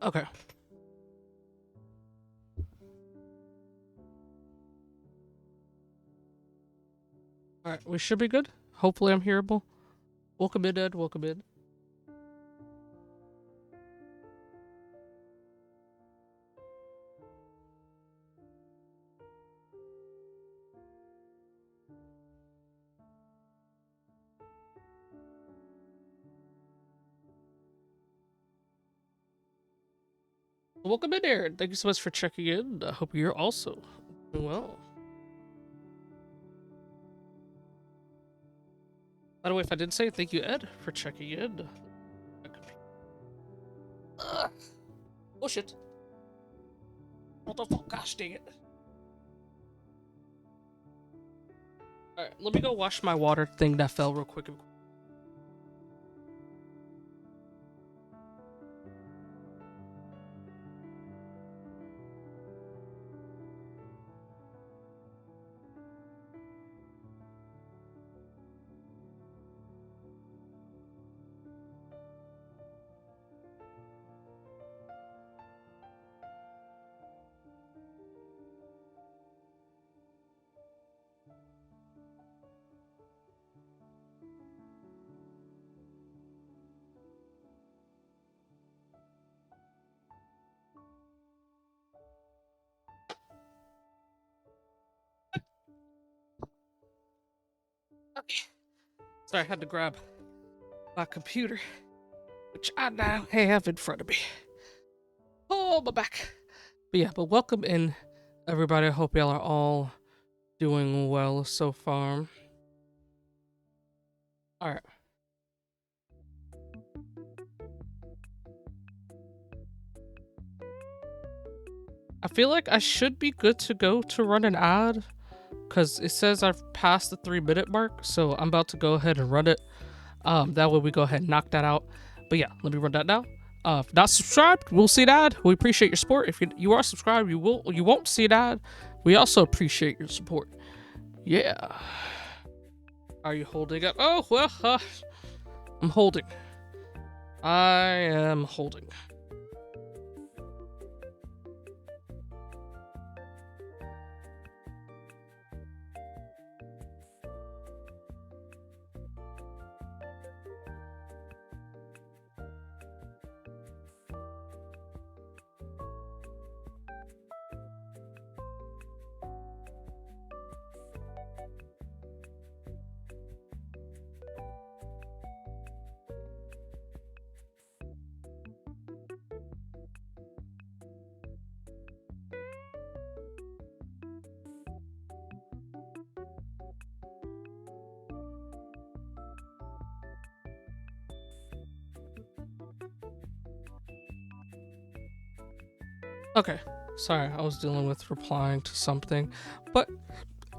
Okay. All right, we should be good. Hopefully, I'm hearable. Welcome in, Ed. Welcome in. Welcome in, Aaron. Thank you so much for checking in. I hope you're also doing well. By the way, if I didn't say it, thank you, Ed, for checking in. Ugh. Oh shit. What the fuck? Gosh dang it. Alright, let me go wash my water thing that fell real quick. Okay. Sorry, I had to grab my computer, which I now have in front of me. Oh, my back. But yeah, but welcome in, everybody. I hope y'all are all doing well so far. Alright. I feel like I should be good to go to run an ad, because it says I've passed the 3-minute mark, so I'm about to go ahead and run it. That way we go ahead and knock that out. But yeah, let me run that now. If not subscribed, we'll see an ad. We appreciate your support. If you are subscribed, you won't see an ad. We also appreciate your support. Yeah. Are you holding up? Oh well, I'm holding. I am holding. Okay. Sorry, I was dealing with replying to something, but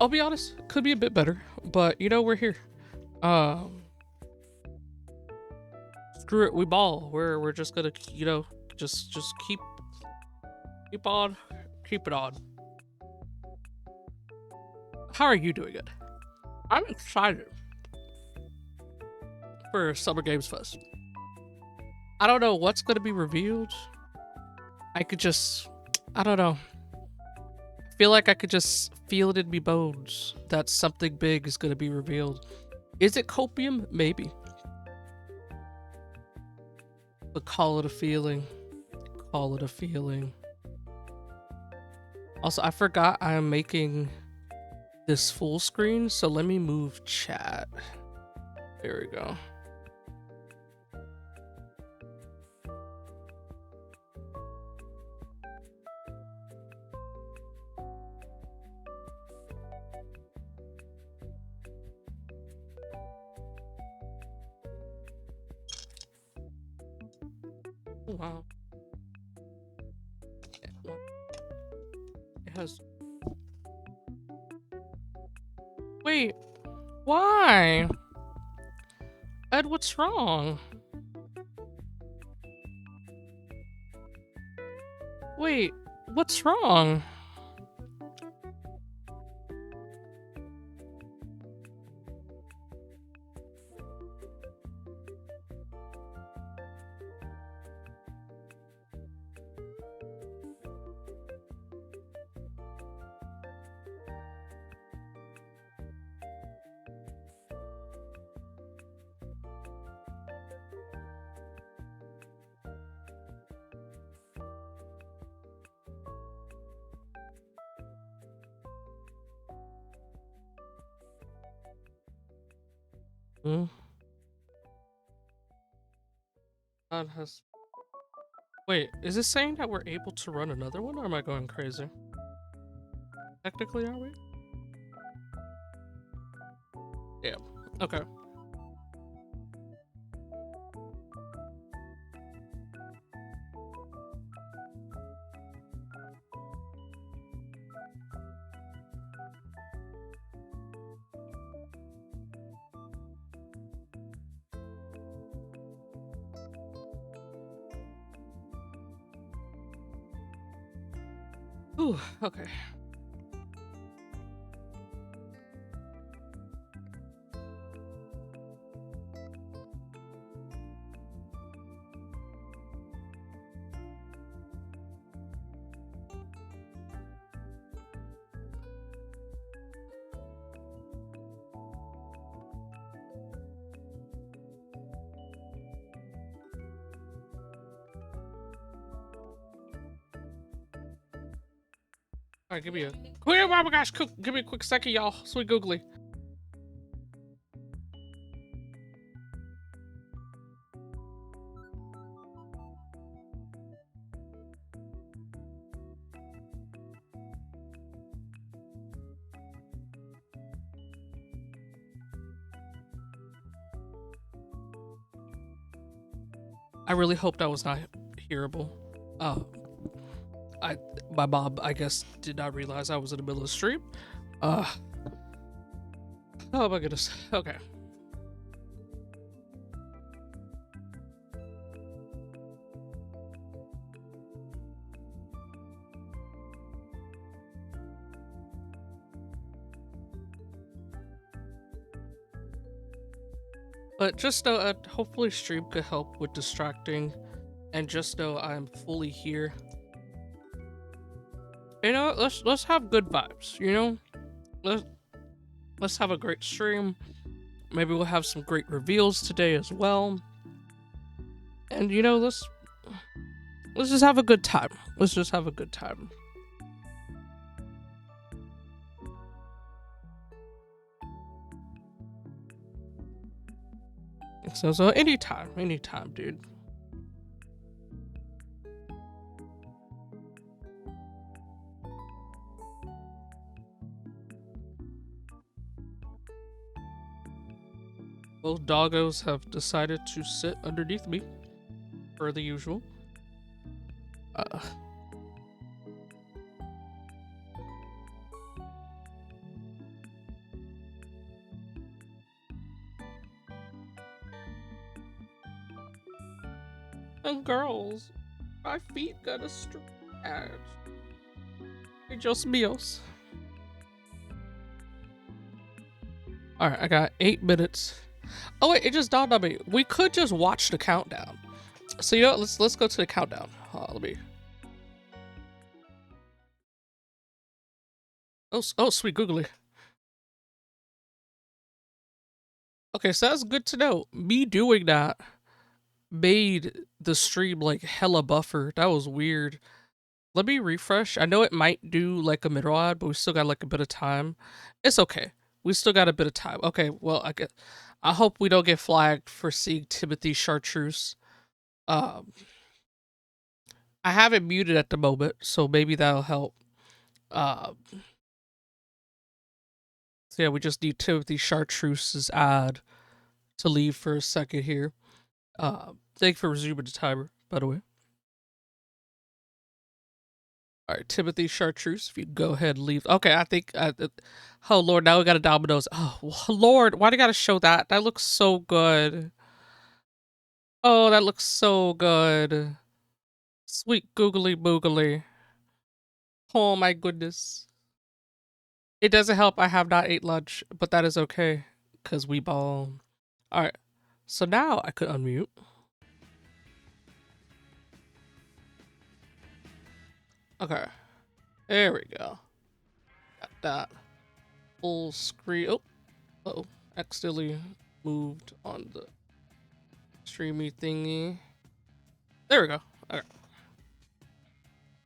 I'll be honest, could be a bit better. But we're here. Um, Screw it, we ball. We're just gonna just keep on, keep it on. How are you doing it? I'm excited for Summer Games Fest. I don't know what's gonna be revealed. I don't know. I feel like I could just feel it in me bones that something big is gonna be revealed. Is it copium? Maybe. But call it a feeling. Call it a feeling. Also, I forgot I'm making this full screen, so let me move chat. There we go. Oh, wow. It has. Wait, why? Ed, what's wrong? Wait, what's wrong? Mm. God has. Wait, is it saying that we're able to run another one, or am I going crazy? Technically, are we? Yeah. Okay. Ooh, okay. Alright, give me a quick. Oh my gosh, give me a quick second, y'all. Sweet googly. I really hope that was not hearable. Uh, my mom, I guess, did not realize I was in the middle of the stream. Uh, oh my goodness. Okay. But just know, hopefully stream could help with distracting, and just know I'm fully here. You know, let's have good vibes. You know, let's have a great stream. Maybe we'll have some great reveals today as well. And you know, let's just have a good time. Let's just have a good time. So anytime, dude. Both doggos have decided to sit underneath me, per the usual. And girls, my feet got a stretch. Just míos. Alright, I got 8 minutes. Oh wait, it just dawned on me. We could just watch the countdown. So you know what, let's go to the countdown. Let me. Oh, sweet googly. Okay, so that's good to know. Me doing that made the stream like hella buffer. That was weird. Let me refresh. I know it might do like a middle ad, but we still got like a bit of time. It's okay. We still got a bit of time. Okay, well, I hope we don't get flagged for seeing Timothy Chartreuse. I have it muted at the moment, so maybe that'll help. So yeah, we just need Timothy Chartreuse's ad to leave for a second here. Thank you for resuming the timer, by the way. All right, Timothy Chartreuse, if you go ahead and leave. Okay, I think. Oh Lord, now we got a Domino's. Oh Lord, why do you gotta show that? That looks so good. Oh, that looks so good. Sweet googly boogly. Oh my goodness. It doesn't help I have not ate lunch, but that is okay, cause we ball. All right, so now I could unmute. Okay, there we go. Got that full screen. Oh, accidentally moved on the streamy thingy. There we go. Okay.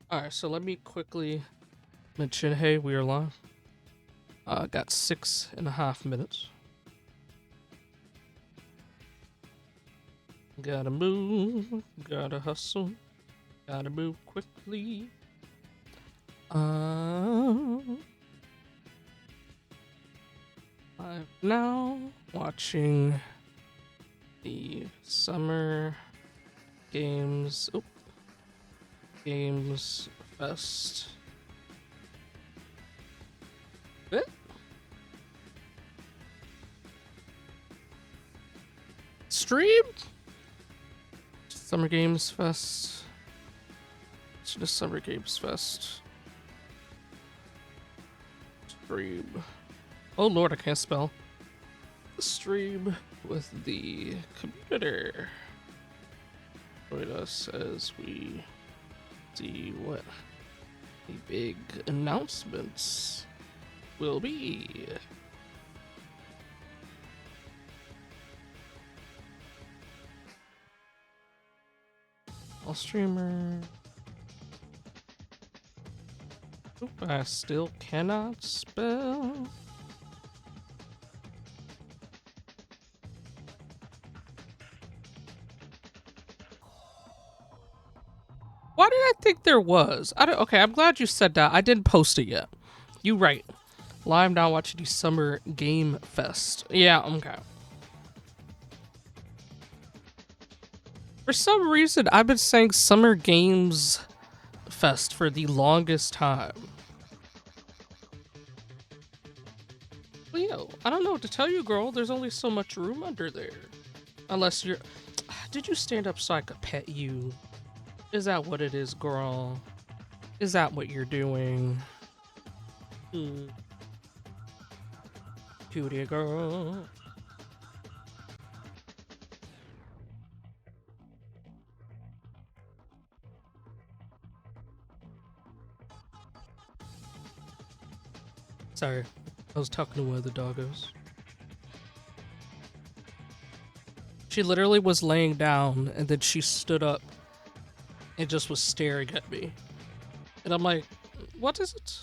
All right, so let me quickly mention, hey, we are live. Got 6.5 minutes. Gotta move, gotta hustle, gotta move quickly. I'm now watching the Summer Games. Oh, Games Fest. What? Stream? Summer Games Fest. It's just Summer Games Fest. Stream. Oh lord, I can't spell. Stream with the computer. Join us as we see what the big announcements will be. All streamer. Oop, I still cannot spell. Why did I think there was? I don't. Okay, I'm glad you said that. I didn't post it yet. You right. Live now watching the Summer Game Fest. Yeah, okay. For some reason, I've been saying Summer Games Fest for the longest time. Leo, I don't know what to tell you, girl. There's only so much room under there. Unless you're... Did you stand up so I could pet you? Is that what it is, girl? Is that what you're doing? Cutie girl. Sorry, I was talking to one of the doggos. She literally was laying down and then she stood up and just was staring at me. And I'm like, what is it?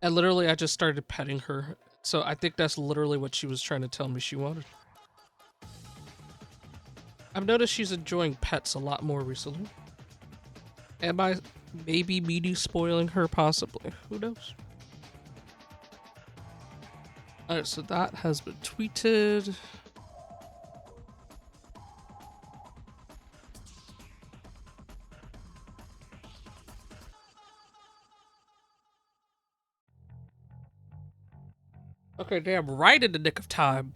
And literally I just started petting her. So I think that's literally what she was trying to tell me she wanted. I've noticed she's enjoying pets a lot more recently. Am I maybe me spoiling her? Possibly. Who knows? Alright, so that has been tweeted. Okay, damn, right in the nick of time.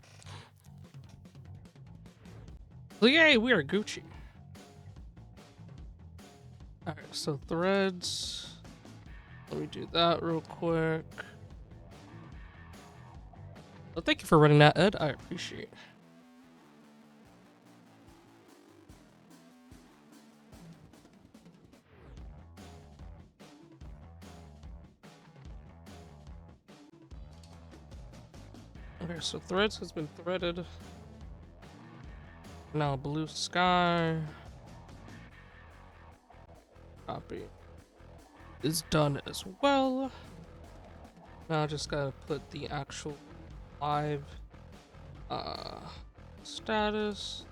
So yay, we are Gucci. Alright, so threads. Let me do that real quick. Well, thank you for running that, Ed. I appreciate it. Okay, so threads has been threaded. Now blue sky. Copy is done as well. Now I just gotta put the actual live status.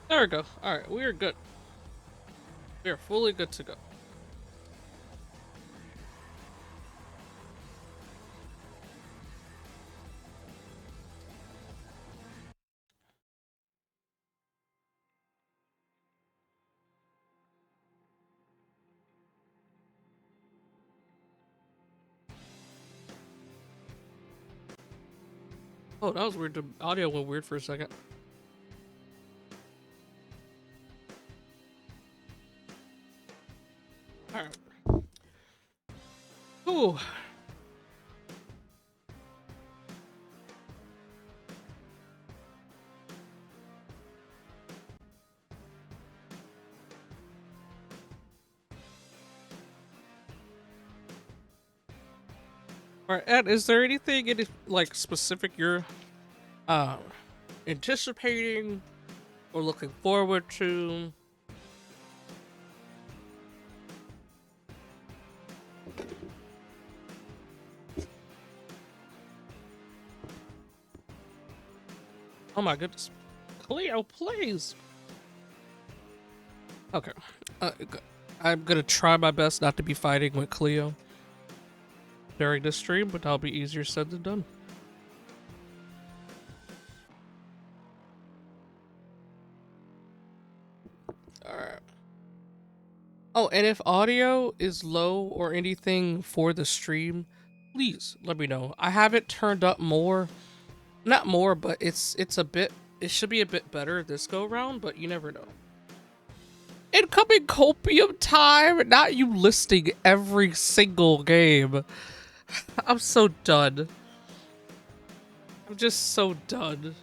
There we go. Alright, we are good. We are fully good to go. Oh, that was weird. The audio went weird for a second. Alright. Ooh. Alright, Ed, is there anything in like specific you're anticipating or looking forward to? Oh my goodness. Cleo, please. Okay. I'm gonna try my best not to be fighting with Cleo during this stream, but that'll be easier said than done. Alright. Oh, and if audio is low or anything for the stream, please let me know. I have it turned up more. Not more, but it's a bit, it should be a bit better this go around, but you never know. Incoming copium time! Not you listing every single game. I'm so done. I'm just so done.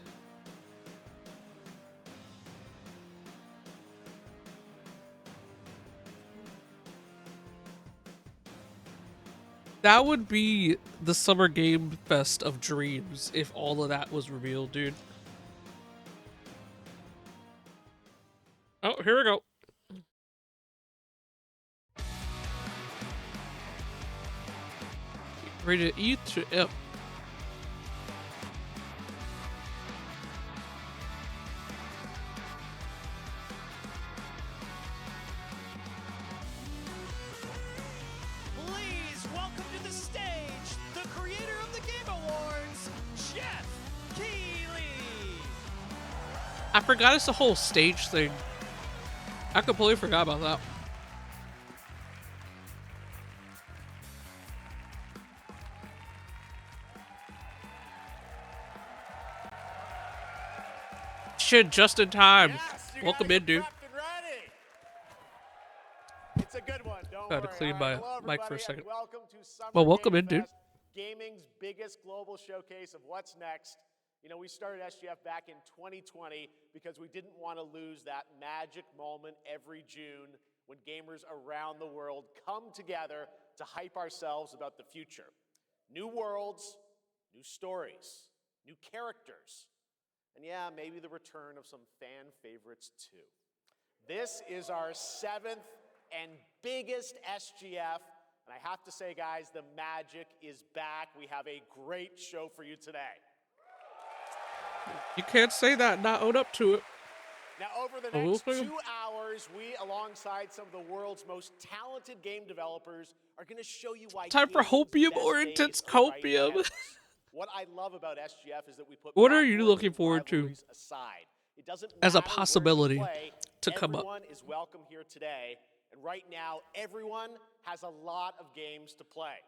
That would be the Summer Game Fest of dreams if all of that was revealed, dude. Oh, here we go. Rated E to F. Please welcome to the stage the creator of the Game Awards, Jeff Keighley. I forgot it's a whole stage thing. I completely forgot about that. Shit, just in time. Yes, Welcome in, dude. It's a good one. Don't Gotta worry. clean All right, my hello, mic for a everybody, second. and welcome to Summer Well, welcome Game in, dude. Fest, gaming's biggest global showcase of what's next. You know, we started SGF back in 2020 because we didn't want to lose that magic moment every June when gamers around the world come together to hype ourselves about the future. New worlds, new stories, new characters, and yeah, maybe the return of some fan favorites too. This is our 7th and biggest SGF, and I have to say, guys, the magic is back. We have a great show for you today. You can't say that and not own up to it. Now, over the next 2 hours, we, alongside some of the world's most talented game developers, are going to show you why Time for hopium or intense copium. What I love about SGF is that we put What are you platforms looking and forward to rivalries aside. It doesn't as a matter where you possibility play, to come up? everyone is welcome here today, and right now, everyone has a lot of games to play.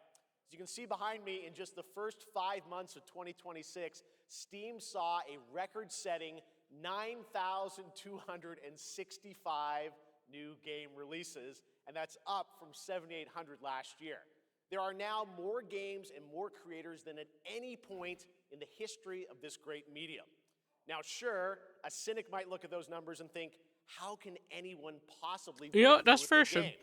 As you can see behind me, in just the first 5 months of 2026, Steam saw a record-setting 9,265 new game releases, and that's up from 7,800 last year. There are now more games and more creators than at any point in the history of this great medium. Now, sure, a cynic might look at those numbers and think, how can anyone possibly break through That's with fair, their game?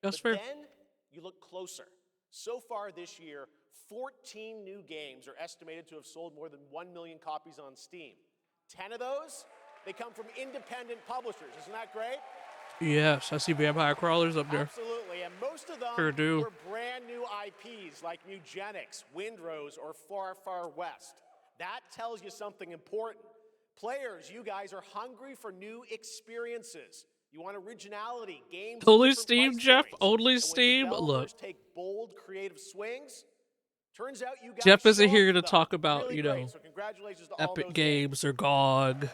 That's But fair. then you look closer. So far this year, 14 new games are estimated to have sold more than 1 million copies on Steam. 10 of those, they come from independent publishers. Isn't that great? Yes, I see Vampire Crawlers up there. Absolutely, and most of them Sure do. were brand new IPs like Nugenics, Windrose, or Far Far West. That tells you something important. Players, you guys are hungry for new experiences. You want originality, games. Only Steam, Jeff. Only Steam. Look, take bold, creative swings. Turns out you guys Jeff isn't show here up to with talk them. about, Really you great. know, So congratulations to all Epic those Games or GOG.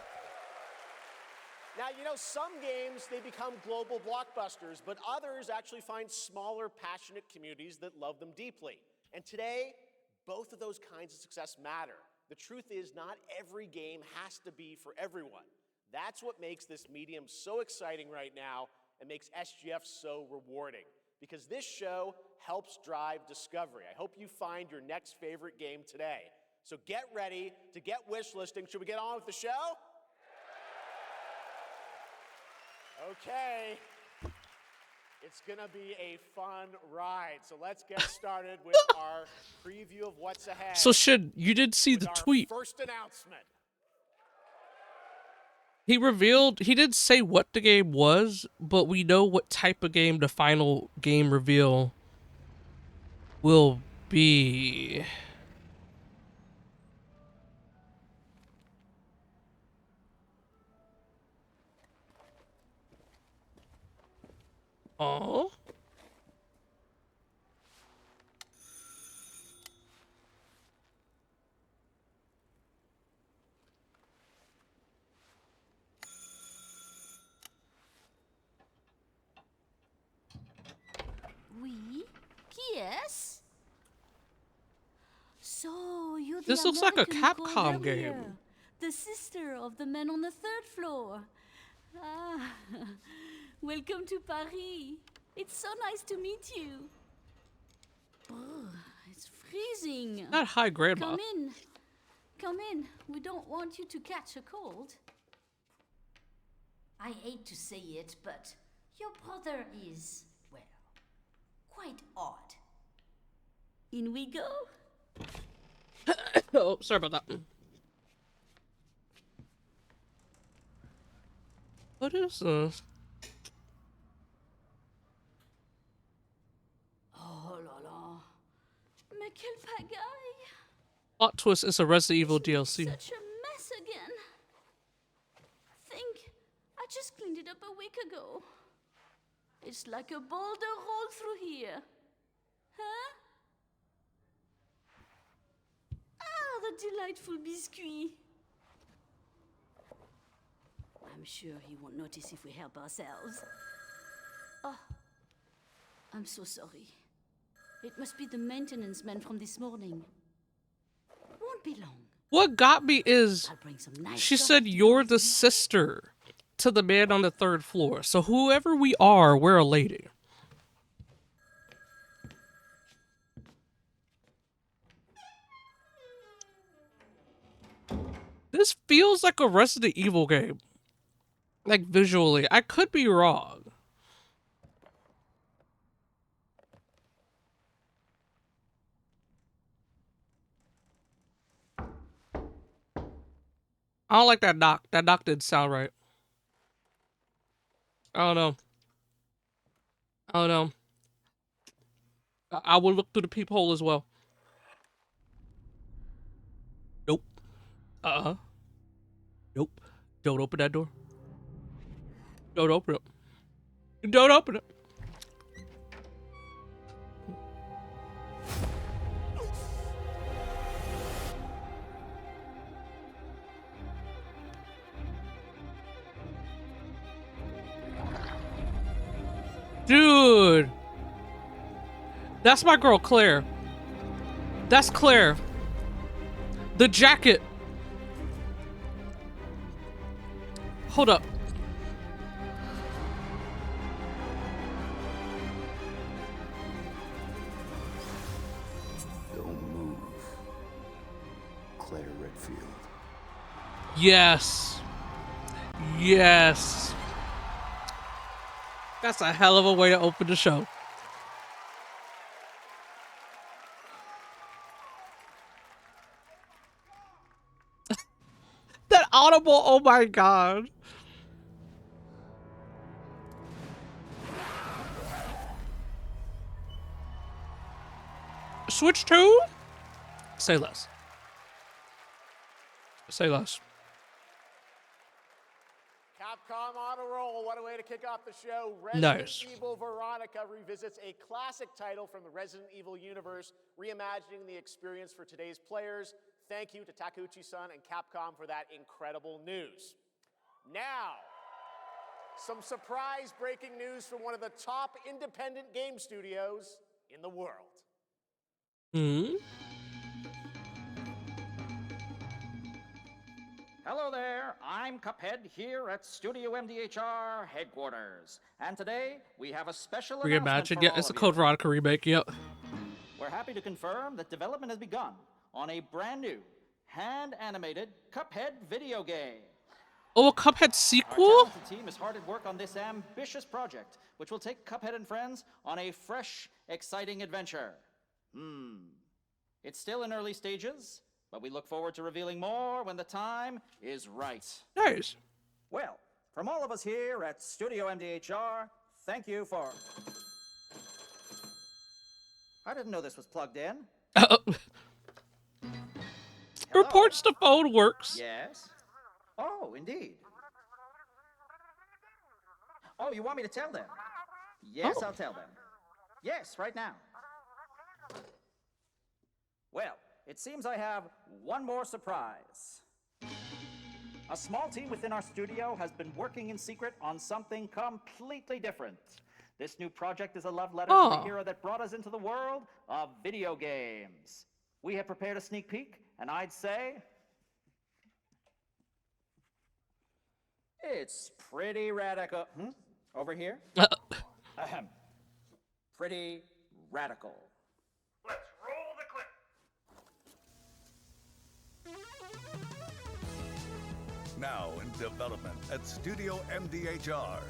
Now, you know, some games, they become global blockbusters, but others actually find smaller, passionate communities that love them deeply. And today, both of those kinds of success matter. The truth is, not every game has to be for everyone. That's what makes this medium so exciting right now and makes SGF so rewarding. Because this show helps drive discovery. I hope you find your next favorite game today. So get ready to get wish listing. Should we get on with the show? Okay, it's gonna be a fun ride. So let's get started with our preview of what's ahead. So you did see the tweet. First announcement. He didn't say what the game was, but we know what type of game the final game reveal will be. Oh. Oui? Qui est-ce? So, you're the This looks like a American who called Capcom earlier. game. The sister of the man on the third floor. Ah, welcome to Paris. It's so nice to meet you. Brr, it's freezing. Not high grandma. Come in. Come in. We don't want you to catch a cold. I hate to say it, but your brother is, well, quite odd. In we go. Oh, sorry about that. What is this? Oh là là. Mais quelle pagaille. Plot twist is a Resident Evil DLC. Such a mess again. Think, I just cleaned it up a week ago. It's like a boulder rolled through here. Huh? Ah, the delightful biscuit. I'm sure he won't notice if we help ourselves. Oh, I'm so sorry. It must be the maintenance man from this morning. Won't be long. What got me is I'll bring some nice she stuff said to you're eat. the sister to the man on the third floor. So whoever we are, we're a lady. This feels like a Resident Evil game. Like visually. I could be wrong. I don't like that knock. That knock didn't sound right. I don't know. I don't know. I will look through the peephole as well. Nope. Uh-huh. Nope. Don't open that door. Don't open it. Don't open it. Dude. That's my girl, Claire. That's Claire. The jacket. Hold up. Don't move. Claire Redfield. Yes. Yes. That's a hell of a way to open the show. That audible, oh my god. Switch to? Say less. Say less. Capcom on a roll. What a way to kick off the show. Nice. Resident Evil Veronica revisits a classic title from the Resident Evil universe, reimagining the experience for today's players. Thank you to Takeuchi-san and Capcom for that incredible news. Now, some surprise breaking news from one of the top independent game studios in the world. Hmm? Hello there, I'm Cuphead here at Studio MDHR headquarters. And today, we have a special announcement Reimagined. for Yeah, all it's a of you. Code Veronica remake. Yep. We're happy to confirm that development has begun on a brand new, hand-animated Cuphead video game. Oh, a Cuphead Our sequel? talented team is hard at work on this ambitious project, which will take Cuphead and friends on a fresh, exciting adventure. It's still in early stages, but we look forward to revealing more when the time is right. Nice. Well, from all of us here at Studio MDHR, thank you for... I didn't know this was plugged in. Reports the phone works. Yes? Oh, indeed. Oh, you want me to tell them? Yes, Oh. I'll tell them. Yes, right now. Well, it seems I have one more surprise. A small team within our studio has been working in secret on something completely different. This new project is a love letter to the Oh. hero that brought us into the world of video games. We have prepared a sneak peek, and I'd say it's pretty radical. Over here? Ahem. Pretty radical. Let's roll the clip. Now in development at Studio MDHR.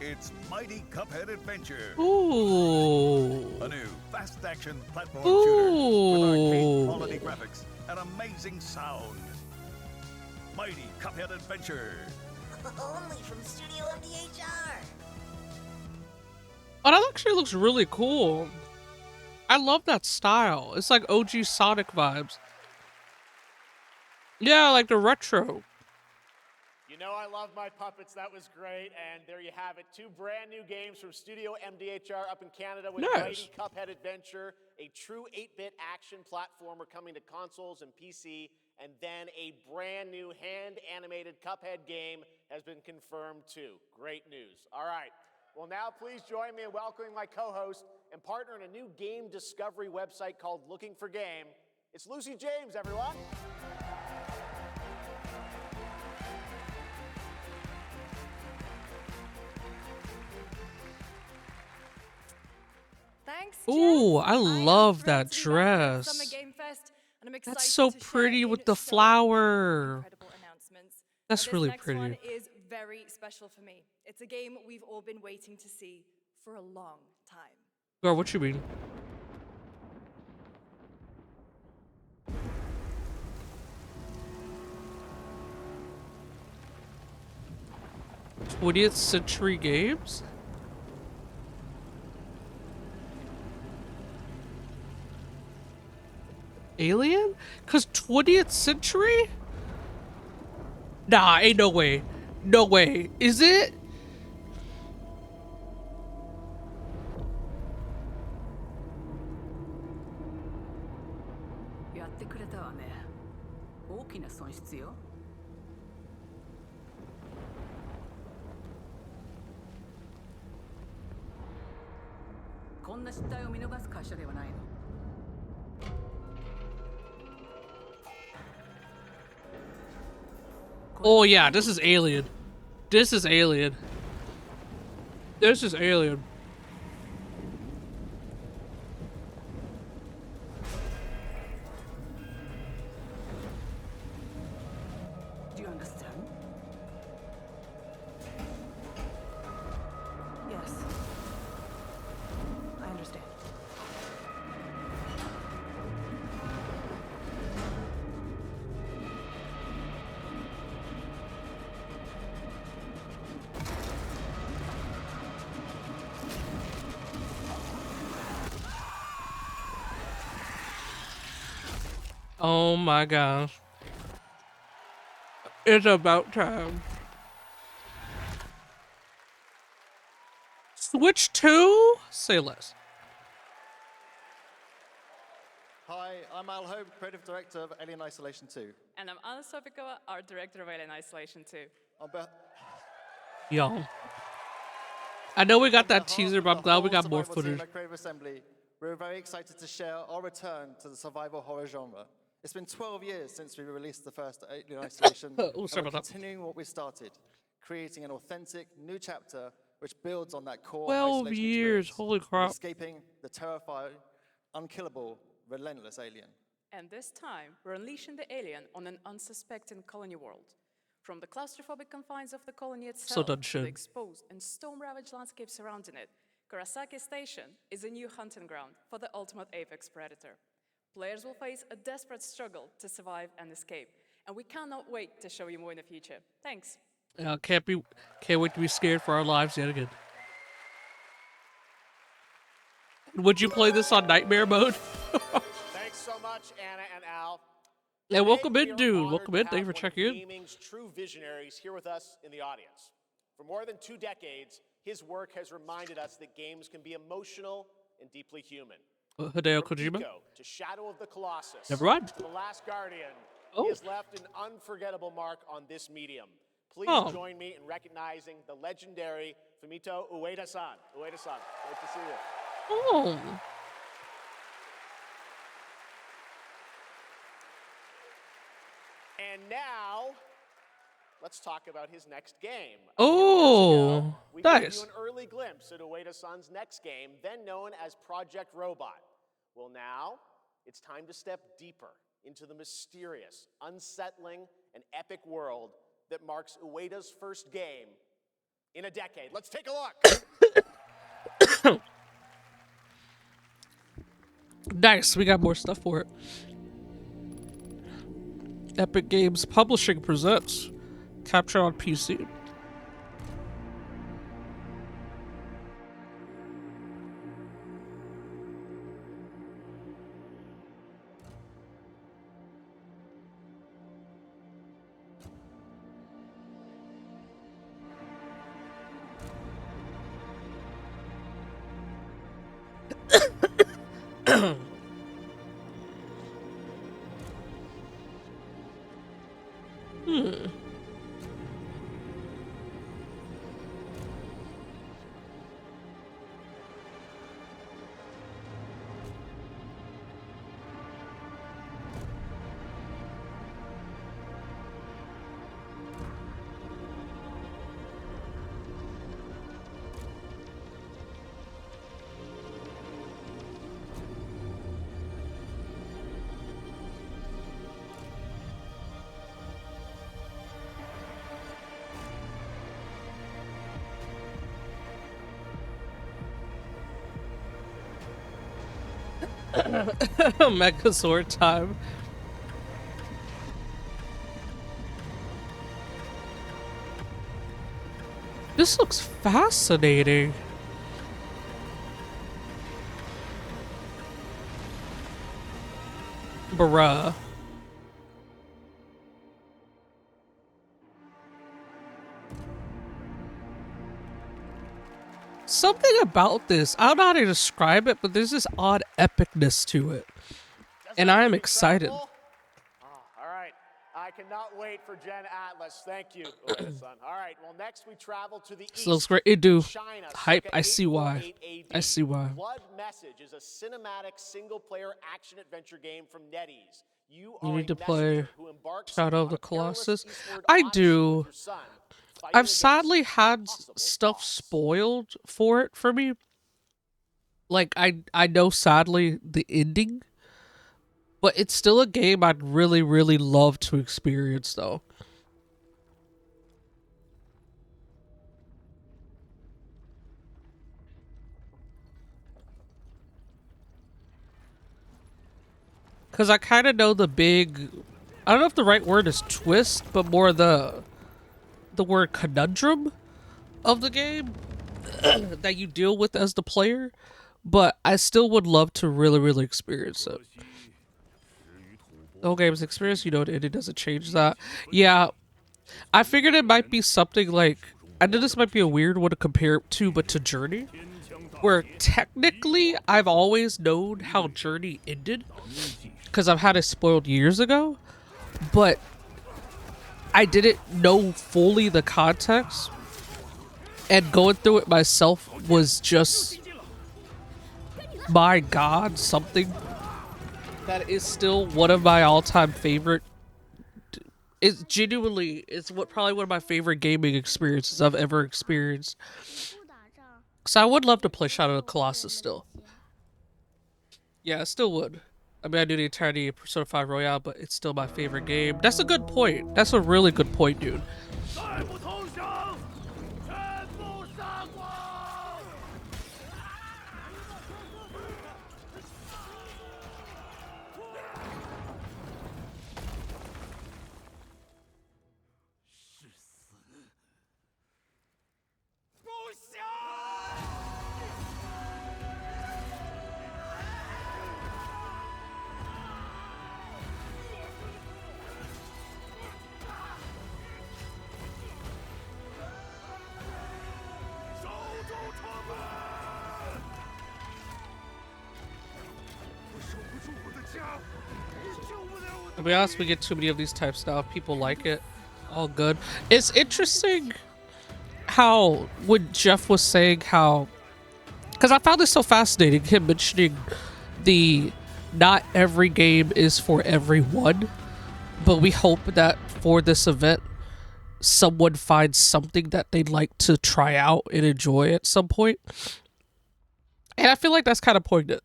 It's Mighty Cuphead Adventure, Ooh. a new fast-action platform shooter with Ooh. arcade-quality graphics and amazing sound. Mighty Cuphead Adventure. Only from Studio MDHR. Oh, that actually looks really cool. I love that style. It's like OG Sonic vibes. Yeah, like the retro. You know I love my puppets. That was great. And there you have it. 2 brand new games from Studio MDHR up in Canada with Nice. Mighty Cuphead Adventure, a true 8-bit action platformer coming to consoles and PC, and then a brand new hand-animated Cuphead game has been confirmed too. Great news. All right. Well, now please join me in welcoming my co-host and partner in a new game discovery website called Looking for Game. It's Lucy James, everyone. Thanks, Ooh, Jeff. I am love thrilled that to be back at dress. Summer Game Fest, and I'm excited That's so to share pretty with in the so many flower. incredible announcements. That's This really next pretty. one is very special for me. It's a game we've all been waiting to see for a long time. Girl, what you mean? "20th Century Games"? Alien? 'Cause 20th century? Nah, ain't no way. No way. Is it? Oh yeah, this is Alien. This is Alien. This is Alien. Do you understand? Yes. I understand. Oh my gosh. It's about time. Switch 2? Say less. Hi, I'm Al Hope, Creative Director of Alien Isolation 2. And I'm Anna Sopikova, Art Director of Alien Isolation 2. On behalf Yo. I know we got that of the teaser, but I'm glad we whole got more survival team footage. at Creative Assembly, we're very excited to share our return to the survival horror genre. It's been 12 years since we released the first Alien Isolation, Oh, and sorry we're about that. continuing what we started, creating an authentic new chapter which builds on that core 12 isolation years, experience, holy crap. escaping the terrifying, unkillable, relentless alien. And this time, we're unleashing the alien on an unsuspecting colony world. From the claustrophobic confines of the colony itself done to shit. the exposed and storm-ravaged landscape surrounding it, Kurosaki Station is a new hunting ground for the ultimate apex predator. Players will face a desperate struggle to survive and escape, and we cannot wait to show you more in the future. Thanks. Can't wait to be scared for our lives yet again. Would you play this on nightmare mode? Thanks so much, Anna and Al. Yeah, welcome Today, in, we are dude. honored Welcome to in. Thank you have for one of checking in. gaming's true visionaries here with us in the audience. For more than 2 decades, His work has reminded us that games can be emotional and deeply human. Hideo From Kojima. Ico to Shadow of the Colossus, Never mind. to The Last Guardian, Oh. he has left an unforgettable mark on this medium. Please Oh. join me in recognizing the legendary Fumito Ueda-san. Ueda-san, great to see you. Oh. And now, let's talk about his next game. Oh, We gave you nice. an early glimpse at Ueda-san's next game, then known as Project Robot. Well, now it's time to step deeper into the mysterious, unsettling, and epic world that marks Ueda's first game in a decade. Let's take a look. Nice, we got more stuff for it. Epic Games Publishing presents Capture on PC. Megazord time. This looks fascinating. Bruh. Something about this, I don't know how to describe it, but there's this odd epicness to it. And I am excited. All right. I cannot wait for Gen Atlas. Thank you, Ueda-san. All right. Well, next we travel to the This east. looks great. It do. China, Hype. circa I see why. 848 I see why. Blood Message is a cinematic single-player action-adventure game from NetEase. You You are need a to play messenger who embarks Shadow of on the a perilous Colossus. eastward I odyssey do. with your son, fighting I've against sadly had impossible stuff odds. spoiled for it for me. Like I know sadly the ending, but it's still a game I'd really love to experience though. Cause I kind of know the big, I don't know if the right word is twist, but more the word conundrum of the game that you deal with as the player. But I still would love to really experience it. The whole game's experience, you know, it doesn't change that. Yeah, I figured it might be something like, I know this might be a weird one to compare it to, but to Journey, where technically I've always known how Journey ended, because I've had it spoiled years ago, but I didn't know fully the context, and going through it myself was just, my god, something that is still one of my all-time favorite. It's genuinely, it's probably one of my favorite gaming experiences I've ever experienced. So I would love to play Shadow of the Colossus still. Yeah, I still would. I mean, I do the entirety of Persona 5 Royale, but it's still my favorite game. That's a good point. That's a really good point, dude. To be honest, we get too many of these types now. People like it. All good. It's interesting how when Jeff was saying how, because I found this so fascinating, him mentioning the not every game is for everyone, but we hope that for this event, someone finds something that they'd like to try out and enjoy at some point. And I feel like that's kind of poignant.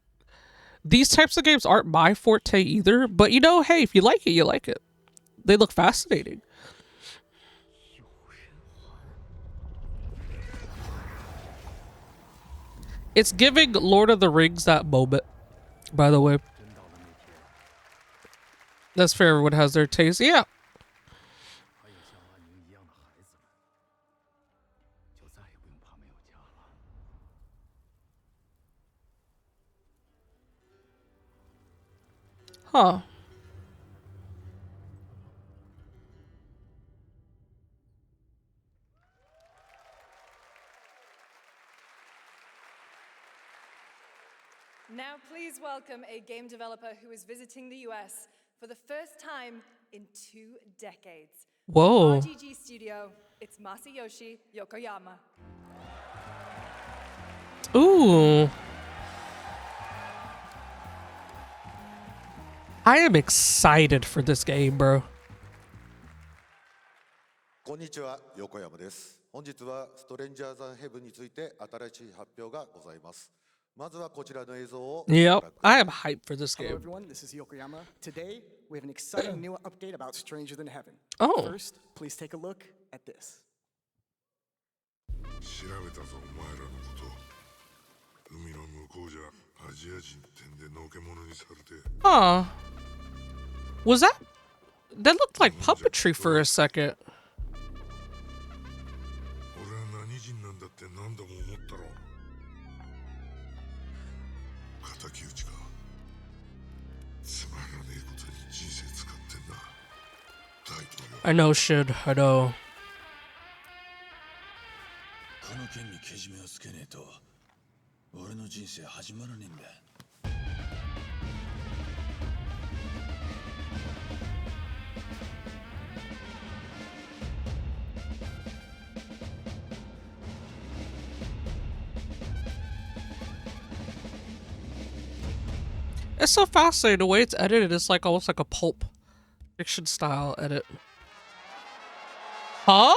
These types of games aren't my forte either, but you know, hey, if you like it, you like it. They look fascinating. It's giving Lord of the Rings that moment, by the way. That's fair, everyone has their taste. Yeah. Huh. Now, please welcome a game developer who is visiting the US for the first time in 2 decades. Whoa. RGG Studio, it's Masayoshi Yokoyama. Ooh. I am excited for this game, bro. こんにちは、横山です。本日はストレンジャーズ・ヘブンについて新しい発表がございます。まずはこちらの映像を。Yep, I am hyped for this game. Hello everyone, this is Yokoyama. Today, we have an exciting new update about Stranger Than Heaven. Oh. First, please take a look at this. 調べたぞ、お前らのこと。海の向こうじゃアジア人ってんでのけ者にされて。Huh. Was that looked like puppetry for a second. 俺は何人なんだって何度も思ったろ。敵討ちか。つまらねえことに人生使ってんだ。大統領。I know, Shid. I know. この件にけじめをつけねえと俺の人生始まらねえんだ。It's so fascinating the way it's edited. It's like almost like a pulp fiction style edit. Huh?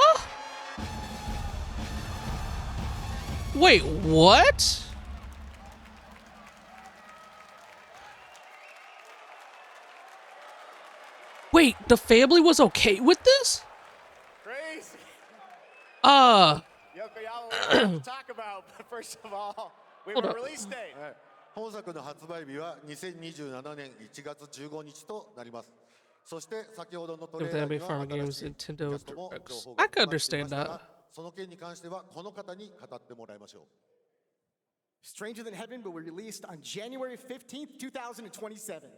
Wait, what? Wait, the family was okay with this? Crazy. Yokoyama, what do we talk about? But first of all, we have a release date. 本作の発売日は2027年1月15日となります。そして先ほどのトレーラーには新しいキャストも情報が I could understand that. その件に関してはこの方に語ってもらいましょう。Stranger Than Heaven will be released on January 15th, 2027.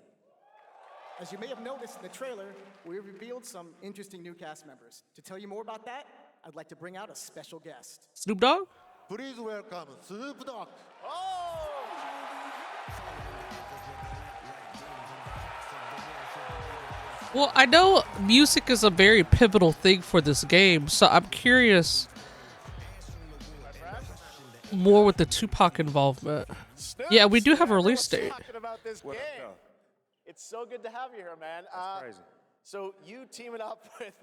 As you may have noticed in the trailer, we revealed some interesting new cast members. To tell you more about that, I'd like to bring out a special guest. Snoop Dogg? Please welcome Snoop Dogg. Well, I know music is a very pivotal thing for this game, so I'm curious more with the Tupac involvement. Yeah, we do have a release date. It's so good to have you here, man. That's crazy. So you teaming up with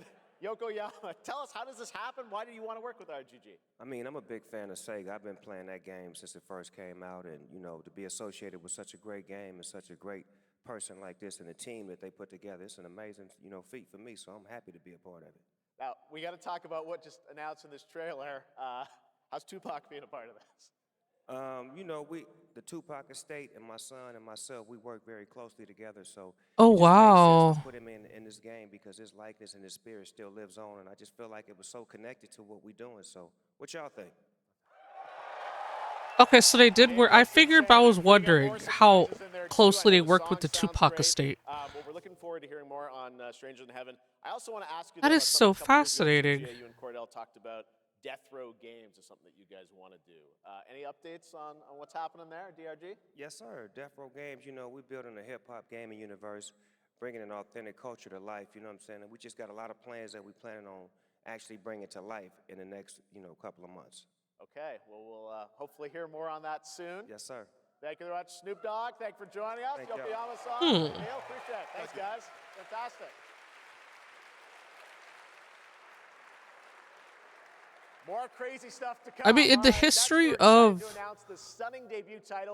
Yokoyama. Tell us, how does this happen? Why do you want to work with RGG? I mean, I'm a big fan of Sega. I've been playing that game since it first came out, and you know, to be associated with such a great game and such a great person like this and the team that they put together, it's an amazing, you know, feat for me. So I'm happy to be a part of it. Now we got to talk about what just announced in this trailer. How's Tupac being a part of this? You know, the Tupac estate and my son and myself, we work very closely together. So oh it just wow, makes sense to put him in this game because his likeness and his spirit still lives on, and I just feel like it was so connected to what we're doing. So, what y'all think? Okay, so they did work. I figured, but I was wondering how closely they worked with the Tupac estate. Well, we're looking forward to hearing more on Stranger Than Heaven. I also want to ask you That though, is about so something a couple years ago, fascinating. TJ, you and Cordell talked about Death Row Games is something that you guys want to do. Any updates on what's happening there, DRG? Yes, sir. Death Row Games, you know, we're building a hip-hop gaming universe. bringing an authentic culture to life, you know what I'm saying? And we just got a lot of plans that we planning on actually bringing to life in the next, couple of months. Okay, well, we'll hopefully hear more on that soon. Yes, sir. Thank you very much, Snoop Dogg. Thank you for joining us. Thank y'all. Yokoyama-san, Neil, appreciate it. Thanks, guys. Fantastic. More crazy stuff to come. I mean, in the history of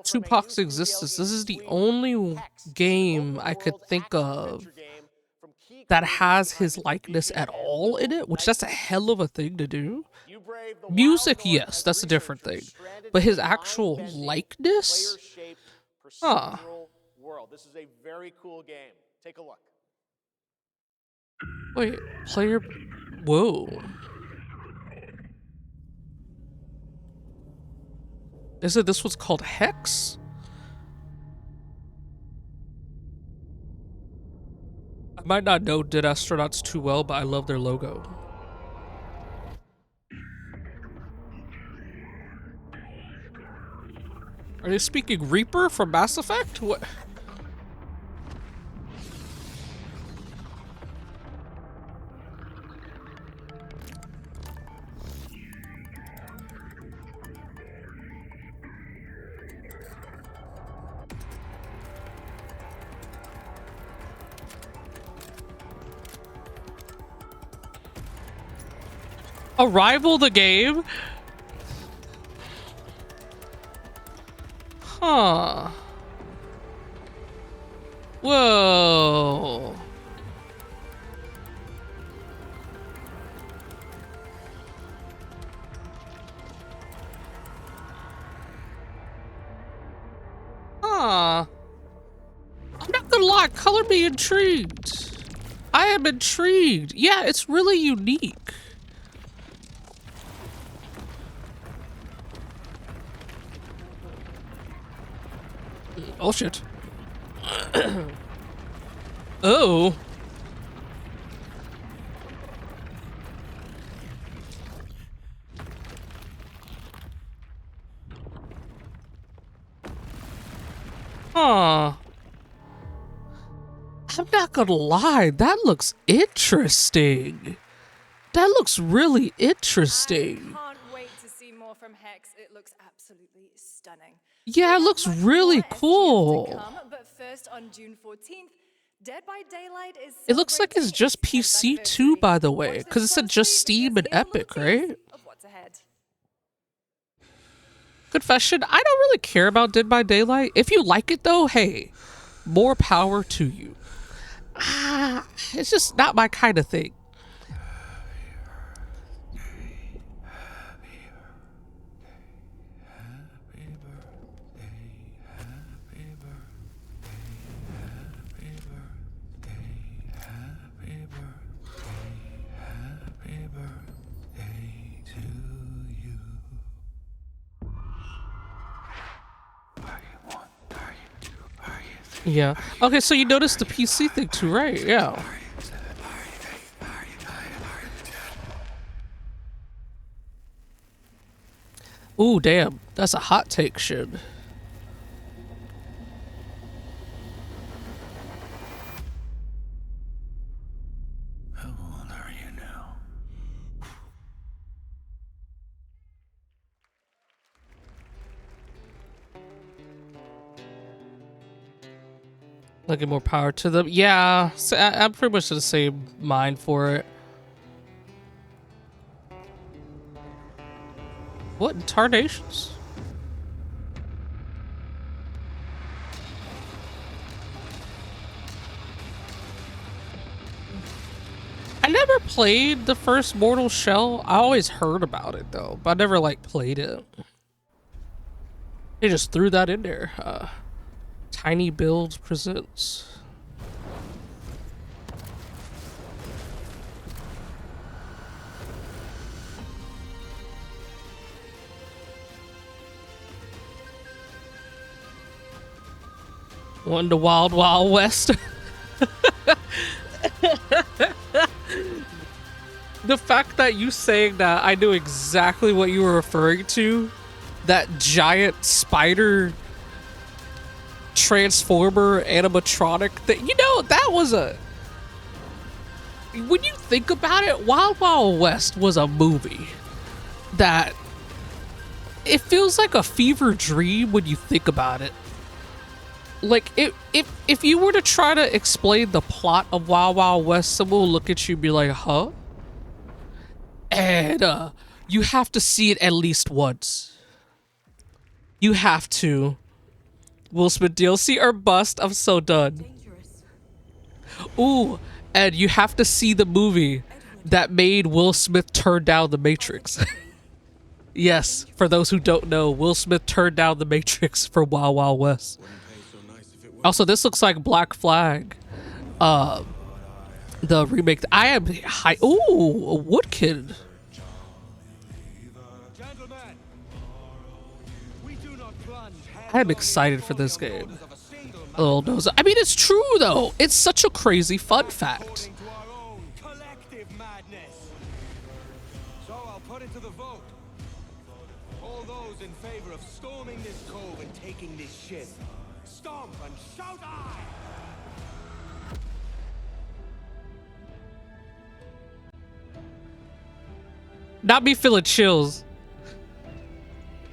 Tupac's existence, this is the only game I could think of that has his likeness at all in it, which that's a hell of a thing to do. Music, yes, that's a different thing. But his actual likeness? Huh. This is a very cool game. Take a look. Wait, player... Whoa. Is it this was called Hex? I might not know Dead Astronauts too well, but I love their logo. Are they speaking Reaper from Mass Effect? What? Arrival the game? Huh. Whoa. Huh. I'm not gonna lie, color me intrigued. I am intrigued. Yeah, it's really unique. Oh shit. Oh. Huh. I'm not gonna lie, that looks interesting. That looks really interesting. I can't wait to see more from Hex. It looks absolutely stunning. Yeah, it looks really cool. But first, on June 14th, Dead by Daylight is. It looks like it's just PC too, by the way, because it said just Steam and Epic, right? Of what's ahead. Confession, I don't really care about Dead by Daylight. If you like it though, hey, more power to you. It's just not my kind of thing. Yeah. Okay, so you noticed the PC thing too, right? Yeah. Ooh, damn. That's a hot take, shit. How old are you now? Looking more power to them. Yeah, so I'm pretty much the same mind for it. What in tarnations? I never played the first Mortal Shell. I always heard about it though, but I never like played it. They just threw that in there. Tiny Builds presents. One to Wild Wild West. The fact that you saying that, I knew exactly what you were referring to. That giant spider Transformer animatronic thing. You know, that was a... When you think about it, Wild Wild West was a movie that... It feels like a fever dream when you think about it. Like, if you were to try to explain the plot of Wild Wild West, someone will look at you and be like, huh? And, you have to see it at least once. You have to. Will Smith DLC or bust? I'm so done. Ooh, and you have to see the movie that made Will Smith turn down The Matrix. Yes, for those who don't know, Will Smith turned down The Matrix for Wild Wild West. Also, this looks like Black Flag. The remake. I am high. Ooh, a Woodkid. I am excited for this game. Oh, no. I mean, it's true, though. It's such a crazy fun fact. So I'll put it to the vote. All those in favor of storming this cove and taking this ship, stomp and shout aye! Not me feeling chills.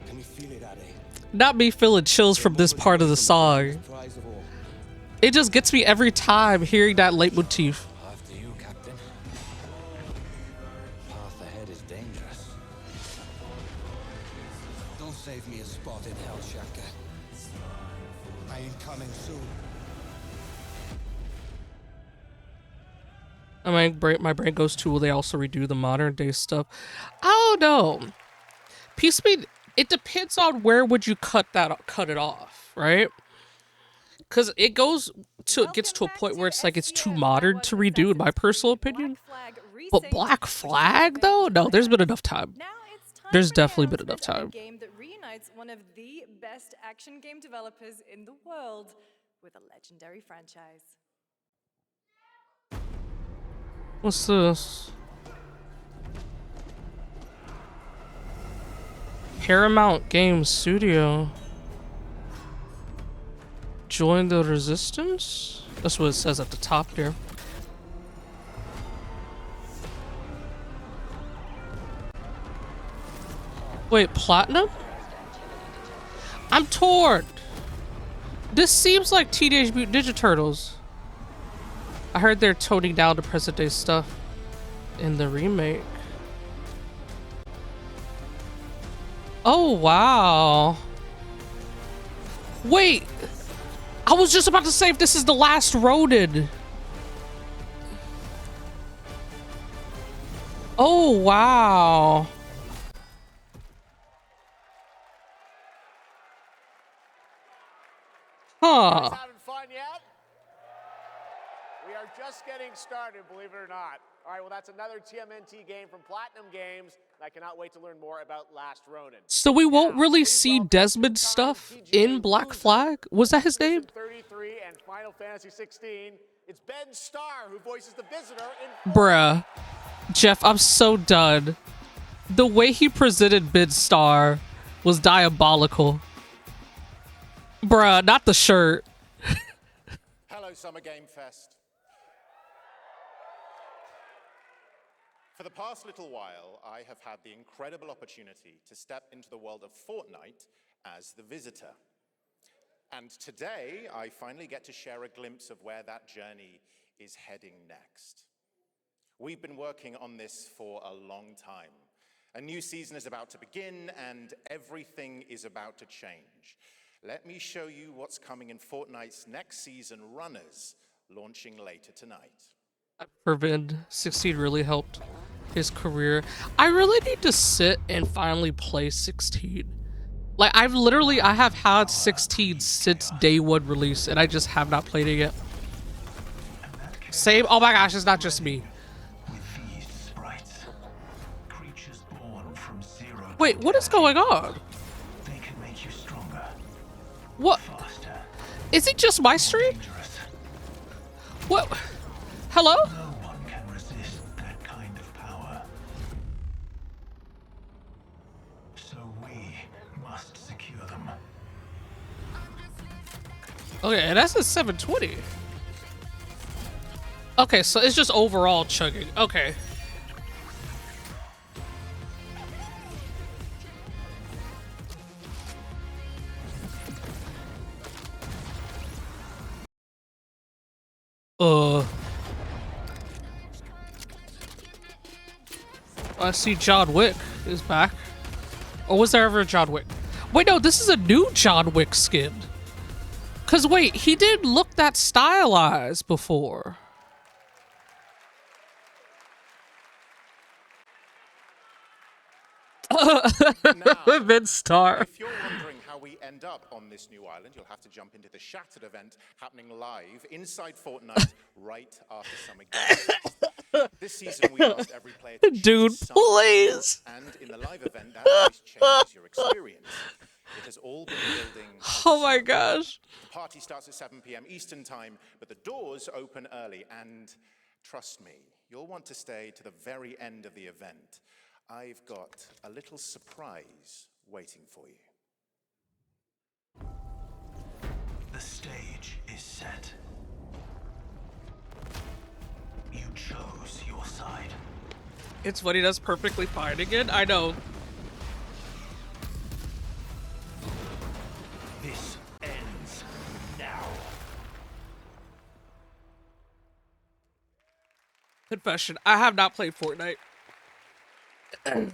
Can you feel it, Addy? Not me feeling chills from this part of the song. It just gets me every time hearing that leitmotif. After you, Captain. Path ahead is dangerous. Don't save me a spot in hell, Shaka. I ain't coming soon. My brain goes to, will they also redo the modern day stuff? I don't know. It depends on where would you cut it off, right? Because it gets to a point where it's like it's too modern to redo, in my personal opinion. But Black Flag, though, no, there's been enough time. There's definitely been enough time. A game that reunites one of the best action game developers in the world with a legendary franchise. What's this? Paramount Games Studio. Join the resistance? That's what it says at the top here. Wait, Platinum? I'm torn. This seems like Teenage Mutant Ninja Turtles. I heard they're toning down the present day stuff in the remake. Oh, wow. Wait. I was just about to say if this is the last Ronin. Oh, wow. Huh. Having fun yet? We are just getting started, believe it or not. All right, well, that's another TMNT game from Platinum Games. I cannot wait to learn more about Last Ronin. So we won't really see Desmond stuff in Black Flag? Was that his name? 33 and Final Fantasy 16. It's Ben Starr who voices the Visitor in... Bruh. Jeff, I'm so done. The way he presented Ben Starr was diabolical. Bruh, not the shirt. Hello, Summer Game Fest. For the past little while, I have had the incredible opportunity to step into the world of Fortnite as the Visitor. And today, I finally get to share a glimpse of where that journey is heading next. We've been working on this for a long time. A new season is about to begin, and everything is about to change. Let me show you what's coming in Fortnite's next season, Runners, launching later tonight. Forbid 16 really helped his career. I really need to sit and finally play 16. Like, I have had 16 since day one release, and I just have not played it yet. Same. Oh my gosh, it's not just me. Wait, what is going on? What? Is it just my stream? What? Hello? No one can resist that kind of power. So we must secure them. Okay, and that's a 720. Okay, so it's just overall chugging. Okay. I see John Wick is back. Or was there ever a John Wick? Wait, no, this is a new John Wick skin. Cause wait, he didn't look that stylized before. Vince Star. If you're wondering how we end up on this new island, you'll have to jump into the Shattered event happening live inside Fortnite right after Summer Games. This season, we asked every player to Dude, please. And in the live event, that always changes your experience. It has all been building. Oh my gosh. The party starts at 7 p.m. Eastern time, but the doors open early. And trust me, you'll want to stay to the very end of the event. I've got a little surprise waiting for you. The stage is set. You chose your side. It's funny, that's perfectly fine again. I know. This ends now. Confession, I have not played Fortnite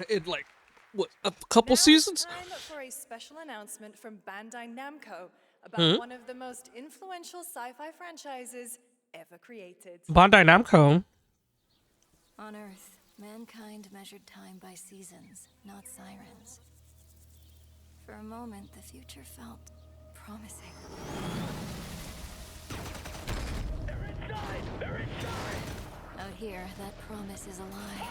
in like, what, a couple seasons? Time for a special announcement from Bandai Namco about one of the most influential sci-fi franchises ever created. Bandai Namco. On Earth, mankind measured time by seasons, not sirens. For a moment, the future felt promising. They're inside! They're inside! Out here, that promise is a lie.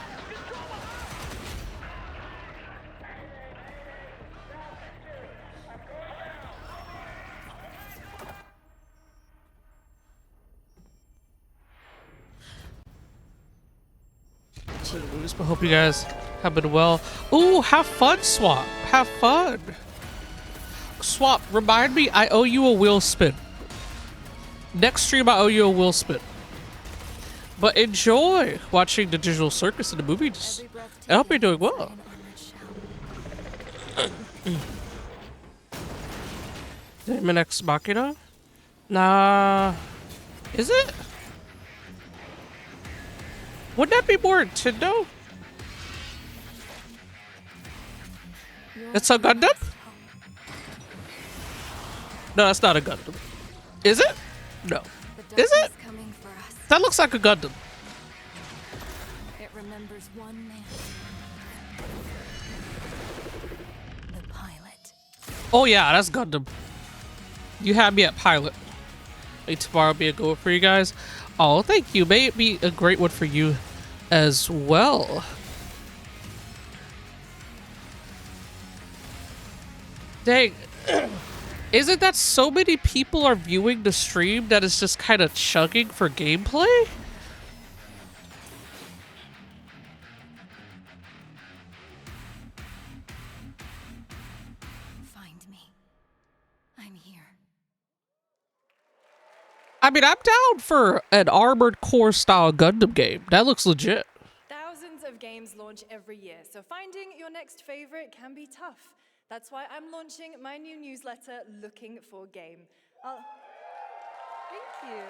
I hope you guys have been well. Ooh, have fun, Swap. Have fun. Swap, remind me, I owe you a wheel spin. Next stream, I owe you a wheel spin. But enjoy watching the digital circus in the movies. I hope you're doing well. Daemon X Machina? Nah. Is it? Wouldn't that be more Nintendo? It's a Gundam? No, that's not a Gundam. Is it? No. Is it? That looks like a Gundam. It remembers one man. The pilot. Oh yeah, that's Gundam. You had me at pilot. May tomorrow be a good one for you guys. Oh, thank you. May it be a great one for you as well. Dang. Isn't that so many people are viewing the stream that is just kind of chugging for gameplay? Find me. I'm here. I mean, I'm down for an Armored Core style Gundam game. That looks legit. Thousands of games launch every year, so finding your next favorite can be tough. That's why I'm launching my new newsletter, Looking for Game. Thank you.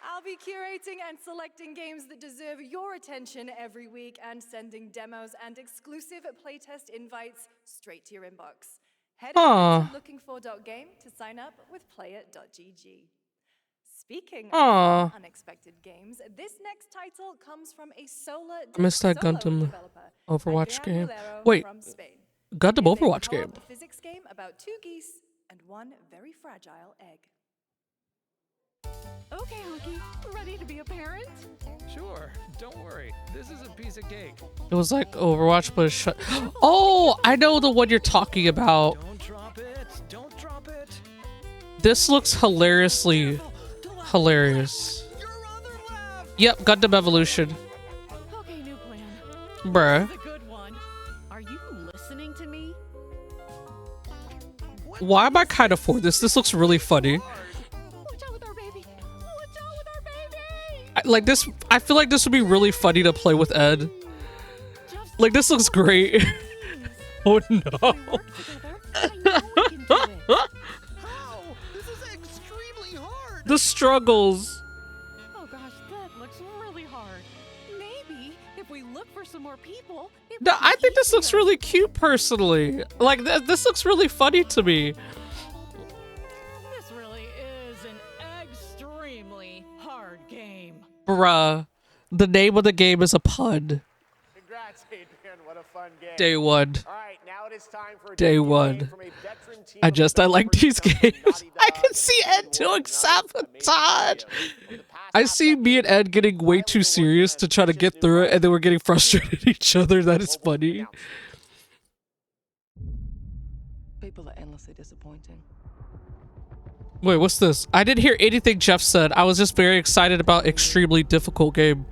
I'll be curating and selecting games that deserve your attention every week and sending demos and exclusive playtest invites straight to your inbox. Head over to lookingfor.game to sign up with player.gg. Speaking of unexpected games, this next title comes from a I missed that Gundam developer, Overwatch Adrian game. Mulero Wait, from Spain. Gundam It's a Overwatch game. co-op physics game about 2 geese and 1 very fragile egg. Okay, Honky, ready to be a parent? Sure, don't worry. This is a piece of cake. It was like Overwatch, but it's shut. Oh, I know the one you're talking about. Don't drop it. Don't drop it. This looks hilariously hilarious. Yep, Gundam Evolution. Okay, new plan. Bruh. This is a good one. Are you listening to me? Why am I kind of for this? This looks really funny. Like this, I feel like this would be really funny to play with Ed. Like this looks great. Oh no. The struggles. Oh gosh, that looks really hard. Maybe if we look for some more people. No, I think this looks really cute personally. Like this looks really funny to me. This really is an extremely hard game. Bruh, the name of the game is a pun. Congrats, Adrian. What a fun game. Day one. All right, now it is time for a Day debut one. game from a veteran team I like these games. I can see Ed doing sabotage. I see me and Ed getting way too serious to try to get through it, and then we're getting frustrated at each other. That is funny. People are endlessly disappointing. Wait, what's this? I didn't hear anything Jeff said. I was just very excited about extremely difficult game.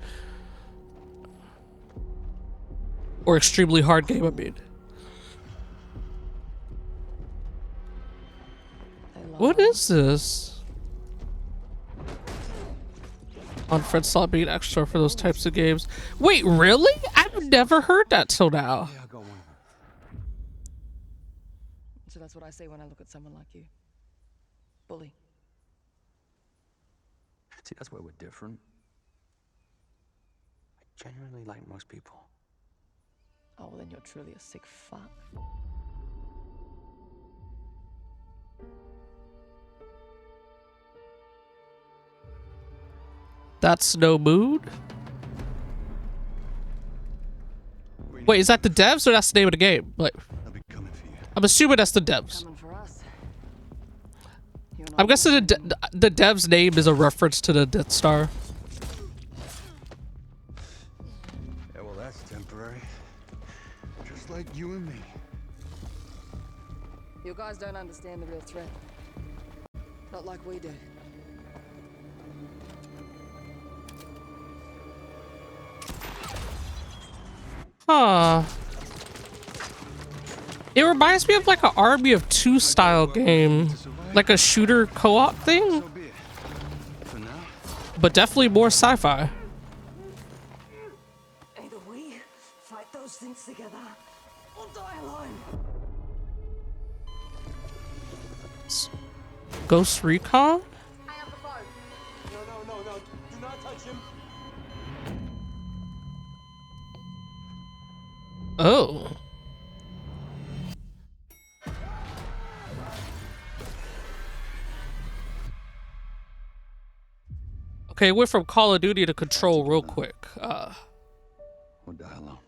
Or extremely hard game, I mean. What is this? On Fred Slot being extra for those types of games. Wait, really? I've never heard that till now. So that's what I say when I look at someone like you. Bully. See, that's where we're different. I genuinely like most people. Oh, well then you're truly a sick fuck. That's no mood? Wait, is that the devs or that's the name of the game? Like, I'm assuming that's the devs. I'm guessing the dev's name is a reference to the Death Star. Yeah, well, that's temporary. Just like you and me. You guys don't understand the real threat. Not like we do. Huh. It reminds me of like an Army of Two style game. Like a shooter co-op thing. But definitely more sci-fi. Either we fight those things together or die alone. Ghost Recon? No. Do not touch him. Oh. Okay, we're from Call of Duty to Control real quick. We'll die alone.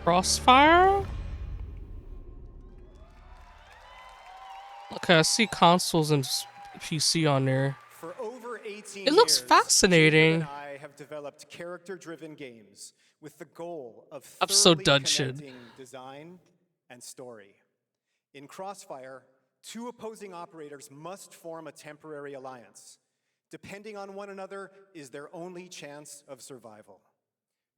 Crossfire? Okay, I see consoles and PC on there. For over 18 It looks years, fascinating. Jacob and I have developed character-driven games with the goal of I'm so thoroughly done shit. connecting design and story. In Crossfire, two opposing operators must form a temporary alliance. Depending on one another is their only chance of survival.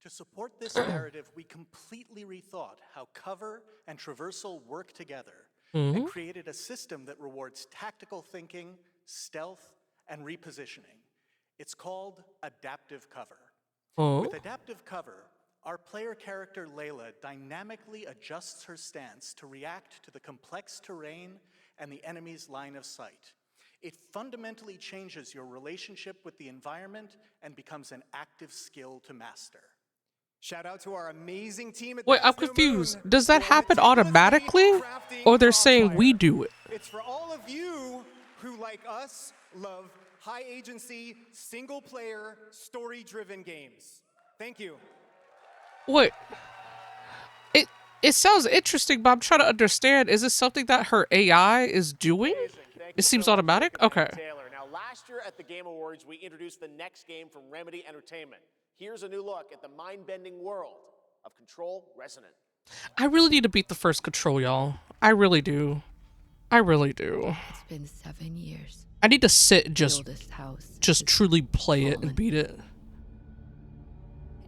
To support this narrative, we completely rethought how cover and traversal work together and created a system that rewards tactical thinking, stealth, and repositioning. It's called adaptive cover. With adaptive cover, our player character Layla dynamically adjusts her stance to react to the complex terrain and the enemy's line of sight. It fundamentally changes your relationship with the environment and becomes an active skill to master. Shout out to our amazing team at Wait, I'm confused. Does that happen automatically? Or they're saying we do it? It's for all of you who, like us, love high agency, single player, story driven games. Thank you. Wait. It sounds interesting, but I'm trying to understand. Is this something that her AI is doing? It seems automatic? Okay. Taylor. Now, last year at the Game Awards, we introduced the next game from Remedy Entertainment. Here's a new look at the mind-bending world of Control Resonant. I really need to beat the first Control, y'all. I really do. I really do. It's been 7 years. I need to sit and just house truly play it and beat it.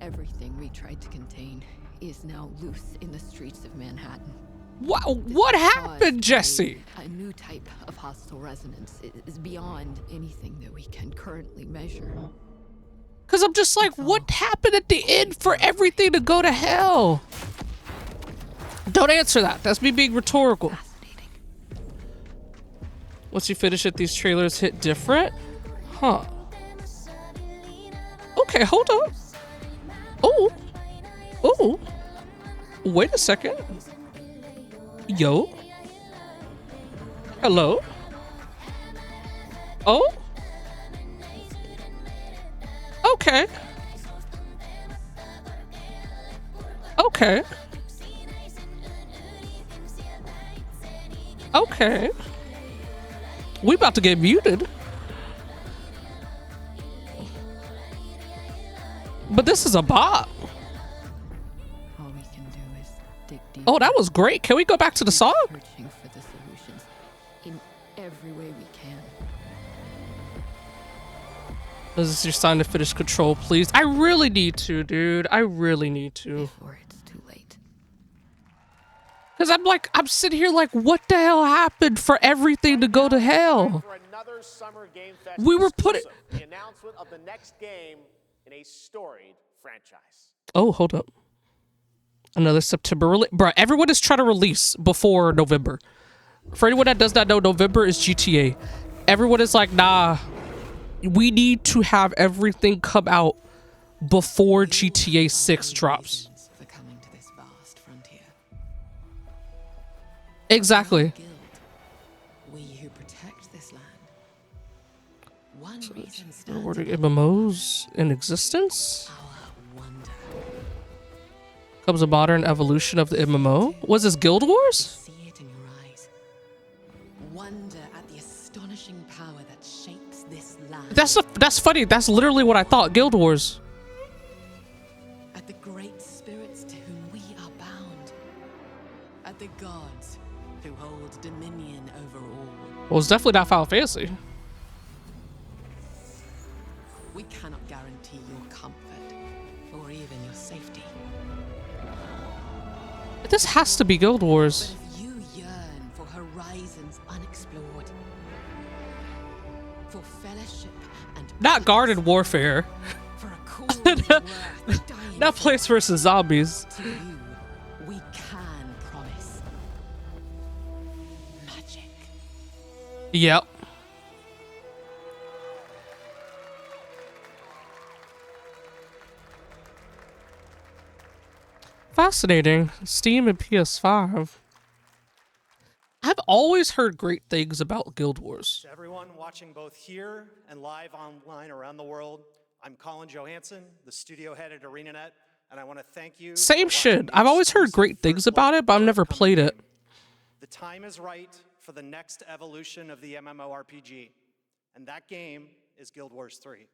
Everything we tried to contain is now loose in the streets of Manhattan. What happened, Jesse? A new type of hostile resonance is beyond anything that we can currently measure. Cause I'm just like, what happened at the end for everything to go to hell? Don't answer that. That's me being rhetorical. Once you finish it, these trailers hit different? Huh. Okay, hold on. Oh. Oh. Wait a second. Yo. Hello. Oh. Okay. Okay. Okay. We about to get muted. But this is a bop. All we can do is dig deep. Oh, that was great. Can we go back to the song? Searching for the solutions in every way we can. This is your sign to finish Control, please. I really need to, dude. I really need to. Before it's too late. Because I'm sitting here like, what the hell happened for everything to go to hell? For another Summer Game Fest We were putting... the announcement of the next game in a storied franchise. Oh, hold up. Another September release. Bruh, everyone is trying to release before November. For anyone that does not know, November is GTA. Everyone is like, nah, we need to have everything come out before GTA 6 drops. For coming to this vast frontier. Exactly. We who protect this land. One reason Rewarding MMOs in existence? Comes a modern evolution of the MMO? Was this Guild Wars? See it in your eyes. Wonder at the astonishing power that shapes this land. That's funny. That's literally what I thought. Guild Wars. At the great spirits to whom we are bound. At the gods who hold dominion over all. Well, it's definitely not Final Fantasy. We cannot guarantee your comfort or even your safety. This has to be Guild Wars. But if you yearn for horizons unexplored, for fellowship and Not Garden Warfare. for a cool Not Plants vs. Zombies. to you, we can promise magic. Yep. Fascinating. Steam and PS5. I've always heard great things about Guild Wars. To everyone watching both here and live online around the world, I'm Colin Johansson, the studio head at ArenaNet, and I want to thank you. Same shit. I've always heard great things about it, but I've never played it. The time is right for the next evolution of the MMORPG, and that game is Guild Wars 3.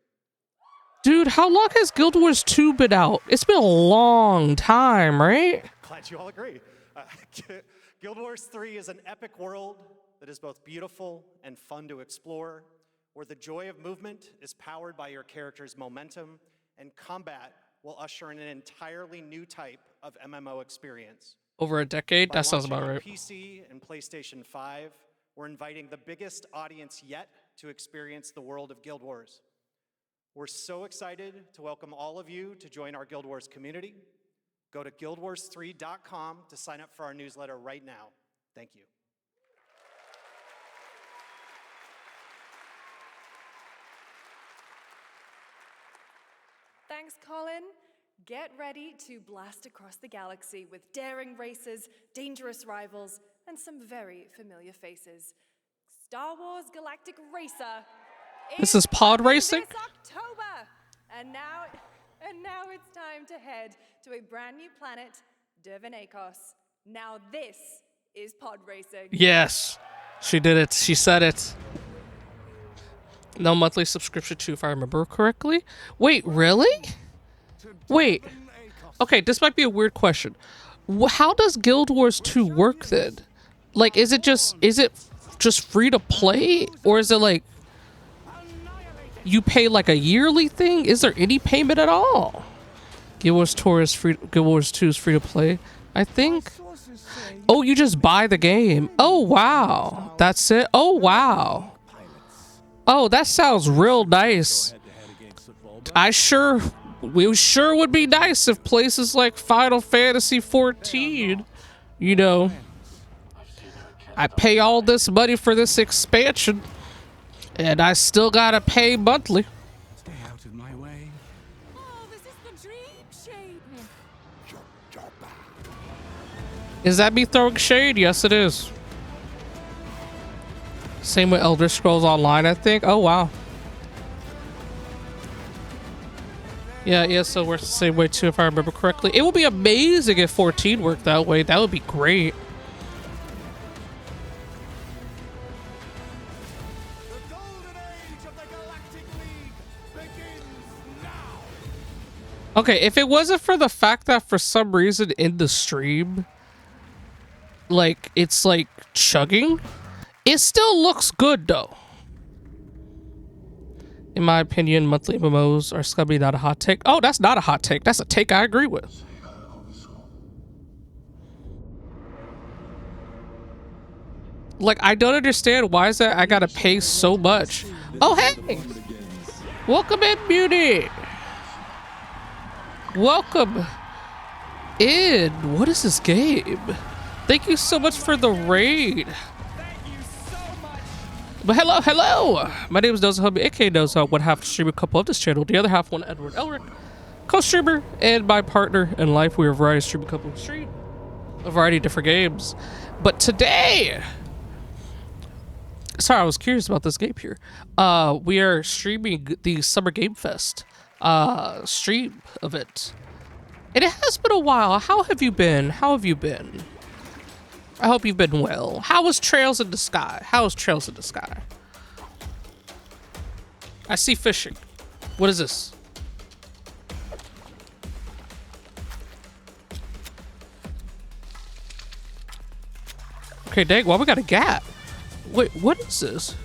Dude, how long has Guild Wars 2 been out? It's been a long time, right? Glad you all agree. Guild Wars 3 is an epic world that is both beautiful and fun to explore, where the joy of movement is powered by your character's momentum, and combat will usher in an entirely new type of MMO experience. Over a decade? By That sounds about launching right. on PC and PlayStation 5, we're inviting the biggest audience yet to experience the world of Guild Wars. We're so excited to welcome all of you to join our Guild Wars community. Go to guildwars3.com to sign up for our newsletter right now. Thank you. Thanks, Colin. Get ready to blast across the galaxy with daring races, dangerous rivals, and some very familiar faces. Star Wars Galactic Racer. This is pod racing? This October. And now it's time to head to a brand new planet, Dervenakos. Now this is pod racing. Yes. She did it. She said it. No monthly subscription too, if I remember correctly. Wait, really? Wait. Okay, this might be a weird question. How does Guild Wars 2 work then? Like, is it just free to play, or is it like you pay like a yearly thing? Is there any payment at all? Guild Wars 2 is free. Guild Wars 2 is free to play, I think. Oh, you just buy the game. Oh wow, that's it. Oh wow. Oh, that sounds real nice. We sure would be nice if places like Final Fantasy 14, you know, I pay all this money for this expansion, and I still gotta pay monthly. Stay out of my way. Oh, this is the dream shape. Is that me throwing shade? Yes, it is. Same with Elder Scrolls Online, I think. Oh, wow. Yeah, so we're the same way too, if I remember correctly. It would be amazing if 14 worked that way. That would be great. Okay, if it wasn't for the fact that for some reason in the stream, like, it's like chugging, it still looks good though. In my opinion, monthly MMOs are scummy, not a hot take. Oh, that's not a hot take. That's a take I agree with. Like, I don't understand why is that I gotta pay so much. Oh, hey! Welcome in, Beauty! Welcome in. What is this game? Thank you so much for the raid. But hello! My name is Nozo&Edward, aka Nozo, one half streamer couple of this channel, the other half one Edward Elric, co-streamer, and my partner in life. We are a variety streamer couple of stream a variety of different games. But today, sorry, I was curious about this game here. We are streaming the Summer Game Fest stream event. And it has been a while. How have you been? How have you been? I hope you've been well. How was Trails in the Sky? How was Trails in the Sky? I see fishing. What is this? Okay, dang, why we got a gap? Wait, what is this?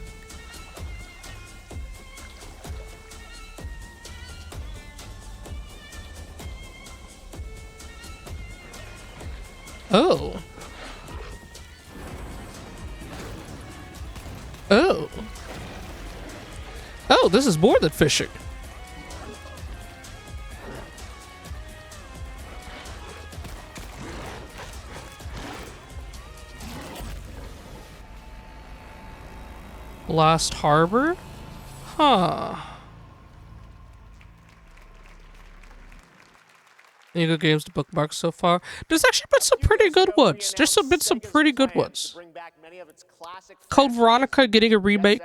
Oh. Oh. Oh, this is more than fishing. Lost Harbor? Huh. Any good games to bookmark so far? There's actually been some pretty good ones. There's been some pretty good ones. Code Veronica getting a remake.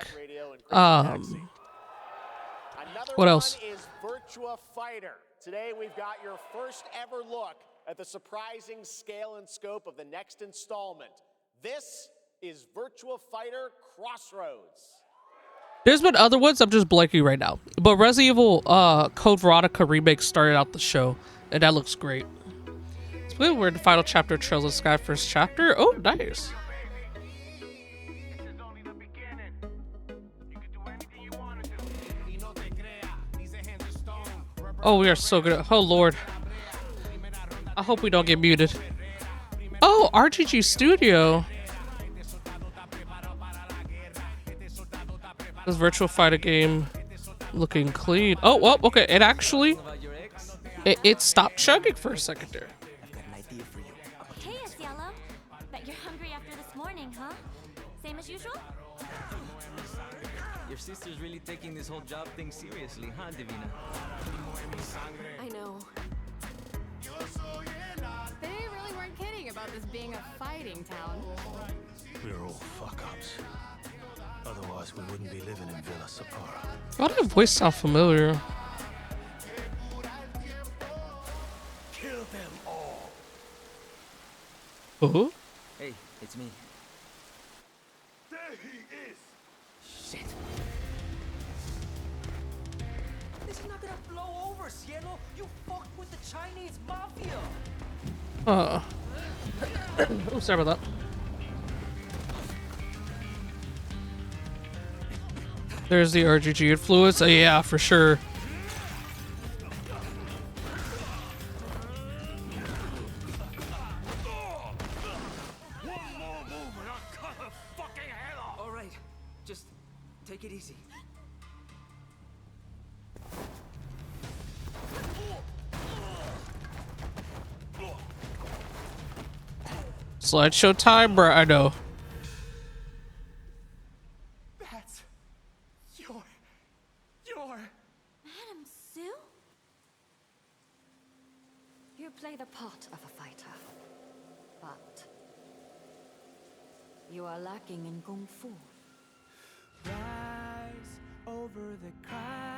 What else? Is Virtua Fighter. Today we've got your first ever look at the surprising scale and scope of the next installment. This is Virtua Fighter Crossroads. There's been other ones, I'm just blanking right now. But Resident Evil Code Veronica remake started out the show, and that looks great. So we're in the final chapter of Trails of Sky, first chapter. Oh, nice. Oh, we are so good. Oh, Lord. I hope we don't get muted. Oh, RGG Studio. This Virtua Fighter game looking clean. Oh, well, okay. It actually, it stopped chugging for a second there. Hey, Asiello. Bet you're hungry after this morning, huh? Same as usual? Your sister's really taking this whole job thing seriously, huh, Divina? I know. They really weren't kidding about this being a fighting town. We're all fuck-ups. Otherwise, we wouldn't be living in Villa Sapara. Why does that voice sound familiar? Kill them all. Oh? Hey, it's me. There he is. Shit. This is not gonna blow over, Cielo. You fucked with the Chinese mafia. Oh, sorry about that. There's the RGG influence. Yeah, for sure. All right, just take it easy. Slideshow time, bro. I know. That's your. Madam Sue? You play the part of a fighter, but you are lacking in kung fu.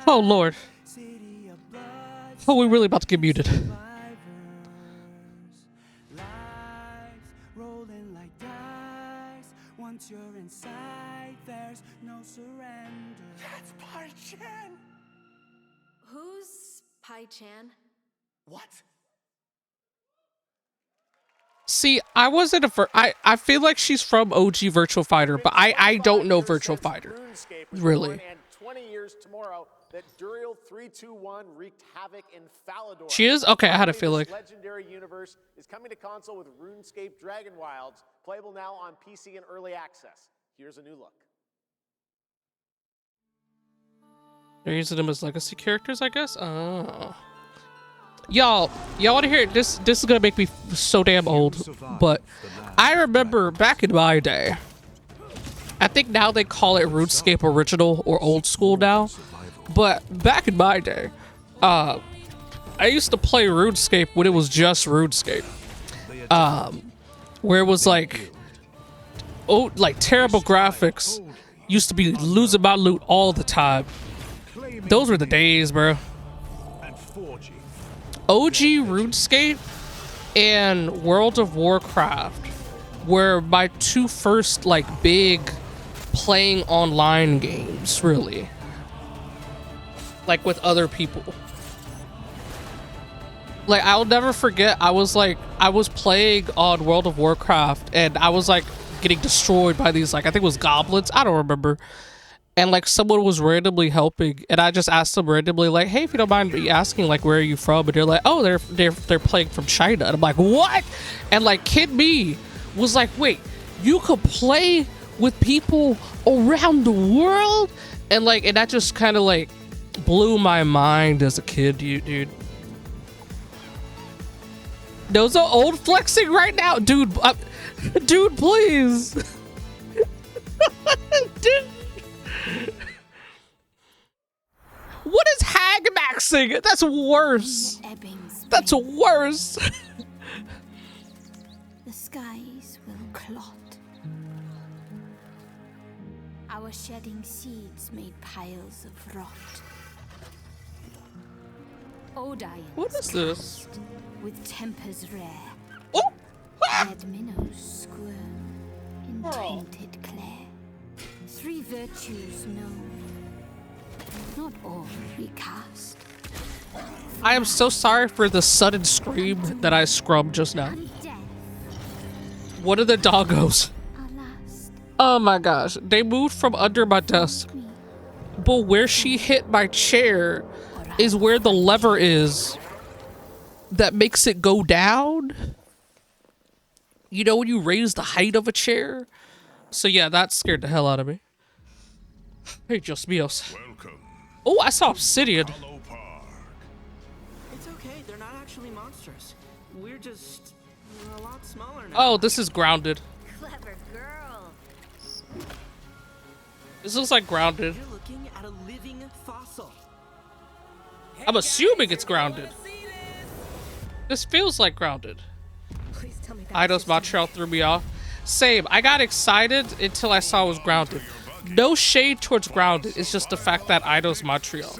Oh lord. Oh, we're really about to get muted. Rolling like dice. Once you're inside, there's no surrender. That's Pai Chan. Who's Pai Chan? What? See, I wasn't I feel like she's from OG Virtual Fighter, but I don't know Virtual Fighter. Really. And 20 years tomorrow that Duriel 321 wreaked havoc in Falador. She is? Okay, I had a feeling. This legendary universe is coming to console with RuneScape Dragon Wilds, playable now on PC in early access. Here's a new look. They're using them as legacy characters, I guess? Oh. Y'all want to hear it? This is gonna make me so damn old, but I remember back in my day, I think now they call it RuneScape Original or Old School now, but back in my day, I used to play RuneScape when it was just RuneScape, where it was like, oh, like terrible graphics, used to be losing my loot all the time. Those were the days, bro. OG RuneScape and World of Warcraft were my two first like big playing online games, really. Like with other people. Like I'll never forget, I was playing on World of Warcraft and I was like getting destroyed by these, like I think it was goblins, I don't remember. And like someone was randomly helping and I just asked them randomly like, hey, if you don't mind me asking, like, where are you from? And they're like, oh, they're playing from China. And I'm like, what? And like Kid Me was like, wait, you could play with people around the world? And like, and that just kind of like blew my mind as a kid, dude. Those are old flexing right now, dude. Dude, please. Dude. What is hag maxing? That's worse. That's worse. The skies will clot. Our shedding seeds made piles of rot. Odin. What is this? With tempers rare. Oh! Red minnows squirm in tainted clay. Three virtues known, not all recast. I am so sorry for the sudden scream that I scrubbed just now. What are the doggos? Oh my gosh, they moved from under my desk. But where she hit my chair is where the lever is that makes it go down. You know when you raise the height of a chair? So yeah, that scared the hell out of me. Hey, Dios míos. Oh, I saw obsidian. It's okay, they're not actually monsters. We're just a lot smaller now. Oh, this is grounded. Clever girl. This looks like grounded. You're looking at a living fossil. I'm assuming it's grounded. This feels like grounded. Please tell me that. Eidos Montreal threw me off. Same. I got excited until I saw it was grounded. No shade towards grounded. It's just the fact that Eidos Montreal.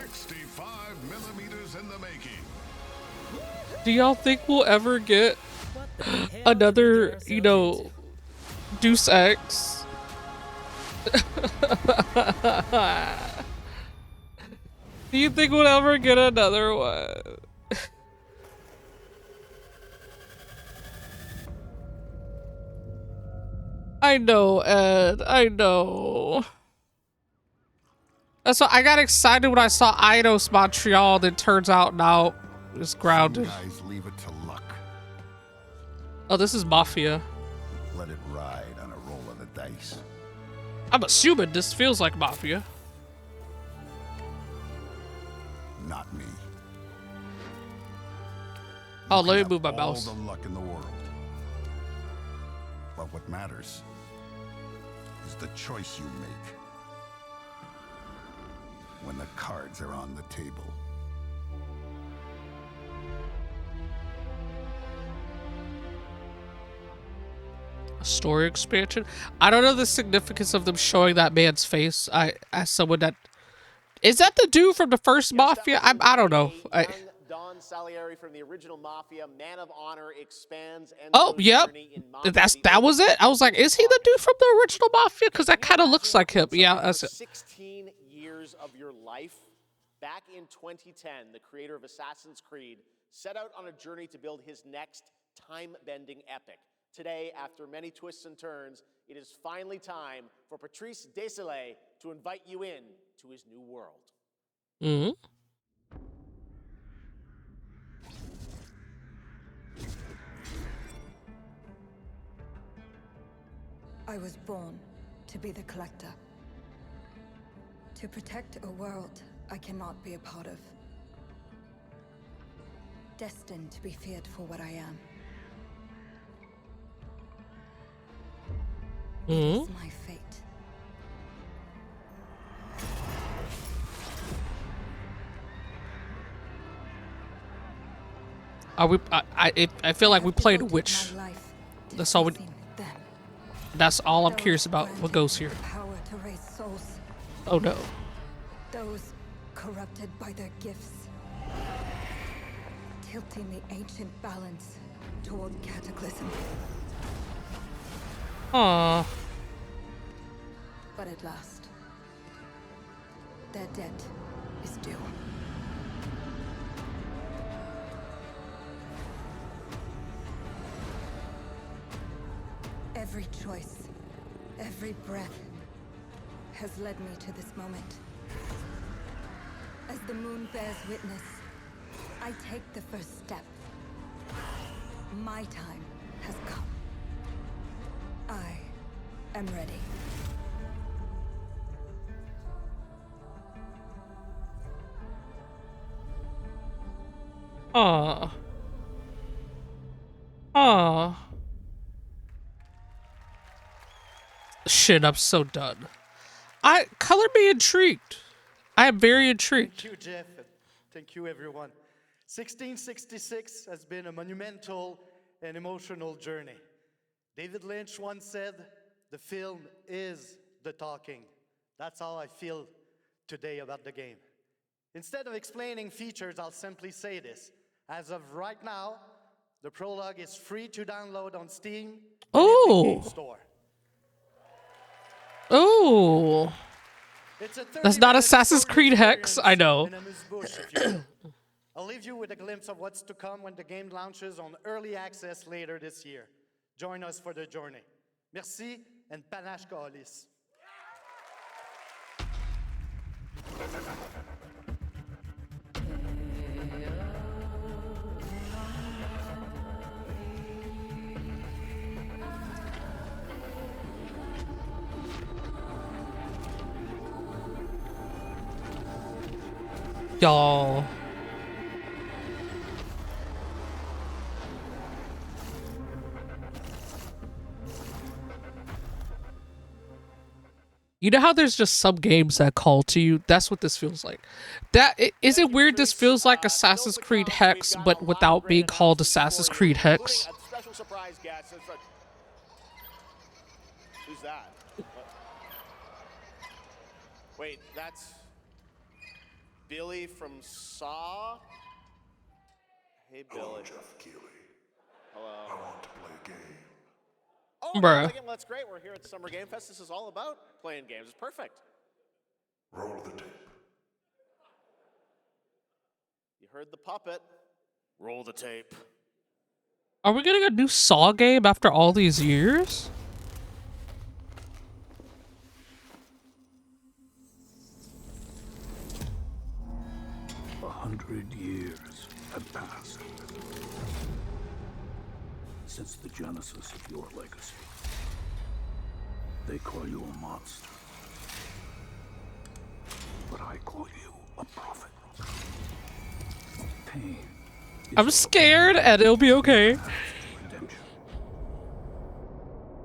Do y'all think we'll ever get another, you know, Deus Ex? Do you think we'll ever get another one? I know, Ed. I know. That's why I got excited when I saw Eidos Montreal. That turns out now it's grounded. Some guys leave it to luck. Oh, this is Mafia. Let it ride on a roll of the dice. I'm assuming this feels like Mafia. Not me. Oh, let me move my mouse. All the luck in the world. But what matters is the choice you make when the cards are on the table. A story expansion. I don't know the significance of them showing that man's face. As someone that is that the dude from the first Mafia? I don't know. Don Salieri from the original Mafia, Man of Honor, expands Enzo's Oh, yep. journey in Mafia. That was it. I was like, is he the dude from the original Mafia? Because that kind of looks like him. Yeah, that's it. 16 years of your life. Back in 2010, the creator of Assassin's Creed set out on a journey to build his next time-bending epic. Today, after many twists and turns, it is finally time for Patrice Désilets to invite you in to his new world. Mm-hmm. I was born to be the collector. To protect a world I cannot be a part of. Destined to be feared for what I am. It's my fate. Are we? I feel like we played a witch. That's all. That's all I'm curious about. What goes here? Power to raise souls. Oh no. Those corrupted by their gifts. Tilting the ancient balance toward cataclysm. Aww. But at last, their debt is due. Every choice, every breath has led me to this moment. As the moon bears witness, I take the first step. My time has come. I am ready. Aww. Aww. Shit, I'm so done. Color me intrigued. I am very intrigued. Thank you, Jeff. Thank you, everyone. 1666 has been a monumental and emotional journey. David Lynch once said, "The film is the talking." That's how I feel today about the game. Instead of explaining features, I'll simply say this. As of right now, the prologue is free to download on Steam and Epic Games Store. Oh. That's not Assassin's Creed Hex, I know. I'll leave you with a glimpse of what's to come when the game launches on early access later this year. Join us for the journey. Merci and panache kalis. Y'all. You know how there's just some games that call to you? That's what this feels like. Is it weird this feels like Assassin's Creed Hex, but without being called Assassin's Creed Hex? Special surprise guest. Who's that? Wait, that's Billy from Saw? Hey, Billy. Hello, Jeff Keighley. Hello. I want to play a game. Oh, Bruh. well, that's great. We're here at the Summer Game Fest. This is all about playing games. It's perfect. Roll the tape. You heard the puppet. Roll the tape. Are we getting a new Saw game after all these years? 100 years have passed since the genesis of your legacy. They call you a monster, but I call you a prophet. Pain. I'm scared, and it'll be okay. Redemption.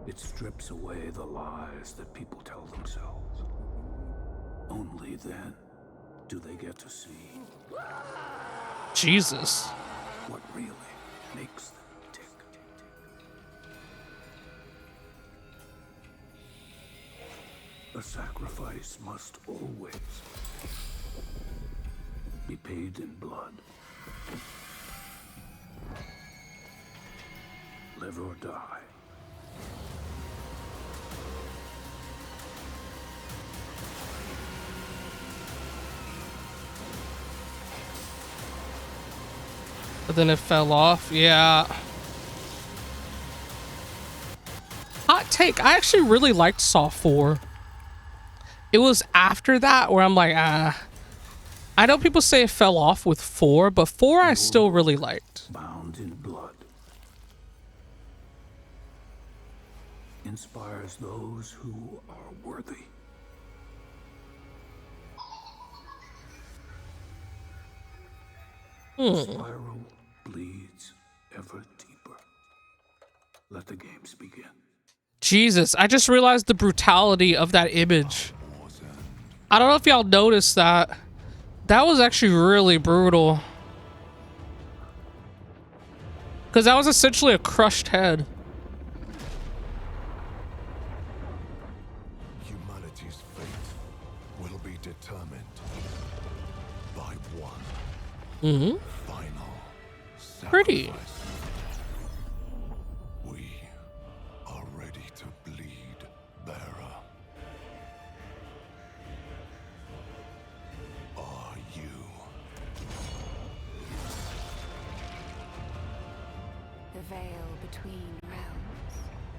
It strips away the lies that people tell themselves. Only then do they get to see Jesus. what really makes them tick. A sacrifice must always be paid in blood. Live or die. But then it fell off. Yeah. Hot take. I actually really liked Saw 4. It was after that where I'm like, I know people say it fell off with 4, but 4 I still really liked. Bound in blood. Inspires those who are worthy. Spiral bleeds ever deeper. Let the games begin. Jesus, I just realized the brutality of that image. I don't know if y'all noticed that. That was actually really brutal. Because that was essentially a crushed head. Humanity's fate will be determined by one final sacrifice. Pretty. We are ready to bleed, bearer. Are you? The veil between realms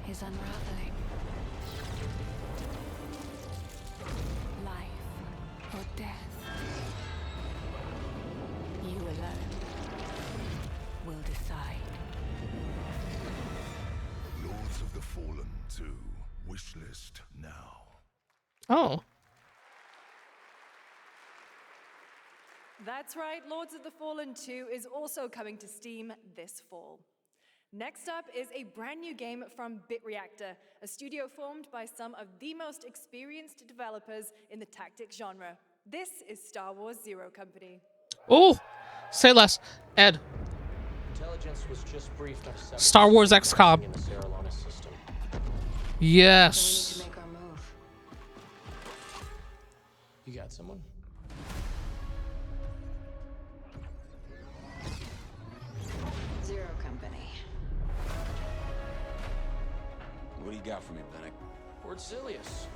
is unraveling. Life or death. You alone will decide. Lords of the Fallen 2. Wishlist now. Oh. That's right, Lords of the Fallen 2 is also coming to Steam this fall. Next up is a brand new game from BitReactor, a studio formed by some of the most experienced developers in the tactics genre. This is Star Wars Zero Company. Oh, say less. Ed. Intelligence was just briefed on a Star Wars XCOM. in the Seralonis system. Yes. We need to make our move. You got someone? Zero Company. What do you got for me, Bennett? Lord Silius.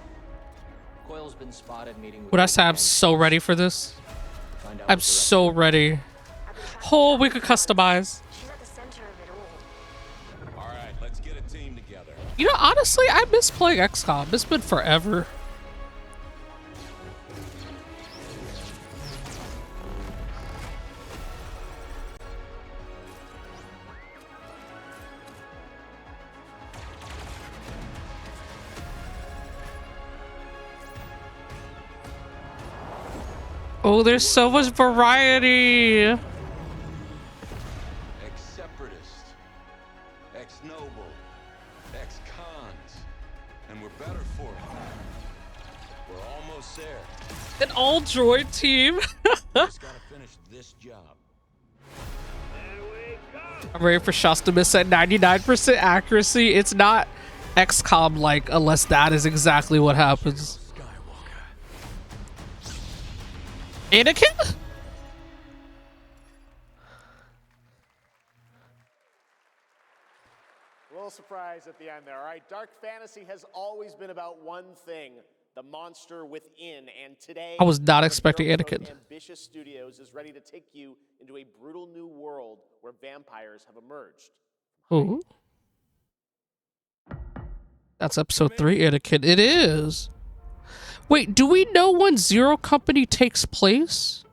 Coil's been spotted meeting with... Would I say I'm so ready for this? I'm so ready. Oh, we could customize. She's at the center of it all. All right, let's get a team together. You know, honestly, I miss playing XCOM. It's been forever. Oh, there's so much variety. Ex-separatist, ex-noble, ex-cons, and we're better for it. We're almost there. An all-droid team. Just gotta finish this job. I'm ready for Shasta Miss at 99% accuracy. It's not XCOM like unless that is exactly what happens. Anakin? A little surprise at the end there. All right, dark fantasy has always been about one thing: the monster within. And today, I was not expecting Anakin. Ambitious Studios is ready to take you into a brutal new world where vampires have emerged. Ooh. That's episode 3, Anakin. It is. Wait, do we know when Zero Company takes place?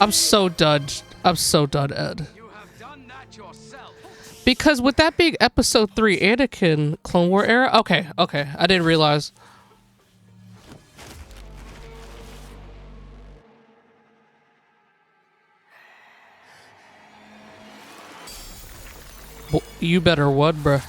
I'm so done. I'm so done, Ed. Because with that being episode 3, Anakin, Clone War era. Okay, okay. I didn't realize. Well, you better what, bruh?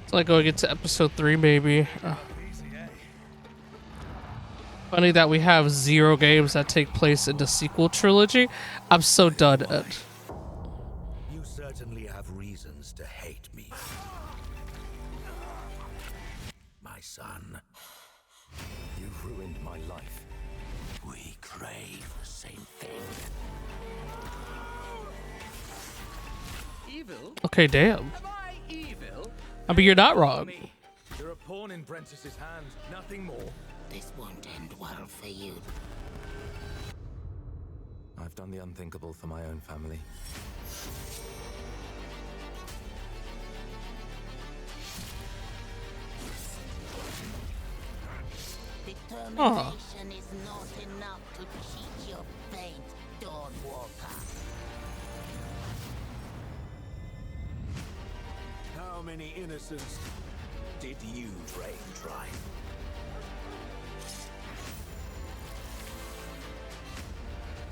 It's like going into episode 3, maybe. Funny that we have 0 games that take place in the sequel trilogy. I'm so done, Ed. You certainly have reasons to hate me. My son. You've ruined my life. We crave the same thing. Evil? Okay, damn. Am I evil? I mean, you're not wrong. You're a pawn in Brentus's hand, nothing more. This won't end well for you. I've done the unthinkable for my own family. Determination is not enough to cheat your fate, Dawnwalker. How many innocents did you drain dry?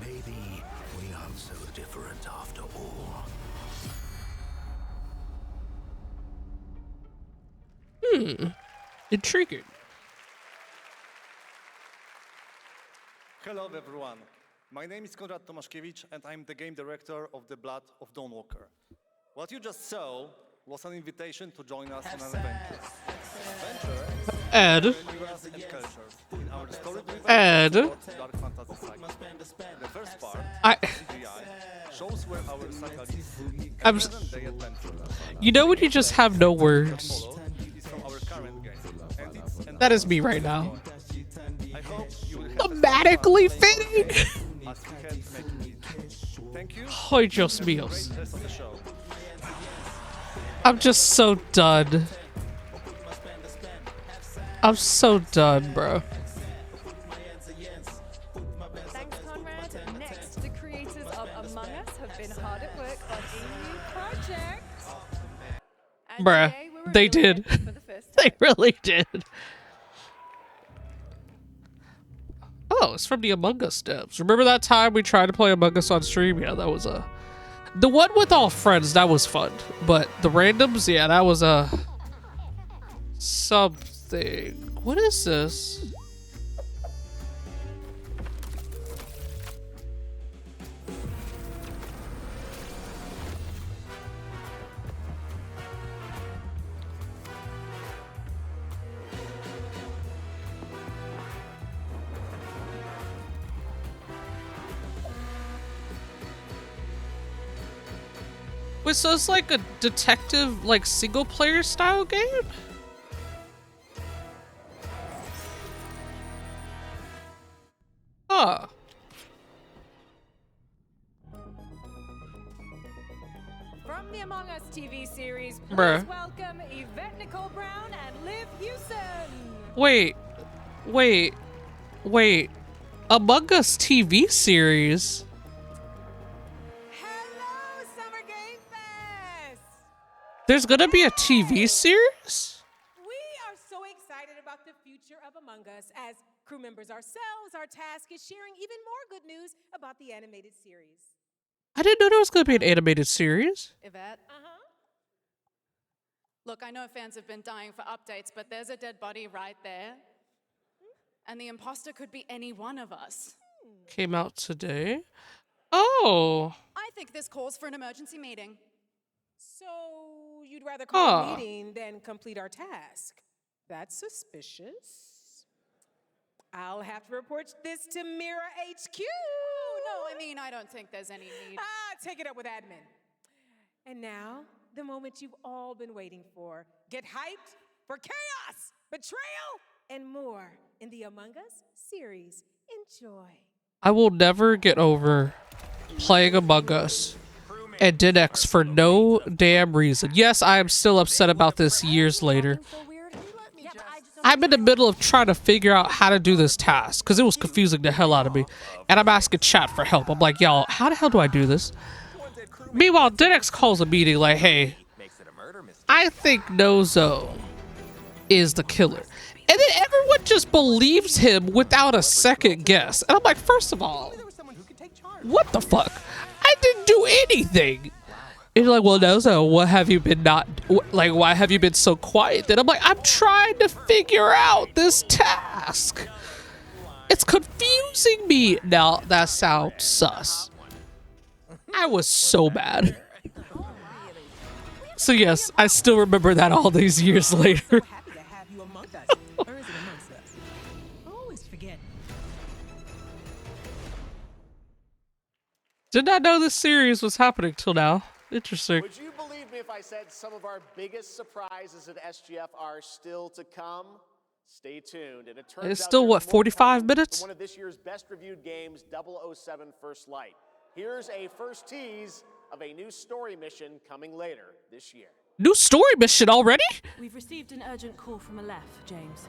Maybe we aren't so different after all. Intriguing. Hello everyone. My name is Konrad Tomaszkiewicz and I'm the game director of The Blood of Dawnwalker. What you just saw was an invitation to join us on an adventure. Ed. In our story-driven Ed. dark fantasy cycle. The first part, CGI, shows where our saga leads present-day adventure. You know when you just have no words? From our current game. That is me right now. I hope you will have Thematically fitting. as we can make it. Thank you. Hoy Dios míos. Great rest of the show. I'm just so done. I'm so done, bro. Thanks, Conrad. Next, the creators of Among Us have been hard at work on a new project. And Bruh, today we're they revealing did. it for the first They time. really did. Oh, it's from the Among Us devs. Remember that time we tried to play Among Us on stream? Yeah, that was the one with all friends, that was fun. But the randoms, yeah, that was something. What is this? Wait, so it's like a detective, like single player style game? Huh. From the Among Us TV series, please Bruh. welcome Yvette Nicole Brown and Liv Hewson. Wait. Among Us TV series? Hello, Summer Game Fest! There's gonna be a TV series? We are so excited about the future of Among Us. As crew members ourselves, our task is sharing even more good news about the animated series. I didn't know there was gonna be an animated series. Yvette? Look, I know fans have been dying for updates, but there's a dead body right there. And the imposter could be any one of us. Came out today. Oh. I think this calls for an emergency meeting. So you'd rather call Huh. a meeting than complete our task? That's suspicious. I'll have to report this to Mira HQ. No, I mean, I don't think there's any need. Take it up with admin. And now, the moment you've all been waiting for. Get hyped for chaos, betrayal, and more in the Among Us series. Enjoy. I will never get over playing Among Us and did X for no damn reason. Yes, I am still upset about this years later. I'm in the middle of trying to figure out how to do this task because it was confusing the hell out of me. And I'm asking chat for help. I'm like, y'all, how the hell do I do this? Meanwhile, Dinex calls a meeting like, hey, I think Nozo is the killer. And then everyone just believes him without a second guess. And I'm like, first of all, what the fuck? I didn't do anything. And you're like, well, Nozo, what have you been like, why have you been so quiet? Then I'm like, I'm trying to figure out this task. It's confusing me. Now, that sounds sus. I was so mad. So yes, I still remember that all these years later. Did not know this series was happening till now. Interesting. Would you believe me if I said some of our biggest surprises at SGF are still to come? Stay tuned. And it turns It's out still, there's what, more 45 coming minutes? from one of this year's best reviewed games, 007 First Light. Here's a first tease of a new story mission coming later this year. New story mission already? We've received an urgent call from Aleph, James.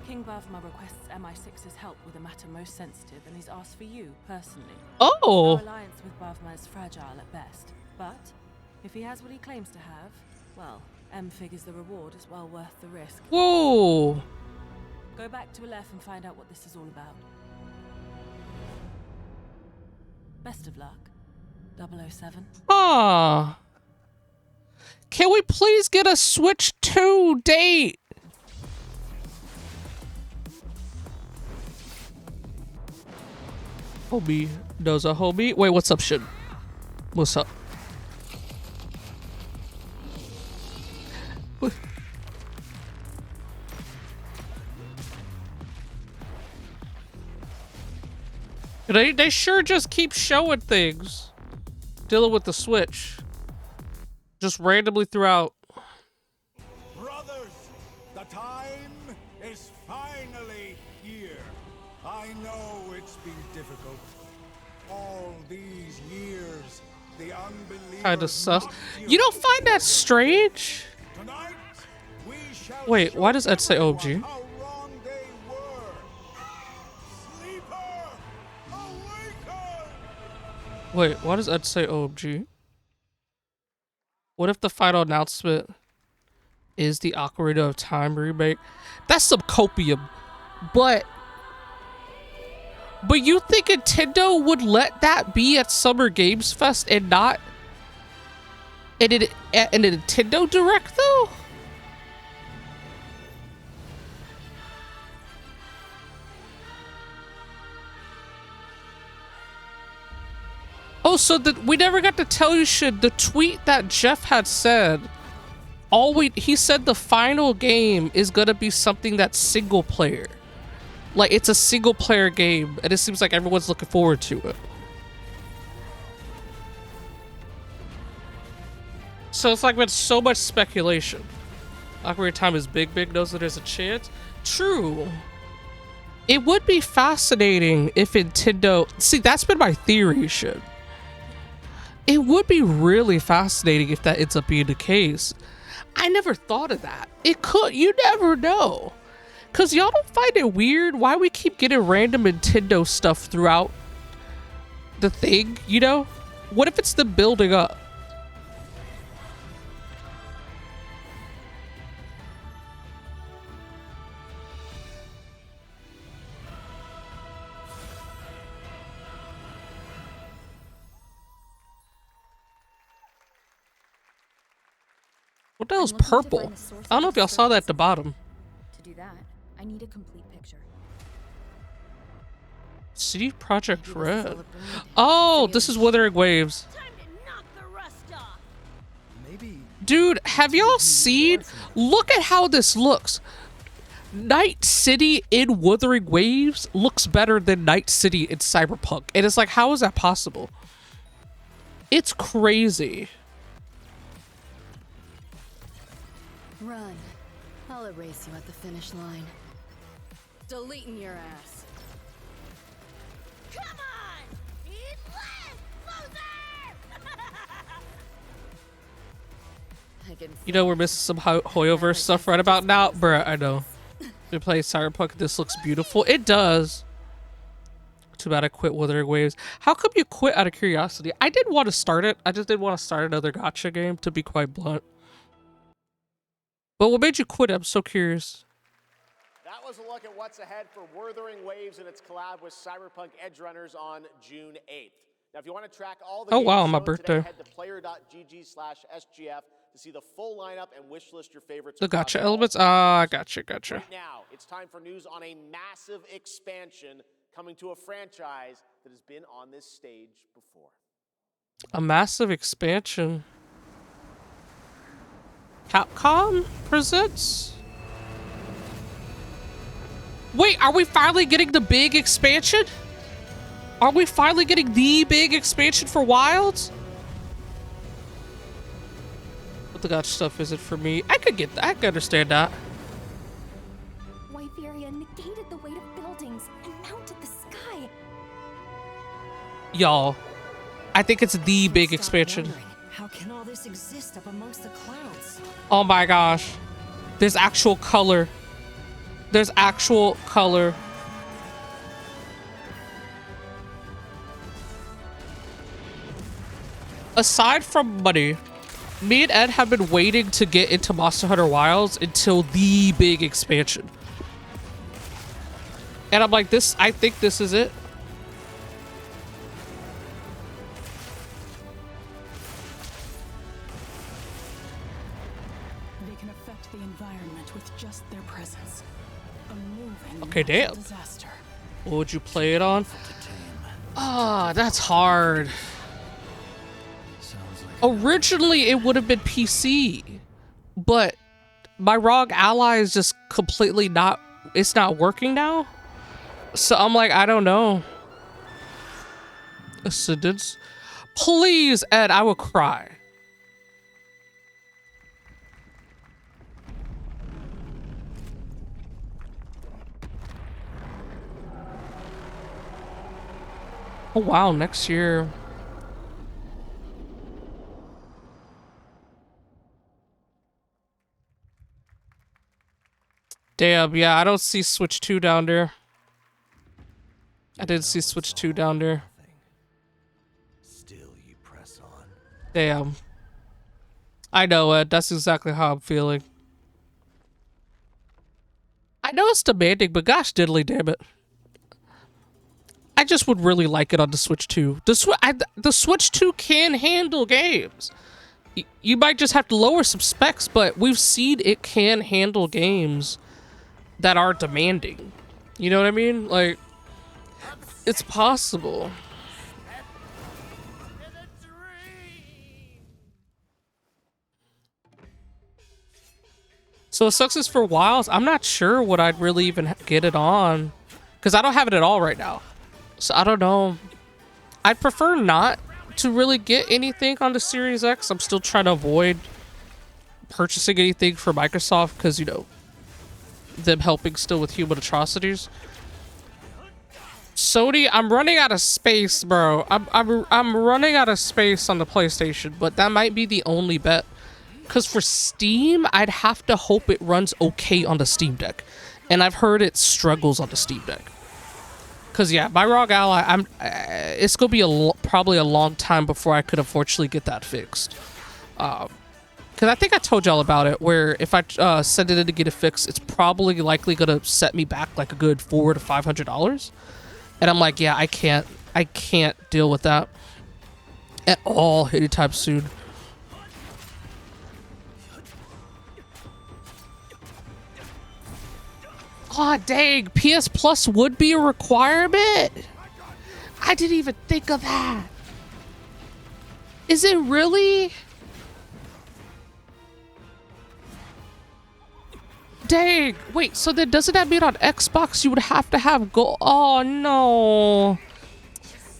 King Bavma requests MI6's help with a matter most sensitive, and he's asked for you, personally. Oh! Our alliance with Bavma is fragile at best, but if he has what he claims to have, well, M figures the reward is well worth the risk. Whoa! Go back to Aleph and find out what this is all about. Best of luck, 007. Ah. Can we please get a Switch 2 date? Homie, knows a homie. Wait, what's up, shit? What's up? What? They sure just keep showing things. Dealing with the Switch. Just randomly throughout. Brothers, the time is finally here. I know it's been difficult. All these years, the unbelievers... Kinda sus. You don't find that strange? Tonight, we shall Wait, why does Ed say OMG? how wrong they were. Sleeper, awaken! Wait, why does Ed say OMG? What if the final announcement is the Ocarina of Time remake? That's some copium. But you think Nintendo would let that be at Summer Games Fest and not at a Nintendo Direct though? Oh, so we never got to tell you shit. The tweet that Jeff had said, he said the final game is gonna be something that's single player. Like, it's a single player game, and it seems like everyone's looking forward to it. So it's like been so much speculation. Ocarina of Time is big knows that there's a chance. True. It would be fascinating if Nintendo... See, that's been my theory, shit. It would be really fascinating if that ends up being the case. I never thought of that. It could. You never know. Because y'all don't find it weird why we keep getting random Nintendo stuff throughout the thing, you know? What if it's the building up? What the hell's purple? I don't know if y'all saw that at the bottom. To do that, I need a complete picture. CD Projekt Red. Oh, this is Wuthering Waves. Dude, have y'all seen? Look at how this looks. Night City in Wuthering Waves looks better than Night City in Cyberpunk. And it's like, how is that possible? It's crazy. Run. I'll erase you at the finish line. Deleting your ass. Come on! Eat less, loser! You know we're missing some Hoyoverse stuff right about now, bruh. I know. We play Cyberpunk. This looks beautiful. It does. Too bad I quit Wuthering Waves. How come you quit out of curiosity? I did want to start it. I just didn't want to start another gacha game, to be quite blunt. But what made you quit? I'm so curious. That was a look at what's ahead for Wuthering Waves and its collab with Cyberpunk Edgerunners on June 8th. Now, if you want to track all the games wow, my shown birthday. today, head to player.gg/SGF to see the full lineup and wishlist your favorites. The across gacha all elements? Gotcha. Right now, it's time for news on a massive expansion coming to a franchise that has been on this stage before. A massive expansion. Capcom presents? Wait, are we finally getting the big expansion? Are we finally getting the big expansion for Wilds? What the gacha stuff is it for me? I could get that. I could understand that. Wyveria negated the weight of buildings and mounted the sky. Y'all, I think it's the big expansion. How can all this exist up amongst the clouds? Oh my gosh. There's actual color. There's actual color. Aside from money, me and Ed have been waiting to get into Monster Hunter Wilds until the big expansion. And I'm like, I think this is it. They can affect the environment with just their presence. A moving Okay, damn. disaster. What would you play it on? Ah, that's hard. Originally, it would have been PC, but my ROG Ally is just completely it's not working now. So I'm like, I don't know. Ascendance? Please, Ed, I will cry. Oh wow, next year. Damn, yeah, I don't see Switch 2 down there. I didn't see Switch 2 down there. Still you press on. Damn. I know, Ed. That's exactly how I'm feeling. I know it's demanding, but gosh diddly damn it. I just would really like it on the Switch 2. The Switch 2 can handle games. You might just have to lower some specs, but we've seen it can handle games that are demanding. You know what I mean? Like, it's possible. So Success for Wilds, I'm not sure what I'd really even get it on, because I don't have it at all right now. So I don't know. I'd prefer not to really get anything on the Series X. I'm still trying to avoid purchasing anything for Microsoft because, you know, them helping still with human atrocities. Sony, I'm running out of space, bro. I'm running out of space on the PlayStation, but that might be the only bet. Because for Steam, I'd have to hope it runs okay on the Steam Deck. And I've heard it struggles on the Steam Deck. Because, yeah, my ROG Ally, it's going to be probably a long time before I could unfortunately get that fixed. Because I think I told y'all about it, where if I send it in to get it fixed, it's probably likely going to set me back like a good $400 to $500. And I'm like, yeah, I can't deal with that at all anytime soon. Aw, dang, PS Plus would be a requirement? I didn't even think of that. Is it really? Dang, wait, so then doesn't that mean on Xbox you would have to have gold? Oh, no.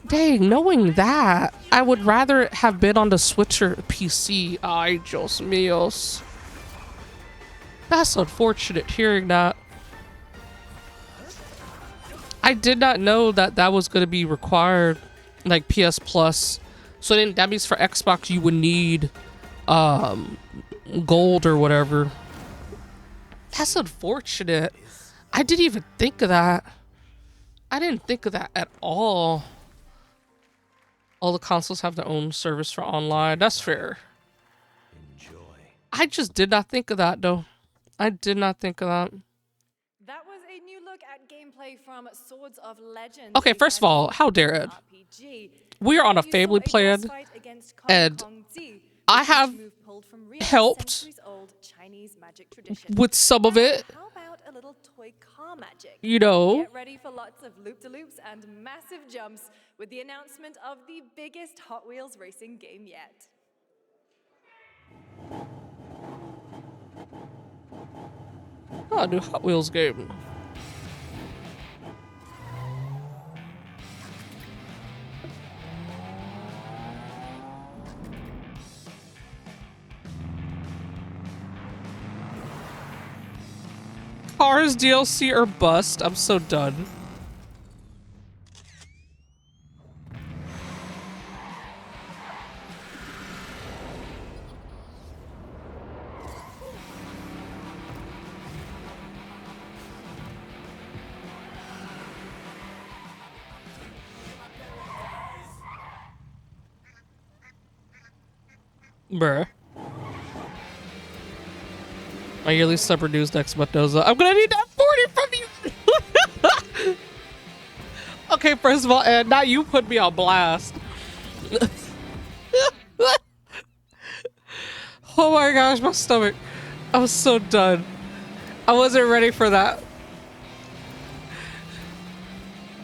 Dang, knowing that, I would rather have been on the Switch or PC. Ay, Dios míos. That's unfortunate hearing that. I did not know that that was going to be required, like PS Plus. So then that means for Xbox you would need gold or whatever. That's unfortunate. I didn't even think of that. I didn't think of that at all. All the consoles have their own service for online. That's fair. I just did not think of that, though. I did not think of that. That was a new look at gameplay from Swords of Legend. Okay, first of all, how dare it? We are on a family plan, and I have helped with some of it. How about a little toy car magic? You know. Get ready for lots of loop-de-loops and massive jumps with the announcement of the biggest Hot Wheels racing game yet. Oh, new Hot Wheels game. Cars DLC or bust. I'm so done. Bruh. My yearly sub renews next month, Nozo. I'm gonna need that 40 from you! Okay, first of all, Ed, now you put me on blast. Oh my gosh, my stomach. I was so done. I wasn't ready for that.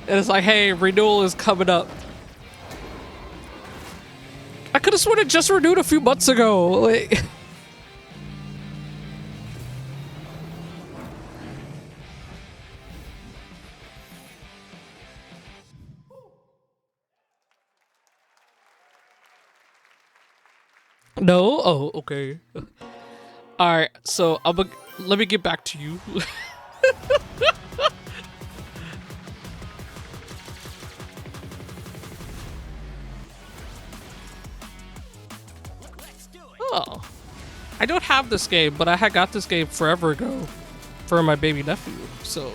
And it's like, hey, renewal is coming up. I could have sworn it just renewed a few months ago. Like, no? Oh, okay. Alright, so let me get back to you. Oh. I don't have this game, but I had got this game forever ago for my baby nephew, so.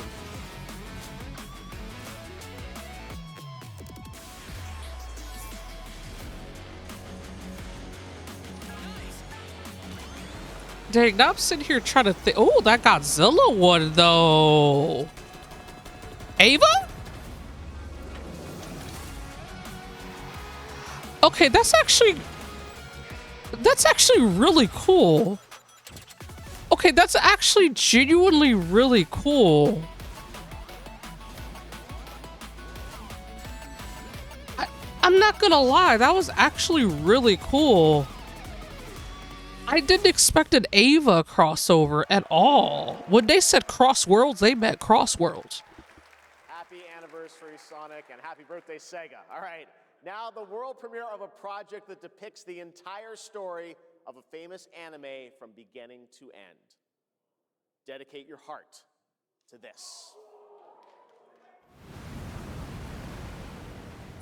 Dang, now I'm sitting here trying to think. Oh, that Godzilla one, though. Ava? Okay, that's actually really cool. Okay, that's actually genuinely really cool. I'm not gonna lie, that was actually really cool. I didn't expect an Ava crossover at all. When they said Cross Worlds, they meant Cross Worlds. Happy anniversary, Sonic, and happy birthday, Sega. All right, now the world premiere of a project that depicts the entire story of a famous anime from beginning to end. Dedicate your heart to this.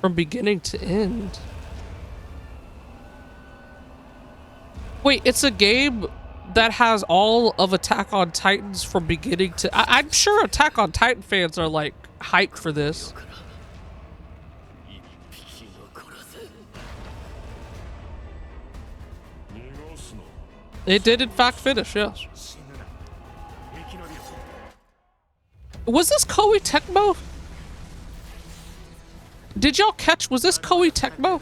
From beginning to end. Wait, it's a game that has all of Attack on Titans from beginning to... I'm sure Attack on Titan fans are like hyped for this. It did in fact finish, yes. Was this Koei Tecmo? Did y'all catch, was this Koei Tecmo?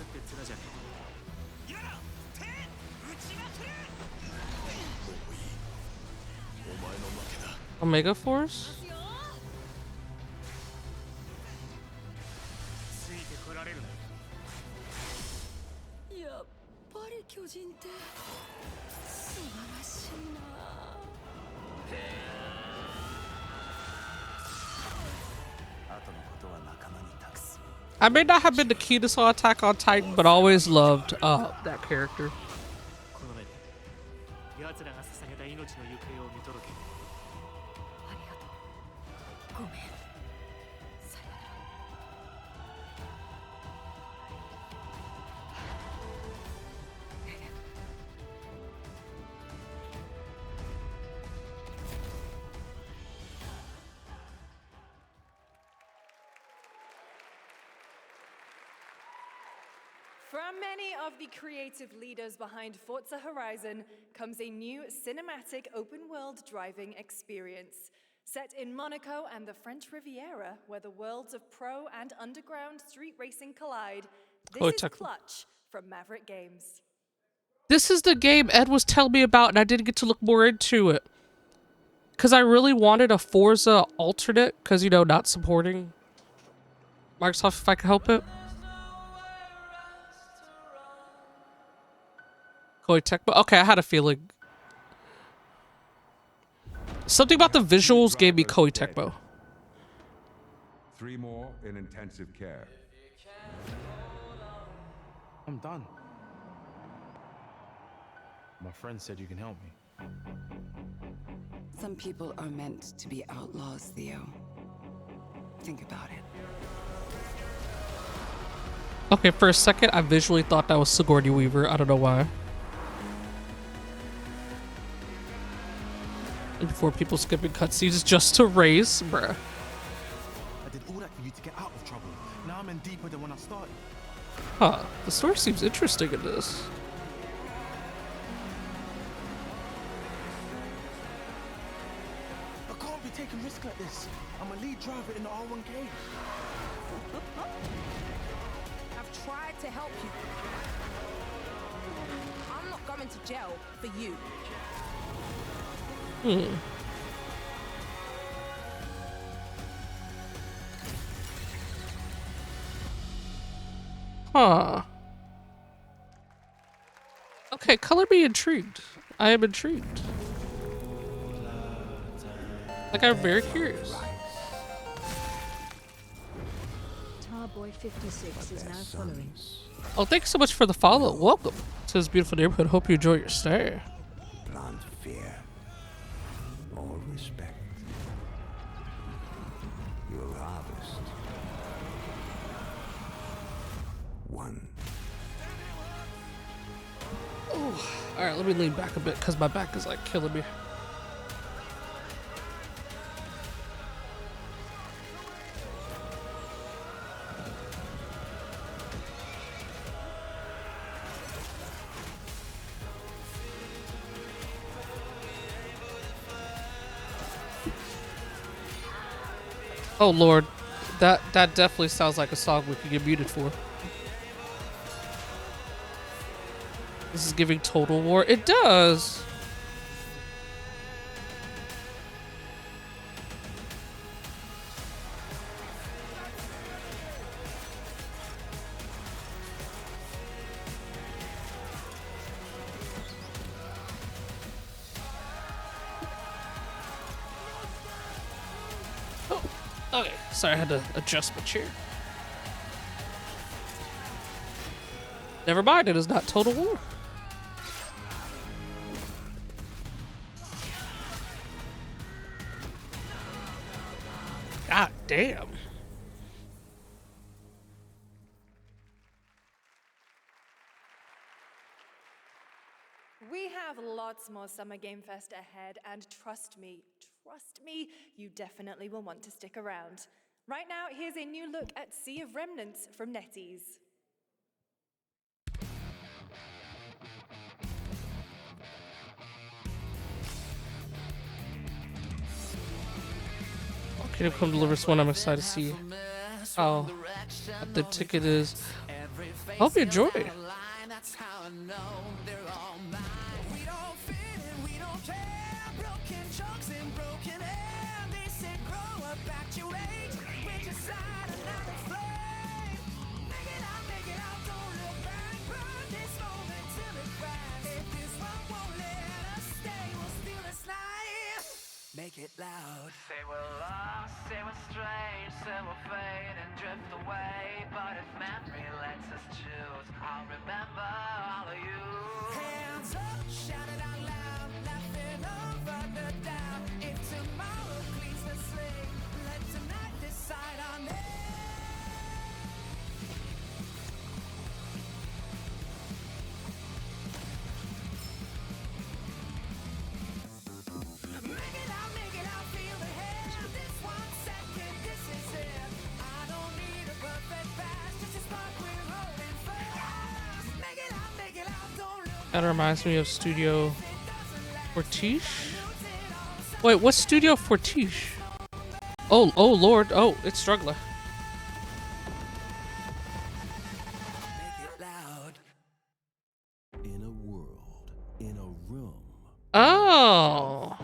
Omega Force? I may not have been the keenest on Attack on Titan, but always loved that character. From many of the creative leaders behind Forza Horizon comes a new cinematic open-world driving experience. Set in Monaco and the French Riviera, where the worlds of pro and underground street racing collide, this is Clutch from Maverick Games. This is the game Ed was telling me about, and I didn't get to look more into it. Because I really wanted a Forza alternate, because, you know, not supporting Microsoft if I could help it. Koei Tecmo. Okay, I had a feeling. Something about the visuals gave me Koei Tecmo. 3 more in intensive care. I'm done. My friend said you can help me. Some people are meant to be outlaws, Theo. Think about it. Okay, for a second, I visually thought that was Sigourney Weaver. I don't know why. And before people skipping cutscenes just to race, bruh. I did all that for you to get out of trouble. Now I'm in deeper than when I started. Huh. The story seems interesting in this. I can't be taking risks like this. I'm a lead driver in the R1K. I've tried to help you. I'm not going to jail for you. Huh. Okay, color me intrigued. I am intrigued. Like, I'm very curious. Tarboy 56 is now following. Oh, thank you so much for the follow. Welcome to this beautiful neighborhood. Hope you enjoy your stay. Plant fear. All respect. You'll harvest. One. Alright, let me lean back a bit because my back is like killing me. Oh Lord, that definitely sounds like a song we could get muted for. This is giving Total War. It does. Oh, okay. Sorry, I had to adjust my chair. Never mind, it is not Total War. God damn. We have lots more Summer Game Fest ahead, and trust me, you definitely will want to stick around. Right now, here's a new look at Sea of Remnants from NetEase. Okay, come deliver this one. I'm excited to see how the ticket is. Hope you enjoy. Make it loud. Say we're lost, say we're strange, say we'll fade and drift away. But if memory lets us choose, I'll remember all of you. Hands up, shout it out loud, laughing over the doubt. If tomorrow cleans the slate, let tonight decide on it. That reminds me of Studio Fortiche. Wait, what's Studio Fortiche? Oh Lord. Oh, it's struggling. In a world, in a room. Oh.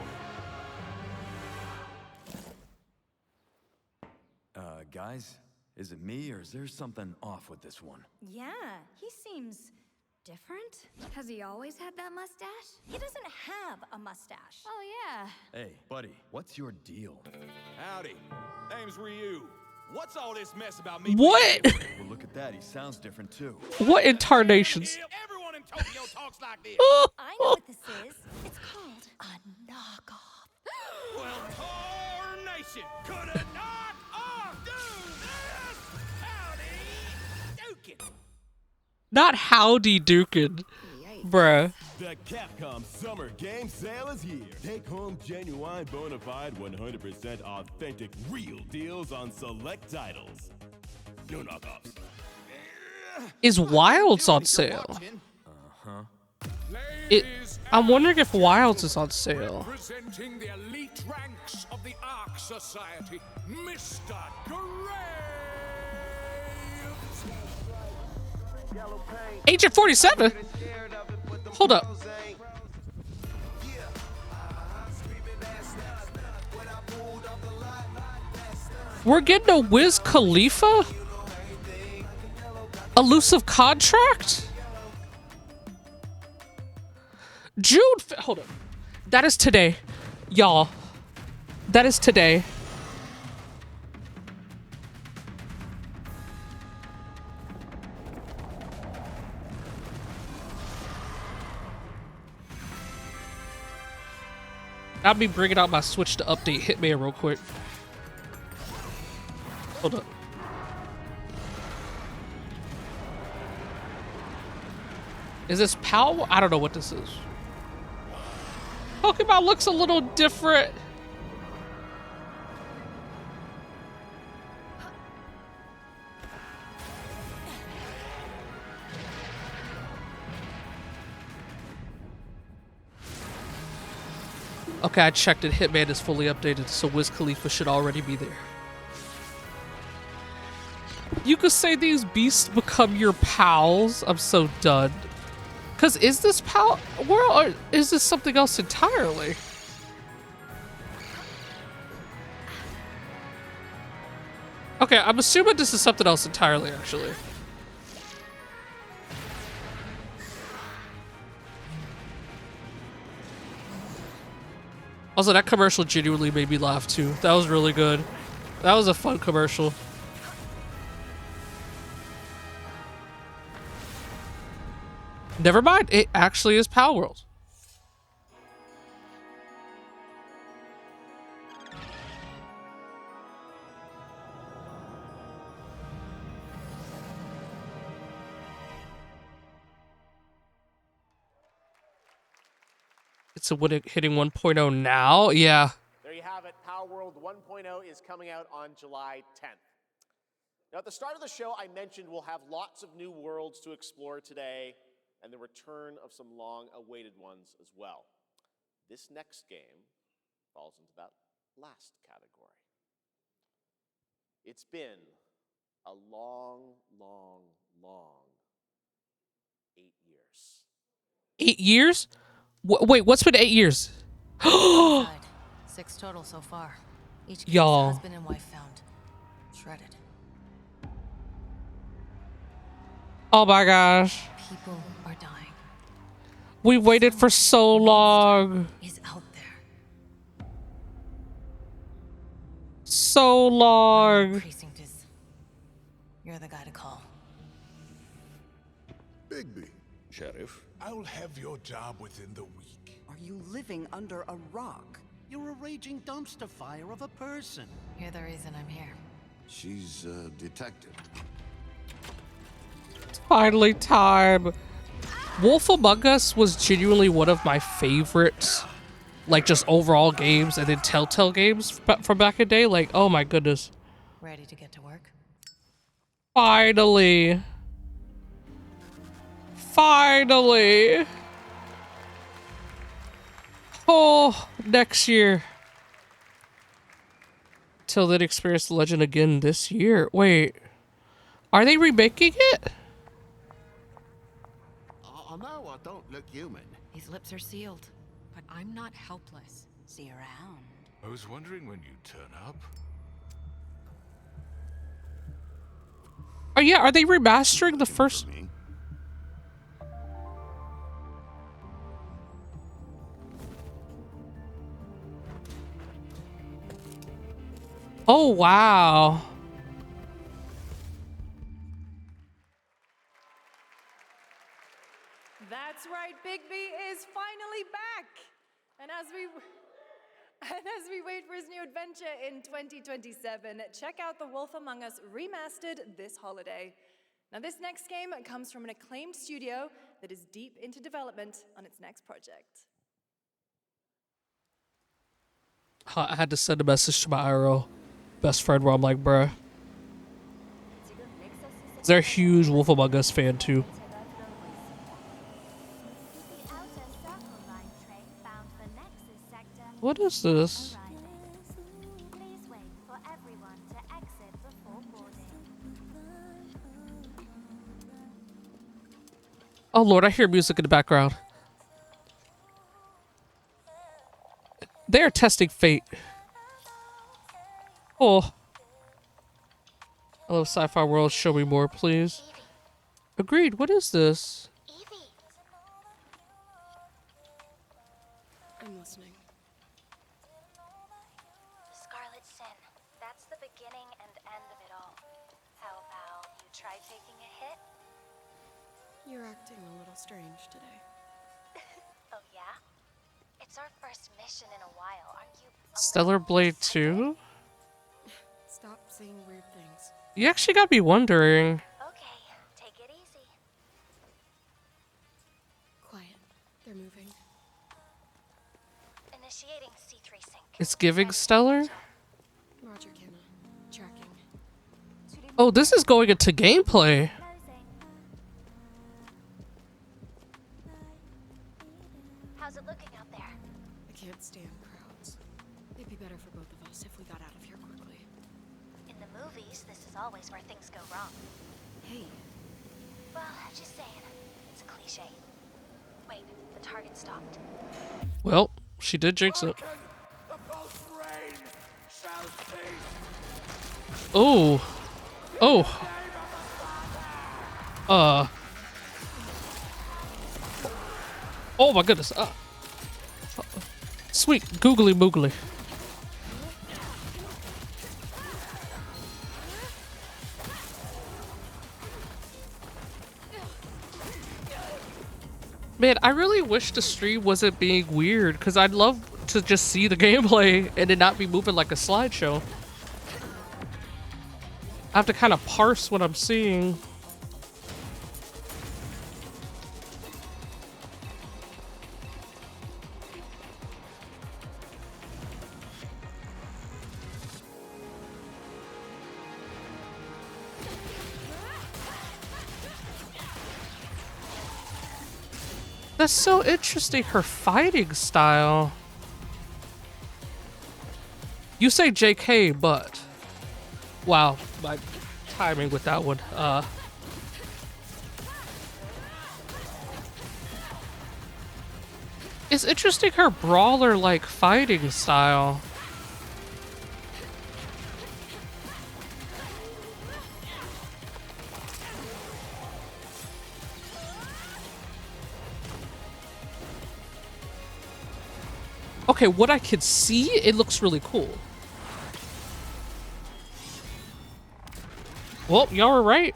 Guys, is it me or is there something off with this one? Yeah, he seems different. Has he always had that mustache? He doesn't have a mustache. Oh, yeah. Hey, buddy, what's your deal? Howdy. Name's Ryu. What's all this mess about me? What? Well, look at that. He sounds different too. What incarnations? Everyone in Tokyo talks like this. I know what this is. It's called a knockoff. Well, tarnation. Could a knock-off do this? Howdy, Dukin. Not howdy dukin'. Bruh. The Capcom Summer Game Sale is here. Take home genuine, bona fide, 100% authentic, real deals on select titles. No knockoffs. Is Wilds on sale? I'm wondering if Wilds is on sale. Representing the elite ranks of the Ark Society, Mr. Agent 47? Hold up. We're getting a Wiz Khalifa? Elusive Contract? Hold up. That is today. Y'all. That is today. I'll be bringing out my Switch to update Hitman real quick. Hold up. Is this PAL? I don't know what this is. Pokemon looks a little different. Okay, I checked it. Hitman is fully updated, so Wiz Khalifa should already be there. You could say these beasts become your pals. I'm so done. Cause is this pal world or is this something else entirely? Okay, I'm assuming this is something else entirely, actually. Also, that commercial genuinely made me laugh too. That was really good. That was a fun commercial. Never mind, it actually is Pal World. It's a hitting 1.0 now? Yeah. There you have it. Power World 1.0 is coming out on July 10th. Now, at the start of the show, I mentioned we'll have lots of new worlds to explore today and the return of some long-awaited ones as well. This next game falls into that last category. It's been a long, long, long 8 years. 8 years? Wait, what's been 8 years? 6 total so far. Each case Y'all. husband and wife found. Shredded. Oh my gosh. People are dying. We waited for so long. Is out there. So long. Precinct is. You're the guy to call. Bigby. Sheriff. I'll have your job within the week. Are you living under a rock? You're a raging dumpster fire of a person. You're the reason I'm here. She's a detective. It's finally time. Wolf Among Us was genuinely one of my favorites, like just overall games and then Telltale games from back in the day. Like, oh my goodness. Ready to get to work? Finally. Finally. Oh, next year. Till then, experience the legend again this year. Wait, are they remaking it? I know I don't look human. These lips are sealed, but I'm not helpless. See you around. I was wondering when you'd turn up. Oh yeah, are they remastering the first? Oh wow. That's right, Bigby is finally back. And as we wait for his new adventure in 2027, check out The Wolf Among Us remastered this holiday. Now this next game comes from an acclaimed studio that is deep into development on its next project. I had to send a message to my IRL best friend where I'm like, bruh. They're a huge Wolf Among Us fan too. What is this? Oh lord, I hear music in the background. They are testing fate. Oh. I love sci-fi world. Show me more, please. Agreed. What is this? I'm listening. Scarlet Sin. That's the beginning and end of it all. How about you try taking a hit? You're acting a little strange today. Oh yeah? It's our first mission in a while. Aren't you? Stellar Blade 2? Stop saying weird things. You actually got me wondering. Okay, take it easy. Quiet. They're moving. Initiating C3 sync. It's giving Stellar? Roger, Kenna. Tracking. Oh, this is going into gameplay. How's it looking out there? I can't stand crowds. It'd be better for both of us if we got out of here quickly. In the movies, this is always where things go wrong. Hey. Well, just saying. It's a cliche. Wait, the target stopped. Well, she did jinx it. Oh. Oh. Oh my goodness. Sweet googly moogly. Man, I really wish the stream wasn't being weird because I'd love to just see the gameplay and it not be moving like a slideshow. I have to kind of parse what I'm seeing. That's so interesting, her fighting style. You say JK, but... Wow, my timing with that one. It's interesting her brawler-like fighting style. Okay, what I can see, it looks really cool. Well, y'all were right.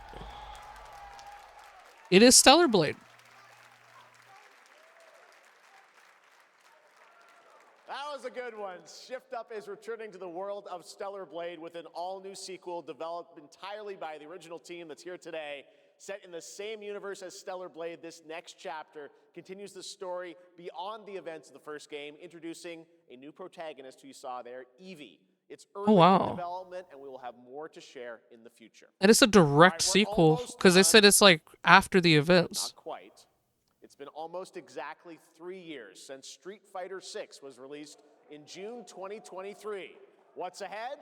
It is Stellar Blade. That was a good one. Shift Up is returning to the world of Stellar Blade with an all-new sequel developed entirely by the original team that's here today. Set in the same universe as Stellar Blade, this next chapter continues the story beyond the events of the first game, introducing a new protagonist who you saw there, Evie. It's early in development, and we will have more to share in the future. And it's a direct sequel, because they said it's like after the events. Not quite. It's been almost exactly 3 years since Street Fighter VI was released in June 2023. What's ahead?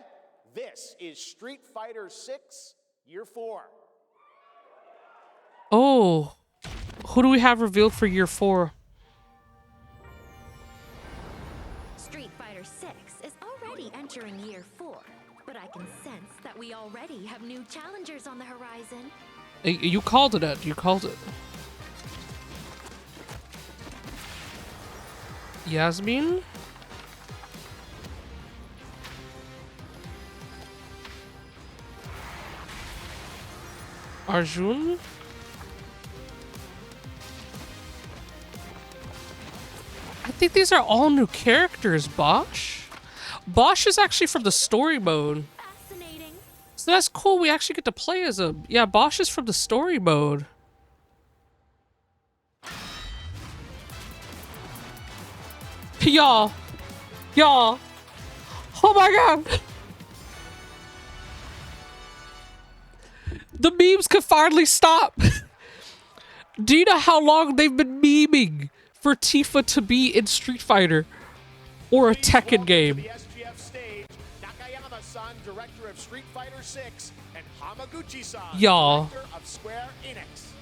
This is Street Fighter VI Year 4. Oh, who do we have revealed for Year 4? Street Fighter VI is already entering Year 4, but I can sense that we already have new challengers on the horizon. You called it, Ed. You called it. Yasmin? Arjun? I think these are all new characters, Bosch. Bosch is actually from the story mode. So that's cool, we actually get to play as him. Yeah, Bosch is from the story mode. Y'all. Y'all. Oh my god. The memes could finally stop. Do you know how long they've been memeing for Tifa to be in Street Fighter or a Tekken game? The SGF stage, Nakayama-san, director of Street Fighter VI, and Hamaguchi-san, Y'all. director of Square Enix.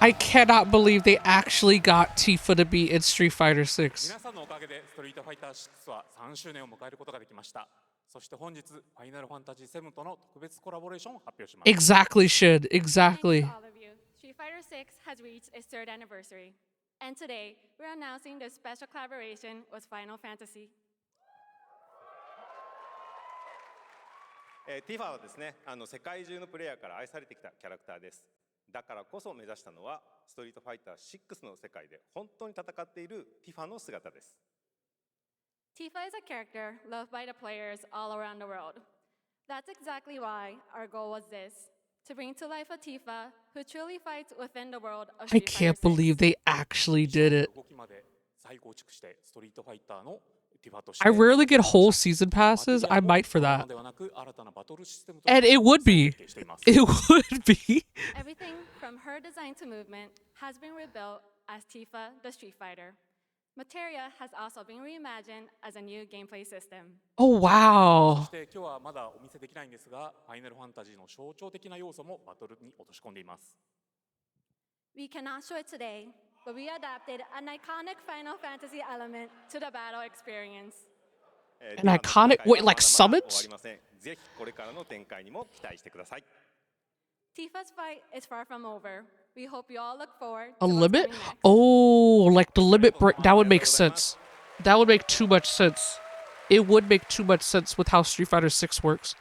I cannot believe they actually got Tifa to be in Street Fighter 6. 皆さんのおかげでストリートファイター6は3周年を迎えることができました。そして本日ファイナルファンタジー7との特別コラボレーションを発表します。Exactly, Shid. Exactly. All of you. Street Fighter VI has reached its 3rd anniversary. And today, we're announcing the special collaboration with Final Fantasy. ティファはですね、世界中のプレイヤーから愛されてきたキャラクターです。だからこそ目指したのはストリートファイター6の世界で本当に戦っているティファの姿です。Tifa is a character loved by the players all around the world. That's exactly why our goal was this, to bring to life a Tifa who truly fights within the world of I Street can't Fighter believe they actually did it. 動きまで再構築してストリートファイターのティファとして I rarely get whole season passes. I might for that. ではなく新たなバトルシステムと And it would be. It would be. Everything from her design to movement has been rebuilt as Tifa the Street Fighter. Materia has also been reimagined as a new gameplay system. Oh, そ wow. して今日はまだお見せできないんですが、ファイナルファンタジーの象徴的な要素もバトルに落とし込んでいます。We cannot show it today, but we adapted an iconic Final Fantasy element to the battle experience. An iconic, wait, like 終わ summons? りません。ぜひこれからの展開にも期待してください。 Tifa's fight is far from over. We hope you all look forward A to what's limit? coming next. Oh, like the limit break. That would make sense. That would make too much sense. It would make too much sense with how Street Fighter 6 works.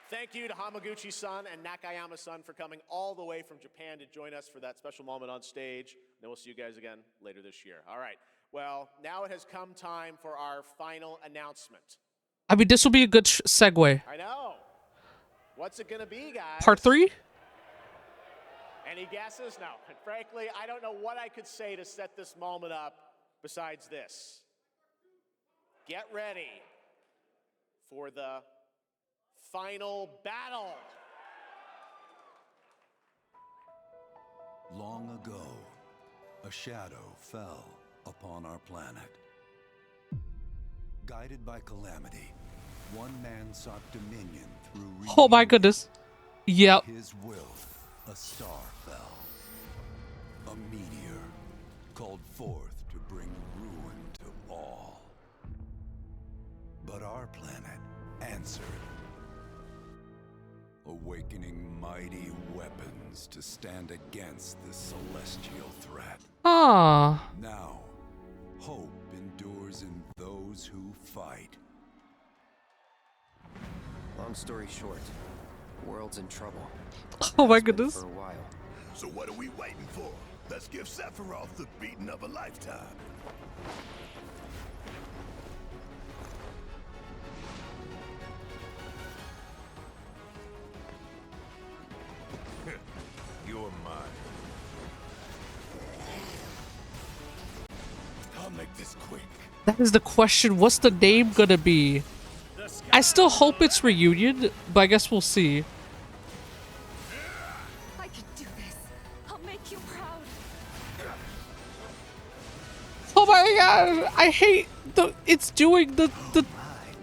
Thank you to Hamaguchi-san and Nakayama-san for coming all the way from Japan to join us for that special moment on stage. Then we'll see you guys again later this year. All right. Well, now it has come time for our final announcement. I mean, this will be a good segue. I know. What's it going to be, guys? Part 3? Any guesses? No. And frankly, I don't know what I could say to set this moment up besides this. Get ready for the final battle. Long ago, a shadow fell upon our planet. Guided by calamity, one man sought dominion through Oh my goodness. Yep. his will. A star fell. A meteor called forth to bring ruin to all. But our planet answered, awakening mighty weapons to stand against the celestial threat. Ah. Now, hope endures in those who fight. Long story short, the world's in trouble. Oh my goodness. For a while. So what are we waiting for? Let's give Sephiroth the beating of a lifetime. You're mine. I'll make this quick. That is the question. What's the name gonna be? I still hope it's Reunion, but I guess we'll see. I can do this. I'll make you proud. Oh my god! I hate it's doing the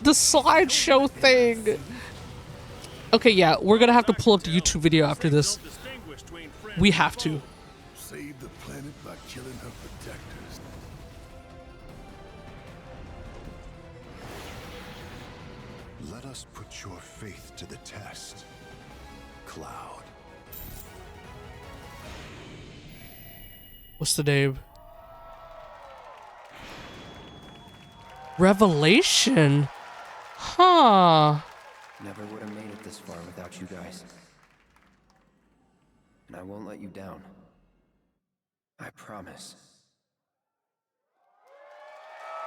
slideshow thing. Okay, yeah, we're gonna have to pull up the YouTube video after this. We have to. Save the planet by killing her protectors. Let us put your faith to the test, Cloud. What's the name? Revelation? Huh. Never would have made it this far without you guys. And I won't let you down. I promise.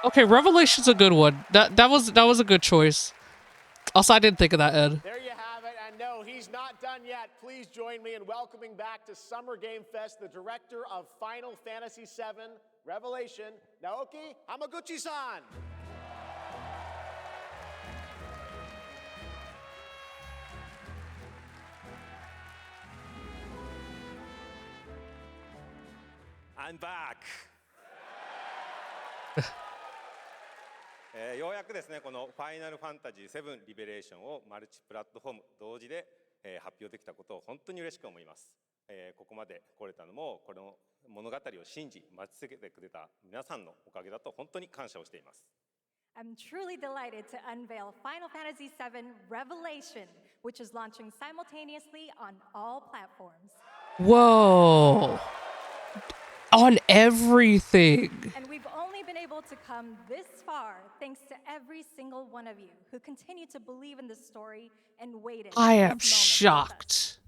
Okay, Revelation's a good one. That was a good choice. Also, I didn't think of that, Ed. There you have it, and no, he's not done yet. Please join me in welcoming back to Summer Game Fest the director of Final Fantasy VII Revelation, Naoki Hamaguchi-san. I'm back! ようやくですね、このファイナルファンタジー7リベレーションをマルチプラットフォーム同時で、発表できたことを本当に嬉しく思います。ここまで来れたのも、この物語を信じ、待ち続けてくれた皆さんのおかげだと本当に感謝をしています。I'm truly delighted to unveil Final Fantasy VII Revelation, which is launching simultaneously on all platforms. Whoa. On everything. And we've only been able to come this far thanks to every single one of you who continue to believe in the story and waited. I am shocked.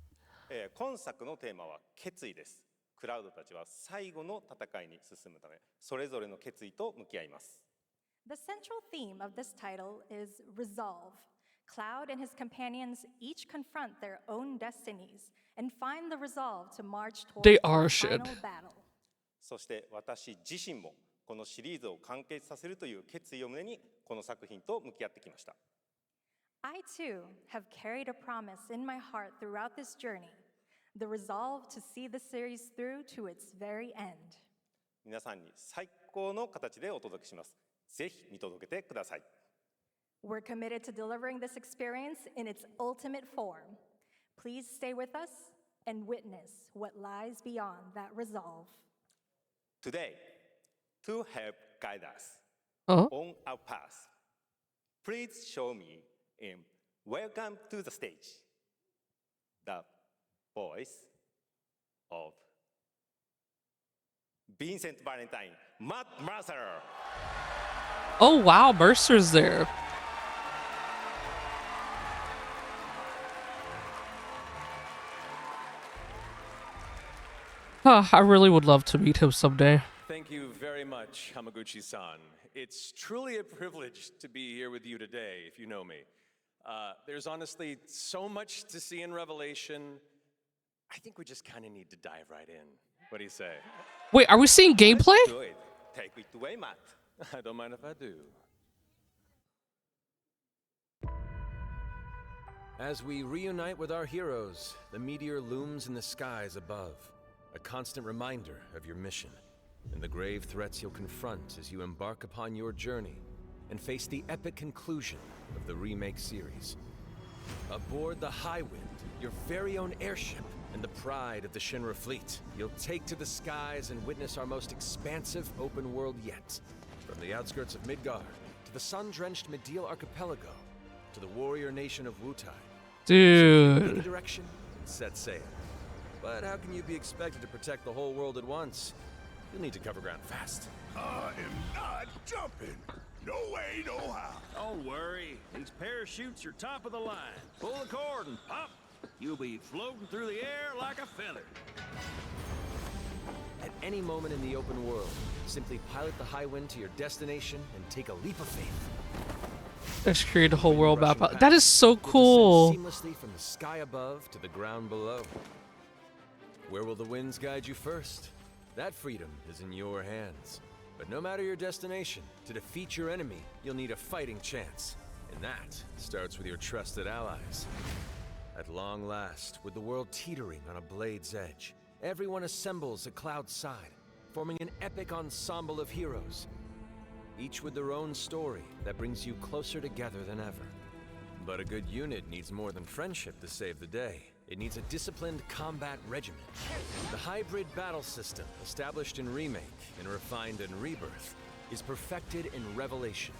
今作のテーマは決意です。クラウドたちは最後の戦いに進むため、それぞれの決意と向き合います。The central theme of this title is resolve. Cloud and his companions each confront their own destinies and find the resolve to march towards the final battle. そして私自身もこのシリーズを完結させるという決意を胸にこの作品と向き合ってきました。I too have carried a promise in my heart throughout this journey, the resolve to see the series through to its very end. 皆さんに最高の形でお届けします。ぜひ見届けてください。We're committed to delivering this experience in its ultimate form. Please stay with us and witness what lies beyond that resolve. Today, to help guide us on our path, please show me in Welcome to the Stage, the voice of Vincent Valentine, Matt Mercer. Oh wow, Mercer's there. I really would love to meet him someday. Thank you very much, Hamaguchi-san. It's truly a privilege to be here with you today, if you know me. There's honestly so much to see in Revelation. I think we just kind of need to dive right in. What do you say? Wait, are we seeing gameplay? Take it away, Matt. I don't mind if I do. As we reunite with our heroes, the meteor looms in the skies above, a constant reminder of your mission and the grave threats you'll confront as you embark upon your journey and face the epic conclusion of the remake series. Aboard the Highwind, your very own airship and the pride of the Shinra fleet, you'll take to the skies and witness our most expansive open world yet. From the outskirts of Midgard to the sun-drenched Medial archipelago to the warrior nation of Wutai. Dude. Any direction and set sail. But how can you be expected to protect the whole world at once? You'll need to cover ground fast. I am not jumping. No way, no how. Don't worry. These parachutes are top of the line. Pull the cord and pop. You'll be floating through the air like a feather. At any moment in the open world, simply pilot the Highwind to your destination and take a leap of faith. Let's create a whole world map. That is so cool. Seamlessly from the sky above to the ground below. Where will the winds guide you first? That freedom is in your hands. But no matter your destination, to defeat your enemy, you'll need a fighting chance. And that starts with your trusted allies. At long last, with the world teetering on a blade's edge, everyone assembles at Cloud's side, forming an epic ensemble of heroes, each with their own story that brings you closer together than ever. But a good unit needs more than friendship to save the day. It needs a disciplined combat regimen. The hybrid battle system, established in Remake and refined in Rebirth, is perfected in Revelation,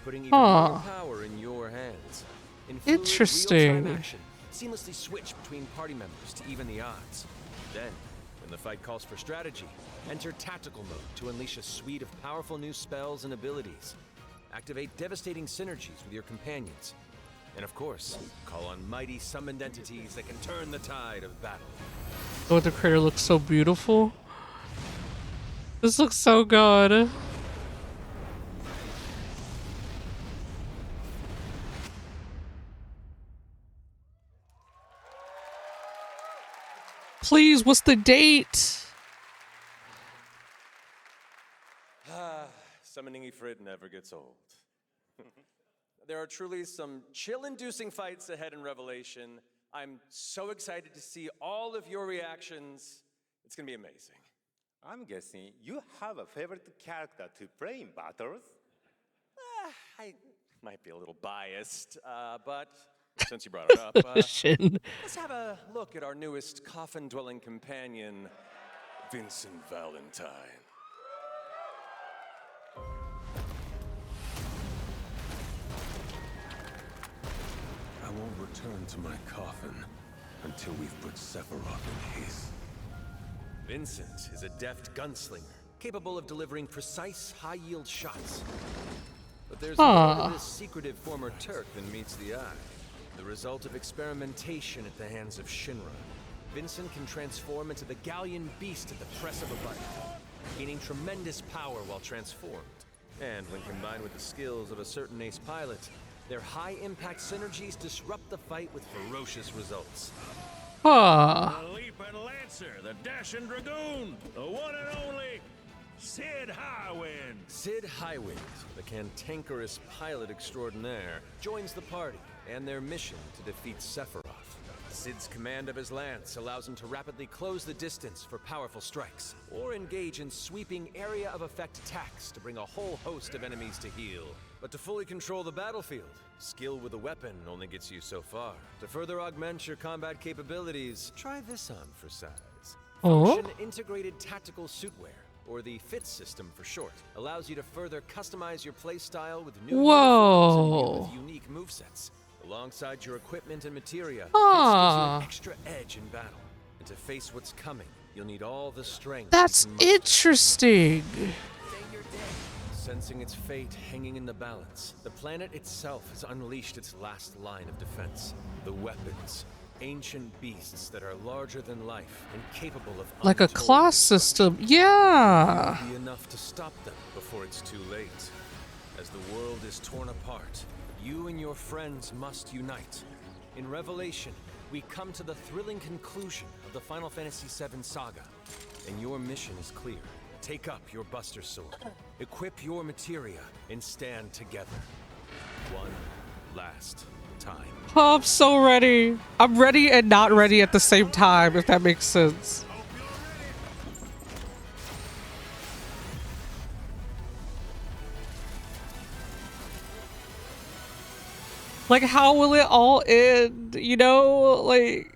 putting even more power in your hands. In fluid, Interesting. real-time action, seamlessly switch between party members to even the odds. Then, when the fight calls for strategy, enter tactical mode to unleash a suite of powerful new spells and abilities. Activate devastating synergies with your companions. And of course, call on mighty summoned entities that can turn the tide of battle. Oh, the crater looks so beautiful. This looks so good. Please, what's the date? Summoning Ifrit never gets old. There are truly some chill-inducing fights ahead in Revelation. I'm so excited to see all of your reactions. It's gonna be amazing. I'm guessing you have a favorite character to play in battles? I might be a little biased, but since you brought it up, Shin. let's have a look at our newest coffin-dwelling companion, Vincent Valentine. I won't return to my coffin until we've put Sephiroth in his. Vincent is a deft gunslinger, capable of delivering precise, high-yield shots. But there's more to this secretive former Turk than meets the eye. The result of experimentation at the hands of Shinra. Vincent can transform into the Galleon beast at the press of a button, gaining tremendous power while transformed. And when combined with the skills of a certain ace pilot, their high-impact synergies disrupt the fight with ferocious results. The Leaping Lancer, the Dashing Dragoon, the one and only Sid Highwind. Sid Highwind, the cantankerous pilot extraordinaire, joins the party and their mission to defeat Sephiroth. Sid's command of his lance allows him to rapidly close the distance for powerful strikes, or engage in sweeping area of effect attacks to bring a whole host of enemies to heel. But to fully control the battlefield, skill with a weapon only gets you so far. To further augment your combat capabilities, try this on for size. Function Integrated Tactical Suitwear, or the FIT system for short, allows you to further customize your playstyle with new uniforms and with unique movesets. Alongside your equipment and materia, it gives you an extra edge in battle. And to face what's coming, you'll need all the strength. That's interesting. Sensing its fate hanging in the balance, the planet itself has unleashed its last line of defense. The weapons, ancient beasts that are larger than life and capable of like a class system. Yeah. Be enough to stop them before it's too late. As the world is torn apart, you and your friends must unite. In Revelation, we come to the thrilling conclusion of the Final Fantasy VII saga, and your mission is clear. Take up your Buster Sword, equip your materia, and stand together. One last time. Oh, I'm so ready. I'm ready and not ready at the same time, if that makes sense. Like, how will it all end? You know, like...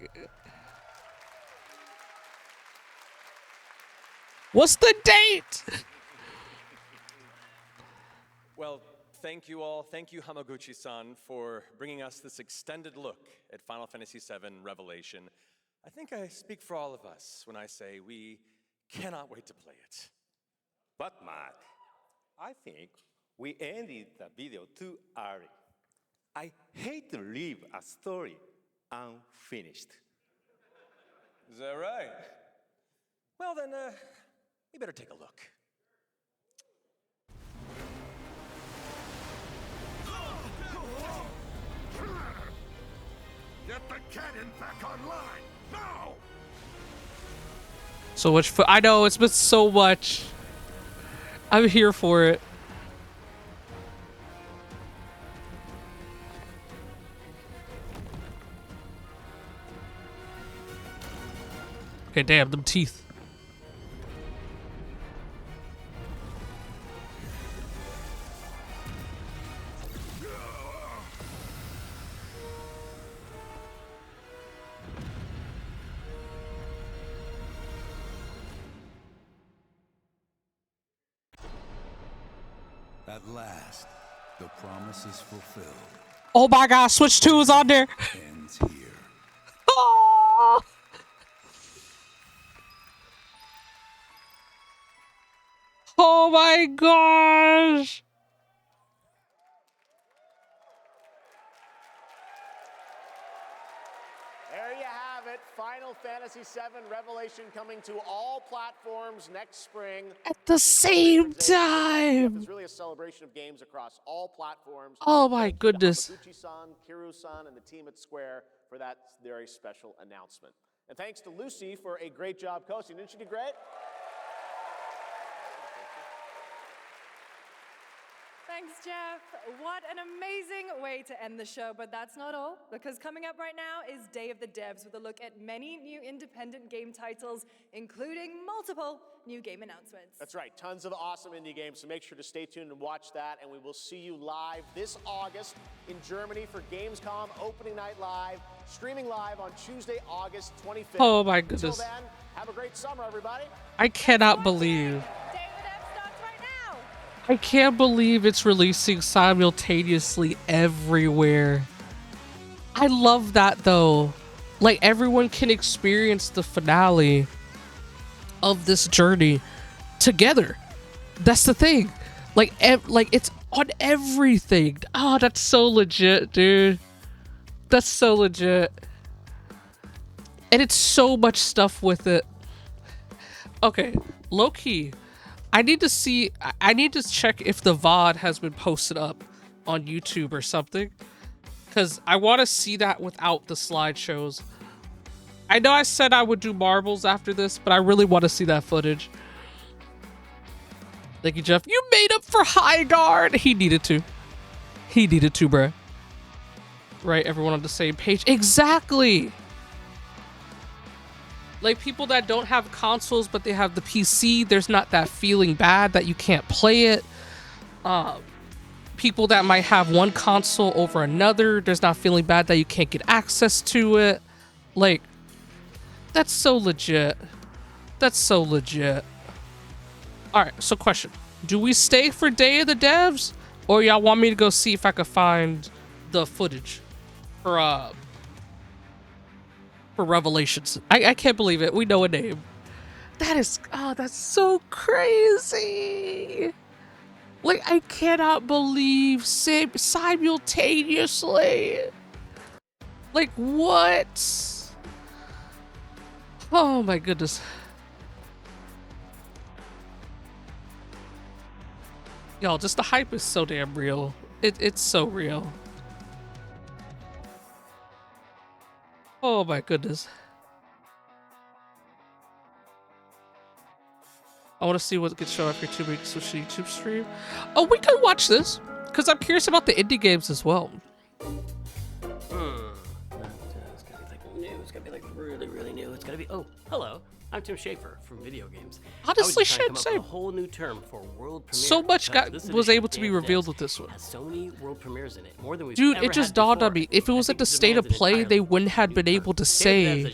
What's the date? Well, thank you all. Thank you, Hamaguchi-san, for bringing us this extended look at Final Fantasy VII Revelation. I think I speak for all of us when I say we cannot wait to play it. But, Mark, I think we ended the video too early. I hate to leave a story unfinished. Is that right? Well, then, we better take a look. Get the cannon back online, now! So much fun. I know, it's been so much. I'm here for it. Okay, damn, them teeth. At last, the promise is fulfilled. Oh my God, Switch 2 is on there. Ends here. Oh! Oh my gosh! There you have it. Final Fantasy VII Revelation coming to all platforms next spring. At the same time. It's really a celebration of games across all platforms. Oh my goodness. Hamaguchi-san, Kiru-san, and the team at Square for that very special announcement. And thanks to Lucy for a great job coaching. Didn't she do great? Thanks, Jeff. What an amazing way to end the show, but that's not all, because coming up right now is Day of the Devs with a look at many new independent game titles, including multiple new game announcements. That's right, tons of awesome indie games, so make sure to stay tuned and watch that, and we will see you live this August in Germany for Gamescom Opening Night Live, streaming live on Tuesday, August 25th. Oh my goodness. Until then, have a great summer, everybody. I cannot believe. I can't believe it's releasing simultaneously everywhere. I love that though. Like everyone can experience the finale of this journey together. That's the thing. Like it's on everything. Oh, that's so legit, dude. That's so legit. And it's so much stuff with it. Okay, low key. I need to check if the VOD has been posted up on YouTube or something. Because I want to see that without the slideshows. I know I said I would do marbles after this, but I really want to see that footage. Thank you, Jeff. You made up for High Guard! He needed to. He needed to, bruh. Right, everyone on the same page. Exactly! Like, people that don't have consoles, but they have the PC, there's not that feeling bad that you can't play it. People that might have one console over another, there's not feeling bad that you can't get access to it. Like, that's so legit. That's so legit. Alright, so question. Do we stay for Day of the Devs? Or y'all want me to go see if I can find the footage for Revelations? I can't believe it. We know a name. That is, oh, that's so crazy. Like, I cannot believe simultaneously. Like, what? Oh my goodness. Y'all, just the hype is so damn real. It's so real. Oh my goodness. I want to see what gets shown after 2 weeks of YouTube stream. Oh, we could watch this because I'm curious about the indie games as well. It's gonna be like new. It's gonna be like really, really new. It's gonna be. Oh, hello. I'm Tim Schafer from Video Games. Honestly, shit, same. A whole new term for world premiere. So much was able to be revealed with this one. Has so many world premieres in it, more than we've Dude, ever it just had dawned on before. me. If it was at the State of Play, they wouldn't have been able to say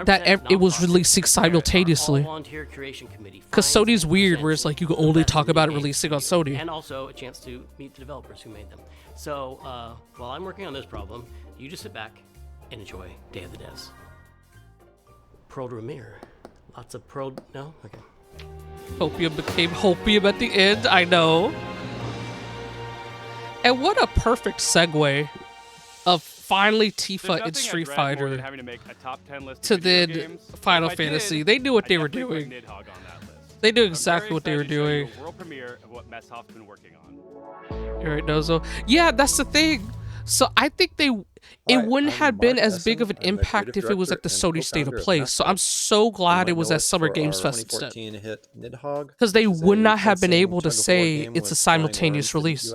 that it was releasing simultaneously. Volunteer creation committee. Because Sony's weird, where it's like you can only talk about it releasing on Sony. And also a chance to meet the developers who made them. So while I'm working on this problem, you just sit back and enjoy Day of the Devs. Pearl Ramir. Lots of Pearl. No? Okay. Hopium became Hopium at the end, I know. And what a perfect segue of finally Tifa and Street Fighter to then Final Fantasy. They knew what they were doing. They knew exactly what they were doing. World premiere of what Messhoff's been working on. You're right, Nozo. Yeah, that's the thing. So I think it wouldn't have been as big of an impact if it was at the Sony State of Play. So I'm so glad it was at Summer Games Fest instead. Because they would not have been able to say it's a simultaneous release.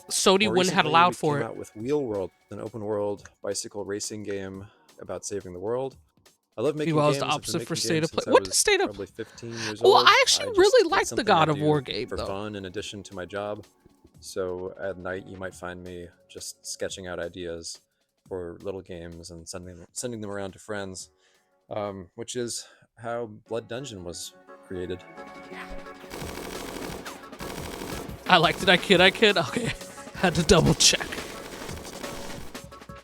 Sony wouldn't have allowed for it. With Wheel World, an open world bicycle racing game about saving the world. I love making games. The opposite for State of Play. What does State of Play? 15 years well, old. I actually really like the God of War game for though. fun in addition to my job. So at night you might find me just sketching out ideas for little games and sending them around to friends, which is how Blood Dungeon was created. I liked it. I kid. Okay. Had to double check.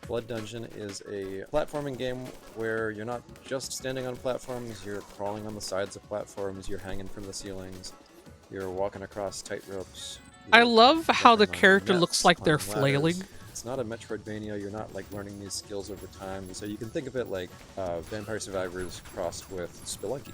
Blood Dungeon is a platforming game where you're not just standing on platforms, you're crawling on the sides of platforms, you're hanging from the ceilings, you're walking across tight ropes. I love how the character looks like they're flailing. It's not a Metroidvania, you're not like learning these skills over time, so you can think of it like Vampire Survivors crossed with Spelunky.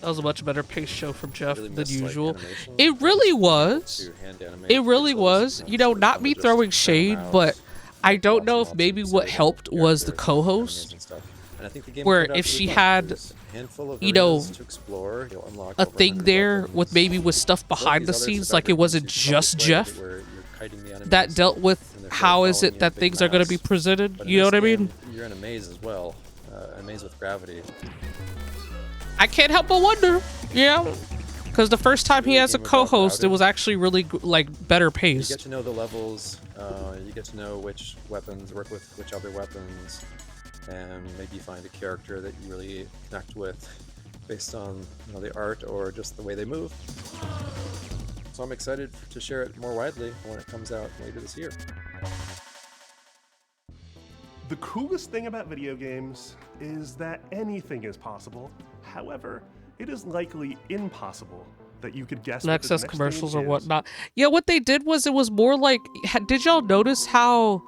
That was a much better paced show from Jeff Really than missed, like, usual. animation. It really was. To hand animate It really pixels, was. You know, not me throwing shade, but I don't know if maybe what helped was the co-host. And I think the game Where turned out if pretty she fun. had, There's a handful of you know, areas to explore. You'll unlock a over thing 100 there weapons. with maybe with stuff behind the These other scenes, like it survivor wasn't games you can just play Jeff where you're kiting the enemies, that dealt with and they're how is following it you that in big things are going to be mass. presented. But in You know this what I mean? game, you're in a maze as well. A maze with gravity. I can't help but wonder, because the first time he has a co-host, it was actually really better You paced. get to know the levels, you get to know which weapons work with which other weapons, and maybe find a character that you really connect with based on the art or just the way they move. So I'm excited to share it more widely when it comes out later this year. The coolest thing about video games is that anything is possible. However, it is likely impossible that you could guess what Next this has next commercials game or is. whatnot. Yeah, what they did was it was more like, did y'all notice how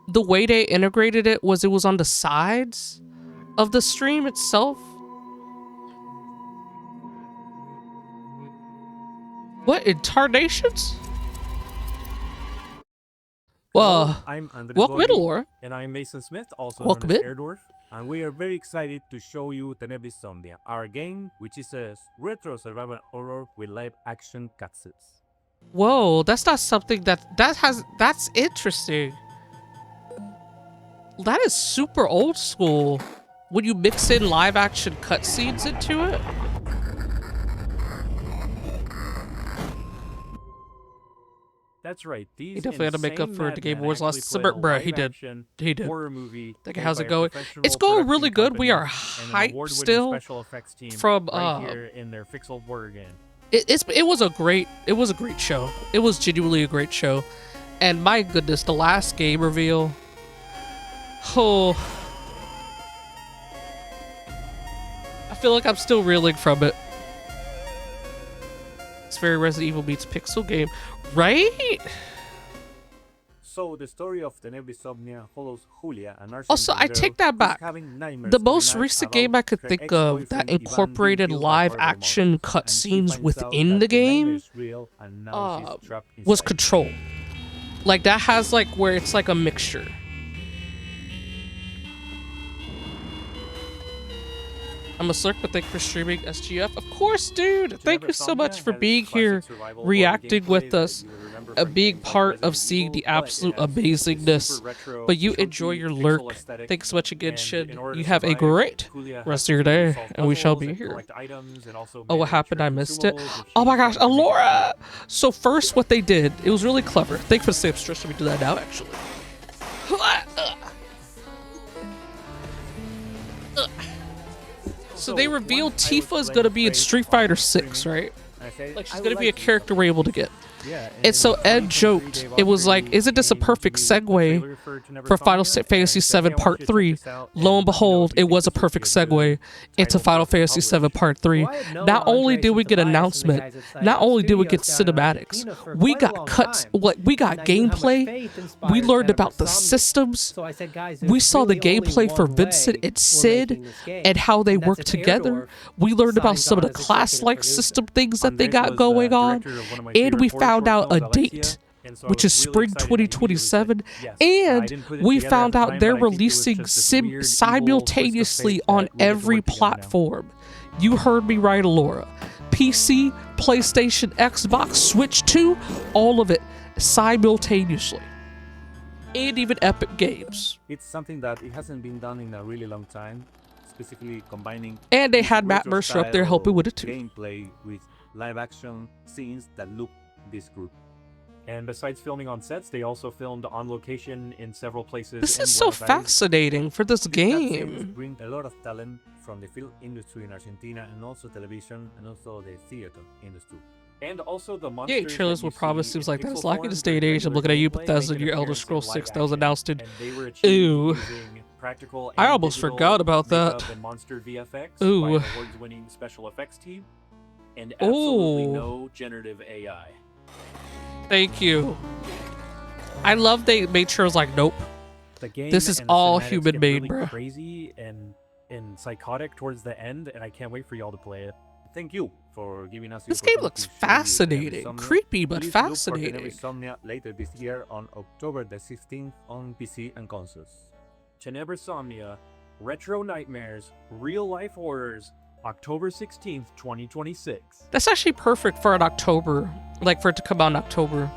the way they integrated it was on the sides of the stream itself? What, in tarnations? Well, I'm Andre welcome in, Gordy, Laura. and I'm Mason Smith, also Welcome known as in. Airdorf, and we are very excited to show you Tenebrisomnia, our game, which is a retro survival horror with live-action cutscenes. Whoa, that's not something that's interesting. That is super old school. When you mix in live action cutscenes into it. That's right. He definitely had to make up for the Game Awards last summer. Bruh, he did. He did. Horror movie. Okay, how's it going? It's going really good. We are hyped still from right here in their Fixel Horror game. It was a great show. It was genuinely a great show. And my goodness, the last game reveal. Oh, I feel like I'm still reeling from it. It's very Resident Evil meets Pixel game, right? So the story of Tenebrisomnia follows Julia, an arsonist Also, I girl take that who's back. having nightmares The every most night recent about game I could her think of ex-boyfriend that Ivan being incorporated killed by live horrible action monsters, and she cutscenes finds out within that the game nightmare is real, and now she's trapped was inside. Control. Like that has like where it's like a mixture. I'm a Slurk, but thank you for streaming SGF. Of course, dude. Thank you so much for being here, reacting with us, a being part of seeing the absolute amazingness. But you enjoy your lurk. Thanks so much again, Shin. You have a great rest of your day, and we shall be here. Oh, what happened? I missed it. Oh my gosh, Alora! So first, what they did, it was really clever. Thank you for the same stress. Let me do that now, actually. So they revealed Tifa's gonna be in Street Fighter 6, right? Like she's gonna be a character we're able to get. And so Ed joked, it was like, isn't this a perfect segue for Final Fantasy VII Part 3? Lo and behold, it was a perfect segue into Final Fantasy VII Part 3. Not only did we get announcement, not only did we get cinematics, we got cuts, we got gameplay, we learned about the systems, we saw the gameplay for Vincent and Sid and how they work together, we learned about some of the class-like system things that they got going on, and we found out a date, which is spring 2027, and we found out they're releasing simultaneously on every platform. You heard me right, Alora. PC, PlayStation, Xbox, Switch 2, all of it simultaneously. And even Epic Games. It's something that it hasn't been done in a really long time, specifically combining. And they had Matt Mercer up there helping with it too. Gameplay with live action scenes that look this good. And besides filming on sets, they also filmed on location in several places. This in is so Buenos Aires. fascinating for this game. Bring a lot of talent from the film industry in Argentina and also television and also the theater industry. And also the monsters. Yeah, trailers will probably seems like that is lacking in this day and age. I'm looking at you, Bethesda, your Elder Scrolls 6 that was announced in. Ooh. I almost forgot about that. And monster VFX Ooh. by an award-winning special effects team. And absolutely no generative AI. Thank you. I love they made sure it was like, nope. The game This is and the all cinematics human get made, really bro. Crazy and psychotic towards the end, and I can't wait for y'all to play it. Thank you for giving us. This game looks fascinating, creepy but fascinating. Insomnia later this year on October the 16th on PC and consoles. Tenebrosomnia, Retro Nightmares, Real Life Horrors, October 16th, 2026. That's actually perfect for an October, like for it to come out in October.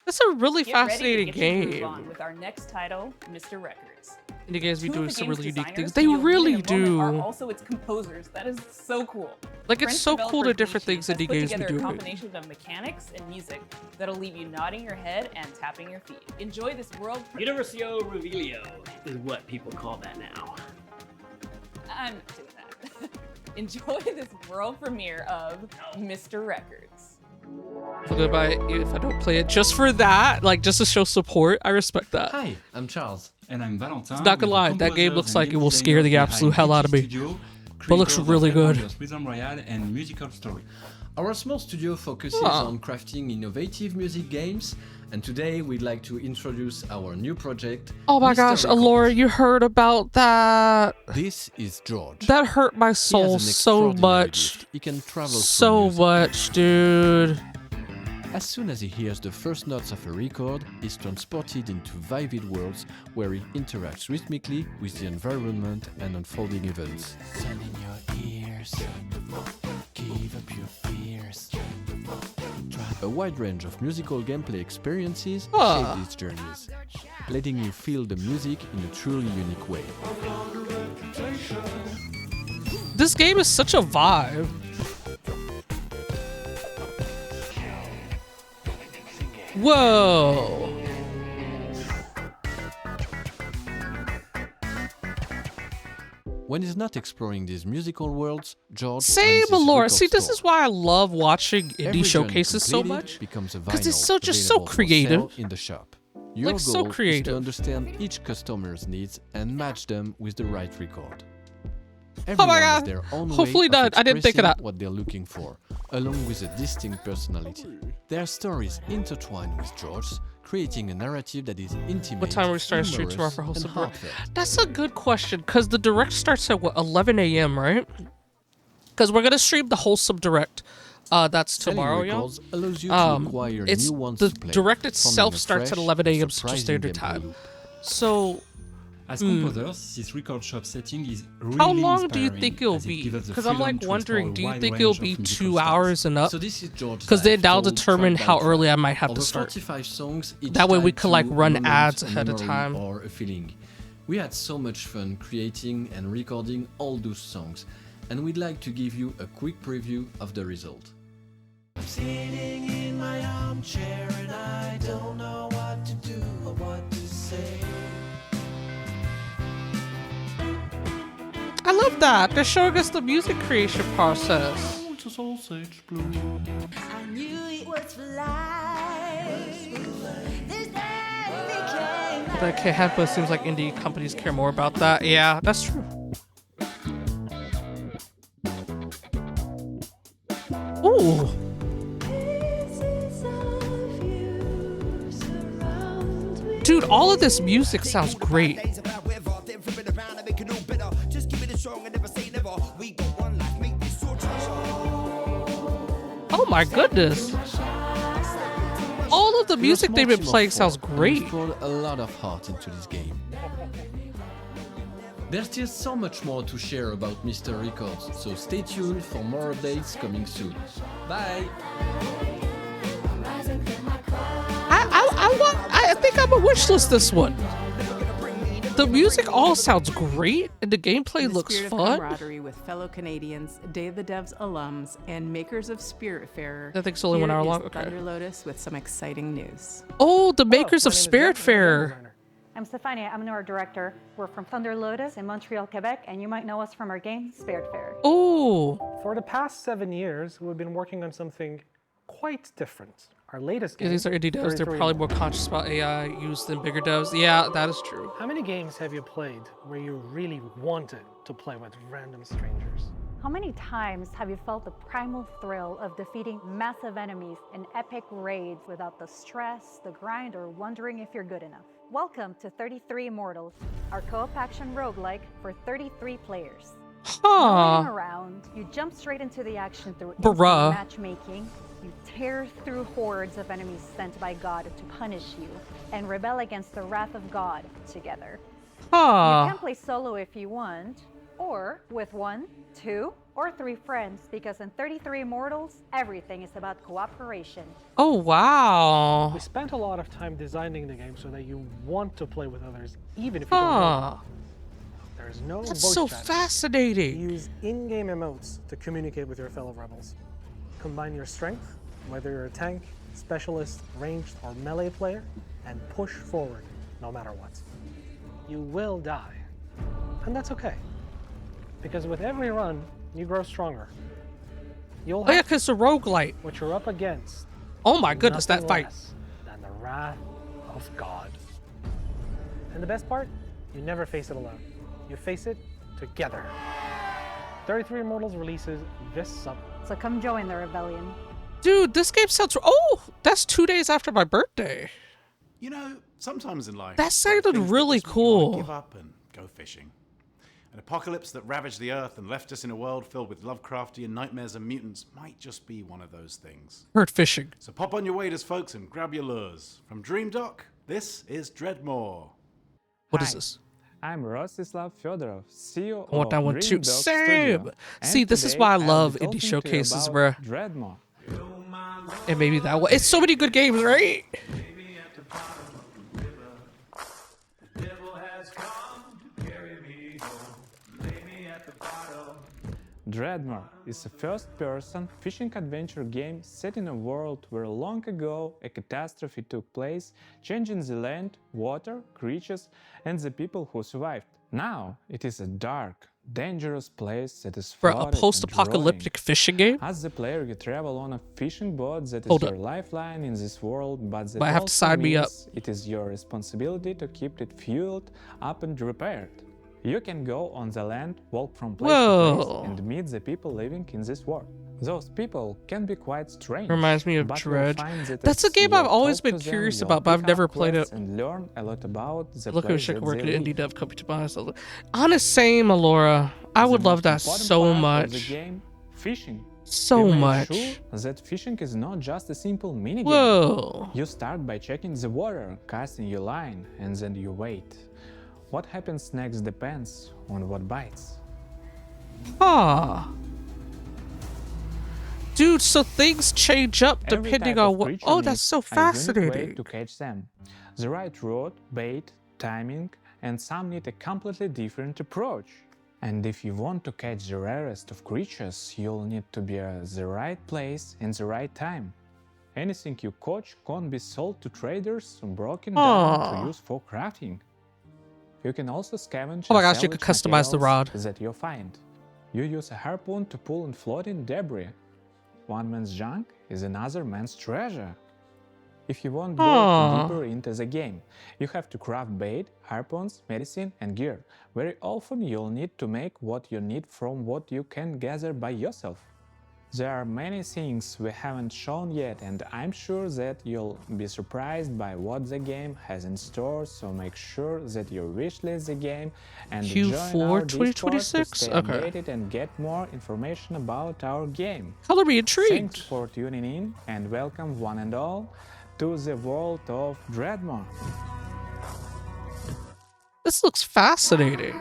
It's a really fascinating game. With our next title, Mr. Records. And you guys be Two of doing the some game's really unique designers things. They who you'll meet really in a moment Are do. also its composers. That is so cool. Like, it's French so cool developer the different Clichy things has indie put games be together doing. a combination of mechanics and music that'll leave you nodding your head and tapping your feet. Enjoy this world. Universio Revelio is what people call that now. I'm not doing that. Enjoy this world premiere of Mr. Records. I'm gonna buy it if I don't play it just for that, like just to show support. I respect that. Hi, I'm Charles. And I'm Valentin. It's not gonna lie, that game looks like it will scare the absolute hell out of me. But it looks really good. Rhythm Royale and Musical Story. Our small studio focuses on crafting innovative music games, and today we'd like to introduce our new project. Oh my gosh, Alora, you heard about that? This is George. That hurt my soul so much. He can travel so much, dude. As soon as he hears the first notes of a record, he's transported into vivid worlds where he interacts rhythmically with the environment and unfolding events. Sun in your ears, give up your fears. A wide range of musical gameplay experiences shape these journeys, letting you feel the music in a truly unique way. This game is such a vibe. Whoa. When he's not exploring these musical worlds, George Same, runs his Alora. record See, this store. is why I love watching Every indie journey showcases so completed much. becomes a Because it's vinyl so just so available for creative. sale in the shop. Your Like, so goal is creative. to understand each customer's needs and match them with the right record. Oh Everyone my has God. their own Hopefully way of not. I didn't think of expressing that. what they're looking for, along with a distinct personality. Their stories intertwine with George's, creating a narrative that is intimate. What time are we starting stream tomorrow humorous, for Host and of Direct? heartfelt. That's a good question, because the direct starts at what, 11 a.m., right? Because we're gonna stream the wholesome direct. That's Selling tomorrow, y'all. records allows you to acquire It's new ones the to play, direct forming itself a starts at fresh 11 and a.m. Central surprising Standard gameplay Time. loop. So, As composers, this record shop setting is really how long do you inspiring, think it'll as it be? gives us the Because I'm freedom like to wondering, explore a do you wide think range it'll of be musical 2 styles. hours and up? So this is George's Because then life that'll told determine track how by track. early I might have Over to start. 45 songs, each That way we tied could like to a run moment, ads a ahead of memory, time. or a feeling. We had so much fun creating and recording all those songs, and we'd like to give you a quick preview of the result. I'm sitting in my armchair and I don't know what to do or what to say. I love that. They're showing us the music creation process. Sausage blue. I knew it was for life. This day became The K-Headbutt seems like indie companies care more about that. Yeah, that's true. Ooh. Dude, all of this music sounds great. Oh my goodness. All of the music they've been playing sounds great. We've poured a lot of heart into this game. There's still so much more to share about Mr. Records, so stay tuned for more updates coming soon. Bye! I think I'm gonna wishlist this one. The music all sounds great, and the gameplay In the looks spirit of fun. camaraderie with fellow Canadians, Day of the Devs alums, and makers of Spiritfarer. I think it's only 1 hour here long. is Okay. Thunder Lotus with some exciting news. Oh, the makers of Spiritfarer. I'm Stefania, I'm our director. We're from Thunder Lotus in Montreal, Quebec, and you might know us from our game, Spiritfarer. Oh. For the past 7 years, we've been working on something quite different. Our latest game. Yeah, these are indie devs. They're 33 probably more. more conscious about AI use than bigger devs. Yeah, that is true. How many games have you played where you really wanted to play with random strangers? How many times have you felt the primal thrill of defeating massive enemies in epic raids without the stress, the grind, or wondering if you're good enough? Welcome to 33 Immortals, our co-op action roguelike for 33 players. No waiting around, you jump straight into the action through instant Bruh. matchmaking. You tear through hordes of enemies sent by God to punish you, and rebel against the wrath of God together. You can play solo if you want, or with 1, 2, or 3 friends, because in 33 Immortals, everything is about cooperation. Oh, wow. We spent a lot of time designing the game so that you want to play with others, even if you don't know. There's no That's voice so chat. fascinating. Use in-game emotes to communicate with your fellow rebels. Combine your strength, whether you're a tank, specialist, ranged, or melee player, and push forward no matter what. You will die, and that's okay. Because with every run, you grow stronger. You'll Oh yeah, have because the roguelite. what you're up against. Oh my goodness, that nothing fight. less than the wrath of God. And the best part, you never face it alone. You face it together. 33 Immortals releases this summer. So come join the rebellion. Dude, this game sounds. Oh, that's 2 days after my birthday. You know, sometimes in life, That sounded really cool. give up and go fishing. An apocalypse that ravaged the Earth and left us in a world filled with Lovecraftian nightmares and mutants might just be one of those things. Heard fishing. So pop on your waders, folks, and grab your lures. From Dream Dock, this is Dreadmore. What is this? I'm Rostislav Fedorov, CEO I want that of one too. Dreamdog Same. Studio. See, And this is today why I I'll be love talking indie to you showcases, about bruh. Dreadmore. And maybe that one. It's so many good games, right? Dreadmore is a first-person fishing adventure game set in a world where long ago a catastrophe took place, changing the land, water, creatures, and the people who survived. Now it is a dark, dangerous place that is For a flooded and post-apocalyptic drawing. fishing game? As the player, you travel on a fishing boat that is Hold your up. lifeline in this world, but that But I have to also sign me up. means it is your responsibility to keep it fueled up and repaired. You can go on the land, walk from place to Whoa. place, and meet the people living in this world. Those people can be quite strange. Reminds me of but you'll Dredge. find that That's a as game you I've always talk been to them, curious you'll about, but I've pick never up played it. quests and learn a lot about the Look, I place wish I that could work at they an indie live. dev company to be honest. Honest, same, Alora. I would The love most that important so part of the much. game, fishing. So Be made much. Sure that fishing is not just a simple minigame. Whoa. You start by checking the water, casting your line, and then you wait. What happens next depends on what bites. Huh. Dude, so things change up Every depending type of on what. creature Oh, that's so needs a unique way fascinating. to catch them. The right rod, bait, timing, and some need a completely different approach. And if you want to catch the rarest of creatures, you'll need to be at the right place in the right time. Anything you catch can't be sold to traders or broken down Aw. to use for crafting. You can also scavenge Oh my and gosh, you could salvage customize the rod. materials that you find. You use a harpoon to pull in floating debris. One man's junk is another man's treasure. If you want to go Aw. deeper into the game, you have to craft bait, harpoons, medicine, and gear. Very often you'll need to make what you need from what you can gather by yourself. There are many things we haven't shown yet, and I'm sure that you'll be surprised by what the game has in store, so make sure that you wishlist the game and join Q4 our Discord to 2026? stay Okay. updated and get more information about our game. Color me intrigued. Thanks for tuning in, and welcome one and all to the world of Dreadmore. This looks fascinating.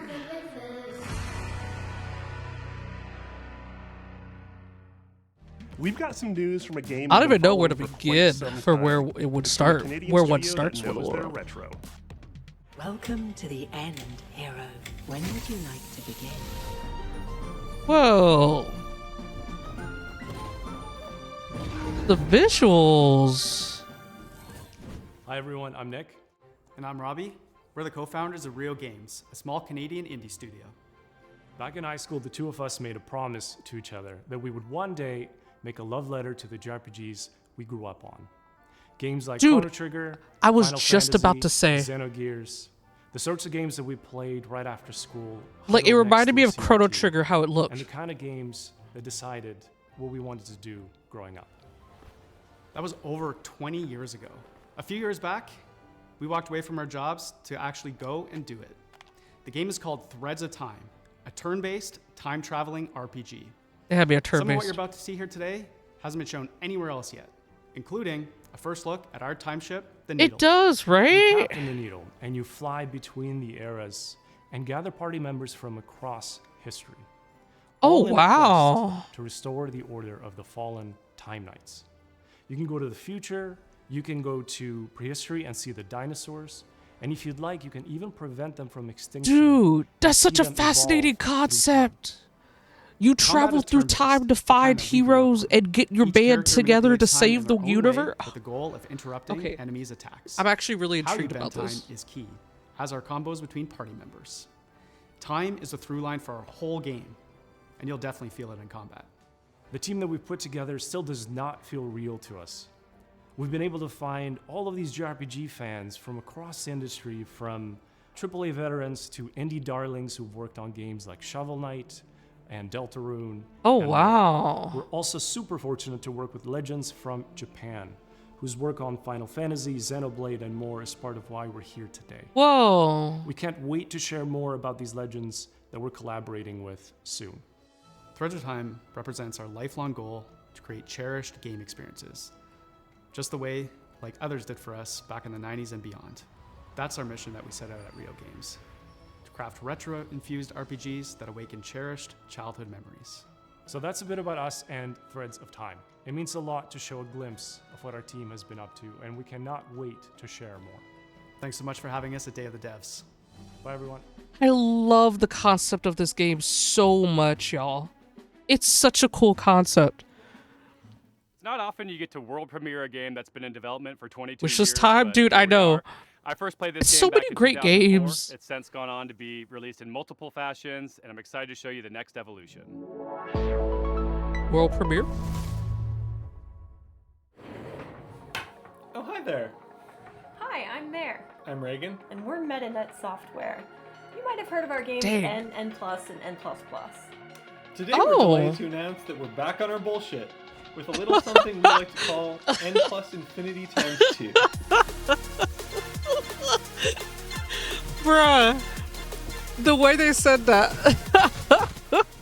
We've got some news from a game. I don't we've even been know where to following for quite begin some for time. where it would It's from a start, Canadian where one studio starts that with knows their Aurora. retro. Welcome to the end, hero. When would you like to begin? Whoa. The visuals. Hi everyone, I'm Nick. And I'm Robbie. We're the co-founders of Real Games, a small Canadian indie studio. Back in high school, the two of us made a promise to each other that we would one day make a love letter to the JRPGs we grew up on. Games like Dude, Chrono Trigger, I was Final just Fantasy, about to say. Xenogears, the sorts of games that we played right after school. Like, it huddled next reminded to me a of Chrono CRT, Trigger, how it looked. And the kind of games that decided what we wanted to do growing up. That was over 20 years ago. A few years back, we walked away from our jobs to actually go and do it. The game is called Threads of Time, a turn-based, time-traveling RPG. It had to be a Some of what turn-based. you're about to see here today hasn't been shown anywhere else yet, including a first look at our time ship, the Needle. It does, You right? captain the Needle, and you fly between the eras and gather party members from across history. Oh, all in a wow. quest to restore the order of the fallen Time Knights. You can go to the future, you can go to prehistory and see the dinosaurs, and if you'd like, you can even prevent them from extinction. Dude, that's and such see a them evolve fascinating through concept. You travel is through turn-based, time to find heroes and get your Each band character together to manipulates time save in the their own universe. way with the goal of interrupting Okay. enemies' attacks. I'm actually really How you intrigued bend about time this. is key, as are combos between party members. Time is the through line for our whole game, and you'll definitely feel it in combat. The team that we've put together still does not feel real to us. We've been able to find all of these JRPG fans from across the industry, from AAA veterans to indie darlings who've worked on games like Shovel Knight and Deltarune. Oh, and more. wow. We're also super fortunate to work with legends from Japan, whose work on Final Fantasy, Xenoblade, and more is part of why we're here today. Whoa. We can't wait to share more about these legends that we're collaborating with soon. Threads of Time represents our lifelong goal to create cherished game experiences, just the way like others did for us back in the 90s and beyond. That's our mission that we set out at Real Games, to craft retro-infused RPGs that awaken cherished childhood memories. So that's a bit about us and Threads of Time. It means a lot to show a glimpse of what our team has been up to, and we cannot wait to share more. Thanks so much for having us at Day of the Devs. Bye, everyone. I love the concept of this game so much, y'all. It's such a cool concept. It's not often you get to world premiere a game that's been in development for 22 Which years. is time, but dude, here I we know. are. I first played this It's game so back many in great 2004. games. It's since gone on to be released in multiple fashions, and I'm excited to show you the next evolution. World premiere? Oh, hi there. Hi, I'm Mare, I'm Reagan. and we're MetaNet Software. You might have heard of our games Dang. N, N+, and N++. Today we're delighted to announce that we're back on our bullshit with a little something we like to call N plus infinity times 2. Bruh. The way they said that.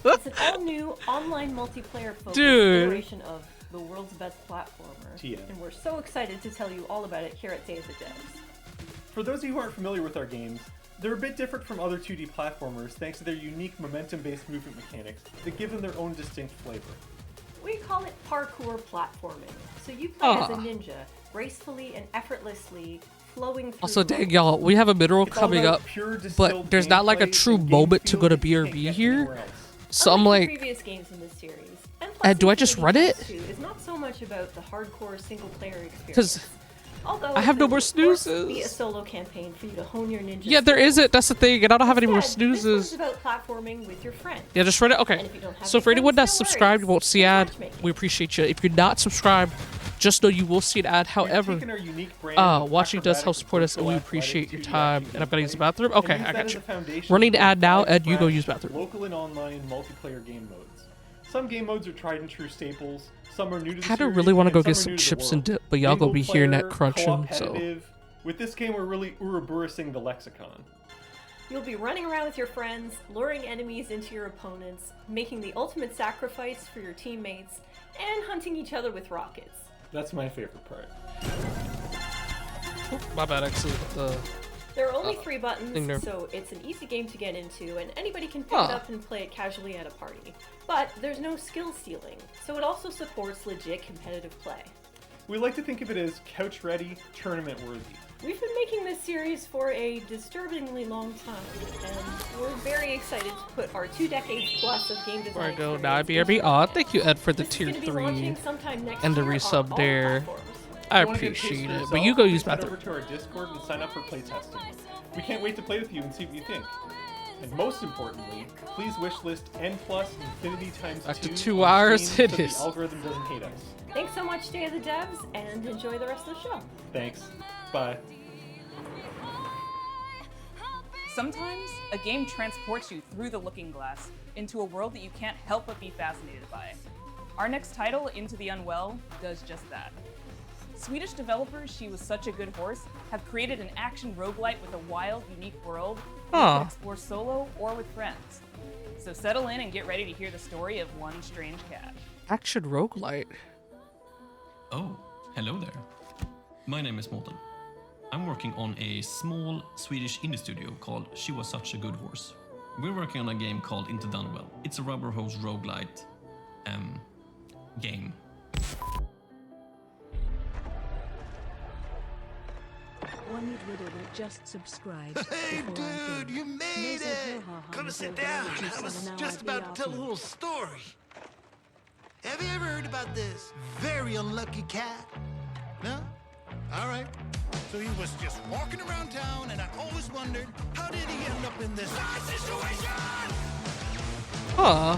It's an all-new online multiplayer-focused Dude. iteration of the world's best platformer, TM. and we're so excited to tell you all about it here at Day of the Devs. For those of you who aren't familiar with our games, they're a bit different from other 2D platformers thanks to their unique momentum-based movement mechanics that give them their own distinct flavor. We call it parkour platforming, so you play as a Ah. ninja, gracefully and effortlessly flowing through Also, the dang, y'all, we have a mid-roll It's all coming about up, pure distilled but there's not like a gameplay true and game moment to feel go to that you can't BRB get here. anywhere else. So I'm Unlike like, the previous games in this series, N+ do I just run it? 2 is not so much about the hardcore single-player experience. Because Although I have no there more will, of course, be a snoozes. solo campaign for you to hone your ninja Yeah, there skills. isn't. That's the thing. And I don't have any more Instead, This snoozes. one's about platforming with your friends. Yeah, just read it. Okay. And if you don't have So any for anyone friends, that's no subscribed, you worries. won't see ad. We appreciate you. If you're not subscribed, just know you will see an ad. However, taken our unique brand of watching does help acrobatics support us, and we virtual appreciate your athletics 2D time. action And I've got to use the gameplay, bathroom. and Okay, use I that got as you. a foundation Running the for ad now, five Ed, you go fresh use the bathroom. Local and online multiplayer game modes. Some game modes are tried and true staples. Some are new to the I kinda series, really wanna and go some get are some new to the chips and world. dip, but y'all gonna be hearing that Single crunching, player, so. cooperative. With this game, we're really Ouroboros-ing the lexicon. You'll be running around with your friends, luring enemies into your opponents, making the ultimate sacrifice for your teammates, and hunting each other with rockets. That's my favorite part. My bad, actually. There are only Uh, 3 buttons, thing there. so it's an easy game to get into, and anybody can pick Huh. it up and play it casually at a party. But there's no skill stealing, so it also supports legit competitive play. We like to think of it as couch-ready, tournament-worthy. We've been making this series for a disturbingly long time, and we're very excited to put our 2 decades plus of game design Before I go, experience now into BRB. your Aw, hands. thank you, Ed, for the This is tier gonna be 3 launching sometime next and the year on resub all there. platforms. I You wanna get a taste appreciate for it, yourself? but you go use my Head over to our Discord and sign up for playtesting. We can't wait to play with you and see what you think. And most importantly, please wishlist N+ Infinity times After 2 2 on hours, Steam it so the is. algorithm doesn't hate us. Thanks so much, Day of the Devs, and enjoy the rest of the show. Thanks. Bye. Sometimes a game transports you through the looking glass into a world that you can't help but be fascinated by. Our next title, Into the Unwell, does just that. Swedish developers She Was Such a Good Horse have created an action roguelite with a wild, unique world that you Aw. can explore solo or with friends. So settle in and get ready to hear the story of one strange cat. Action roguelite. Oh, hello there. My name is Morten. I'm working on a small Swedish indie studio called She Was Such a Good Horse. We're working on a game called Into the Unwell. It's a rubber hose roguelite game. One-Edward just subscribed. Hey, dude, you made it! Come and sit down. I was just about to tell a little story. Have you ever heard about this very unlucky cat? No? All right. So he was just walking around town, and I always wondered, how did he end up in this bad situation? Huh.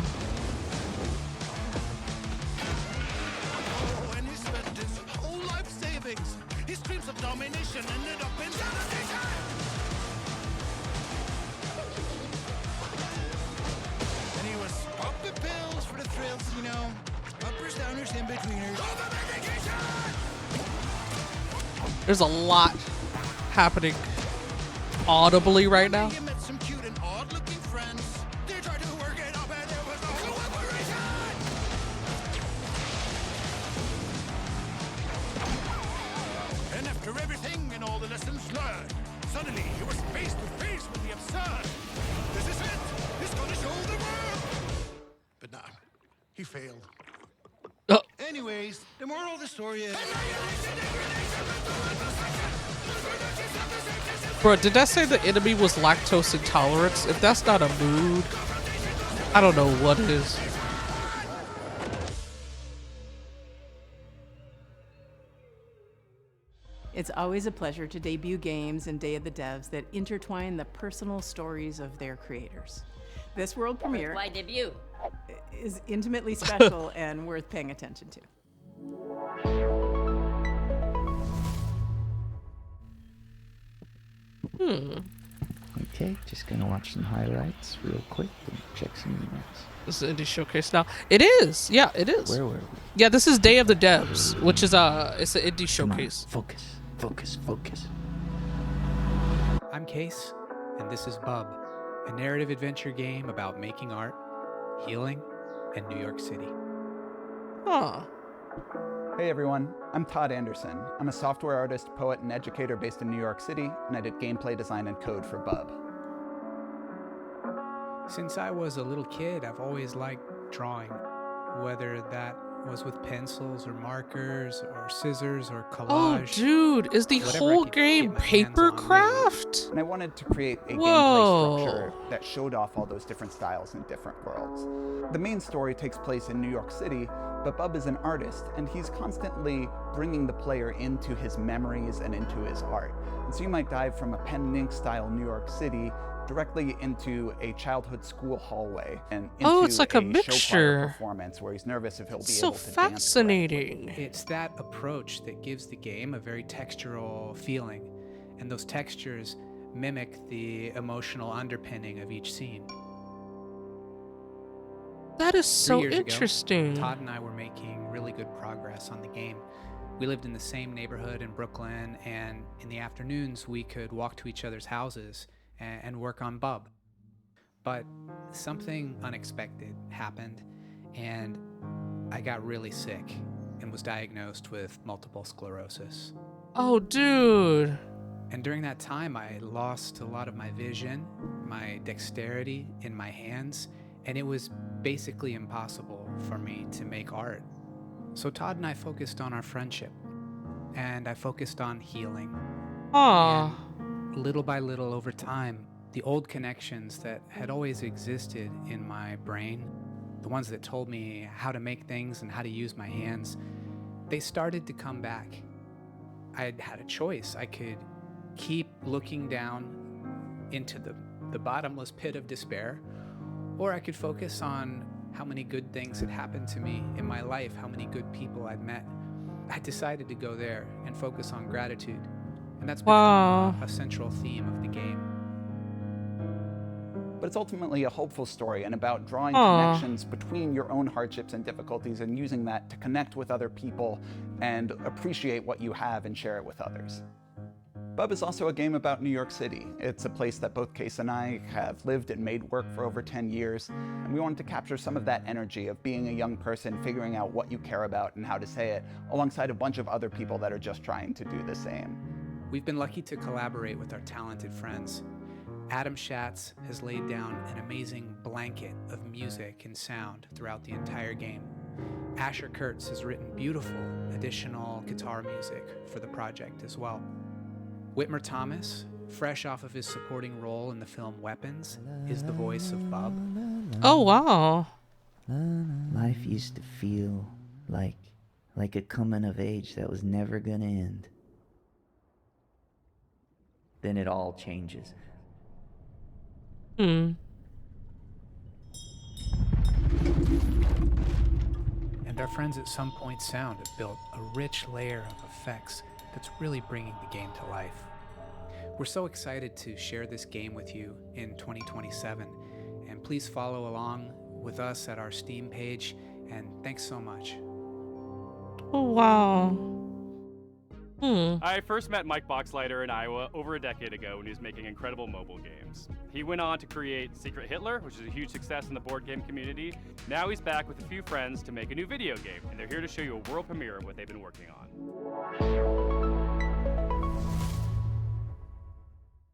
Oh, and he spent his whole life savings. His dreams of domination ended up in sanitation. And he was popping pills for the thrills, you know. Uppers, downers, in-betweeners. Over medication! There's a lot happening audibly right now. You met some cute and odd-looking friends. They tried to work it up and there was no cooperation. And after everything and all the lessons learned, suddenly he was face to face with the absurd. This is it. He's gonna show the world. But nah, he failed. Anyways, the moral of the story is... Bro, did that say the enemy was lactose intolerance? If that's not a mood, I don't know what is. It's always a pleasure to debut games and Day of the Devs that intertwine the personal stories of their creators. This world premiere Why debut? is intimately special and worth paying attention to. Okay, just gonna watch some highlights real quick and check some emails. This is Indie Showcase now. It is. Yeah, it is. Where were we? Yeah, this is Day of the Devs, which is it's an Indie Showcase. Focus, focus, focus. I'm Case, and this is Bub, a narrative adventure game about making art, healing, and New York City. Huh. Hey everyone, I'm Todd Anderson. I'm a software artist, poet, and educator based in New York City, and I did gameplay design and code for Bub. Since I was a little kid, I've always liked drawing, whether that was with pencils or markers or scissors or Oh, collage. dude, is the whatever I whole could game get my hands on, papercraft? And I wanted to create a Whoa. gameplay structure that showed off all those different styles in different worlds. The main story takes place in New York City, but Bub is an artist, and he's constantly bringing the player into his memories and into his art. And so you might dive from a pen and ink style New York City directly into a childhood school hallway and into Oh, it's like a show choir mixture. performance where he's nervous if he'll be So able to dance. fascinating. It's that approach that gives the game a very textural feeling, and those textures mimic the emotional underpinning of each scene. That is 3 so years ago, interesting. Todd and I were making really good progress on the game. We lived in the same neighborhood in Brooklyn, and in the afternoons we could walk to each other's houses and work on Bub. But something unexpected happened, and I got really sick and was diagnosed with multiple sclerosis. Oh, dude. And during that time, I lost a lot of my vision, my dexterity in my hands, and it was basically impossible for me to make art. So Todd and I focused on our friendship, and I focused on healing. Aw. And little by little over time, the old connections that had always existed in my brain, the ones that told me how to make things and how to use my hands, they started to come back. I had a choice. I could keep looking down into the bottomless pit of despair, or I could focus on how many good things had happened to me in my life, how many good people I'd met. I decided to go there and focus on gratitude, and that's become a central theme of the game. But it's ultimately a hopeful story and about drawing Aw. connections between your own hardships and difficulties and using that to connect with other people and appreciate what you have and share it with others. Bub is also a game about New York City. It's a place that both Case and I have lived and made work for over 10 years, and we wanted to capture some of that energy of being a young person, figuring out what you care about and how to say it, alongside a bunch of other people that are just trying to do the same. We've been lucky to collaborate with our talented friends. Adam Schatz has laid down an amazing blanket of music and sound throughout the entire game. Asher Kurtz has written beautiful additional guitar music for the project as well. Whitmer Thomas, fresh off of his supporting role in the film Weapons, is the voice of Bub. Oh, wow. Life used to feel like a coming of age that was never gonna end. Then it all changes. And our friends at Some Point Sound have built a rich layer of effects that's really bringing the game to life. We're so excited to share this game with you in 2027, and please follow along with us at our Steam page, and thanks so much. Oh, wow. I first met Mike Boxleiter in Iowa over a decade ago when he was making incredible mobile games. He went on to create Secret Hitler, which is a huge success in the board game community. Now he's back with a few friends to make a new video game, and they're here to show you a world premiere of what they've been working on.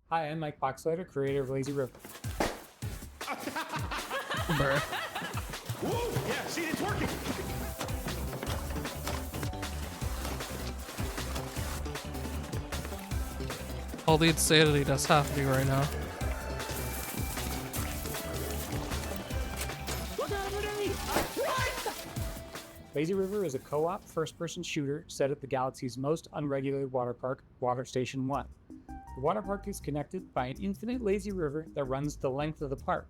Hi, I'm Mike Boxleiter, creator of Lazy River. Bruh. Whoa, yeah, see, it's working. All the insanity that's happening right now. Lazy River is a co-op first-person shooter set at the galaxy's most unregulated water park, Water Station 1. The water park is connected by an infinite lazy river that runs the length of the park.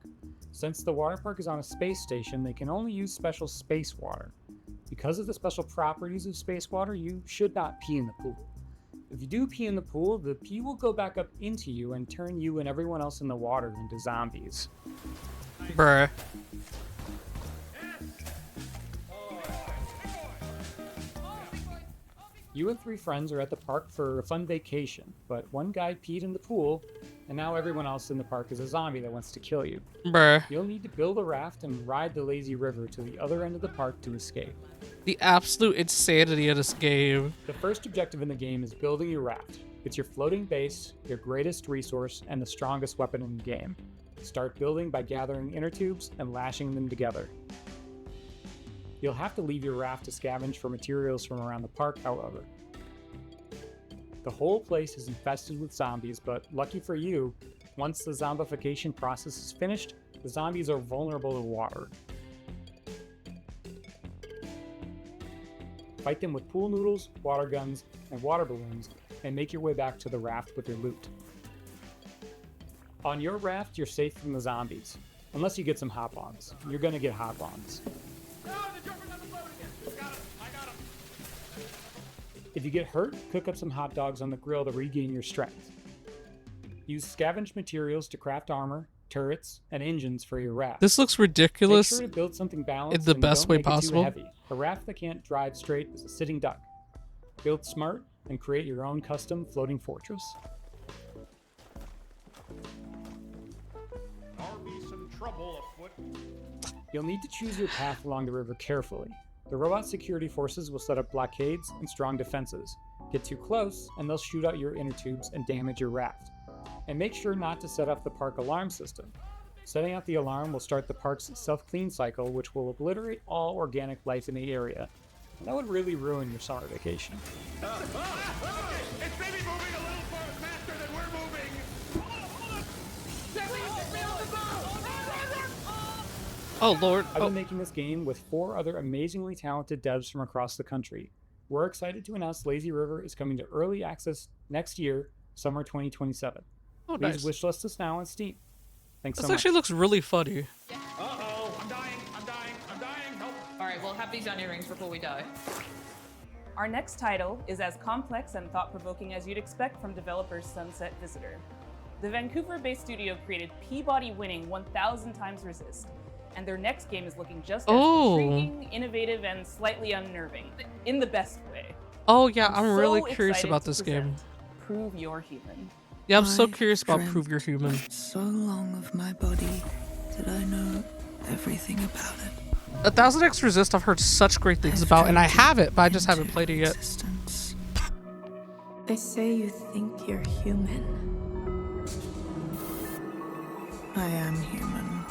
Since the water park is on a space station, they can only use special space water. Because of the special properties of space water, you should not pee in the pool. If you do pee in the pool, the pee will go back up into you and turn you and everyone else in the water into zombies. Bruh. You and 3 friends are at the park for a fun vacation, but one guy peed in the pool, and now everyone else in the park is a zombie that wants to kill you. Bruh. You'll need to build a raft and ride the lazy river to the other end of the park to escape. The absolute insanity of this game. The first objective in the game is building your raft. It's your floating base, your greatest resource, and the strongest weapon in the game. Start building by gathering inner tubes and lashing them together. You'll have to leave your raft to scavenge for materials from around the park, however. The whole place is infested with zombies, but lucky for you, once the zombification process is finished, the zombies are vulnerable to water. Fight them with pool noodles, water guns, and water balloons, and make your way back to the raft with your loot. On your raft, you're safe from the zombies, unless you get some hop-ons. You're gonna get hop-ons. If you get hurt, cook up some hot dogs on the grill to regain your strength. Use scavenged materials to craft armor, turrets, and engines for your raft. This looks ridiculous Make sure to build something balanced in the and best don't way make it too possible. heavy. A raft that can't drive straight is a sitting duck. Build smart and create your own custom floating fortress. You'll need to choose your path along the river carefully. The robot security forces will set up blockades and strong defenses. Get too close, and they'll shoot out your inner tubes and damage your raft. And make sure not to set off the park alarm system. Setting out the alarm will start the park's self-clean cycle, which will obliterate all organic life in the area. And that would really ruin your summer vacation. It's maybe moving a little Oh, Lord. I've been making this game with 4 other amazingly talented devs from across the country. We're excited to announce Lazy River is coming to early access next year, summer 2027. Oh, Please nice. wishlist us now on Steam. Thanks This so much. actually looks really funny. Uh-oh, I'm dying, help. All right, we'll have these onion rings before we die. Our next title is as complex and thought-provoking as you'd expect from developers Sunset Visitor. The Vancouver-based studio created Peabody-winning 1000 Times Resist, and their next game is looking just as intriguing, innovative, and slightly unnerving, in the best way. Oh yeah, I'm really so curious excited about to this game. present Prove You're Human. Yeah, I'm so curious about Prove You're Human. So long of my body that I know everything about it. 1000X Resist I've heard such great things about, and I have it, but I just haven't played it yet. They say you think you're human. I am human.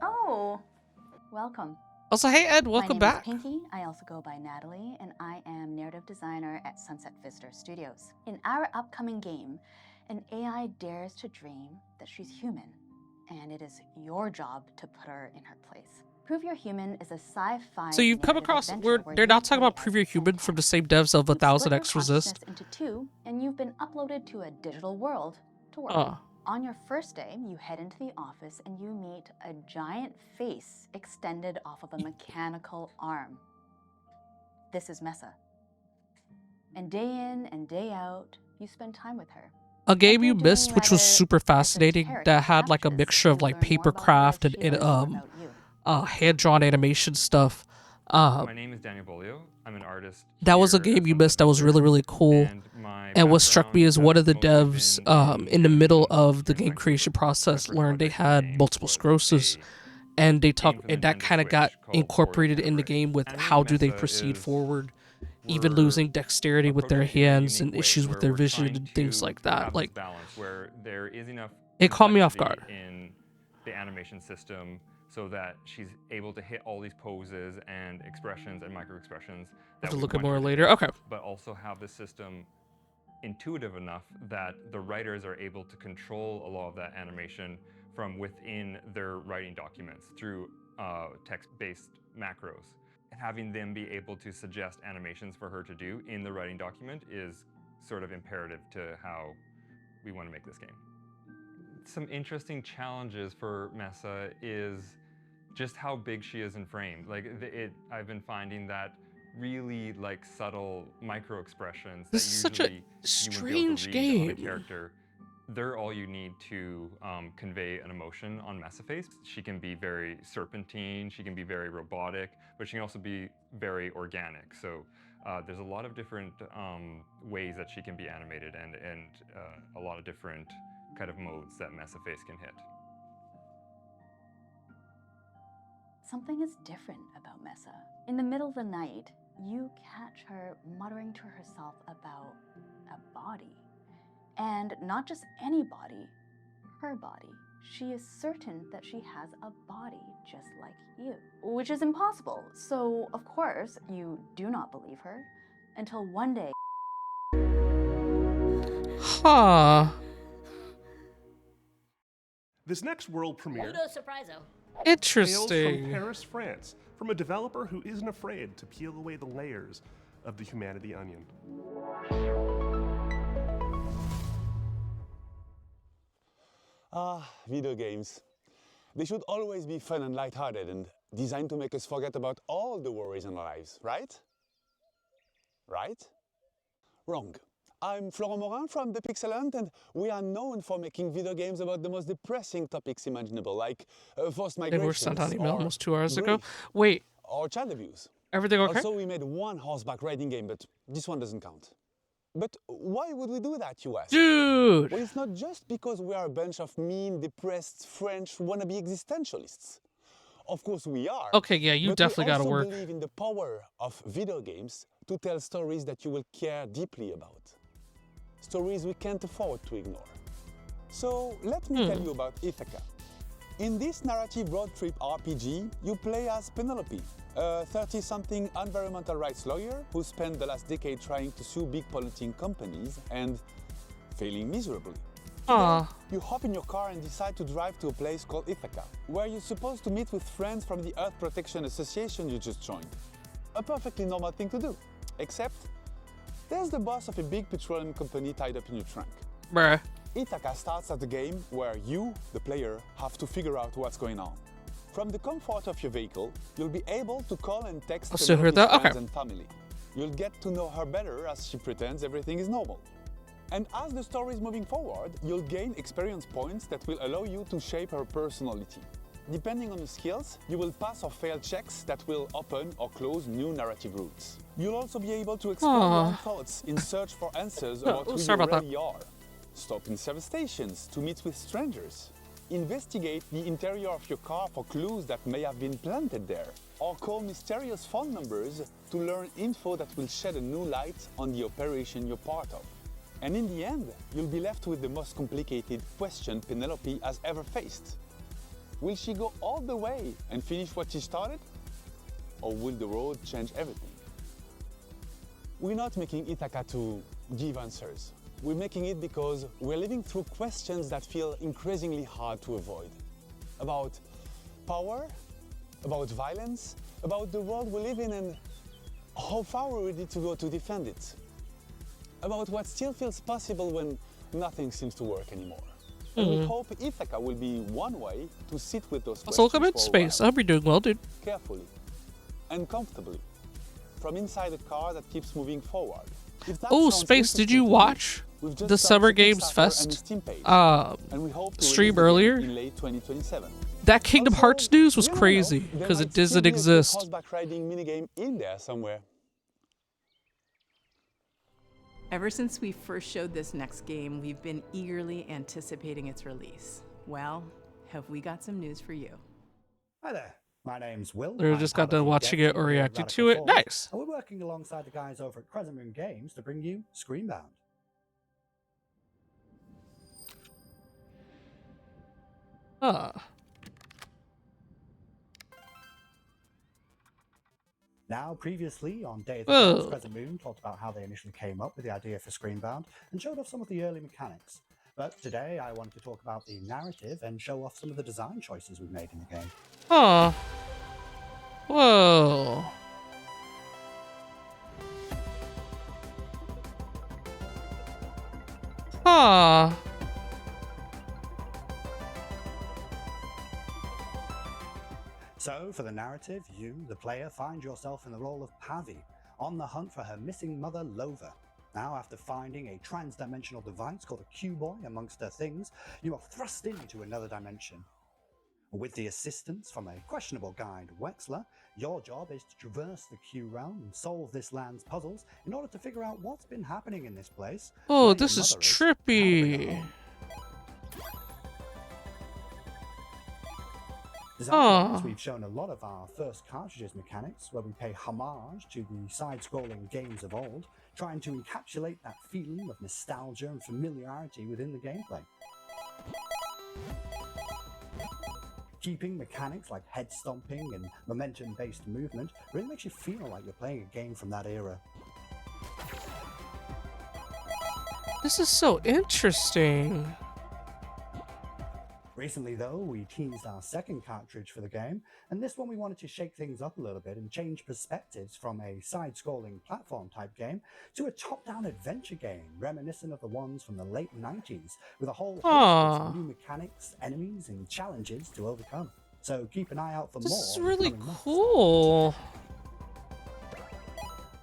Oh, welcome. Also, hey Ed, welcome My name back. is Pinky. I also go by Natalie, and I am narrative designer at Sunset Visitor Studios. In our upcoming game, an AI dares to dream that she's human, and it is your job to put her in her place. Prove You're Human is a sci-fi. So you've come across where they're not talking about Prove You're Human from the same devs of 1000X Resist. Into 2, and you've been uploaded to a digital world to work. On your first day, you head into the office and you meet a giant face extended off of a mechanical arm. This is Mesa. And day in and day out, you spend time with her. A game you missed, which was super fascinating, that had like a mixture of like papercraft and hand-drawn animation stuff. My name is Daniel Bolio. I'm an artist. That was a game you missed that was really, really cool. And what struck me is one of the devs in the middle of the game creation process learned they had multiple sclerosis. And they talk, and that kind of got incorporated in the game with how do they proceed forward, even losing dexterity with their hands and issues with their vision and things like that. Like, where there is enough it caught me off guard. In the animation system, so that she's able to hit all these poses and expressions and micro expressions. Have to look at more later. Okay. But also have the system intuitive enough that the writers are able to control a lot of that animation from within their writing documents through text-based macros. Having them be able to suggest animations for her to do in the writing document is sort of imperative to how we want to make this game. Some interesting challenges for Mesa is just how big she is in frame. Like I've been finding that really like subtle micro expressions that usually you wouldn't be able to read on a character. They're all you need to convey an emotion on Mesa Face. She can be very serpentine, she can be very robotic, but she can also be very organic. So there's a lot of different ways that she can be animated and a lot of different kind of modes that Mesa Face can hit. Something is different about Mesa. In the middle of the night, you catch her muttering to herself about a body. And not just any body, her body. She is certain that she has a body just like you, which is impossible. So, of course, you do not believe her until one day. Huh. This next world premiere Interesting. hails from Paris, France, from a developer who isn't afraid to peel away the layers of the humanity onion. Video games. They should always be fun and lighthearted and designed to make us forget about all the worries in our lives, right? Right? Wrong. I'm Florent Morin from The Pixel Hunt, and we are known for making video games about the most depressing topics imaginable, like forced They migration. were sent out email almost 2 hours ago. Wait. Or child abuse. Everything okay? Also, we made one horseback riding game, but this one doesn't count. But why would we do that, you ask? Dude! Well, it's not just because we are a bunch of mean, depressed French wannabe existentialists. Of course we are. Okay, yeah, you definitely gotta work. We also believe in the power of video games to tell stories that you will care deeply about. Stories we can't afford to ignore. So let me tell you about Ithaca. In this narrative road trip RPG, you play as Penelope, a 30-something environmental rights lawyer who spent the last decade trying to sue big polluting companies and failing miserably. Aw. You hop in your car and decide to drive to a place called Ithaca, where you're supposed to meet with friends from the Earth Protection Association you just joined. A perfectly normal thing to do, except there's the boss of a big petroleum company tied up in your trunk. Bruh. Ithaca starts as a game where you, the player, have to figure out what's going on. From the comfort of your vehicle, you'll be able to call and text I'll still hear Penelope's that? friends Okay. and family. You'll get to know her better as she pretends everything is normal. And as the story is moving forward, you'll gain experience points that will allow you to shape her personality. Depending on your skills, you will pass or fail checks that will open or close new narrative routes. You'll also be able to explore your own thoughts in search for answers about who you sorry about really are. Stop in service stations to meet with strangers. Investigate the interior of your car for clues that may have been planted there. Or call mysterious phone numbers to learn info that will shed a new light on the operation you're part of. And in the end, you'll be left with the most complicated question Penelope has ever faced. Will she go all the way and finish what she started? Or will the road change everything? We're not making Ithaca to give answers. We're making it because we're living through questions that feel increasingly hard to avoid. About power, about violence, about the world we live in and how far we're ready to go to defend it. About what still feels possible when nothing seems to work anymore. And we hope Ithaca will be one way to sit with those questions Welcome in for a space. I while. hope you're doing well, dude. Carefully and comfortably from inside a car that keeps moving forward. If that Oh, sounds Space, did you interesting to watch we've just the started Summer a Games Kickstarter and a Fest Steam page, and we hope to stream release the game earlier? in late 2027. That Kingdom Also, Hearts news was you never crazy know, there because might it still doesn't be a good exist. horseback riding minigame in there somewhere. Ever since we first showed this next game, we've been eagerly anticipating its release. Well, have we got some news for you? Hi there. My name's Will. They I'm just part got of done the watching dev it team or here at reacting Radical to it. Falls, Nice. And we're working alongside the guys over at Crescent Moon Games to bring you Screenbound. Huh. Now, previously on Day of the Whoa. Devs, Crescent Moon talked about how they initially came up with the idea for Screenbound and showed off some of the early mechanics. But today I wanted to talk about the narrative and show off some of the design choices we've made in the game. Huh. Whoa. Huh. So, for the narrative, you, the player, find yourself in the role of Pavi, on the hunt for her missing mother, Lova. Now, after finding a trans-dimensional device called a Q-Boy amongst her things, you are thrust into another dimension. With the assistance from a questionable guide, Wexler, your job is to traverse the Q realm and solve this land's puzzles in order to figure out what's been happening in this place. Oh, where this your is mother is, and how to bring her trippy. home. Design-wise, we've shown a lot of our first cartridges mechanics, where we pay homage to the side-scrolling games of old, trying to encapsulate that feeling of nostalgia and familiarity within the gameplay. Keeping mechanics like head stomping and momentum-based movement really makes you feel like you're playing a game from that era. This is so interesting. Recently, though, we teased our second cartridge for the game, and this one we wanted to shake things up a little bit and change perspectives from a side-scrolling platform-type game to a top-down adventure game, reminiscent of the ones from the late 90s, with a whole host of new mechanics, enemies, and challenges to overcome. So keep an eye out for This more. is in the really coming months. cool.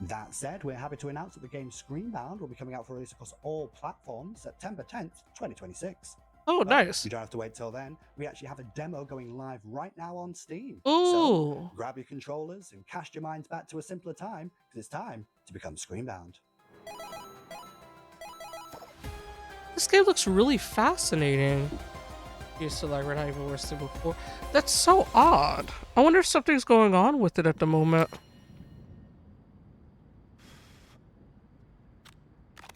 That said, we're happy to announce that the game Screenbound will be coming out for release across all platforms September 10th, 2026. Oh, But nice. You don't have to wait till then. We actually have a demo going live right now on Steam. Ooh. So grab your controllers and cast your minds back to a simpler time, because it's time to become Screenbound. This game looks really fascinating. Used to like Red even worse than before. That's so odd. I wonder if something's going on with it at the moment.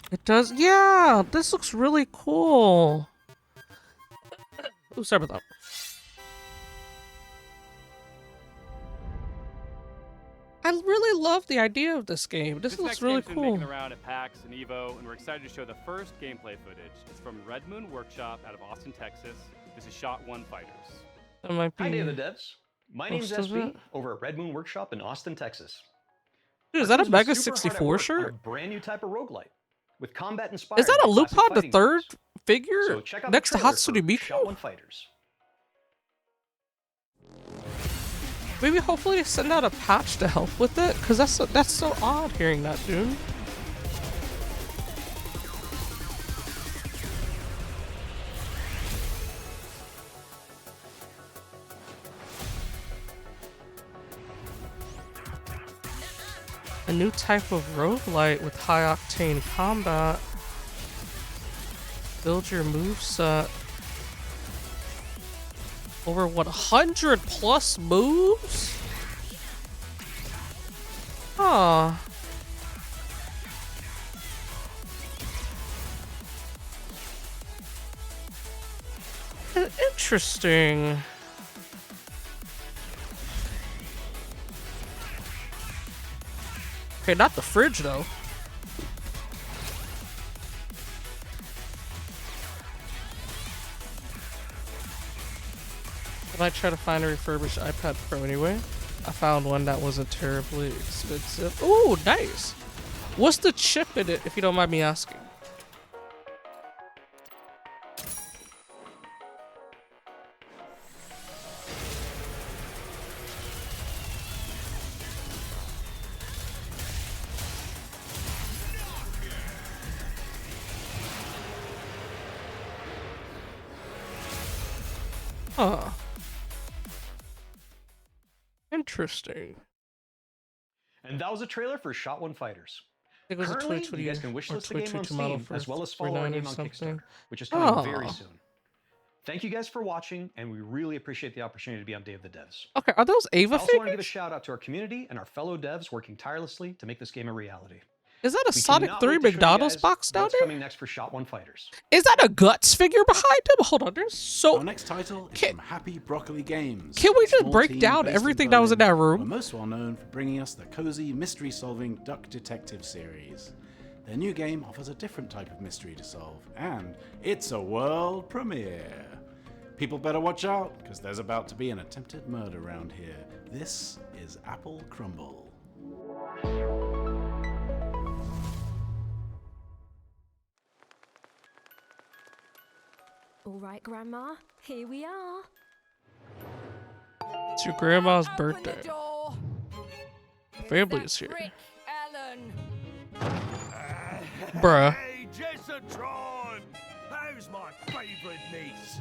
It does. Yeah, this looks really cool. Oh, sorry about that. I really love the idea of this game. This looks next really game's been cool. making the round at PAX and EVO, and we're excited to show the first gameplay footage. It's from Red Moon Workshop out of Austin, Texas. This is Shot One Fighters. That might be Hi, day of the devs. My name's most of SB it. over at Red Moon Workshop in Austin, Texas. Dude, is Our that a team's been Mega super hard at 64 work on shirt? a brand new type of roguelite with combat inspired. Is that a by classic Lupin the fighting third games. figure So check out next the to trailer Hatsune for Miku? Shot One Fighters. Maybe hopefully they send out a patch to help with it, cause that's so odd hearing that, dude. A new type of roguelite with high octane combat. Build your moveset. Over 100 plus moves? Huh. Interesting. Okay, not the fridge though. I might try to find a refurbished iPad Pro anyway. I found one that wasn't terribly expensive. Ooh, nice. What's the chip in it, if you don't mind me asking? Huh. Interesting. And that was a trailer for Shot One Fighters. I think it was a Currently, 2020 you guys can wishlist the game on 2022 model Steam for as well as follow our $3.99 game or on something. Kickstarter, which is coming very Aw. soon. Thank you guys for watching, and we really appreciate the opportunity to be on Day of the Devs. Okay, are those Ava I also want to give a figures? shout out to our community and our fellow devs working tirelessly to make this game a reality. Is that a We Sonic cannot 3 wait to show you McDonald's guys box down what's there? coming next for Shot One Fighters. Is that a Guts figure behind him? Hold on, there's so... Our next title is from Happy Broccoli Games. Can we a just small break team down based everything that was in that Berlin, room? who are most well known for bringing us the cozy mystery-solving Duck Detective series. Their new game offers a different type of mystery to solve, and it's a world premiere. People better watch out, because there's about to be an attempted murder around here. This is Apple Crumble. All right, Grandma, here we are. It's your grandma's birthday. Family is here. Ellen. Bruh. Hey, Jessatron! How's my favourite niece?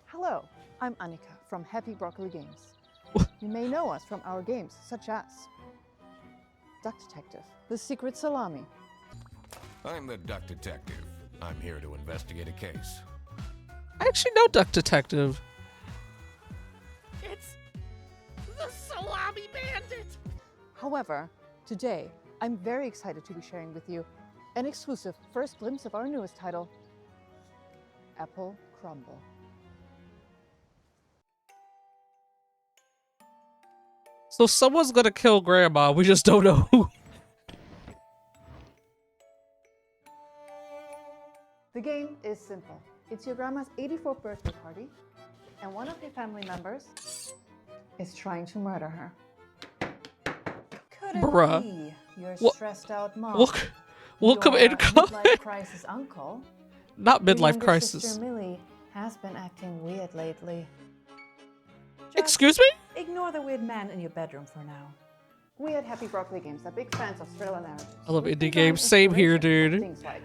Hello, I'm Annika from Happy Broccoli Games. You may know us from our games such as Duck Detective, The Secret Salami. I'm the Duck Detective. I'm here to investigate a case. I actually know Duck Detective. It's the Salami Bandit. However, today I'm very excited to be sharing with you an exclusive first glimpse of our newest title, Apple Crumble. So someone's gonna kill grandma, we just don't know who. The game is simple. It's your grandma's 84th birthday party, and one of your family members is trying to murder her. Could it Bruh. be your Wha- stressed out mom? Welcome your incoming. midlife crisis uncle? Not Your midlife younger crisis. Sister Millie has been acting weird lately. Excuse me? Ignore the weird man in your bedroom for now. We at Happy Broccoli Games are big fans of thriller narratives. I love We indie can games. find Same here, inspiration from dude. Things like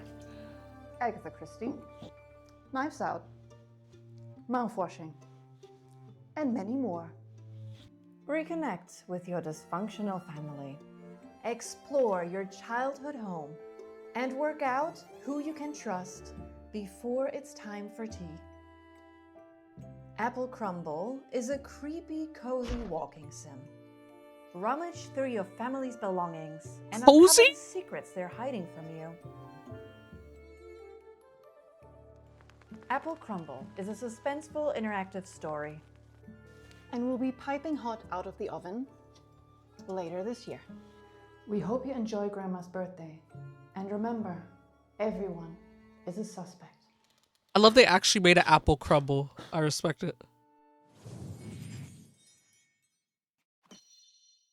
Agatha Christie, Knives Out, mouthwashing, and many more. Reconnect with your dysfunctional family. Explore your childhood home and work out who you can trust before it's time for tea. Apple Crumble is a creepy, cozy walking sim. Rummage through your family's belongings and uncover Cozy? the secrets they're hiding from you. Apple Crumble is a suspenseful interactive story and will be piping hot out of the oven later this year. We hope you enjoy Grandma's birthday. And remember, everyone is a suspect. I love they actually made an apple crumble. I respect it.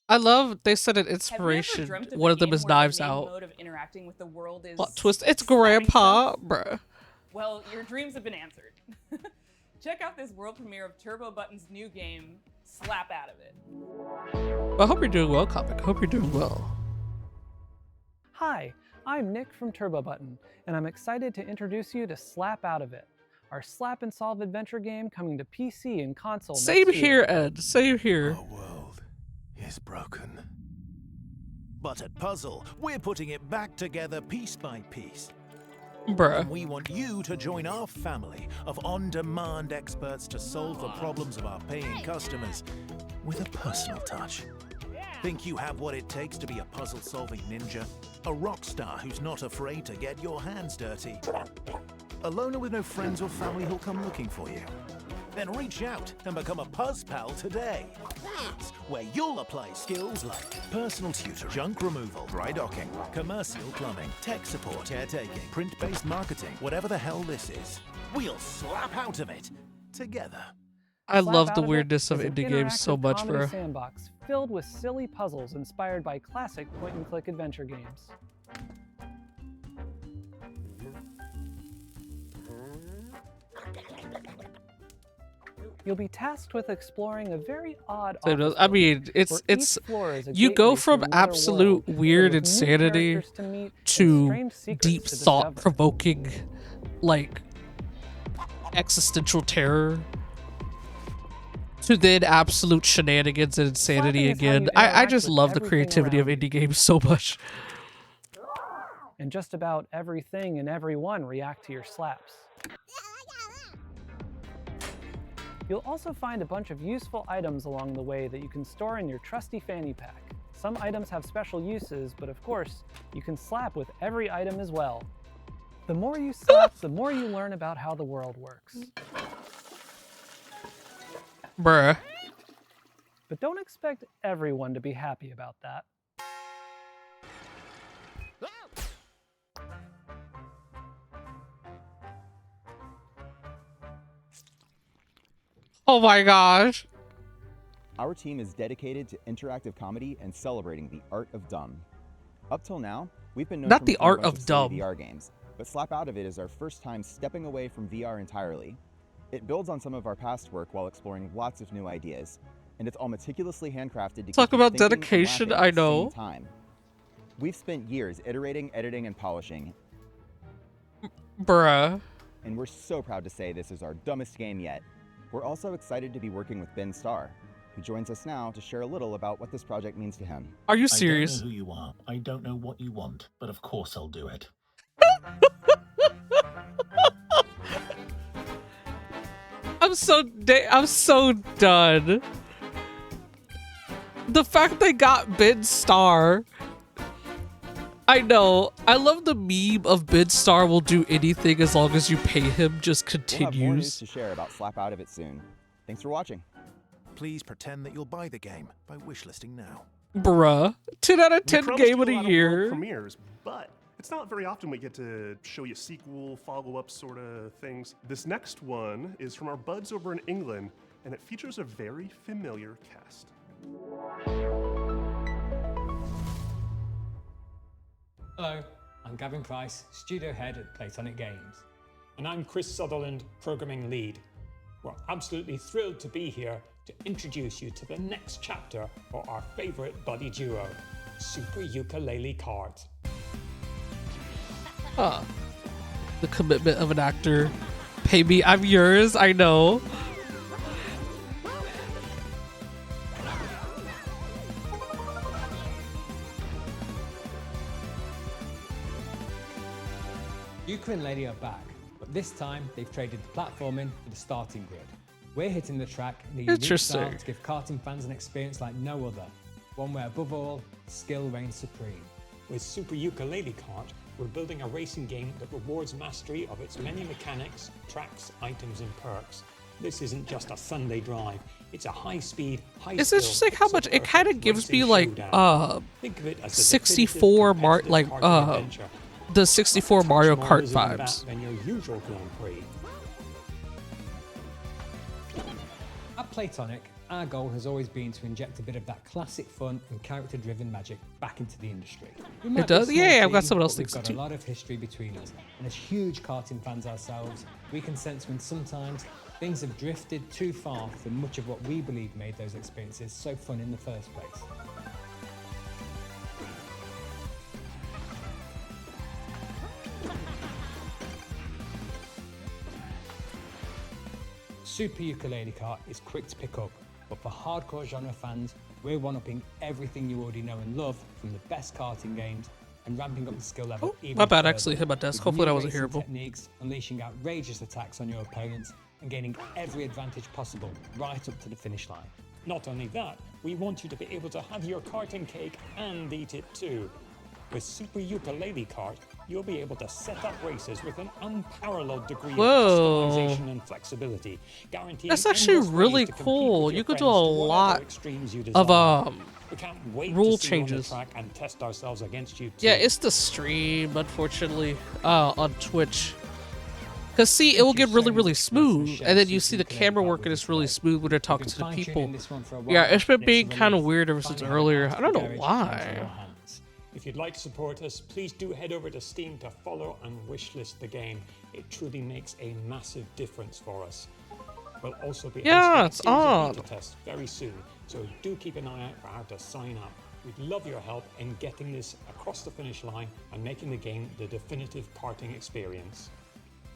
I love they said an inspiration. One of them is Knives Out. Mode of interacting with the world is Plot twist. It's Grandpa, bruh. Well, your dreams have been answered. Check out this world premiere of Turbo Button's new game, Slap Out of It. Well, I hope you're doing well, Comic. I hope you're doing well. Hi, I'm Nick from Turbo Button, and I'm excited to introduce you to Slap Out of It, our slap and solve adventure game coming to PC and console. Same next here, year. Ed. Same here. Our world is broken. But at Puzzle, we're putting it back together piece by piece. Bruh. And we want you to join our family of on-demand experts to solve the problems of our paying customers with a personal touch. Think you have what it takes to be a puzzle-solving ninja? A rock star who's not afraid to get your hands dirty? A loner with no friends or family who'll come looking for you? Then reach out and become a Puzz Pal today. That's where you'll apply skills like personal tutor, junk removal, dry docking, commercial plumbing, tech support, caretaking, print-based marketing, whatever the hell this is. We'll slap out of it together. I Slap love Out the of It weirdness of is an indie games so interactive much, comedy bro. sandbox filled with silly puzzles inspired by classic point-and-click adventure games. You'll be tasked with exploring a very odd I office mean, where it's each floor is a you go gateway to from another absolute world, weird filled with new insanity characters to meet and to strange secrets deep to discover. thought-provoking, like existential terror, to then absolute shenanigans and insanity Slapping is how again. you I interact just with love the everything creativity of around indie games so much. And just about everything and everyone react to your slaps. You'll also find a bunch of useful items along the way that you can store in your trusty fanny pack. Some items have special uses, but of course, you can slap with every item as well. The more you slap, the more you learn about how the world works. Bruh. But don't expect everyone to be happy about that. Oh my gosh. Our team is dedicated to interactive comedy and celebrating the art of dumb. Up till now, we've been known Not for the making a art bunch of silly dumb. VR games, but Slap Out of It is our first time stepping away from VR entirely. It builds on some of our past work while exploring lots of new ideas, and it's all meticulously handcrafted to Talk keep you about thinking and dedication, laughing I at the know. same time. We've spent years iterating, editing, and polishing. Bruh. And we're so proud to say this is our dumbest game yet. We're also excited to be working with Ben Starr, who joins us now to share a little about what this project means to him. Are you serious? I don't know who you are. I don't know what you want, but of course I'll do it. I'm so done. The fact they got Ben Starr. I know. I love the meme of Ben Starr will do anything as long as you pay him. Just We'll have more news continues. to share about Slap Out of It soon. Thanks for watching. Please pretend that you'll buy the game by wishlisting now. Bruh. 10 out of We 10 promised game you of a the lot world year. premieres, but it's not very often we get to show you sequel, follow-up sort of things. This next one is from our buds over in England, and it features a very familiar cast. Hello, I'm Gavin Price, studio head at Platonic Games. And I'm Chris Sutherland, programming lead. We're absolutely thrilled to be here to introduce you to the next chapter for our favorite buddy duo, Super Ukulele Cards. Huh. The commitment of an actor. Pay me, I'm yours, I know. Yuka and Lady are back, but this time they've traded the platforming for the starting grid. We're hitting the track in a unique Interesting. style to give karting fans an experience like no other, one where above all, skill reigns supreme. With Super Ukulele Kart, we're building a racing game that rewards mastery of its many mechanics, tracks, items and perks, This isn't just a Sunday drive. It's a high-speed, It's interesting how much it kind of gives me like 64 the 64 Mario Kart vibes. Than your usual Grand Prix. At Playtonic, our goal has always been to inject a bit of that classic fun and character-driven magic back into the industry. It does? Yeah, I've got someone else We've thinks it got too. a lot of history between us, and as huge karting fans ourselves, we can sense when sometimes things have drifted too far from much of what we believe made those experiences so fun in the first place. Super Ukulele Kart is quick to pick up, but for hardcore genre fans, we're one-upping everything you already know and love from the best karting games and ramping up the skill level even My bad, further. actually hit my desk. With Hopefully new that wasn't racing hearable. techniques, unleashing outrageous attacks on your opponents and gaining every advantage possible right up to the finish line. Not only that, we want you to be able to have your karting cake and eat it too. With Super Ukulele Kart, you'll be able to set up races with an unparalleled degree of Whoa. customization and flexibility, guaranteeing That's actually endless ways really to compete cool. with your You could do friends a to whatever lot extremes you of desire. We can't wait rule to see you on the changes. track and test ourselves against you too. Yeah, it's the stream, unfortunately, on Twitch. Cause see, it will get really, really smooth, and then you see the camera work, and it's really smooth when they're talking to the people. Yeah, it's been being kind of weird ever since earlier. I don't know why. If you'd like to support us, please do head over to Steam to follow and wishlist the game. It truly makes a massive difference for us. We'll also be Yeah, hosting it's a series of on. beta tests very soon, so do keep an eye out for how to sign up. We'd love your help in getting this across the finish line and making the game the definitive karting experience.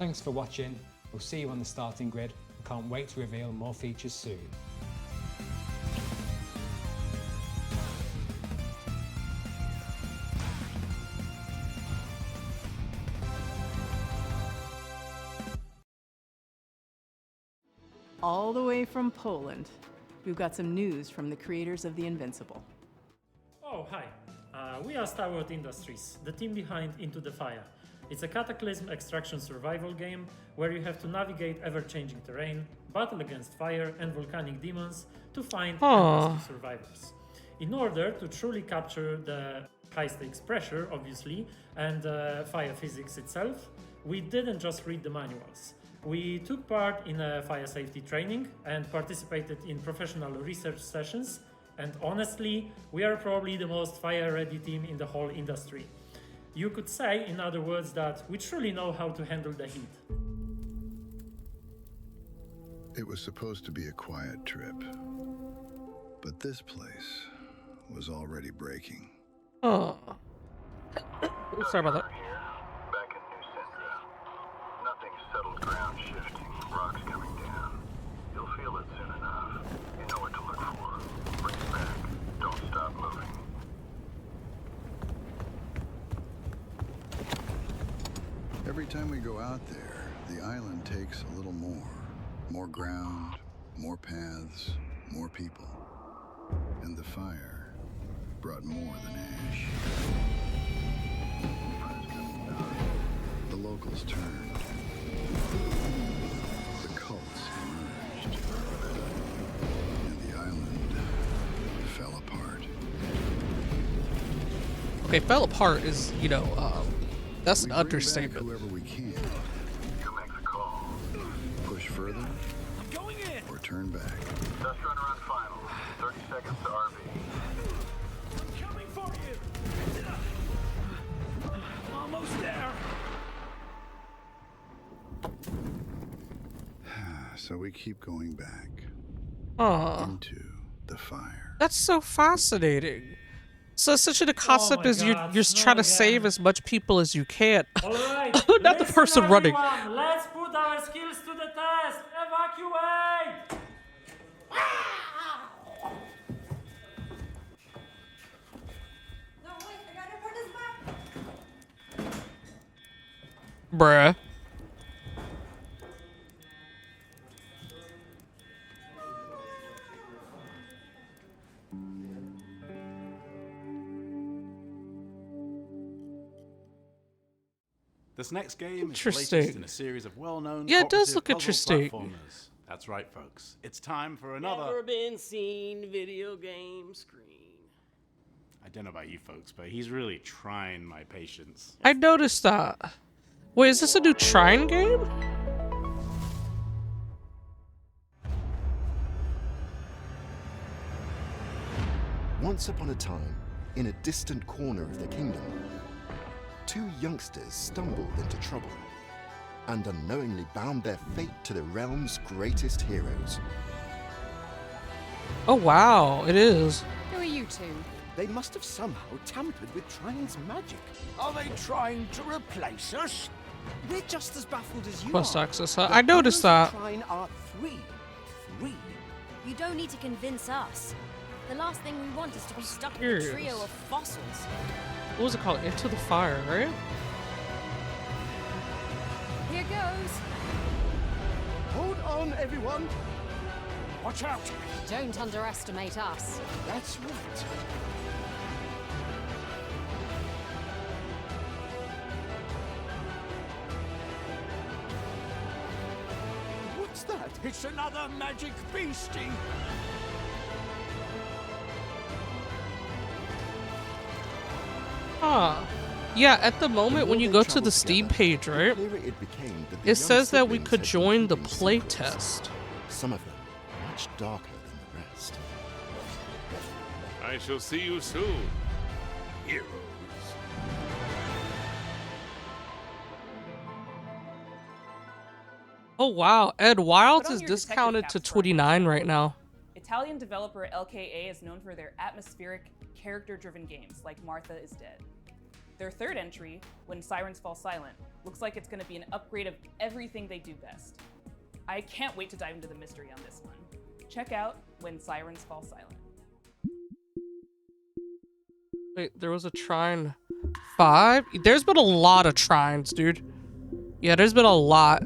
Thanks for watching. We'll see you on the starting grid and can't wait to reveal more features soon. All the way from Poland, we've got some news from the creators of The Invincible. Oh, hi. We are Starward Industries, the team behind Into the Fire. It's a cataclysm extraction survival game where you have to navigate ever-changing terrain, battle against fire and volcanic demons to find and rescue survivors. In order to truly capture the high-stakes pressure, obviously, and fire physics itself, we didn't just read the manuals. We took part in a fire safety training and participated in professional research sessions, and honestly, we are probably the most fire-ready team in the whole industry. You could say, in other words, that we truly know how to handle the heat. It was supposed to be a quiet trip, but this place was already breaking. Oh. Sorry about that. Back in New Centra. Nothing settled ground shifting, rocks coming down. You'll feel it soon enough. You know what to look for. Bring it back. Don't stop moving. Every time we go out there, the island takes a little more. More ground, more paths, more people. And the fire brought more than ash. The locals turned. The cults emerged. And the island fell apart. Okay, fell apart is, you know, that's an We bring back understatement. whoever we can. You make the call. Push further. Or turn back. Test run run final. 30 seconds to RV. Coming for you! Almost there! So we keep going back. Into the fire. That's so fascinating. So essentially the concept is you're just trying to save as much people as you can. Alright, Not the person running. Let's put our skills to the test! Evacuate! Bruh. This next game is the Interesting. latest in a series of well-known Yeah, it does cooperative look puzzle interesting. platformers. That's right, folks. It's time for another... Never been seen video game screen. I don't know about you folks, but he's really trying my patience. I noticed that. Wait, is this a new Trine game? Once upon a time, in a distant corner of the kingdom, two youngsters stumbled into trouble and unknowingly bound their fate to the realm's greatest heroes. Oh wow, it is. Who are you two? They must have somehow tampered with Trine's magic. Are they trying to replace us? We're just as baffled as you Plus are. access. I noticed that. Trine are three. You don't need to convince us. The last thing we want is to be stuck in Curious. a trio of fossils. What was it called? Into the Fire, right? Here goes. Hold on, everyone. Watch out. Don't underestimate us. That's right. What's that? It's another magic beastie. Huh. Yeah, at the moment when you go to the Steam page, right? It says that we could join the playtest. Some of them much darker than the rest. I shall see you soon, heroes. Oh wow, Ed Wilds Put on is your discounted detective to caps for a $29 right now. Italian developer LKA is known for their atmospheric, character-driven games like Martha is Dead. Their third entry, When Sirens Fall Silent, looks like it's going to be an upgrade of everything they do best. I can't wait to dive into the mystery on this one. Check out When Sirens Fall Silent. Wait, there was a Trine 5? There's been a lot of Trines, dude. Yeah, there's been a lot.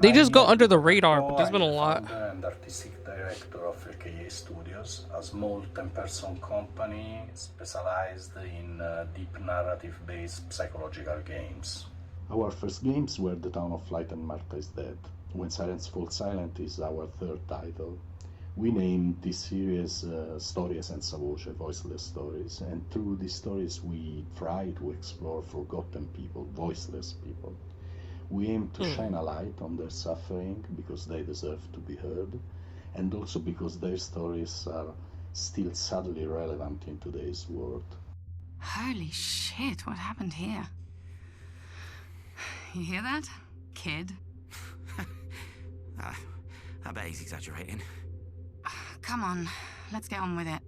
They just go under the radar, but there's been a lot. Founder and artistic director of LKA Studios, a small 10-person company specialized in deep narrative-based psychological games. Our first games were The Town of Light and Martha is Dead. When Sirens Fall Silent is our third title. We named this series Storie senza voce, voiceless stories, and through these stories we try to explore forgotten people, voiceless people. We aim to shine a light on their suffering because they deserve to be heard, and also because their stories are still sadly relevant in today's world. Holy shit, what happened here? You hear that, kid? I bet he's exaggerating. Come on, let's get on with it.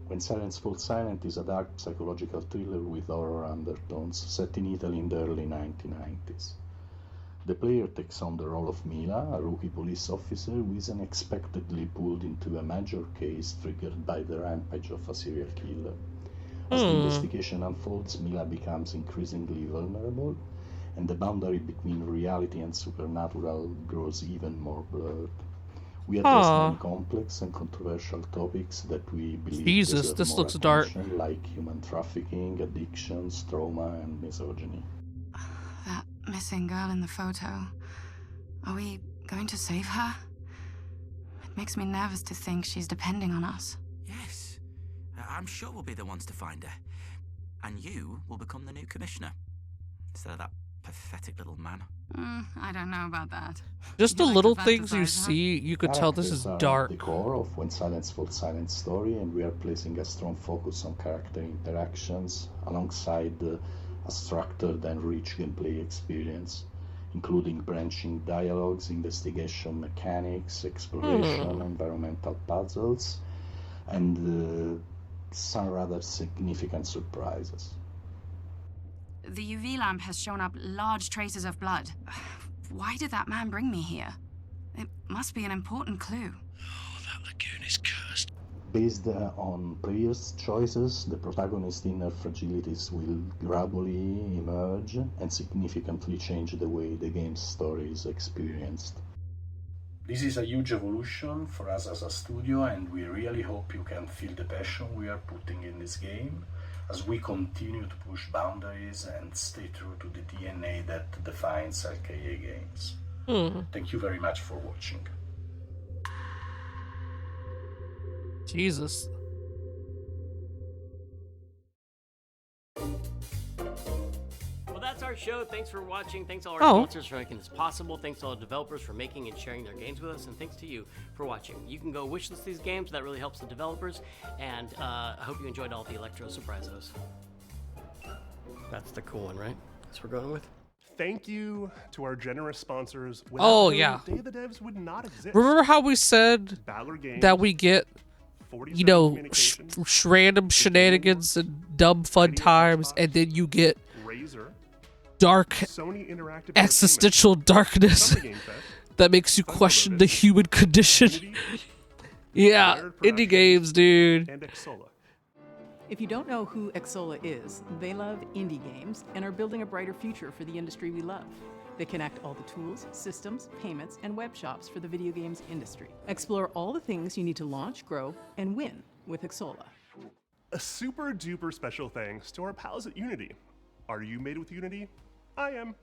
When Sirens Fall Silent is a dark psychological thriller with horror undertones set in Italy in the early 1990s. The player takes on the role of Mila, a rookie police officer who is unexpectedly pulled into a major case triggered by the rampage of a serial killer. As the investigation unfolds, Mila becomes increasingly vulnerable, and the boundary between reality and supernatural grows even more blurred. We address many complex and controversial topics that we believe deserve this more looks dark. attention, like human trafficking, addictions, trauma, and misogyny. That missing girl in the photo. Are we going to save her? It makes me nervous to think she's depending on us. Yes. I'm sure we'll be the ones to find her. And you will become the new commissioner. Instead of that pathetic little man. I don't know about that. Just the You like little to things you fantasize, huh? see, you could tell this is Characters are dark. the core of When Silence Falls Silent story, and we are placing a strong focus on character interactions alongside a structured and rich gameplay experience, including branching dialogues, investigation mechanics, exploration, environmental puzzles, and some rather significant surprises. The UV lamp has shown up large traces of blood. Why did that man bring me here? It must be an important clue. That lagoon is cursed. Based on players' choices, the protagonist's inner fragilities will gradually emerge and significantly change the way the game's story is experienced. This is a huge evolution for us as a studio, and we really hope you can feel the passion we are putting in this game as we continue to push boundaries and stay true to the DNA that defines LKA games. Thank you very much for watching. Jesus. Well, that's our show. Thanks for watching. Thanks to all our Oh. sponsors for making this possible. Thanks to all the developers for making and sharing their games with us. And thanks to you for watching. You can go wishlist these games. That really helps the developers. And I hope you enjoyed all the Electro Surprisos. That's the cool one, right? That's what we're going with. Thank you to our generous sponsors. Without Oh, them, yeah. Day of the Devs would not exist. Remember how we said Valor Games, that we get, 47 you know, Communications, random shenanigans and dumb fun times, and then you get Razer, dark, Sony Interactive existential darkness Summer Game Fest, that makes you question the human condition. Yeah, indie games, dude. and Exola. If you don't know who Exola is, they love indie games and are building a brighter future for the industry we love. They connect all the tools, systems, payments, and web shops for the video games industry. Explore all the things you need to launch, grow, and win with Exola. A super duper special thanks to our pals at Unity. Are you made with Unity? I am.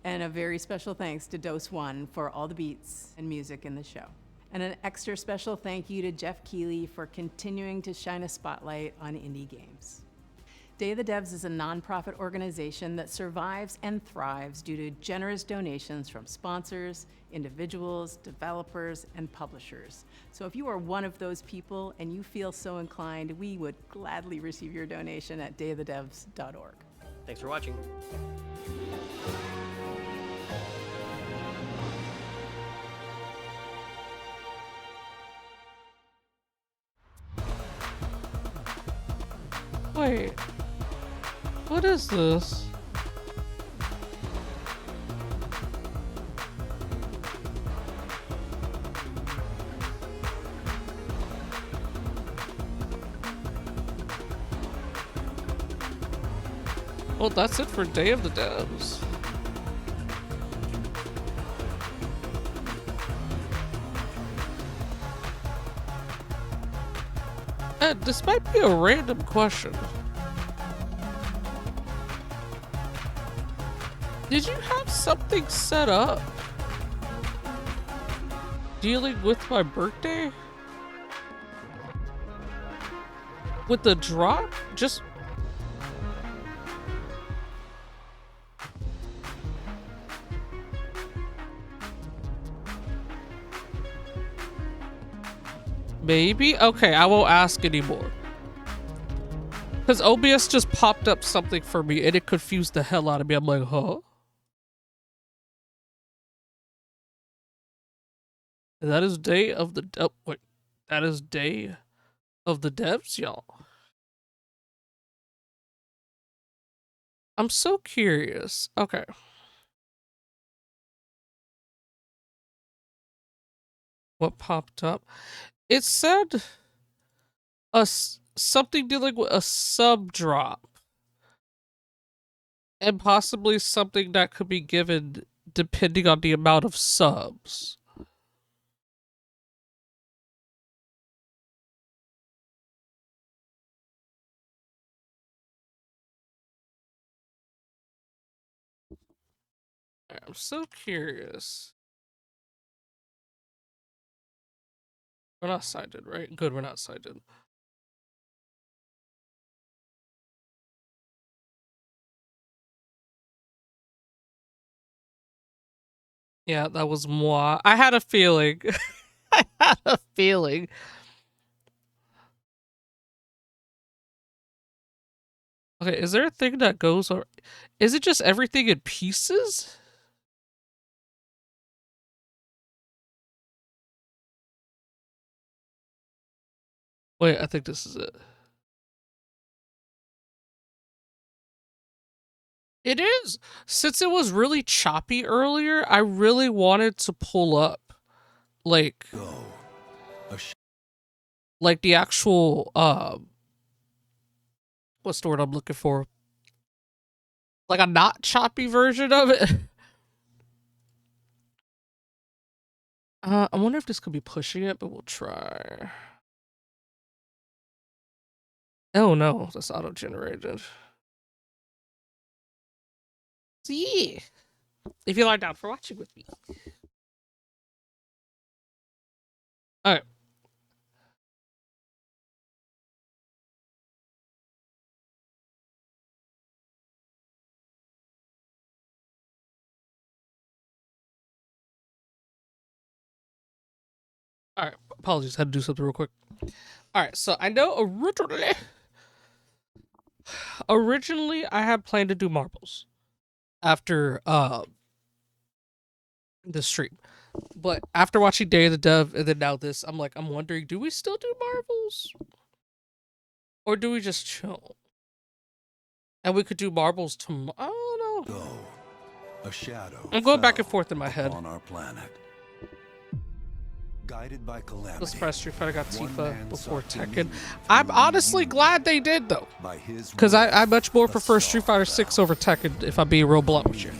And a very special thanks to Dose One for all the beats and music in the show. And an extra special thank you to Jeff Keighley for continuing to shine a spotlight on indie games. Day of the Devs is a nonprofit organization that survives and thrives due to generous donations from sponsors, individuals, developers, and publishers. So if you are one of those people and you feel so inclined, we would gladly receive your donation at dayofthedevs.org. Thanks for watching. Wait. What is this? Well, that's it for Day of the Devs. This might be a random question. Did you have something set up dealing with my birthday? With the drop? Just... Maybe? Okay, I won't ask anymore. Because OBS just popped up something for me and it confused the hell out of me. I'm like, huh? That is Day of the... Oh, wait. That is Day of the Devs, y'all. I'm so curious. Okay. What popped up? It said something dealing with a sub drop. And possibly something that could be given depending on the amount of subs. I'm so curious. We're not sighted, right? Good, we're not sighted. Yeah, that was moi. I had a feeling. I had a feeling. Okay, is there a thing that goes or is it just everything in pieces? Wait, I think this is it. It is. Since it was really choppy earlier, I really wanted to pull up like the actual what's the word I'm looking for? Like a not choppy version of it. I wonder if this could be pushing it, but we'll try. Oh no, that's auto-generated. So yeah, if you are down for watching with me. All right. All right. Apologies. Had to do something real quick. All right. So I know originally I had planned to do marbles after the stream, but after watching Day of the Dove and then now this, I'm like, I'm wondering, do we still do marbles, or do we just chill? And we could do marbles tomorrow. I don't know. A shadow. I'm going back and forth in my head. On our planet. Guided by calamity. Let's press Street Fighter got Tifa before Tekken. I'm honestly glad they did though, because I much more prefer Street Fighter 6 over Tekken. If I'm being real blunt with you.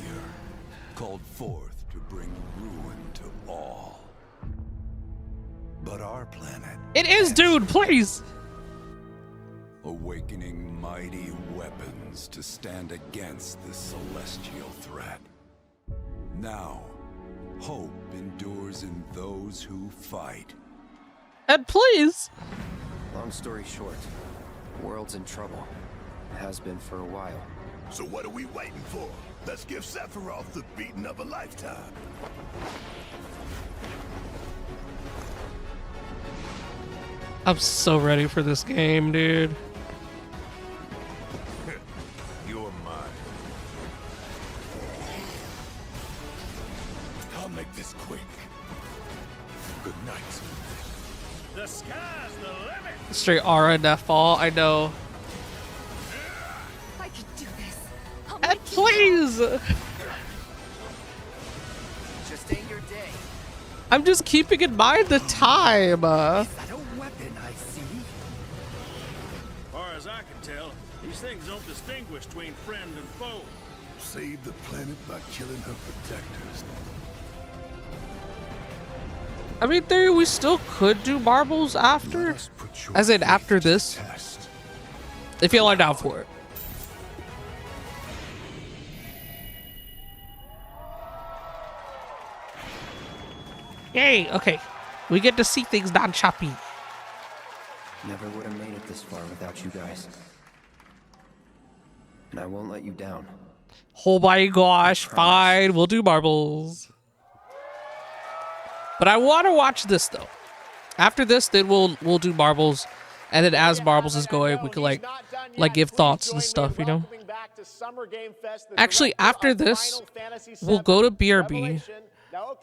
Called forth to bring ruin to all. But our planet. It is, dude. Please. Awakening mighty weapons to stand against this celestial threat. Now, hope endures in those who fight. And please. Long story short, the world's in trouble. It has been for a while. So what are we waiting for? Let's give Sephiroth the beating of a lifetime. I'm so ready for this game, dude. You're mine. I'll make this quick. Good night. The sky's the limit. Straight aura in that fall. I know. I can do this. And please. Just ain't your day. I'm just keeping in mind the time. Is that a weapon I see? Far as I can tell, these things don't distinguish between friend and foe. Save the planet by killing her protectors. I mean, theory, we still could do marbles after, as in after this, if y'all are down for it. Yay! Okay, we get to see things non-choppy. Never would have made it this far without you guys. And I won't let you down. Oh my gosh! Fine, we'll do marbles. But I want to watch this though. After this, then we'll do marbles, and then as marbles is going, we could like give thoughts and stuff, you know. Actually, after this, we'll go to BRB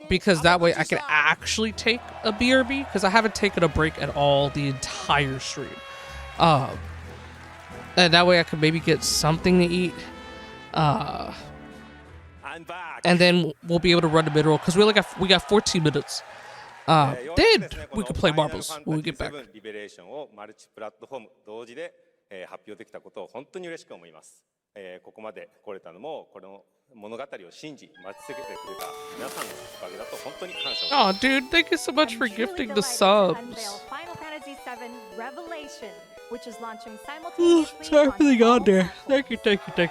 because that way I can actually take a BRB because I haven't taken a break at all the entire stream. And that way I can maybe get something to eat. And then we'll be able to run the mid-roll because we got 14 minutes. Then we can play marbles when we get back. ここまで来れたのもこの物語を信じ待ち続けてくれた皆さんのおかげだと本当に感謝を。 Oh, dude, thank you so much for gifting the subs. Final Fantasy VII Revelation, which is launching It's simultaneously everything on there. Thank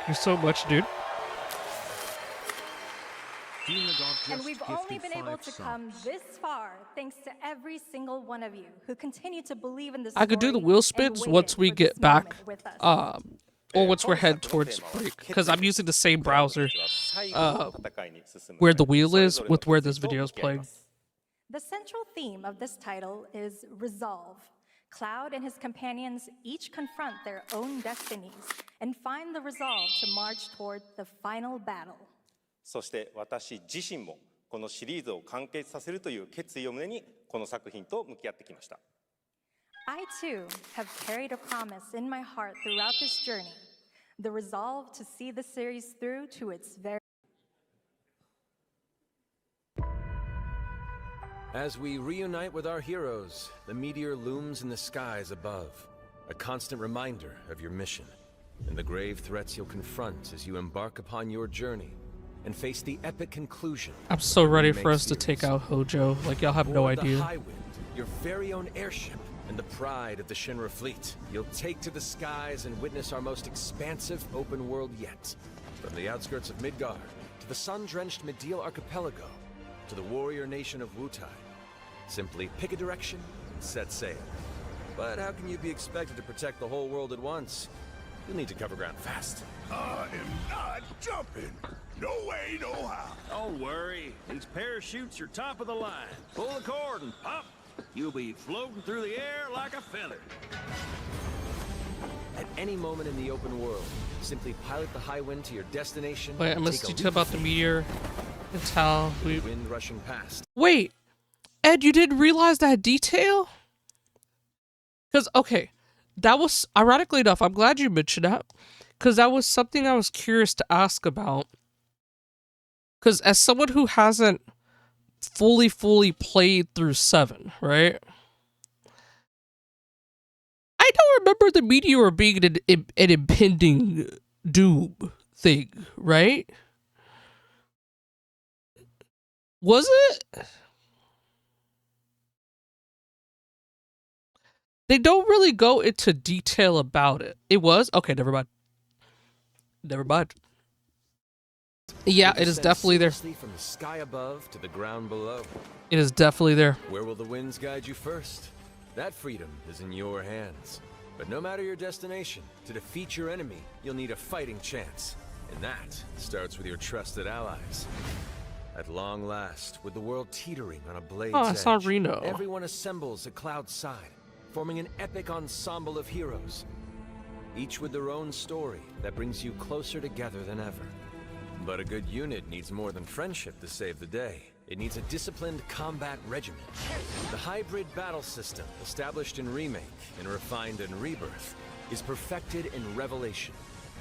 you so much, dude. And we've only been able to come this far thanks to every single one of you who continue to believe in this. I could do the wheel spins once we get back, or once we're heading towards break, because I'm using the same browser where the wheel is with where this video is playing. The central theme of this title is resolve. Cloud and his companions each confront their own destinies and find the resolve to march toward the final battle. そして私自身もこのシリーズを完結させるという決意を胸にこの作品と向き合ってきました。 I too have carried a promise in my heart throughout this journey, the resolve to see the series through to its very. As we reunite with our heroes, the meteor looms in the skies above, a constant reminder of your mission and the grave threats you'll confront as you embark upon your journey and face the epic conclusion. I'm so ready for us to take out Hojo. Like, y'all have no idea. The Highwind, your very own airship, and the pride of the Shinra fleet, you'll take to the skies and witness our most expansive open world yet. From the outskirts of Midgard, to the sun-drenched Medial Archipelago, to the warrior nation of Wutai, Simply pick a direction and set sail. But how can you be expected to protect the whole world at once? You'll need to cover ground fast. I am not jumping. No way, no how. Don't worry. These parachutes are top of the line. Pull the cord and pop. You'll be floating through the air like a feather. At any moment in the open world, simply pilot the high wind to your destination. Wait, I must detail about the meteor. It's how we wind rushing past. Wait, Ed, you didn't realize that detail? Because okay, that was ironically enough. I'm glad you mentioned that, because that was something I was curious to ask about. Because as someone who hasn't fully played through 7, right? I don't remember the meteor being an impending doom thing, right? Was it? They don't really go into detail about it. It was? Okay, never mind. Never mind. Yeah, it is definitely there. From the sky above to the ground below. It is definitely there. Where will the winds guide you first? That freedom is in your hands. But no matter your destination, to defeat your enemy, you'll need a fighting chance. And that starts with your trusted allies. At long last, with the world teetering on a blade's I saw edge, Reno. everyone assembles at Cloud's side, forming an epic ensemble of heroes. Each with their own story that brings you closer together than ever. But a good unit needs more than friendship to save the day. It needs a disciplined combat regimen. The hybrid battle system, established in Remake and refined in Rebirth, is perfected in Revelation,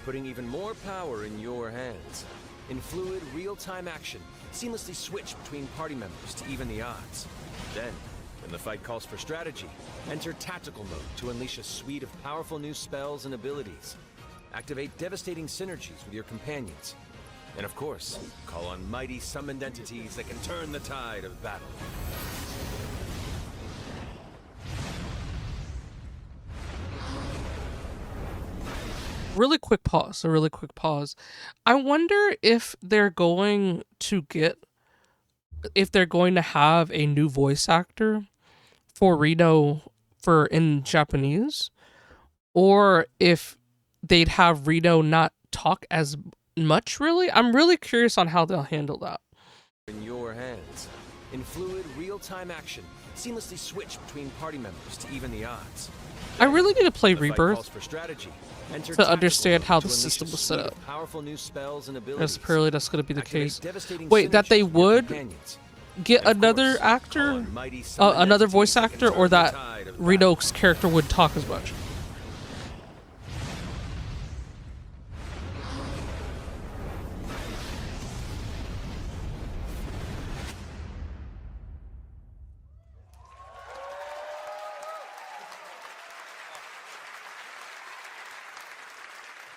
putting even more power in your hands. In fluid, real-time action, seamlessly switch between party members to even the odds. Then, when the fight calls for strategy, enter tactical mode to unleash a suite of powerful new spells and abilities. Activate devastating synergies with your companions. And of course, call on mighty summoned entities that can turn the tide of battle. Really quick pause. I wonder if they're going to have a new voice actor for Reno in Japanese, or if they'd have Reno not talk as much, really. I'm really curious on how they'll handle that. In your hands. In fluid, real-time action, seamlessly switch between party members to even the odds. I really need to play Rebirth for strategy. to understand how the system was set up. Powerful new spells and As apparently that's going to be the case. Wait, that they would get another actor, another voice actor, or that Reno's character would talk as much?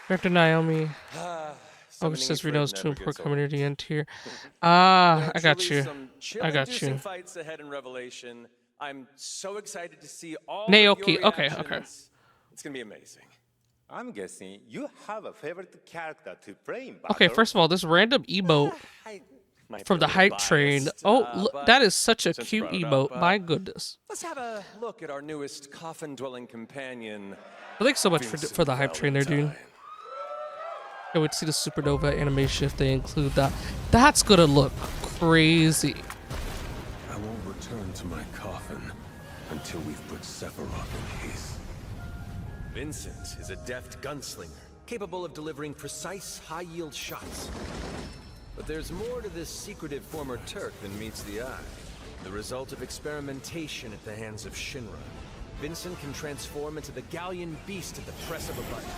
Character Naomi. Oh, it says Reno's too important coming to the end here. I got you. I got you. Fights ahead in Revelation. I'm so excited to see all Naoki. of your Okay. reactions. It's gonna be amazing. I'm guessing you have a favorite character to play in battle. Okay, first of all, this random emote from the hype train. Oh, that is such a cute emote. My goodness. Let's have a look at our newest coffin-dwelling companion. Thanks so much for the hype train there, dude. I would see the supernova animation if they include that. That's gonna look crazy. I won't return to my coffin until we've put Sephiroth in his. Vincent is a deft gunslinger, capable of delivering precise, high-yield shots. But there's more to this secretive former Turk than meets the eye. The result of experimentation at the hands of Shinra. Vincent can transform into the Galleon beast at the press of a button,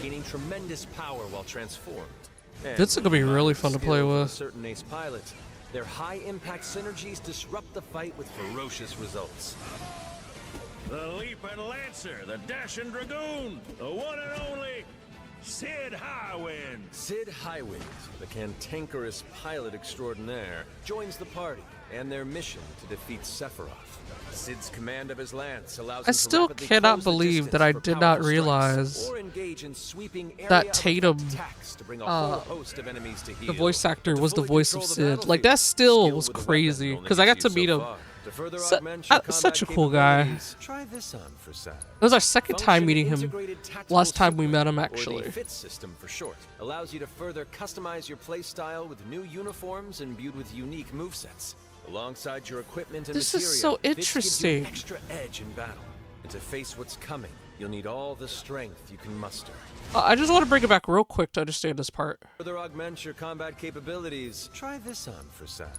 gaining tremendous power while transformed. This is gonna be really fun to play with. Certain ace pilots, their high-impact synergies disrupt the fight with ferocious results. The Leaping Lancer, the Dashing Dragoon, the one and only Sid Highwind. Sid Highwind, the cantankerous pilot extraordinaire, joins the party and their mission to defeat Sephiroth. Sid's command of his lance allows I still cannot believe that I did not realize that Tatum, the voice actor, was the voice of Sid. Like, that still was crazy, because I got to meet him To further augment your combat such a cool guy. capabilities, try this on for size. It was our second time Function meeting him. Integrated Tactical Last time we Suitware, met him, or actually. the FIT system for short, allows you to further customize your playstyle with new uniforms imbued with unique movesets. Alongside your equipment and This materia, is so FITs give you an interesting. extra edge in battle. And to face what's coming, you'll need all the strength you can muster. I just want to bring it back real quick to understand this part. Further augment your combat capabilities, try this on for size.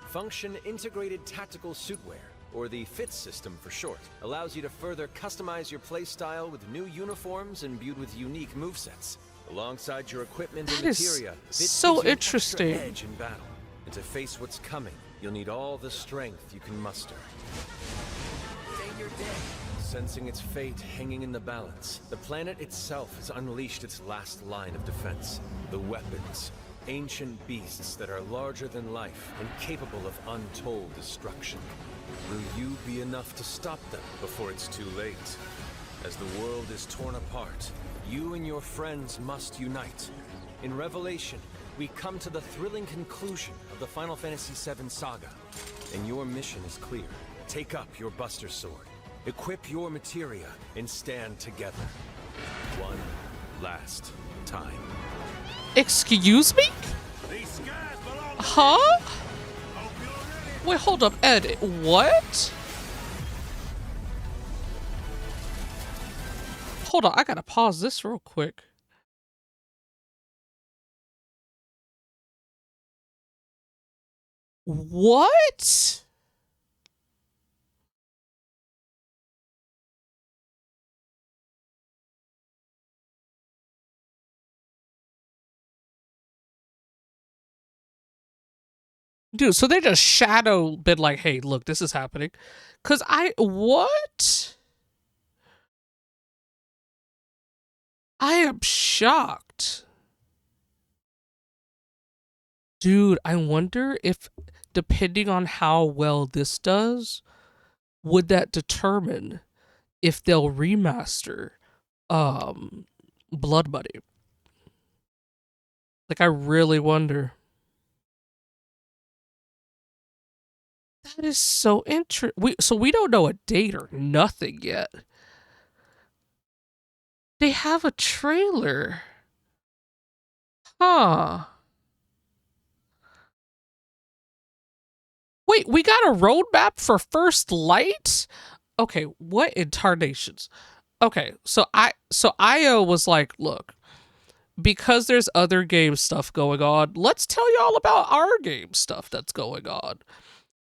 Function Integrated Tactical Suitware, or the FIT system for short, allows you to further customize your playstyle with new uniforms imbued with unique movesets. Alongside your equipment and That is materia, FIT so gives you an interesting. extra edge in battle. And to face what's coming, you'll need all the strength you can muster. Sensing its fate hanging in the balance, the planet itself has unleashed its last line of defense. The weapons. Ancient beasts that are larger than life and capable of untold destruction. Will you be enough to stop them before it's too late? As the world is torn apart, you and your friends must unite. In Revelation, we come to the thrilling conclusion of the Final Fantasy VII saga. And your mission is clear. Take up your Buster Sword, equip your materia, and stand together. One last time. Excuse me? Huh? Wait, hold up, Ed. What? Hold on, I gotta pause this real quick. What? Dude, so they just shadow been like, hey, look, this is happening. Cause what? I am shocked. Dude, I wonder if, depending on how well this does, would that determine if they'll remaster Blood Money? Like, I really wonder. That is so interesting. So we don't know a date or nothing yet. They have a trailer. Huh. Wait, we got a roadmap for First Light? Okay, what in tarnations? Okay, so IO was like, look, because there's other game stuff going on, let's tell y'all about our game stuff that's going on.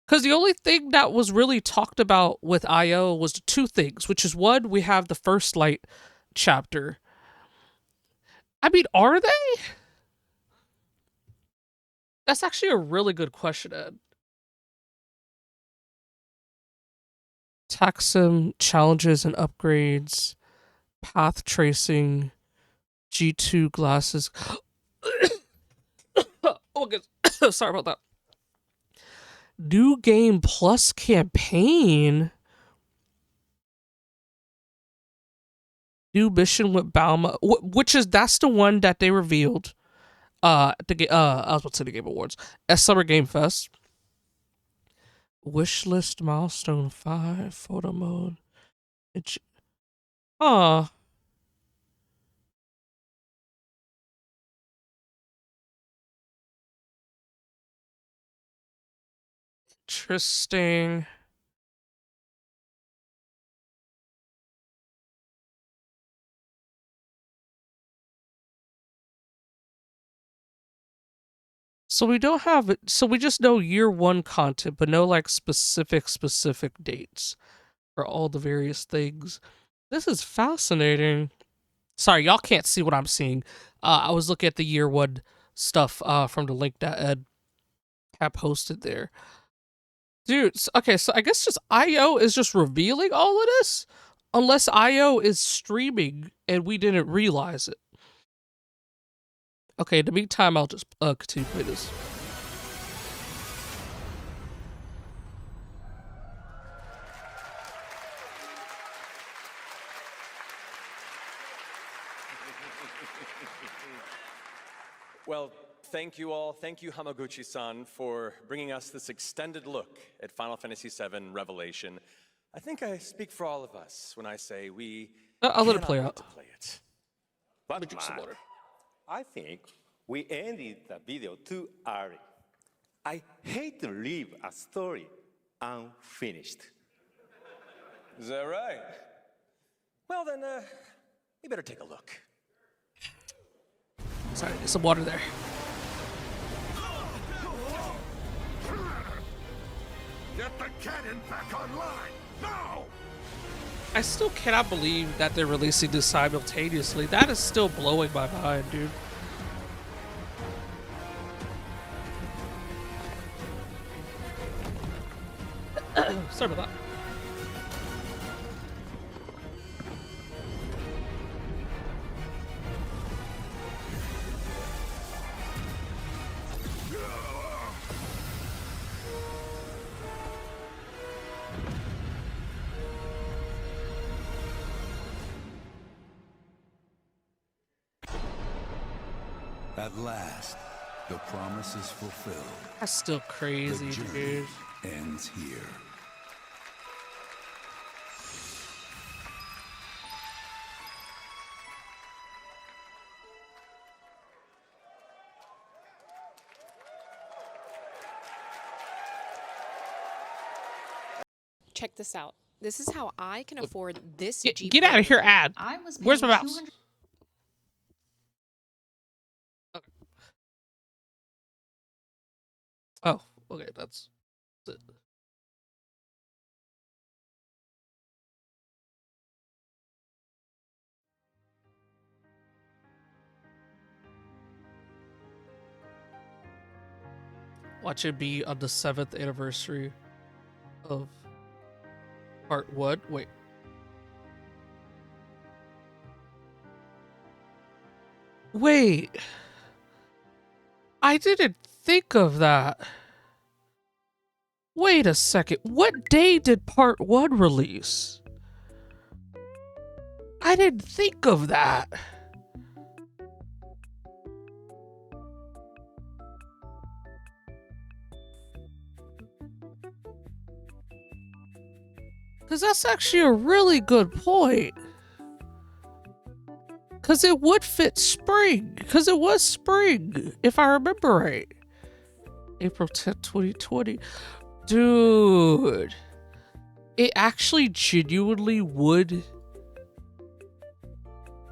Because the only thing that was really talked about with IO was two things, which is one, we have the First Light chapter. I mean, are they? That's actually a really good question, Ed. Taxum, challenges and upgrades, path tracing, G2 glasses. Oh, good. Sorry about that. New game plus campaign. New mission with Balma, that's the one that they revealed. I was about to say the Game Awards at Summer Game Fest. Wishlist milestone 5 photo mode. Interesting. So we don't have it. So we just know year one content, but no like specific dates for all the various things. This is fascinating. Sorry, y'all can't see what I'm seeing. I was looking at the year one stuff from the link that Ed had posted there. Dude, okay, so I guess just IO is just revealing all of this? Unless IO is streaming and we didn't realize it. Okay, in the meantime, I'll just continue to play this. Well, thank you all. Thank you, Hamaguchi-san, for bringing us this extended look at Final Fantasy VII Revelation. I think I speak for all of us when I say we I'll let it cannot play wait out. to play it. But drink some water. I think we ended the video too early. I hate to leave a story unfinished. Is that right? Well then, we better take a look. Sorry, there's some water there. Get the cannon back online, now! I still cannot believe that they're releasing this simultaneously. That is still blowing my mind, dude. Sorry about that. At last, the promise is fulfilled. That's still crazy, The journey dude. ends here. Check this out. This is how I can afford this Jeep. Get out of here, ad. I was Where's my paying mouse? 200 Oh, okay, that's it. Watch it be on the 7th anniversary of part 1. Wait. Wait. I didn't think of that. Wait a second. What day did part 1 release? I didn't think of that. Because that's actually a really good point. Because it would fit spring. Because it was spring, if I remember right. April 10th, 2020. Dude. It actually genuinely would.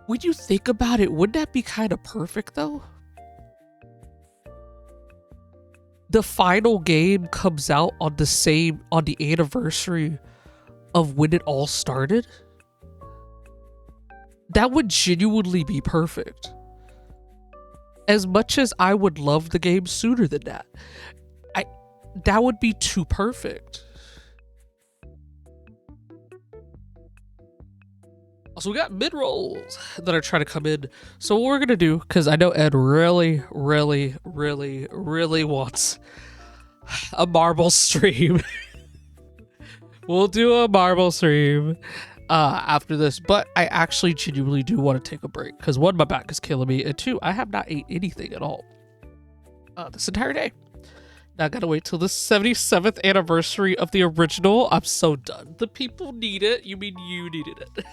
When you think about it, wouldn't that be kind of perfect, though? The final game comes out on the anniversary of when it all started. That would genuinely be perfect. As much as I would love the game sooner than that, that would be too perfect. Also, we got mid-rolls that are trying to come in. So what we're gonna do, because I know Ed really, really, really, really wants a marble stream. We'll do a marble stream after this, but I actually genuinely do want to take a break because 1, my back is killing me, and 2, I have not ate anything at all this entire day. Now I gotta wait till the 77th anniversary of the original. I'm so done. The people need it. You mean you needed it?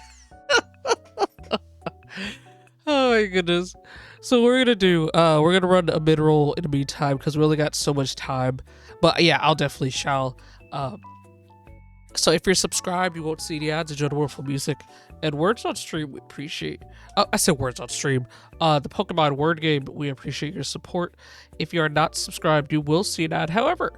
Oh my goodness. So we're gonna do we're gonna run a mid-roll in the meantime because we only got so much time. But yeah, I'll definitely shall. So if you're subscribed, you won't see the ads. Enjoy the wonderful music and words on stream. We appreciate. I said words on stream. The Pokemon word game. We appreciate your support. If you are not subscribed, you will see an ad. However,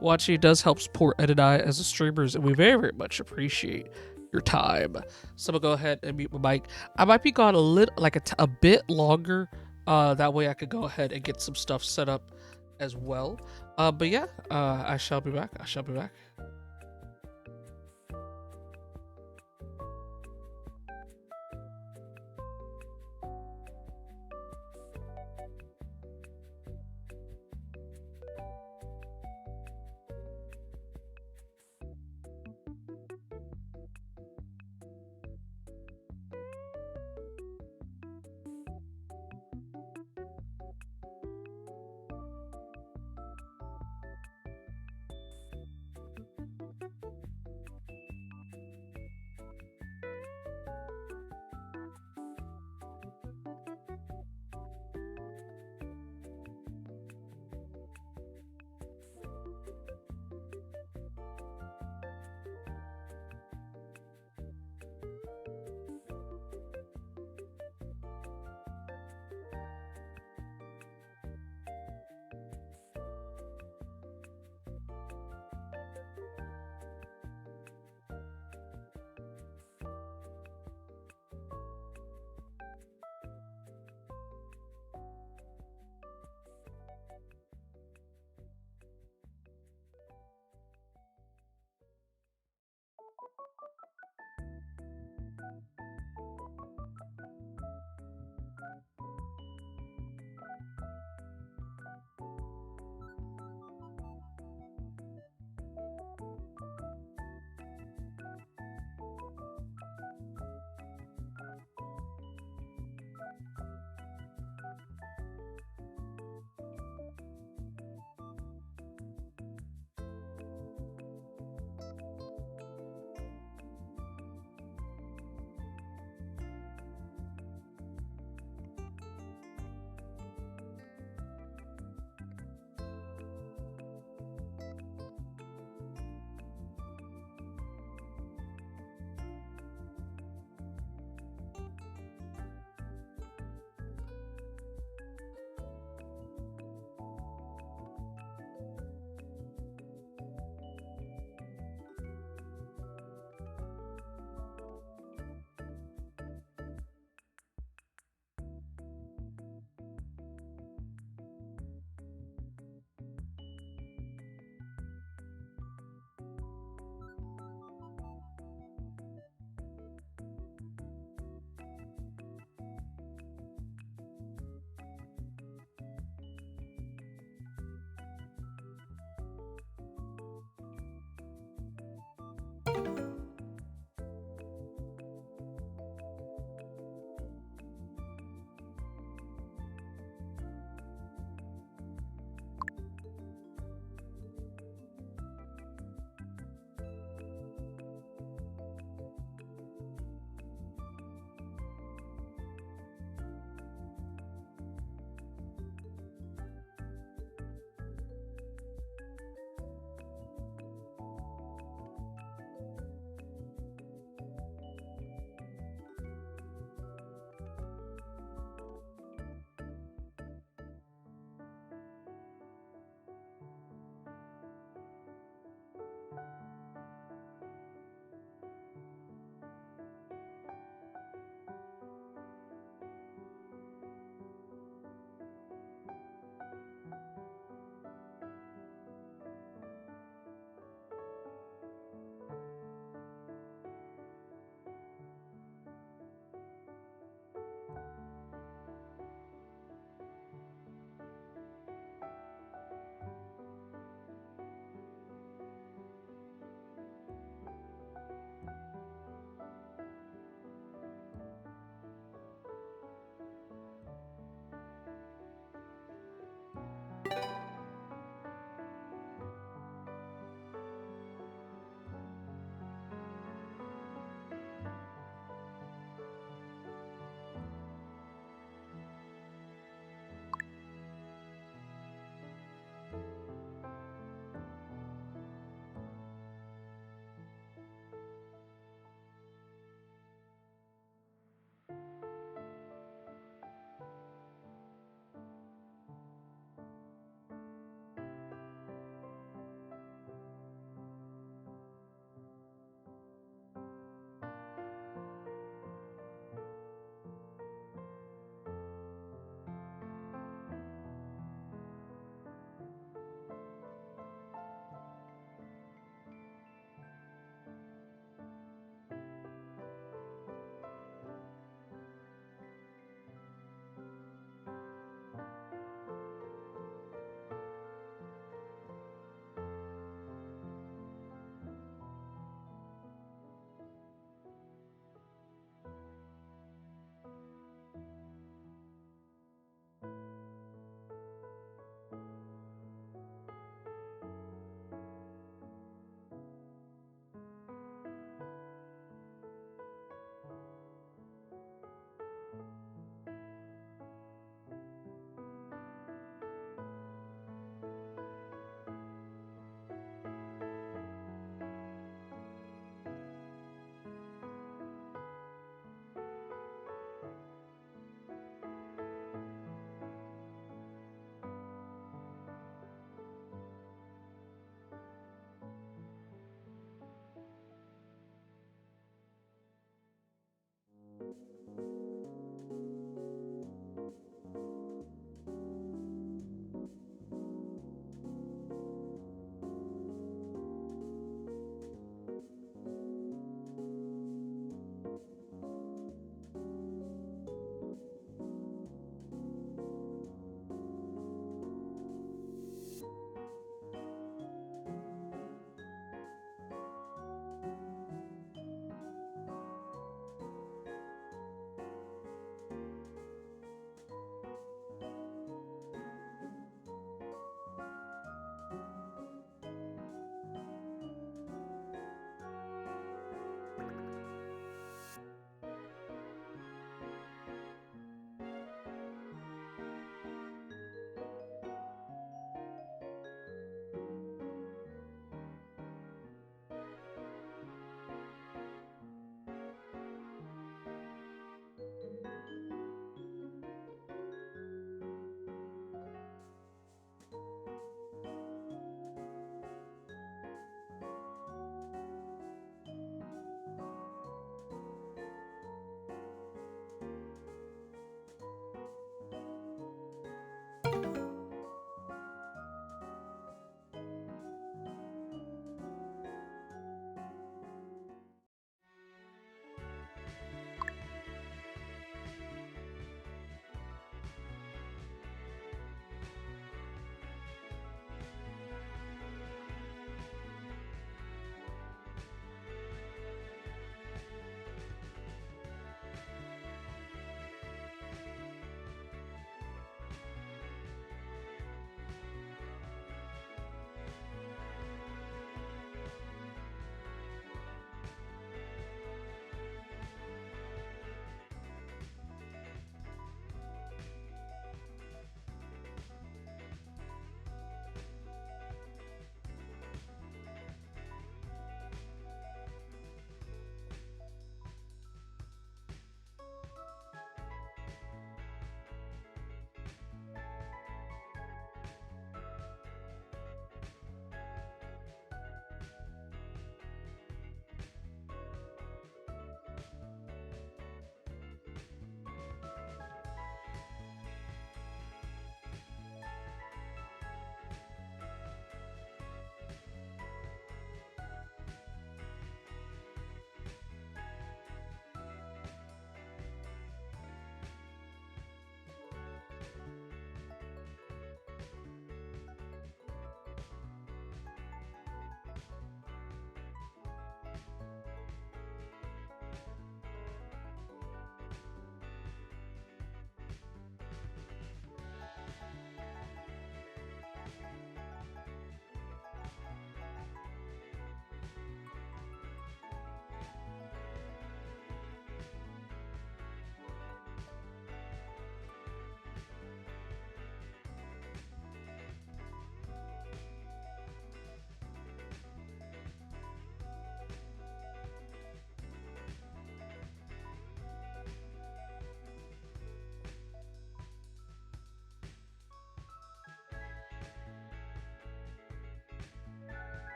watching does help support Ed and I as a streamers, and we very, very much appreciate your time. So I'm gonna go ahead and mute my mic. I might be gone a little, like a bit longer. That way I could go ahead and get some stuff set up as well. But yeah, I shall be back. I shall be back.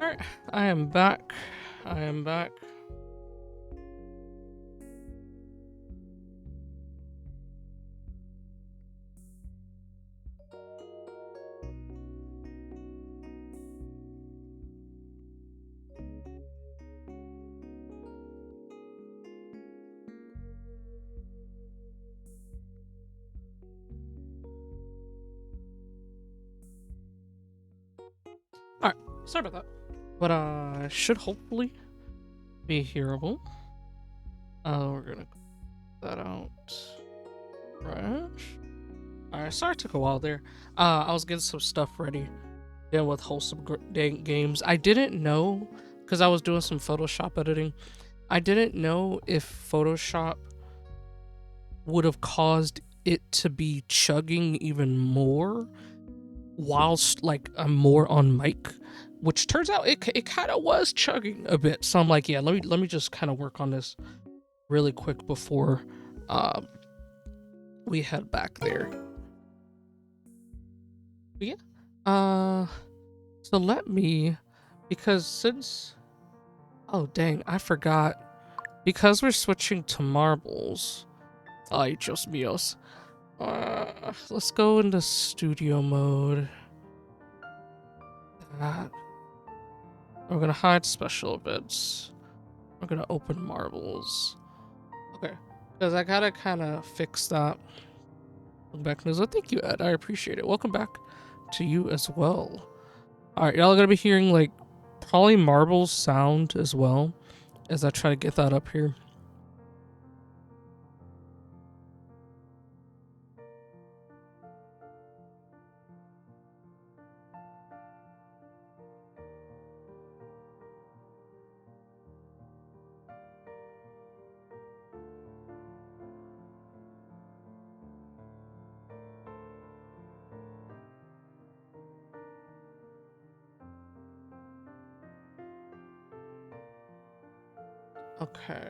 Alright, I am back. I am back. Alright, sorry about that. But should hopefully be hearable. We're gonna cut that out. Fresh. Alright, sorry it took a while there. I was getting some stuff ready. Dealing with wholesome games. I didn't know, because I was doing some Photoshop editing, I didn't know if Photoshop would have caused it to be chugging even more whilst like I'm more on mic, which turns out it kind of was chugging a bit. So I'm like, yeah, let me just kind of work on this really quick before we head back there. But yeah, so let me, because since, oh dang, I forgot, because we're switching to marbles. Ay, Dios míos. Let's go into studio mode. That. We're gonna hide special events. We're gonna open marbles. Okay, because I gotta kind of fix that. Welcome back, Nozo. Thank you, Ed. I appreciate it. Welcome back to you as well. All right, y'all are gonna be hearing like probably marbles sound as well as I try to get that up here. Okay.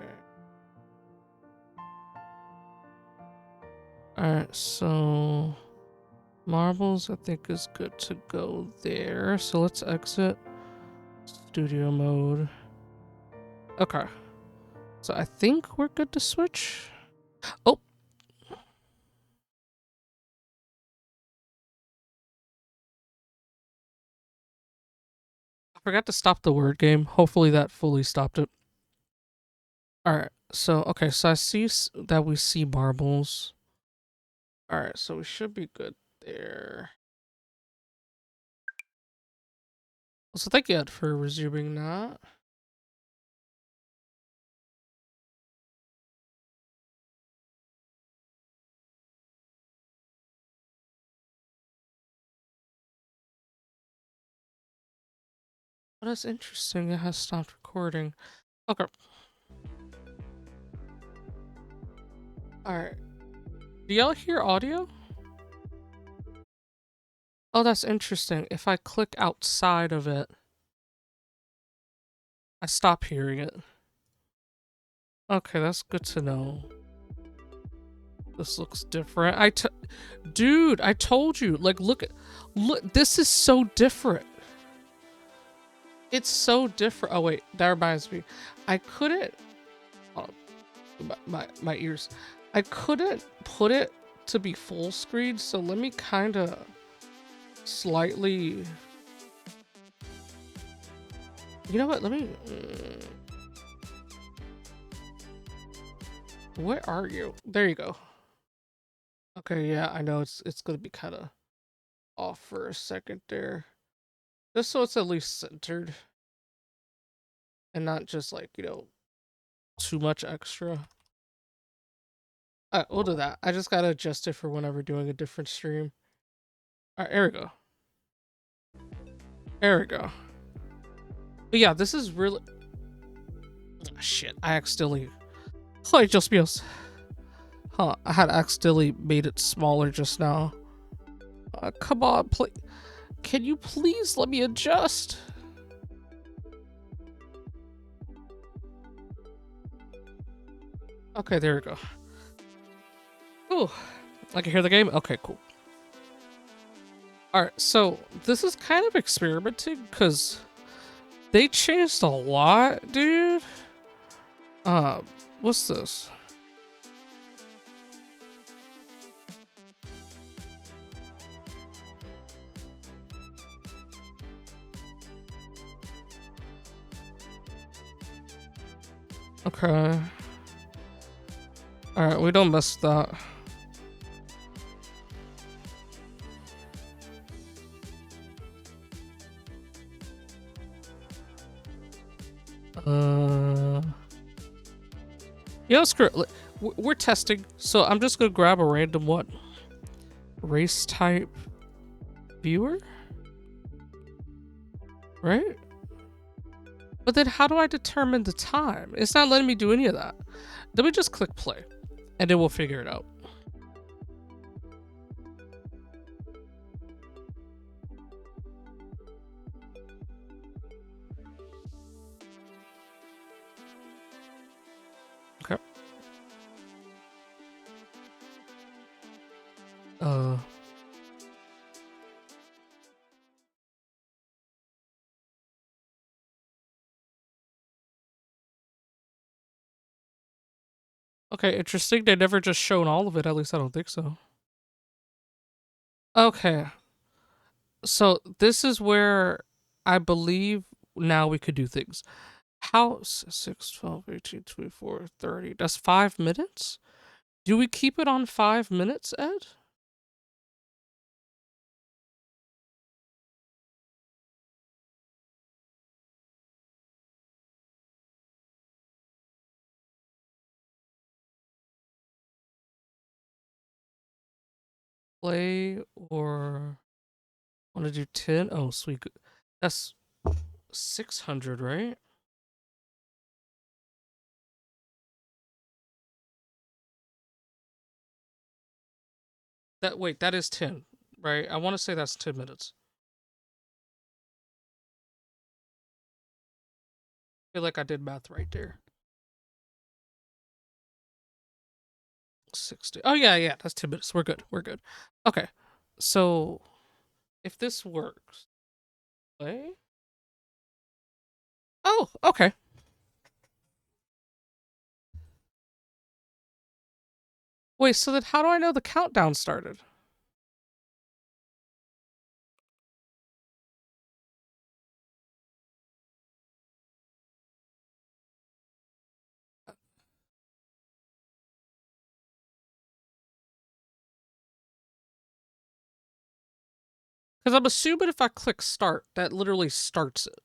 Alright, so marbles I think is good to go there. So let's exit studio mode. Okay. So I think we're good to switch. Oh. I forgot to stop the word game. Hopefully that fully stopped it. Alright, so, okay, so I see that we see marbles. Alright, so we should be good there. So thank you, Ed, for resuming that. Oh, that's interesting. It has stopped recording. Okay. Alright. Do y'all hear audio? Oh, that's interesting. If I click outside of it, I stop hearing it. Okay, that's good to know. This looks different. Dude, I told you. Like, look, this is so different. It's so different. Oh wait, that reminds me. I couldn't. Oh, my ears. I couldn't put it to be full screen, so let me kind of slightly. You know what? Let me. Where are you? There you go. Okay, yeah, I know it's gonna be kind of off for a second there, just so it's at least centered and not just like, you know, too much extra. We'll do that. I just gotta adjust it for whenever doing a different stream. All right, there we go. There we go. But yeah, this is really. Oh, shit, I accidentally. Oh, it just feels. Huh, I had accidentally made it smaller just now. Come on, please. Can you please let me adjust? Okay, there we go. Ooh, I can hear the game? Okay, cool. Alright, so this is kind of experimenting because They changed a lot, dude. What's this? Okay. Alright, we don't mess with that. Yeah, screw it. We're testing, so I'm just gonna grab a random what? Race type viewer? Right? But then how do I determine the time? It's not letting me do any of that. Then we just click play, and then we'll figure it out. Okay. Okay, interesting. They never just shown all of it, at least I don't think so. Okay. So this is where I believe now we could do things. House 6, 12, 18, 24, 30. That's 5 minutes? Do we keep it on 5 minutes, Ed? Play or want to do 10? Oh, sweet. That's 600, right? Wait, that is 10, right? I want to say that's 10 minutes. I feel like I did math right there. 60. Oh, yeah, that's 10 minutes. We're good. Okay, so if this works, play? Oh, okay. Wait, so then how do I know the countdown started? Because I'm assuming if I click start, that literally starts it.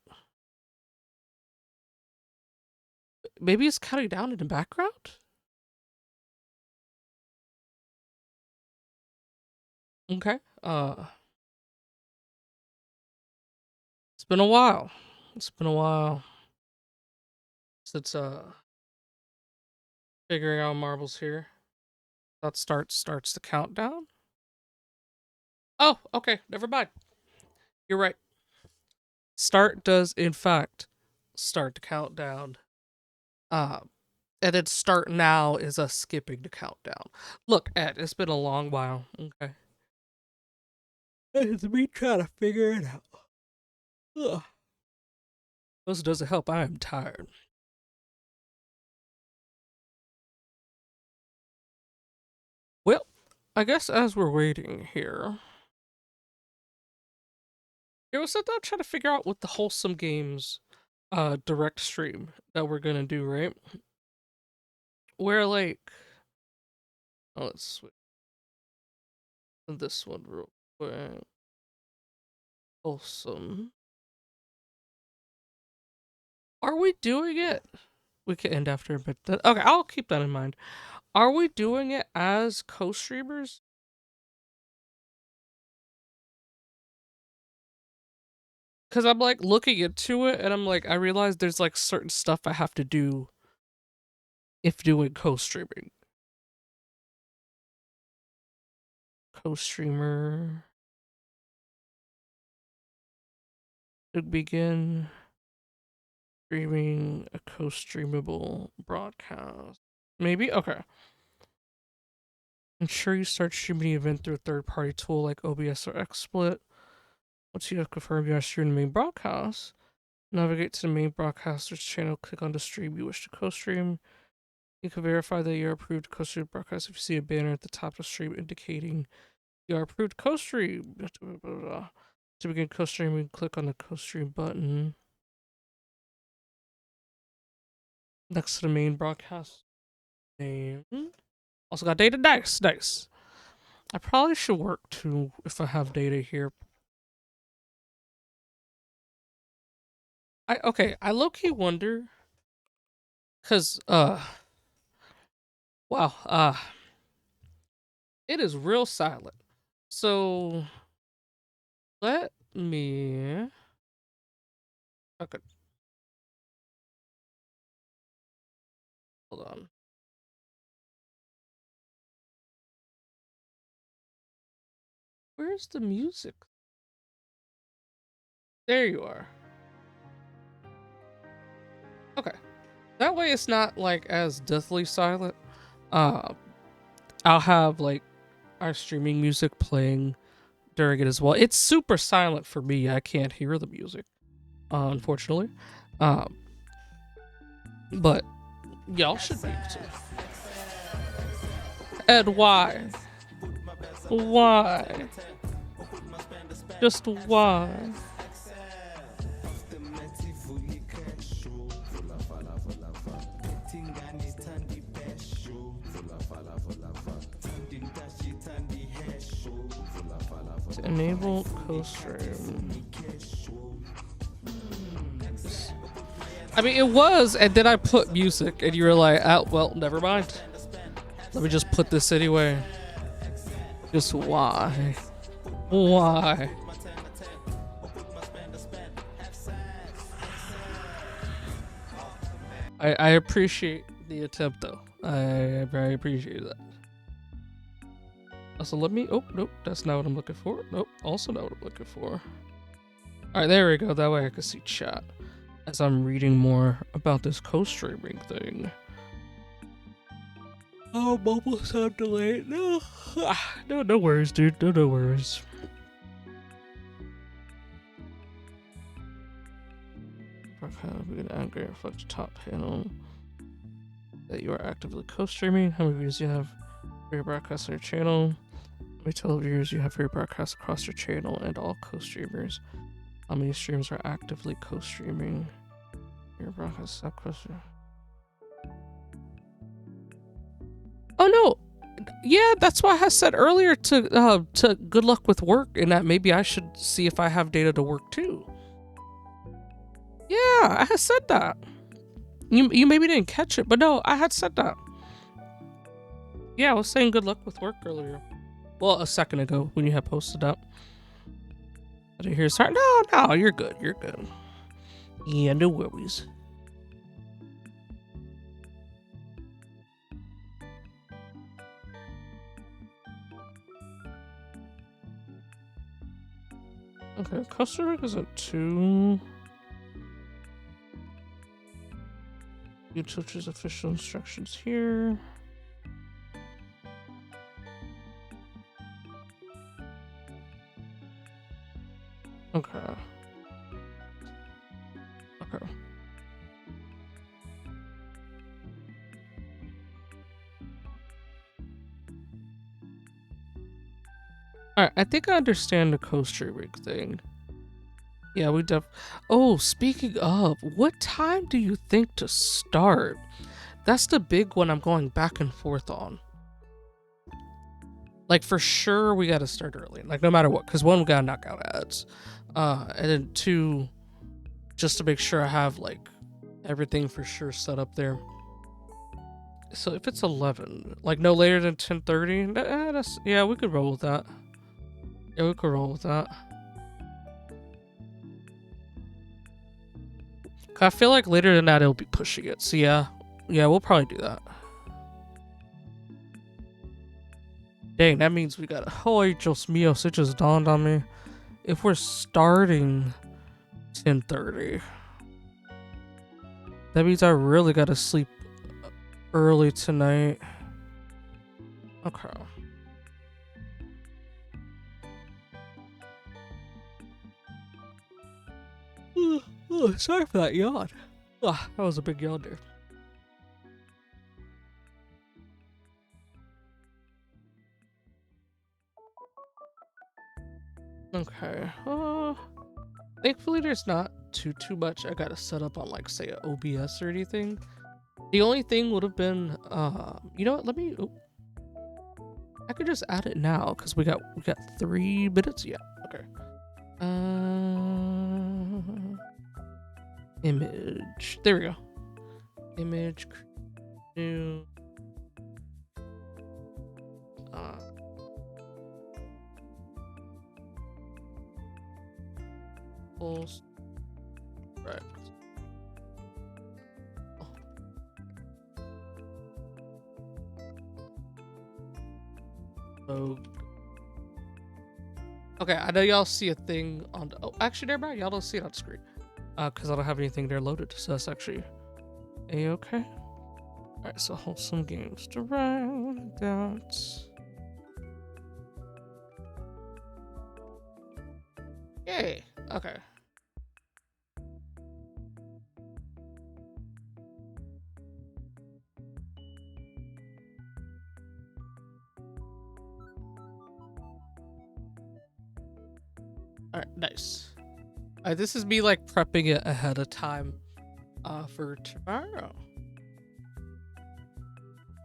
Maybe it's counting down in the background? Okay. It's been a while. Since figuring out marbles here. That starts the countdown. Oh, okay, never mind. You're right. Start does in fact start the countdown. And then start now is us skipping the countdown. Look, Ed, it's been a long while. Okay. It's me trying to figure it out. Ugh. This doesn't help. I am tired. Well, I guess as we're waiting here, was that I'm trying to figure out what the Wholesome Games direct stream that we're gonna do, right? Where like, oh, let's switch this one real quick. Wholesome. Are we doing it? We can end after a bit. Okay, I'll keep that in mind. Are we doing it as co-streamers? Because I'm like looking into it and I'm like, I realize there's like certain stuff I have to do if doing co-streaming. Co-streamer. To begin streaming a co-streamable broadcast. Maybe? Okay. Ensure you start streaming the event through a third-party tool like OBS or XSplit. Once you have confirmed you are streaming the main broadcast, Navigate to the main broadcaster's channel. Click on the stream you wish to co-stream. You can verify that you're approved to co-stream broadcast if you see a banner at the top of the stream indicating you are approved to co-stream. To begin co-streaming, click on the co-stream button next to the main broadcast name. Also got data. Nice. I probably should work too if I have data here. I low-key wonder, cause wow, it is real silent. So let me okay. Hold on. Where's the music? There you are. Okay. That way it's not like as deathly silent. I'll have like our streaming music playing during it as well. It's super silent for me. I can't hear the music, unfortunately. But y'all should be able to. Ed, why? Why? Just why? To enable co-stream. I mean, it was, and then I put music, and you were like, oh, well, never mind. Let me just put this anyway. Just why? Why? I appreciate the attempt, though. I very appreciate that. Also, let me... Oh, nope. That's not what I'm looking for. Nope. Also not what I'm looking for. Alright, there we go. That way I can see chat as I'm reading more about this co-streaming thing. Oh, mobile sound delay. No. No worries, dude. No worries. We're going to aggregate reflect the top panel that you are actively co-streaming. How many views you have for your broadcast on your channel. How many total viewers you have for your broadcast across your channel and all co-streamers. How many streams are actively co-streaming your broadcast co-stream. Oh no! Yeah, that's why I said earlier to good luck with work, and that maybe I should see if I have data to work too. Yeah, I had said that. You maybe didn't catch it, but no, I had said that. Yeah, I was saying good luck with work earlier. Well, a second ago when you had posted that. I didn't hear sorry. No, you're good. You're good. Yeah, no worries. Okay, customer is at 2. Utilities official instructions here. Okay. Okay. Alright, I think I understand the co-streaming thing. Yeah, we Oh, speaking of, what time do you think to start? That's the big one I'm going back and forth on. Like, for sure, we gotta start early. Like, no matter what. Because 1, we gotta knock out ads. And then 2, just to make sure I have, like, everything for sure set up there. So if it's 11, like, no later than 10:30, yeah, we could roll with that. Yeah, we could roll with that. I feel like later than that, it'll be pushing it. So yeah, we'll probably do that. Dang, that means we got. Holy Dios míos, it just dawned on me. If we're starting 10:30, that means I really gotta sleep early tonight. Okay. Oh, sorry for that yawn. Ah, that was a big yawn there. Okay. Thankfully there's not too much I gotta set up on, like, say, a OBS or anything. The only thing would have been, you know what? Let me. I could just add it now because we got 3 minutes. Yeah. Okay. Image. There we go. Image. New. Pulse. Right. Oh. Okay, I know y'all see a thing on the, oh, actually never mind, y'all don't see it on screen. Because I don't have anything there loaded, so that's actually a-okay. Alright, so wholesome games to round out. Yay! Okay. Alright, nice. Alright, this is me like prepping it ahead of time for tomorrow.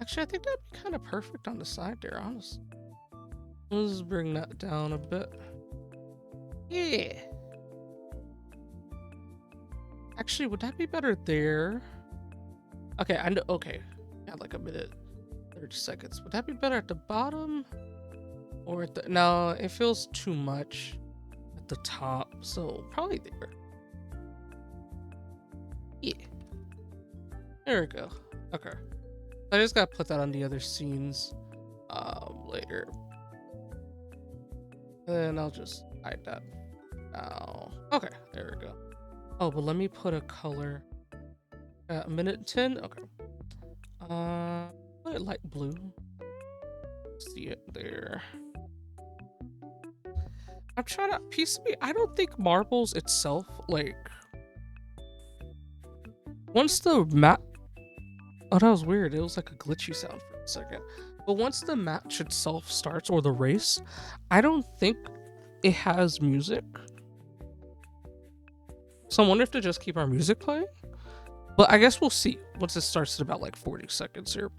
Actually, I think that'd be kind of perfect on the side there, honestly. Let's bring that down a bit. Yeah. Actually, would that be better there? Okay, I know. Okay, got like a minute, 30 seconds. Would that be better at the bottom or at the? No, it feels too much at the top, so probably there. Yeah. There we go. Okay. I just gotta put that on the other scenes later. And then I'll just hide that now. Okay, there we go. Oh, but let me put a color at a minute 10. Okay. Put it light blue. See it there. I'm trying to piece me. I don't think marbles itself, like, once the map. Oh, that was weird. It was like a glitchy sound for a second. But once the match itself starts, or the race, I don't think it has music. So I wonder if to just keep our music playing. But I guess we'll see once it starts at about like 40 seconds here.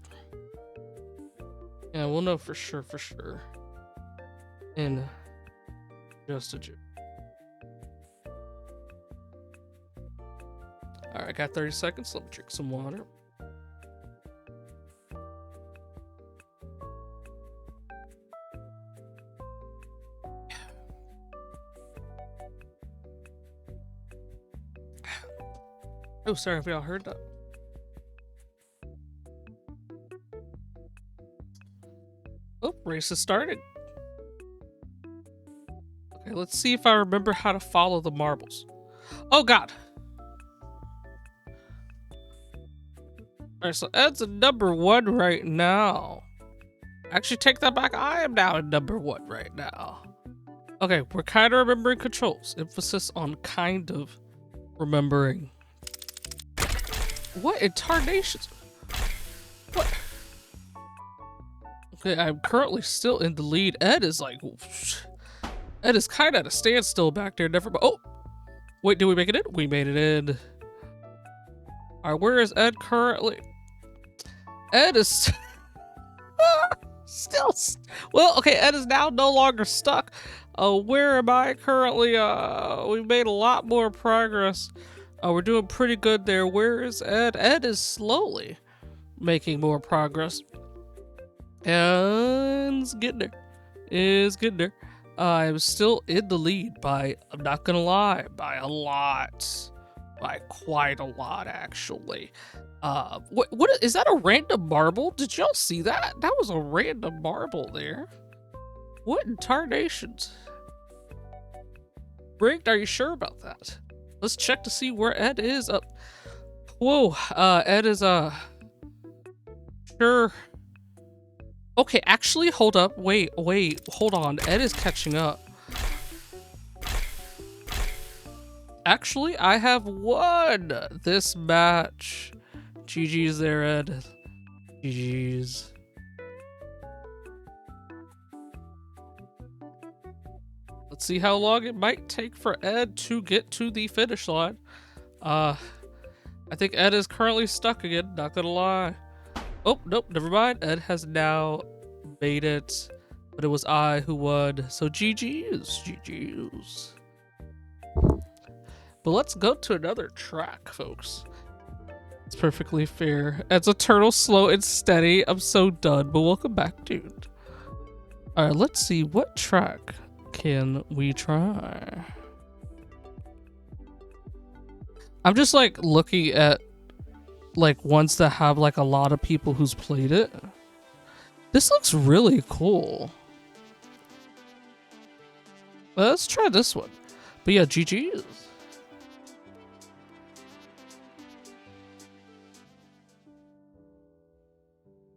Yeah, we'll know for sure, in just a jig. Alright, I got 30 seconds. Let me drink some water. Oh, sorry if y'all heard that. Oh, race is starting. Okay, let's see if I remember how to follow the marbles. Oh, God. Alright, so Ed's in #1 right now. Actually, take that back. I am now in #1 right now. Okay, we're kind of remembering controls. Emphasis on kind of remembering. What in tarnations? What? Okay, I'm currently still in the lead. Ed is like, Ed is kind of at a standstill back there. Never. Oh, wait, did we make it in? We made it in. All right, where is Ed currently? Ed is still. Well, okay, Ed is now no longer stuck. Where am I currently? We made a lot more progress. We're doing pretty good there. Where is Ed? Ed is slowly making more progress. And it's getting there. It's getting there. I'm still in the lead by, I'm not gonna lie, by a lot. By quite a lot, actually. What is that, a random marble? Did y'all see that? That was a random marble there. What in tarnations? Rigged, are you sure about that? Let's check to see where Ed is. Up. Whoa, Ed is sure. Okay, actually, hold up. Wait, hold on. Ed is catching up. Actually, I have won this match. GG's there, Ed. GG's. Let's see how long it might take for Ed to get to the finish line. I think Ed is currently stuck again, not gonna lie. Oh, nope, never mind. Ed has now made it, but it was I who won. So GG's. But let's go to another track, folks. It's perfectly fair. Ed's a turtle, slow and steady. I'm so done, but welcome back, dude. Alright, let's see. What track can we try? I'm just like looking at like ones that have like a lot of people who's played it. This looks really cool. Let's try this one. But yeah, GG's.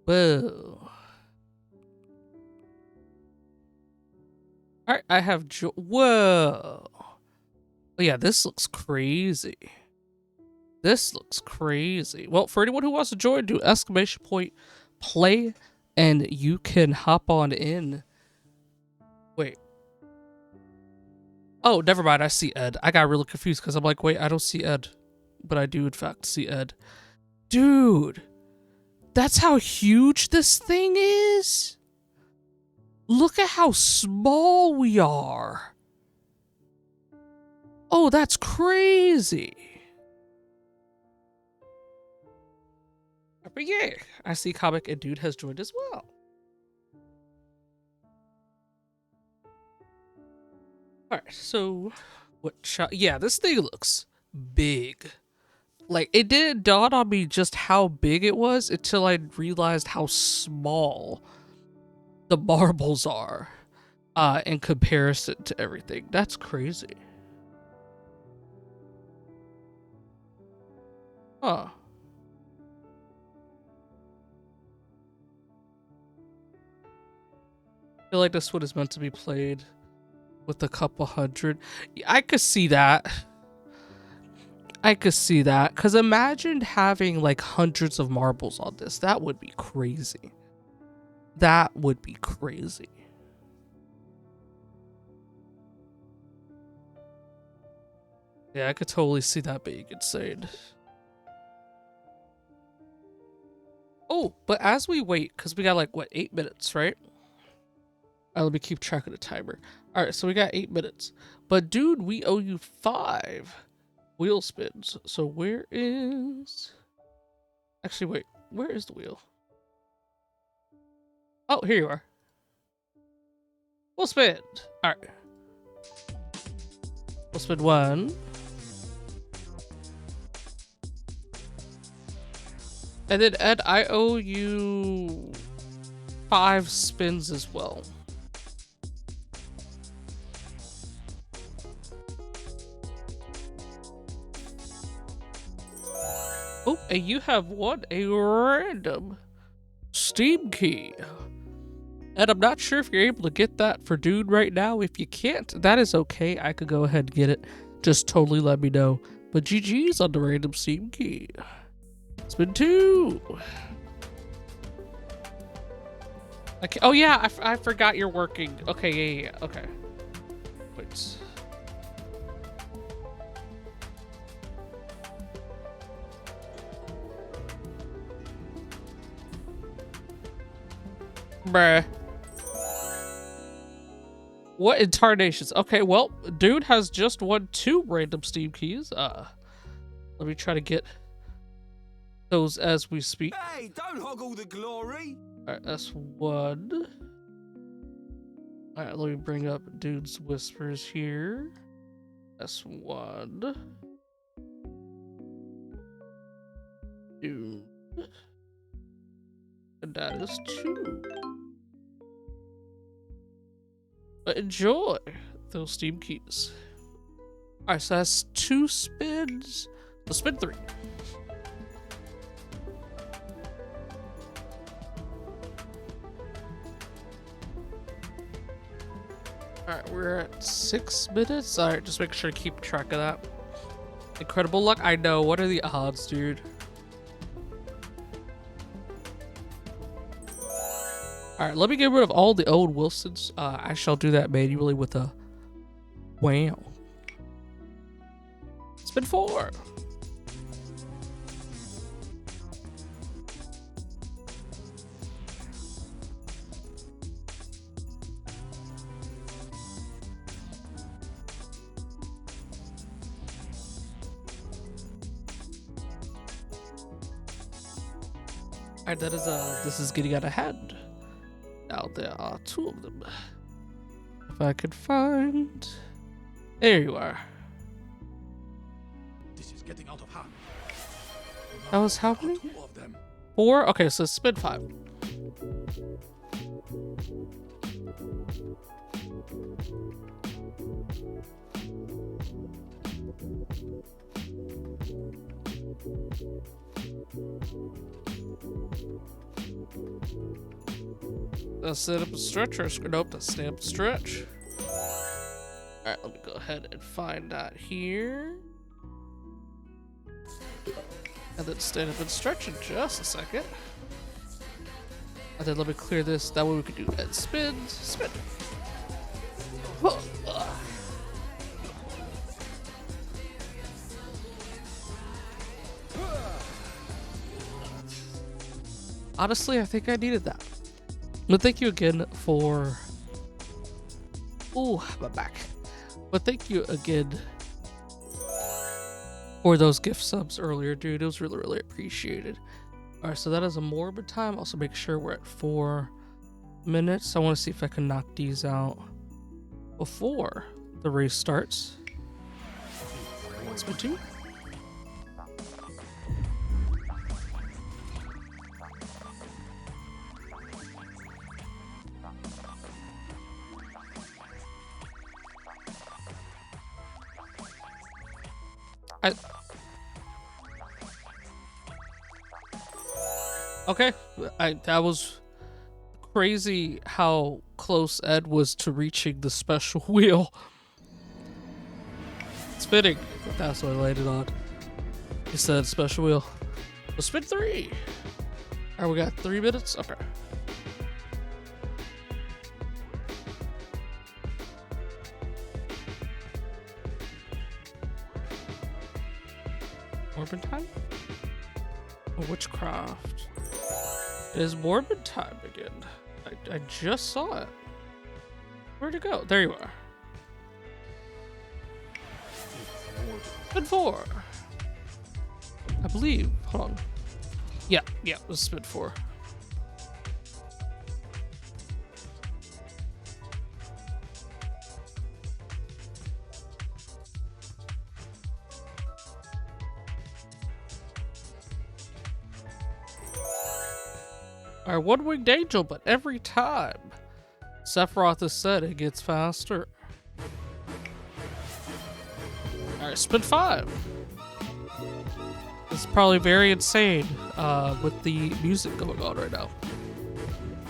Whoa. Alright, I have whoa. Oh yeah, this looks crazy. This looks crazy. Well, for anyone who wants to join, do !play and you can hop on in. Wait. Oh, never mind. I see Ed. I got really confused because I'm like, wait, I don't see Ed. But I do, in fact, see Ed. Dude, that's how huge this thing is? Look at how small we are. Oh, that's crazy. But yeah, I see Comic and Dude has joined as well. Alright, so what shot? Yeah, this thing looks big. Like, it didn't dawn on me just how big it was until I realized how small the marbles are in comparison to everything. That's crazy. Huh. I feel like this one is meant to be played with a couple hundred. I could see that. I could see that. Because imagine having like hundreds of marbles on this. That would be crazy. That would be crazy. Yeah, I could totally see that being insane. Oh, but as we wait, because we got like, what, 8 minutes, right? Let me keep track of the timer. All right, so we got 8 minutes. But dude, we owe you 5 wheel spins. So where is... Actually, wait. Where is the wheel? Oh, here you are. We'll spin. All right. We'll spin 1. And then, Ed, I owe you 5 spins as well. Oh, and you have won a random Steam key. And I'm not sure if you're able to get that for Dude right now. If you can't, that is okay. I could go ahead and get it. Just totally let me know. But GG's on the random Steam key. Spin 2. Okay. Oh yeah, I forgot you're working. Okay, yeah. Okay. Wait. Bruh. What in tarnations? Okay, well, Dude has just won 2 random Steam keys. Let me try to get those as we speak. Hey, don't hog all the glory. Alright, that's 1. Alright, let me bring up Dude's Whispers here. That's 1. Dude. And that is 2. But enjoy those Steam keys. Alright, so that's 2 spins. So spin 3. Alright, we're at 6 minutes. Alright, just make sure to keep track of that. Incredible luck? I know. What are the odds, dude? Alright, let me get rid of all the old Wilsons. I shall do that manually with a wow. Spin 4. Alright, this is getting out of hand. Now there are 2 of them. If I could find... There you are. This is getting out of hand. That was how many? 4? Okay, so spin 5. Let's set up a stretcher. Nope, that's snap stretch. Alright, let me go ahead and find that here. And then stand up and stretch in just a second. And then let me clear this. That way we can do and spin, spin. Honestly, I think I needed that. But thank you again for... Ooh, my back. But thank you again for those gift subs earlier, dude. It was really, really appreciated. Alright, so that is a morbid time. Also make sure we're at 4 minutes. I want to see if I can knock these out before the race starts. Spin 2. Okay, that was crazy how close Ed was to reaching the special wheel. It's fitting, but that's what I landed on. He said special wheel. Well, spin 3. Alright, we got 3 minutes? Okay. Morbid time? Oh, witchcraft. It is morbid time again. I just saw it. Where'd it go? There you are. Spin 4. I believe. Hold on. Yeah, it was spin 4. Our one-winged angel, but every time Sephiroth is said, it gets faster. Alright, spin 5. This is probably very insane with the music going on right now.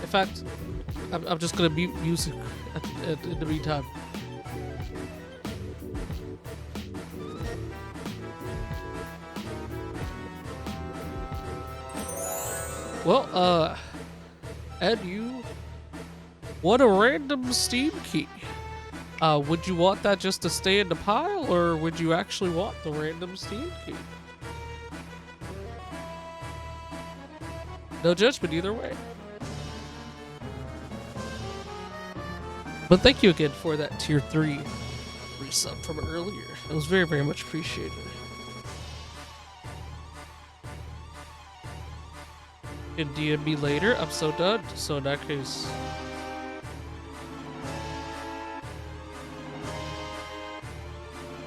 In fact, I'm just gonna mute music in the meantime. Well, Ed, what a random Steam key. Would you want that just to stay in the pile, or would you actually want the random Steam key? No judgment either way. But thank you again for that tier 3 resub from earlier. It was very, very much appreciated. Can DM me later? I'm so done. So in that case...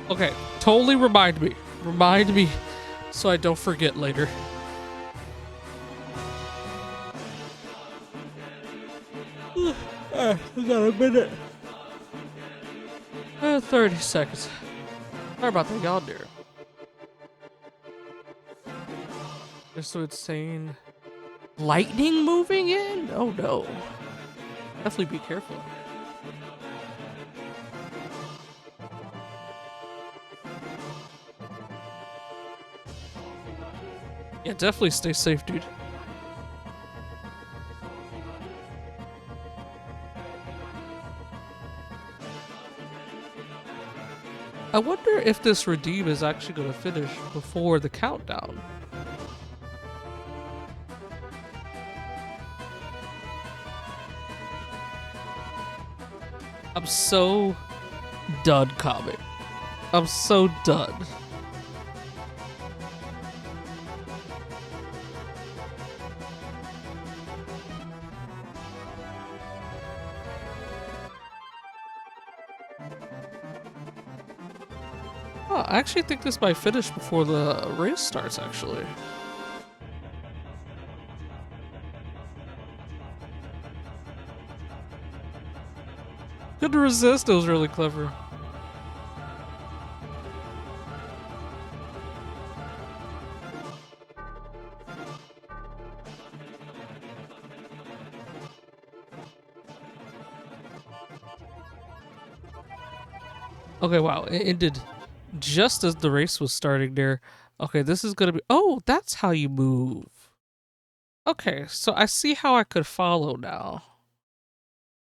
Okay, totally remind me. Remind me so I don't forget later. We got a minute. 30 seconds. Sorry about that, y'all, dear. They're so insane. Lightning moving in? Oh no. Definitely be careful. Yeah, definitely stay safe, dude. I wonder if this redeem is actually going to finish before the countdown. I'm so done, comic. I'm so done. Oh, I actually think this might finish before the race starts, actually. Couldn't resist, it was really clever. Okay, wow, it ended just as the race was starting there. Okay, this is gonna be, oh, that's how you move. Okay, so I see how I could follow now.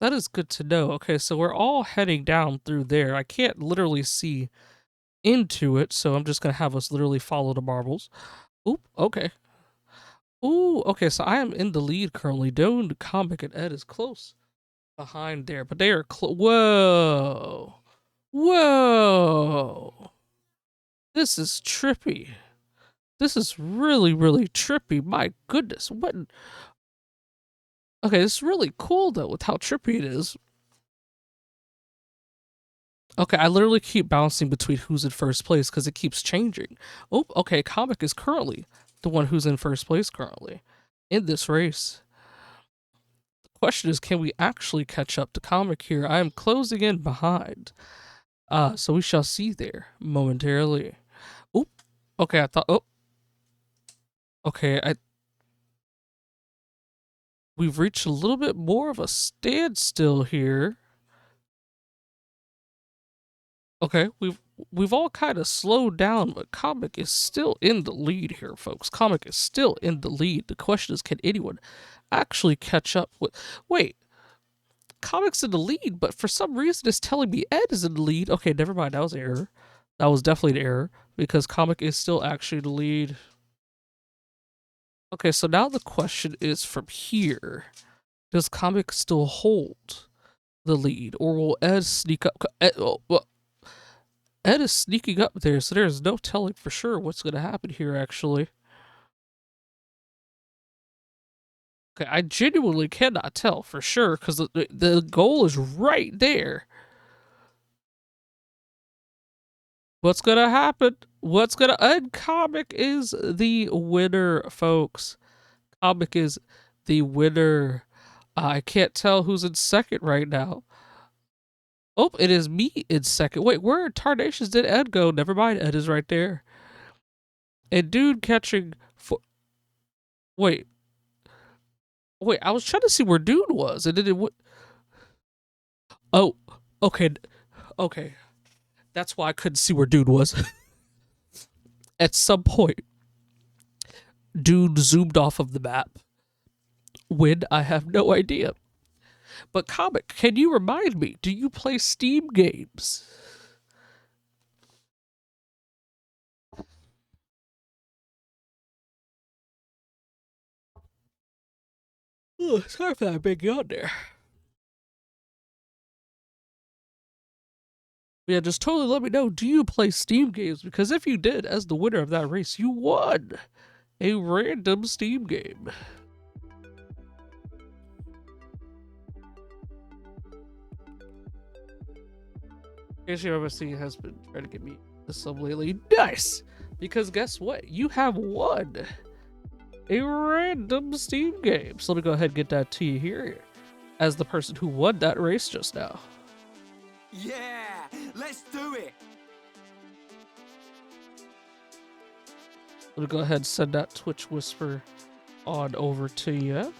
That is good to know. Okay, so we're all heading down through there. I can't literally see into it, so I'm just gonna have us literally follow the marbles. Oop, okay. Ooh, okay, so I am in the lead currently. Doan, Comic, and Ed is close behind there, but they are whoa. Whoa. This is trippy. This is really, really trippy. My goodness, what? Okay, it's really cool, though, with how trippy it is. Okay, I literally keep bouncing between who's in first place because it keeps changing. Oh, okay, Comic is currently the one who's in first place currently in this race. The question is, can we actually catch up to Comic here? I am closing in behind. So we shall see there momentarily. Oop. Okay, I thought, oh. Okay, we've reached a little bit more of a standstill here. Okay, we've all kind of slowed down, but Comic is still in the lead here, folks. Comic is still in the lead. The question is, can anyone actually catch up with... Wait, Comic's in the lead, but for some reason it's telling me Ed is in the lead. Okay, never mind, that was an error. That was definitely an error, because Comic is still actually the lead. Okay, so now the question is from here. Does Comic still hold the lead, or will Ed sneak up? Ed is sneaking up there, so there's no telling for sure what's going to happen here, actually. Okay, I genuinely cannot tell for sure, because the goal is right there. What's going to happen? And Comic is the winner, folks. Comic is the winner. I can't tell who's in second right now. Oh, it is me in second. Wait, where in tarnations did Ed go? Never mind, Ed is right there. And dude catching... Wait, I was trying to see where dude was, and then it... Oh, okay. That's why I couldn't see where dude was. At some point, dude zoomed off of the map. When? I have no idea. But Comic, can you remind me, do you play Steam games? Oh, sorry for that big yawn there. Yeah, just totally let me know, do you play Steam games? Because if you did, as the winner of that race, you won a random Steam game. KCRMSC has been trying to get me this sub lately. Nice! Because guess what? You have won a random Steam game. So let me go ahead and get that to you here as the person who won that race just now. Yeah, let's do it. Let me go ahead and send that Twitch Whisper on over to you.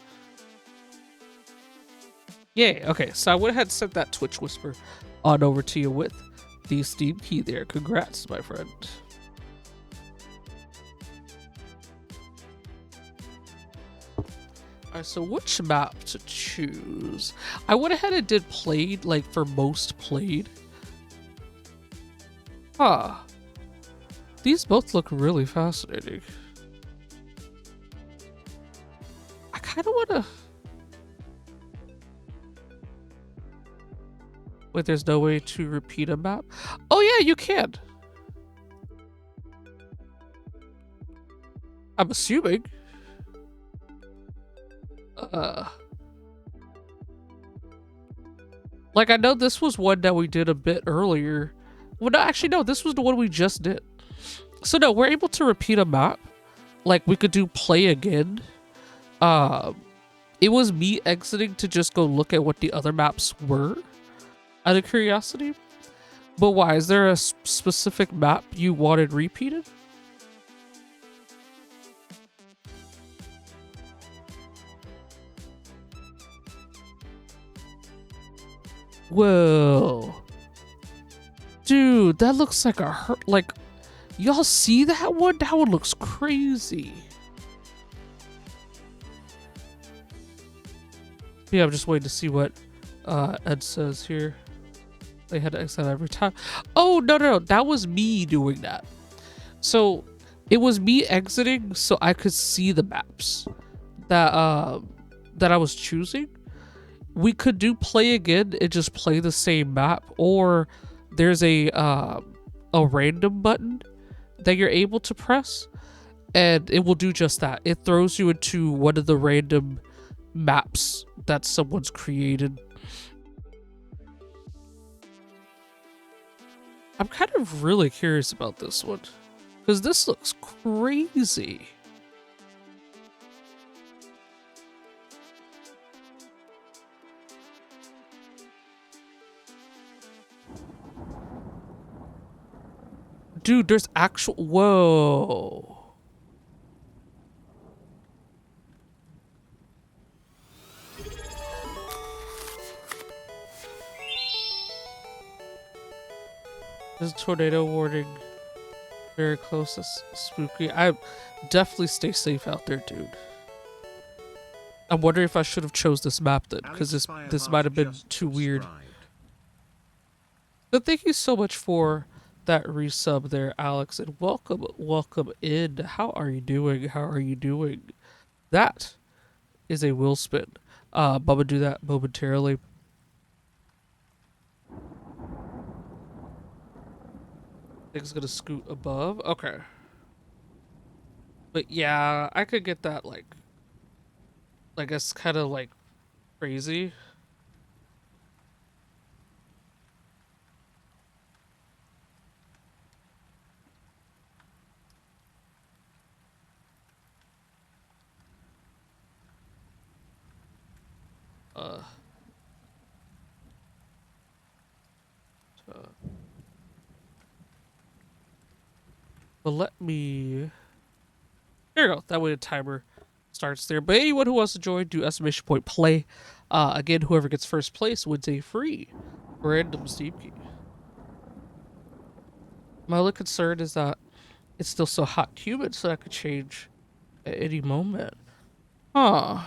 Yay, okay, so I went ahead and sent that Twitch Whisper on over to you with the Steam key there. Congrats, my friend. Alright, so which map to choose? I went ahead and did played, like for most played. Huh. These both look really fascinating. I kind of want to... Wait, there's no way to repeat a map? Oh yeah, you can. I'm assuming. Like, I know this was one that we did a bit earlier. Well, no, actually, no, this was the one we just did. So, no, we're able to repeat a map. Like, we could do play again. It was me exiting to just go look at what the other maps were, out of curiosity. But why? Is there a specific map you wanted repeated? Whoa. Dude, that looks like a hurt. Like, y'all see that one? That one looks crazy. Yeah, I'm just waiting to see what Ed says here. They had to exit every time. Oh, no. That was me doing that. So, it was me exiting so I could see the maps that that I was choosing. We could do play again and just play the same map, or there's a random button that you're able to press, and it will do just that. It throws you into one of the random maps that someone's created. I'm kind of really curious about this one, because this looks crazy. Dude, there's actual... Whoa. There's a tornado warning. Very close to spooky. I definitely stay safe out there, dude. I'm wondering if I should have chose this map then, because this might have been too weird. But thank you so much for that resub there, Alex, and welcome in. How are you doing? That is a wheel spin. Bubba, do that momentarily. I think it's gonna scoot above. Okay. But yeah, I could get that, like it's kind of like crazy. But let me... There you go. That way the timer starts there. But anyone who wants to join, do estimation point play. Again, whoever gets first place wins a free random Steam key. My only concern is that it's still so hot and humid, so that could change at any moment. Huh.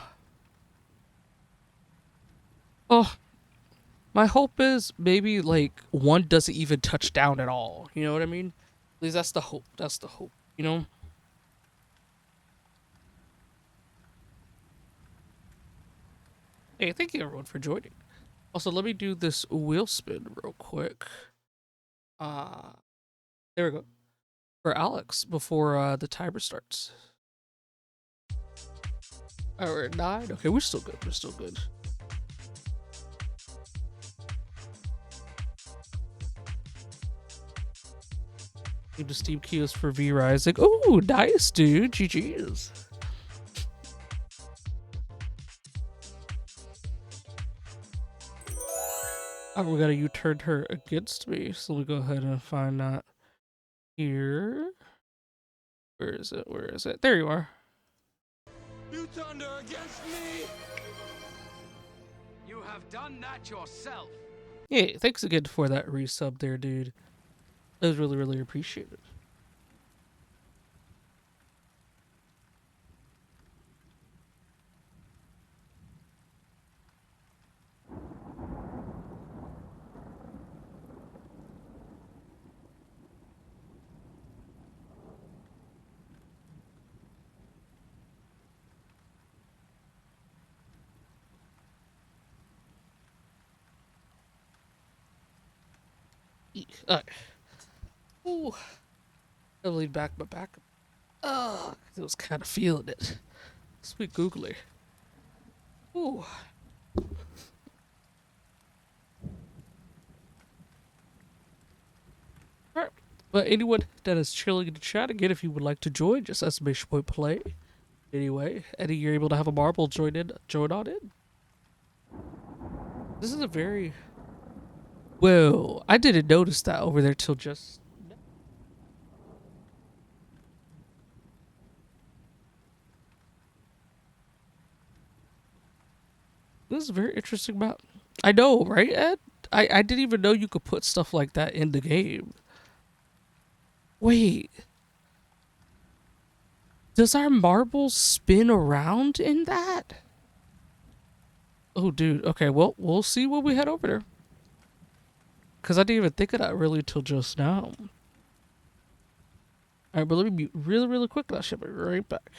Oh, my hope is maybe like one doesn't even touch down at all. You know what I mean? At least that's the hope. That's the hope, you know? Hey, thank you everyone for joining. Also, let me do this wheel spin real quick. There we go. For Alex before the timer starts. Alright, we're at 9. Okay, we're still good. We're still good. Need the Steam keys for V Rising. Oh, nice, dude. GG's. Oh, we gotta U-turn her against me. So we go ahead and find that here. Where is it? Where is it? There you are. You thunder against me? You have done that yourself. Yeah, thanks again for that resub there, dude. That was really, really appreciated. Ooh. I leaned back my back. I was kind of feeling it. Sweet googly. Ooh. Alright. But anyone that is chilling in the chat, again, if you would like to join, just estimation point play. Anyway, Eddie, you're able to have a marble join on in. This is a very... Whoa, I didn't notice that over there till just... This is a very interesting map. I know, right, Ed? I didn't even know you could put stuff like that in the game. Wait. Does our marble spin around in that? Oh, dude. Okay, well, we'll see when we head over there. Because I didn't even think of that really till just now. Alright, but let me be really, really quick and I should be right back.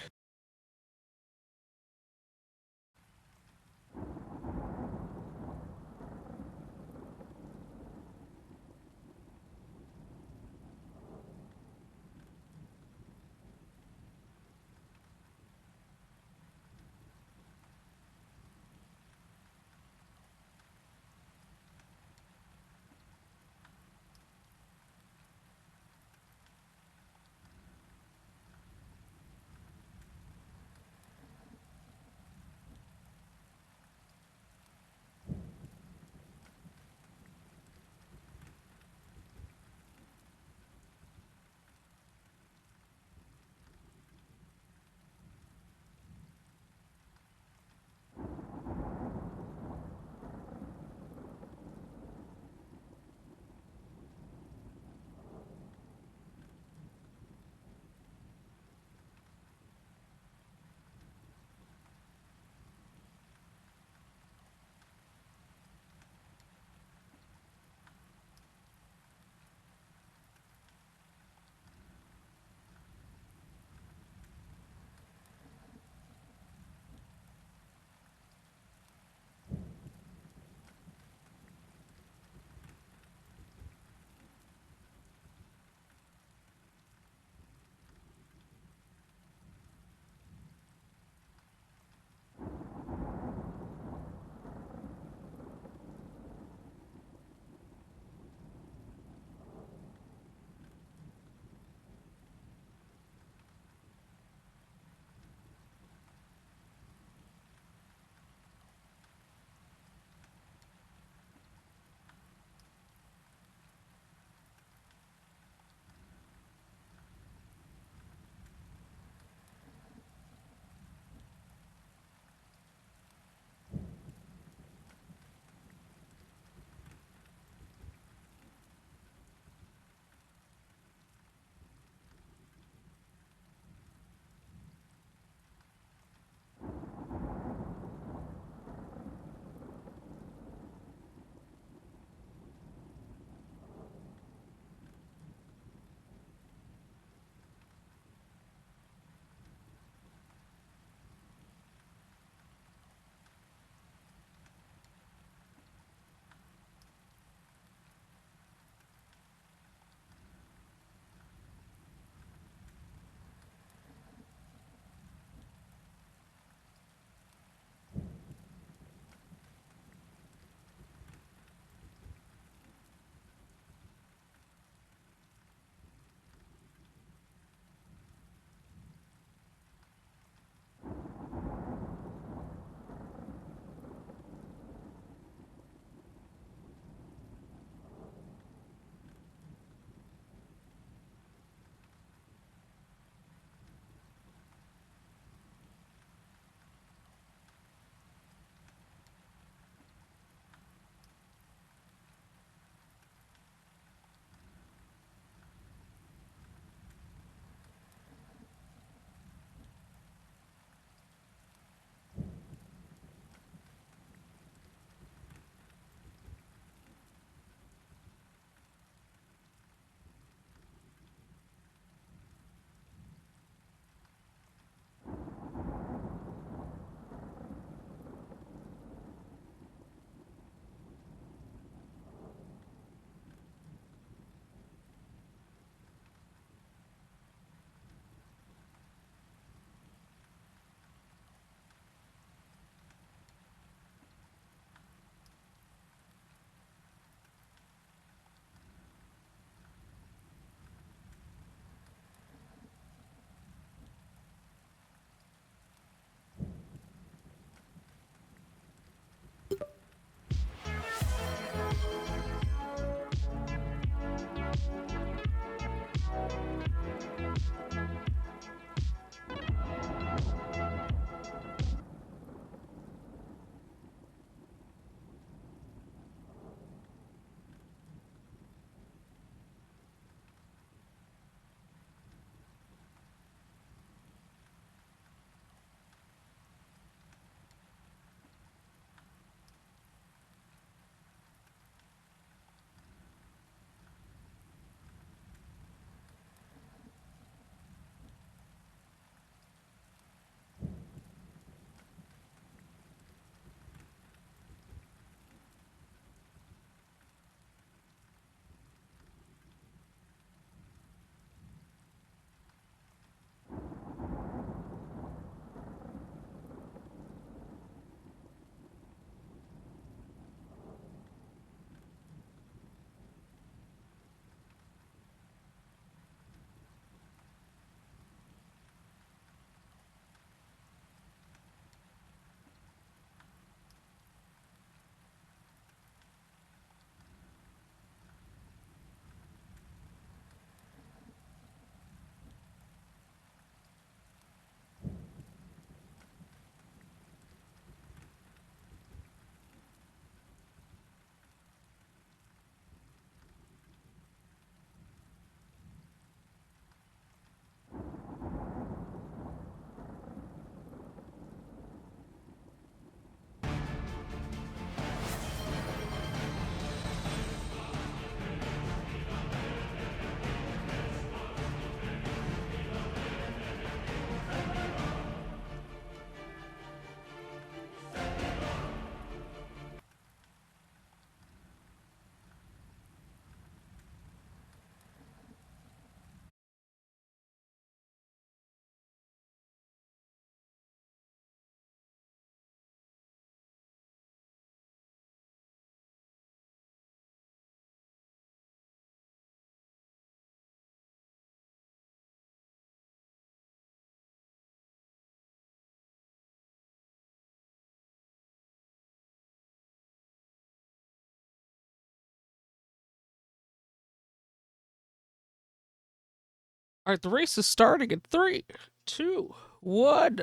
All right, the race is starting in 3, 2, 1.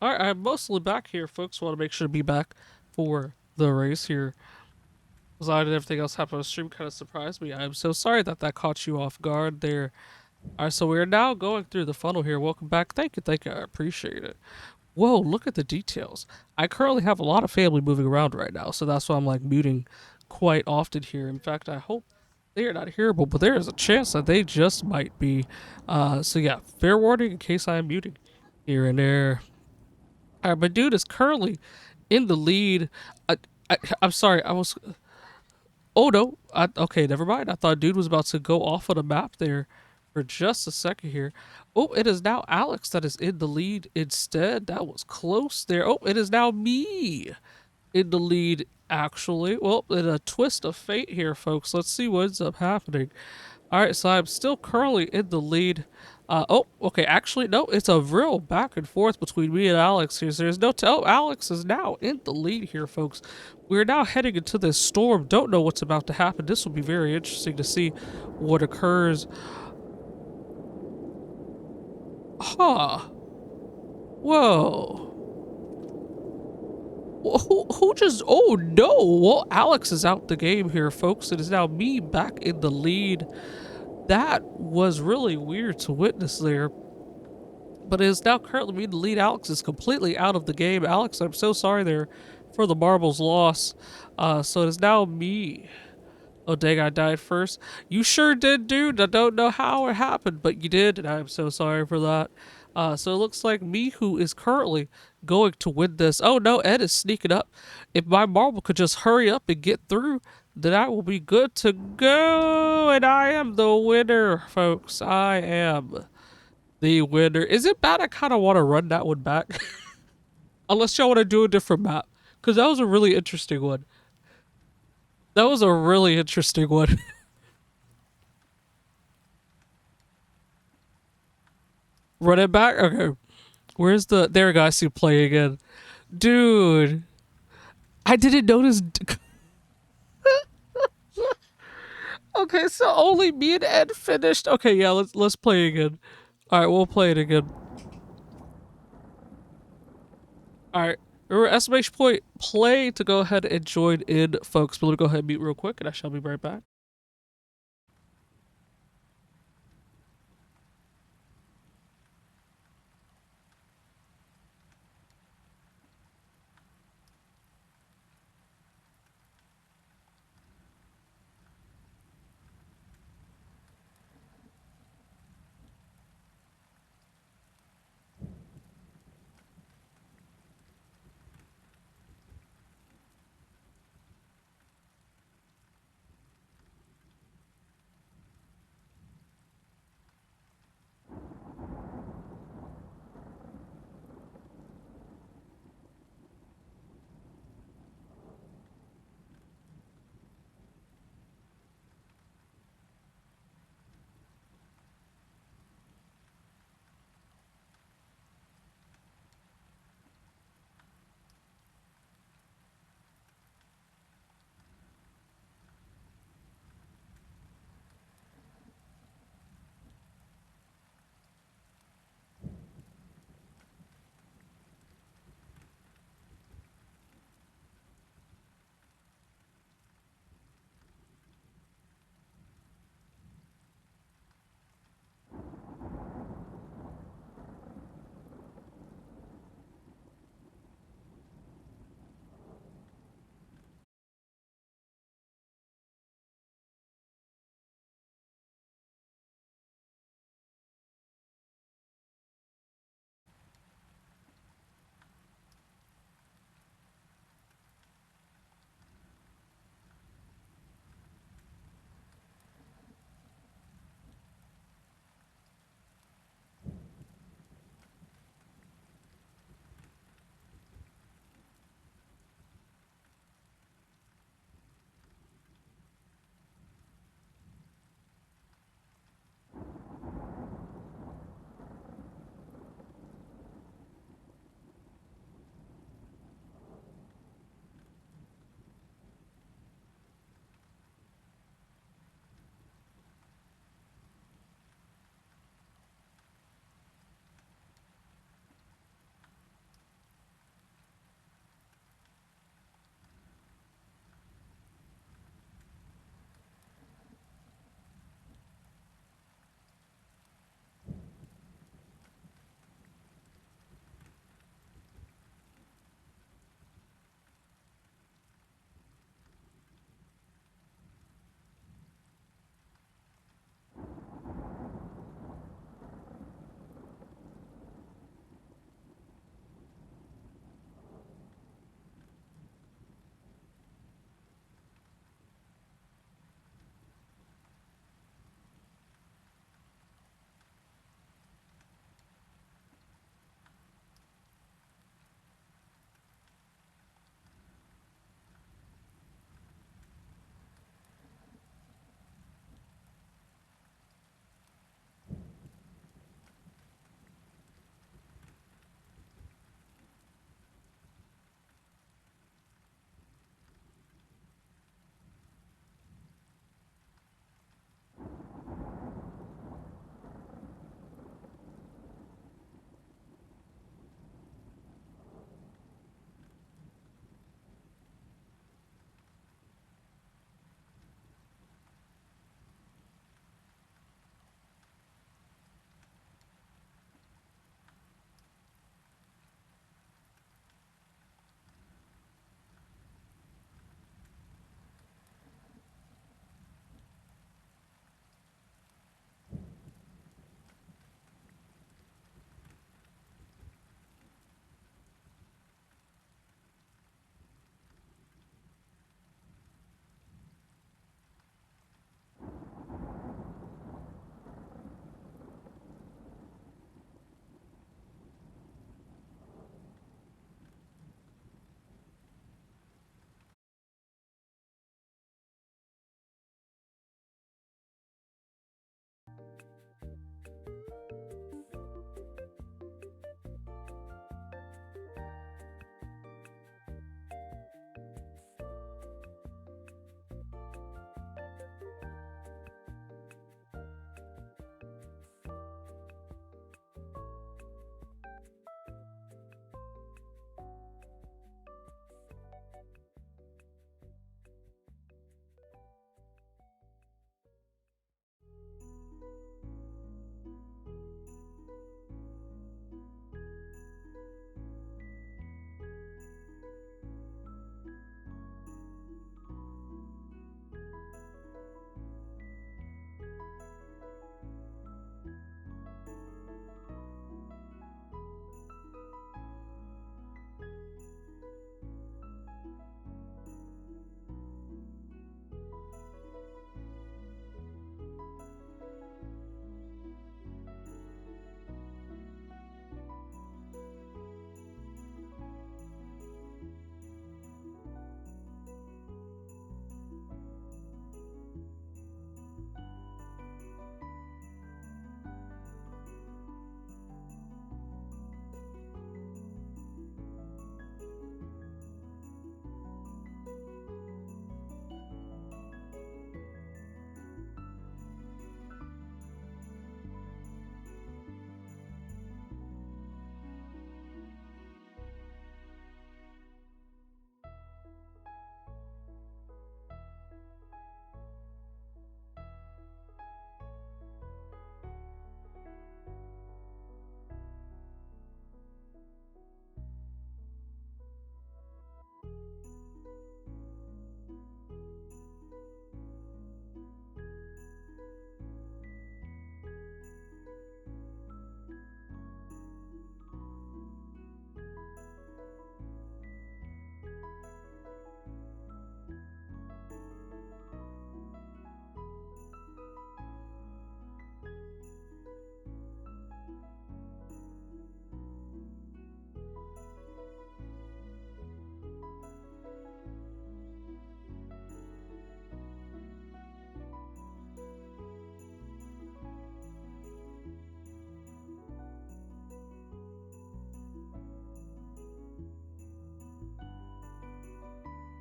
All right, I'm mostly back here, folks. Want to make sure to be back for the race here. As I did everything else happen on the stream, kind of surprised me. I'm so sorry that that caught you off guard there. All right, so we're now going through the funnel here. Welcome back. Thank you. I appreciate it. Whoa, look at the details. I currently have a lot of family moving around right now, so that's why I'm like muting quite often here. In fact, I hope they are not hearable, but there is a chance that they just might be. So yeah, fair warning in case I am muting here and there. All right, my dude is currently in the lead. I'm sorry, I was. Oh no, okay, never mind. I thought dude was about to go off on the map there for just a second here. Oh, it is now Alex that is in the lead instead. That was close there. Oh, it is now me in the lead, actually. Well, in a twist of fate here, folks. Let's see what ends up happening. All right, so I'm still currently in the lead. Oh, okay, actually, no, it's a real back and forth between me and Alex here. So there's no Alex is now in the lead here, folks. We're now heading into this storm. Don't know what's about to happen. This will be very interesting to see what occurs. Huh. Whoa. Who just, oh no. Well, Alex is out the game here, folks. It is now me back in the lead. That was really weird to witness there. But it is now currently me the lead. Alex is completely out of the game. Alex, I'm so sorry there for the marbles loss. So it is now me. Oh dang, I died first. You sure did, dude. I don't know how it happened, but you did, and I'm so sorry for that. So it looks like me who is currently going to win this. Oh no, Ed is sneaking up. If my marble could just hurry up and get through, then I will be good to go. And I am the winner, folks. I am the winner. Is it bad? I kind of want to run that one back. Unless y'all want to do a different map. Because that was a really interesting one. That was a really interesting one. Run it back? Okay. Where's the... There we go. I see play again. Dude. I didn't notice... Okay, so only me and Ed finished. Okay, yeah, let's play again. Alright, we'll play it again. Alright. Remember, exclamation point, play to go ahead and join in, folks. But let me go ahead and mute real quick, and I shall be right back.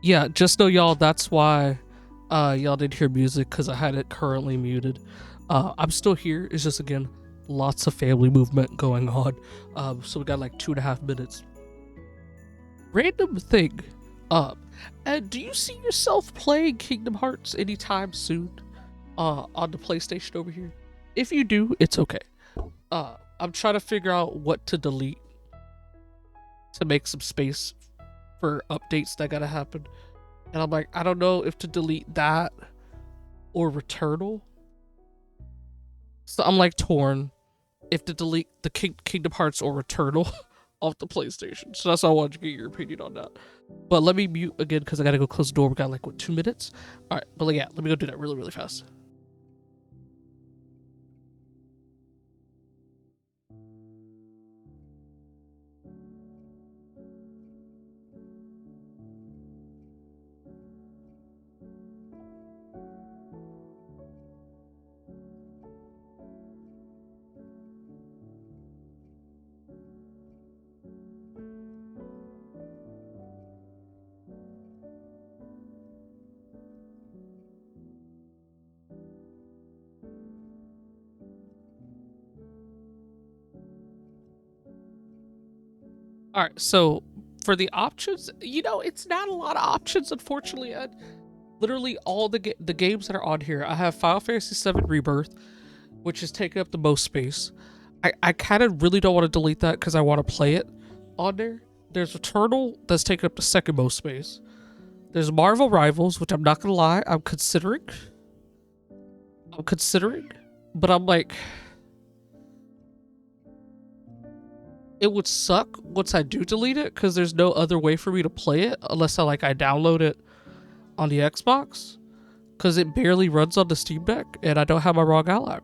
Yeah, just know y'all, that's why y'all didn't hear music, because I had it currently muted. I'm still here. It's just, again, lots of family movement going on. So we got like 2.5 minutes. Random thing. And do you see yourself playing Kingdom Hearts anytime soon? On the PlayStation over here? If you do, it's okay. I'm trying to figure out what to delete to make some space for updates that gotta happen. And I'm like, I don't know if to delete that or Returnal. So I'm like torn if to delete the Kingdom Hearts or Returnal off the PlayStation. So that's why I wanted to get your opinion on that. But let me mute again because I gotta go close the door. We got like, what, 2 minutes? All right, but yeah, let me go do that really, really fast. All right, so for the options, you know, it's not a lot of options, unfortunately, Ed. Literally all the games that are on here, I have Final Fantasy VII Rebirth, which is taking up the most space. I kind of really don't want to delete that because I want to play it on there. There's Returnal, that's taking up the second most space. There's Marvel Rivals, which I'm not going to lie, I'm considering, but I'm like, it would suck once I do delete it because there's no other way for me to play it unless I download it on the Xbox because it barely runs on the Steam Deck and I don't have my ROG Ally.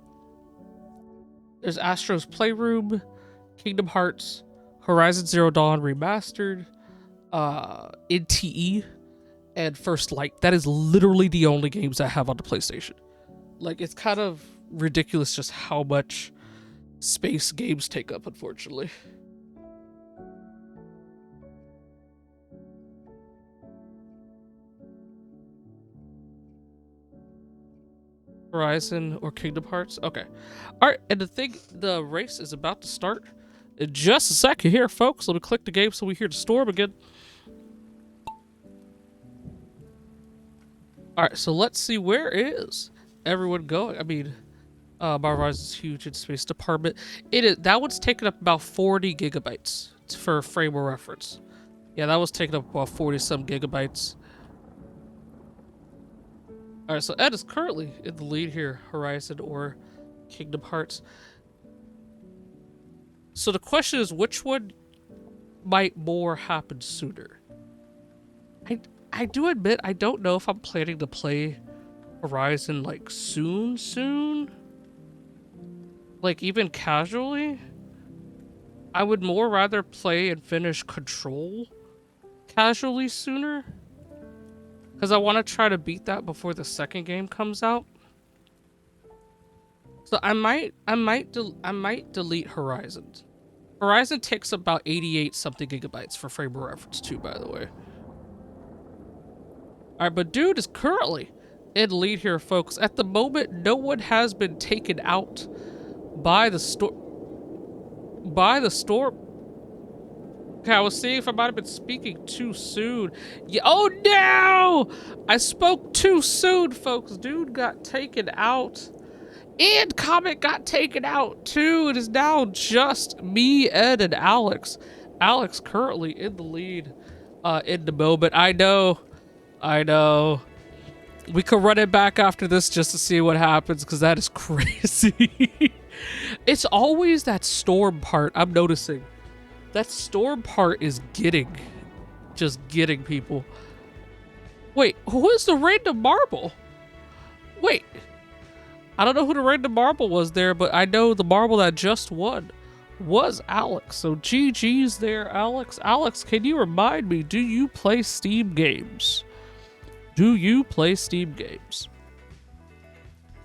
There's Astro's Playroom, Kingdom Hearts, Horizon Zero Dawn Remastered, NTE, and First Light. That is literally the only games I have on the PlayStation. Like, it's kind of ridiculous just how much space games take up, unfortunately. Horizon or Kingdom Hearts? Okay. Alright, and the race is about to start in just a second here, folks. Let me click the game so we hear the storm again. Alright, so let's see, where is everyone going? I mean, my Horizon is huge in space department. That one's taking up about 40 gigabytes for frame of reference. Yeah, that was taking up about 40-some gigabytes. Alright, so Ed is currently in the lead here, Horizon or Kingdom Hearts. So the question is, which one might more happen sooner? I do admit, I don't know if I'm planning to play Horizon, like, soon. Like, even casually. I would more rather play and finish Control casually sooner. Because I want to try to beat that before the second game comes out. So I might delete Horizon. Horizon takes about 88 something gigabytes for frame of reference too, by the way. Alright, but dude is currently in lead here, folks. At the moment, no one has been taken out by the storm. Okay, I was seeing if I might have been speaking too soon. Yeah, oh no! I spoke too soon, folks. Dude got taken out. And Comet got taken out too. It is now just me, Ed, and Alex. Alex currently in the lead in the moment. I know. We could run it back after this just to see what happens because that is crazy. It's always that storm part I'm noticing. That storm part is just getting people. Wait, who is the random marble? Wait, I don't know who the random marble was there, but I know the marble that just won was Alex. So GG's there, Alex. Alex, can you remind me, do you play Steam games? Do you play Steam games?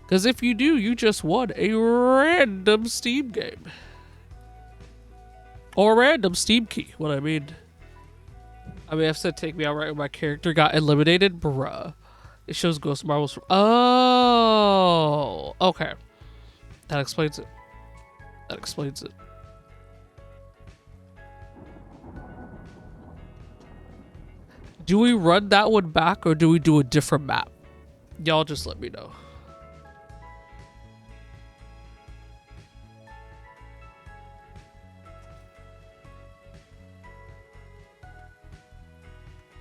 Because if you do, you just won a random Steam game. Or a random Steam key, what I mean. I mean, I've said take me out right when my character got eliminated. Bruh. It shows ghost marbles from... Oh! Okay. That explains it. That explains it. Do we run that one back or do we do a different map? Y'all just let me know.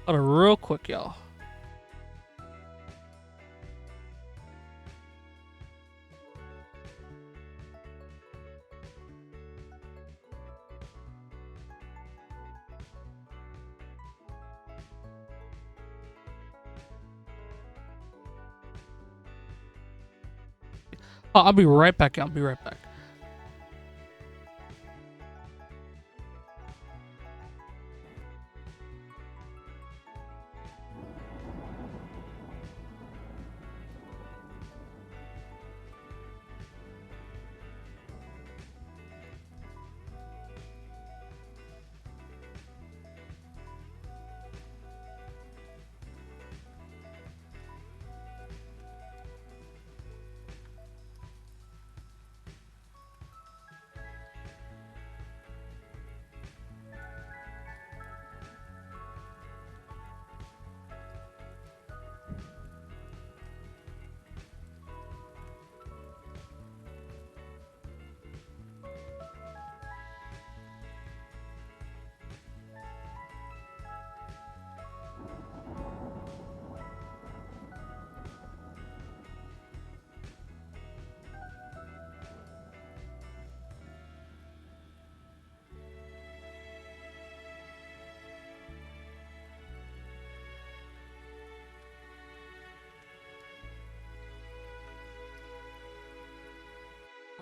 Hold on, real quick, y'all. Oh, I'll be right back. I'll be right back.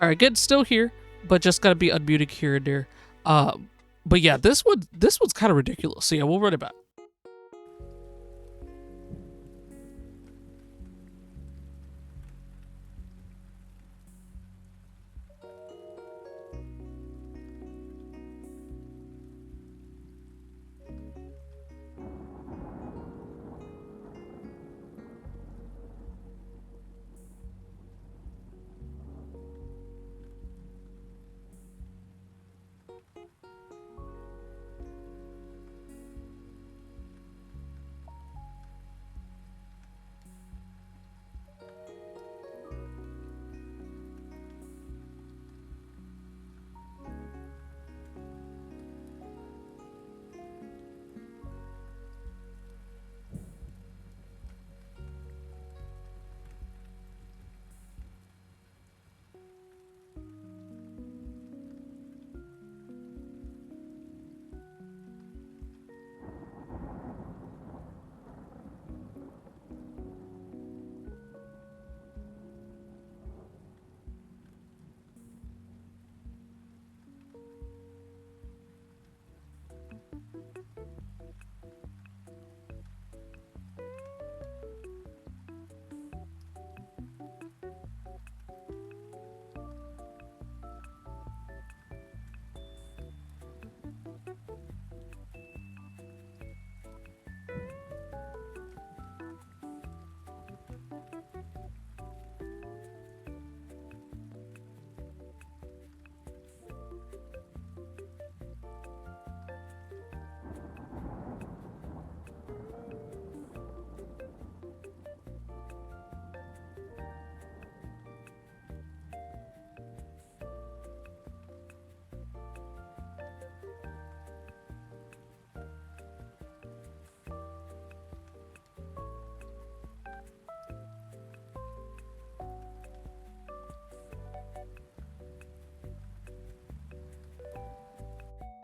All right, good. Still here, but just gotta be unmuted here and there. But yeah, this one's kind of ridiculous. So yeah, we'll run it back.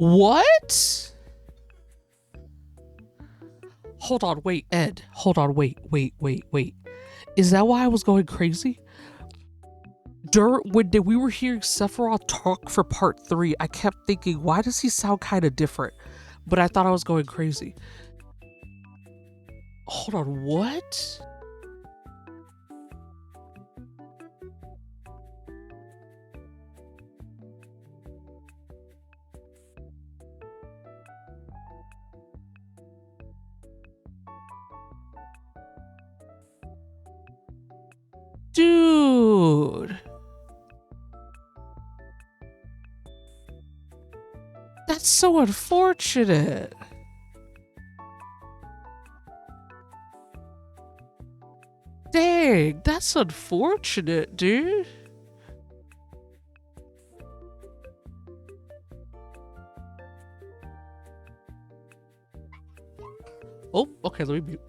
What? Hold on, wait, Ed. Hold on, wait. Is that why I was going crazy? When we were hearing Sephiroth talk for part 3, I kept thinking, why does he sound kind of different? But I thought I was going crazy. Hold on, what? That's so unfortunate. Dang, that's unfortunate, dude. Oh, okay, let me mute.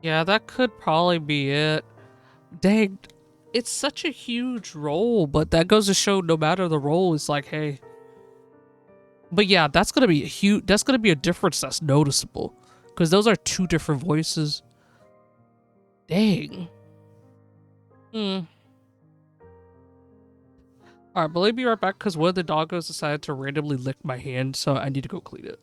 Yeah, that could probably be it. Dang, it's such a huge role, but that goes to show no matter the role, it's like, hey. But yeah, that's gonna be that's gonna be a difference that's noticeable. Because those are two different voices. Dang. Alright, but let me be right back because one of the doggos decided to randomly lick my hand, so I need to go clean it.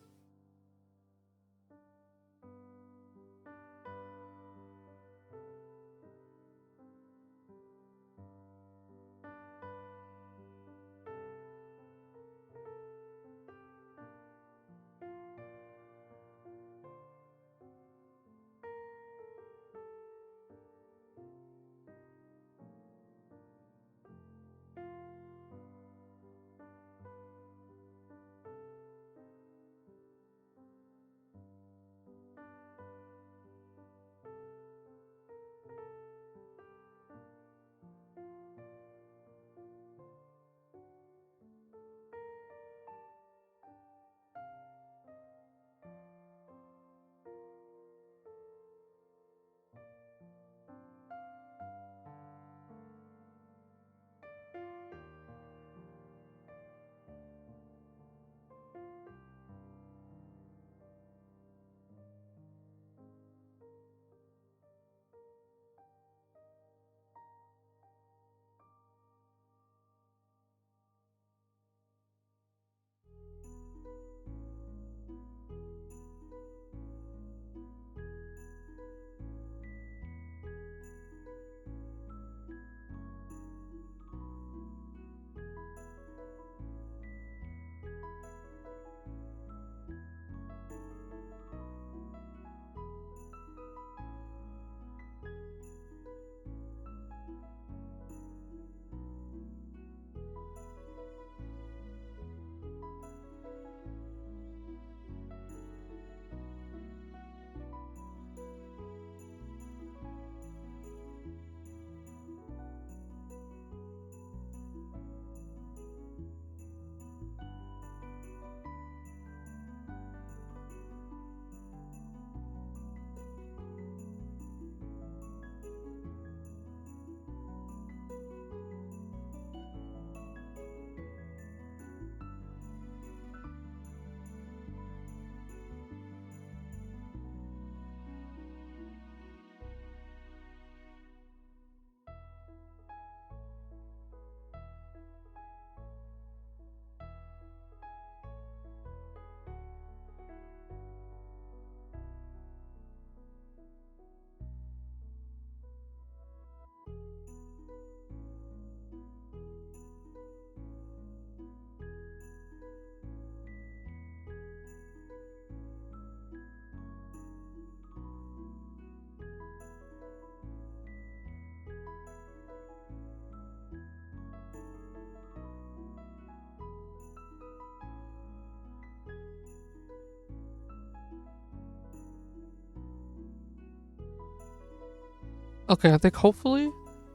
Okay, I think hopefully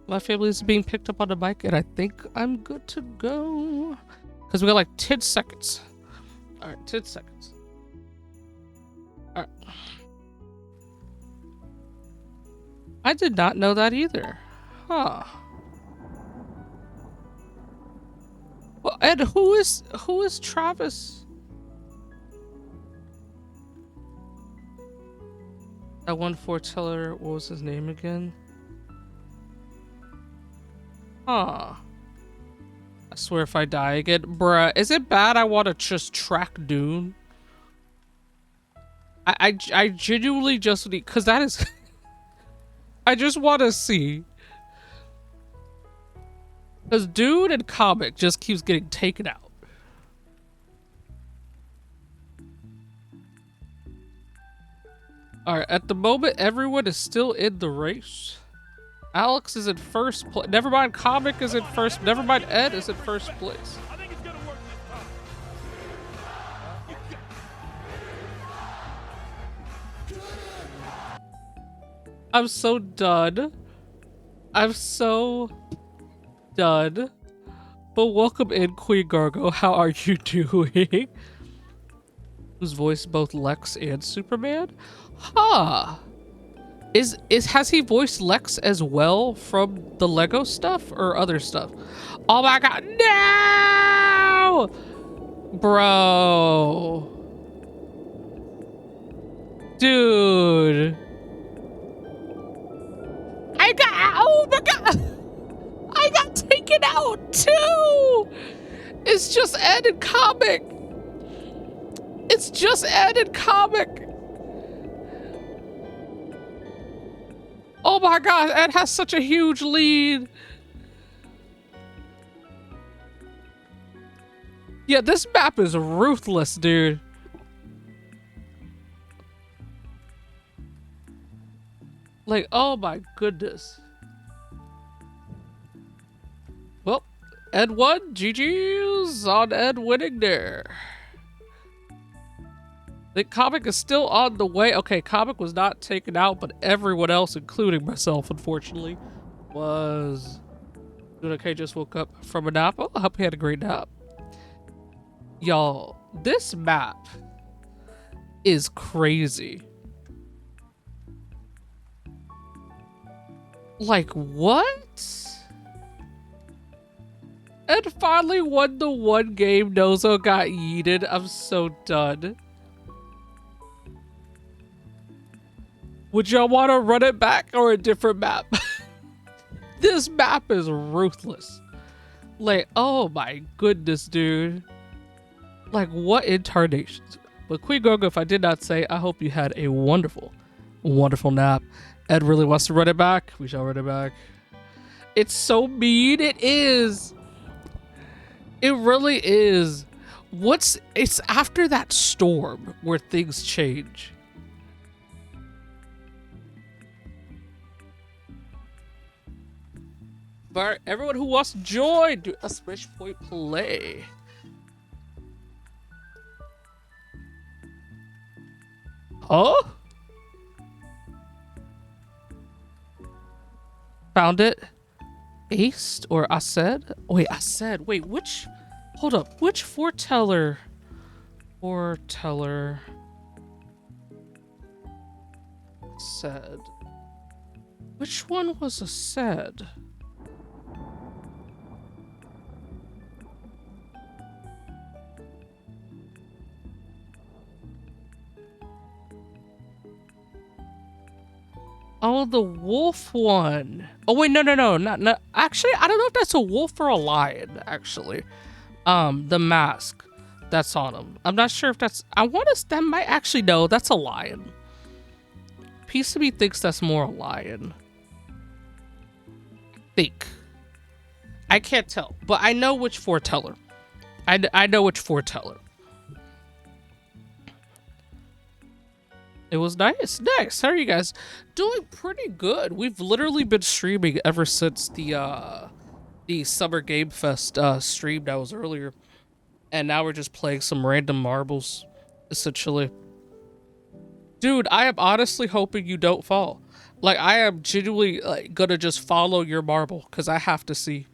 my family is being picked up on the mic, and I think I'm good to go. Because we got like 10 seconds. All right, 10 seconds. All right. I did not know that either. Huh. Well, Ed, who is Travis? That one foreteller, what was his name again? Huh. I swear if I die again, bruh, is it bad I want to just track Dune? I genuinely just need, cause that is, I just want to see. Cause Dune and comic just keeps getting taken out. Alright, at the moment, everyone is still in the race. Alex is in first place. Never mind, comic is in first. Never mind, Ed is in first place. I'm so done. I'm so done. But welcome in, Queen Gargo. How are you doing? Who's voiced both Lex and Superman? Huh. Has he voiced Lex as well from the Lego stuff or other stuff? Oh my god, no! Bro. Dude. Oh my god! I got taken out too! It's just Ed and comic. It's just Ed and comic. Oh my god, Ed has such a huge lead. Yeah, this map is ruthless, dude. Like, oh my goodness. Well, Ed won. GG's on Ed winning there. The comic is still on the way. Okay, comic was not taken out, but everyone else, including myself, unfortunately, was doing okay. Just woke up from a nap. Oh, I hope you had a great nap. Y'all, this map is crazy. Like, what? Ed finally won the one game Nozo got yeeted. I'm so done. Would y'all want to run it back or a different map? This map is ruthless. Like, oh my goodness, dude. Like, what incarnations? But Queen Gogo, if I did not say, I hope you had a wonderful, wonderful nap. Ed really wants to run it back. We shall run it back. It's so mean. It is. It really is. It's after that storm where things change. But everyone who wants to join, do a Smash Point play. Huh? Found it. Aced or Aced? Wait, Aced. Wait, which? Hold up. Which foreteller? Foreteller. Said. Which one was Aced? Oh, the wolf one. Oh wait, no, not. Actually, I don't know if that's a wolf or a lion. Actually, the mask that's on him. I'm not sure if that's. I want to. That might actually no. That's a lion. Piece of me thinks that's more a lion. I can't tell, but I know which foreteller. I know which foreteller. It was nice. How are you guys? Doing pretty good. We've literally been streaming ever since the Summer Game Fest stream that was earlier. And now we're just playing some random marbles, essentially. Dude, I am honestly hoping you don't fall. Like, I am genuinely like gonna just follow your marble because I have to see.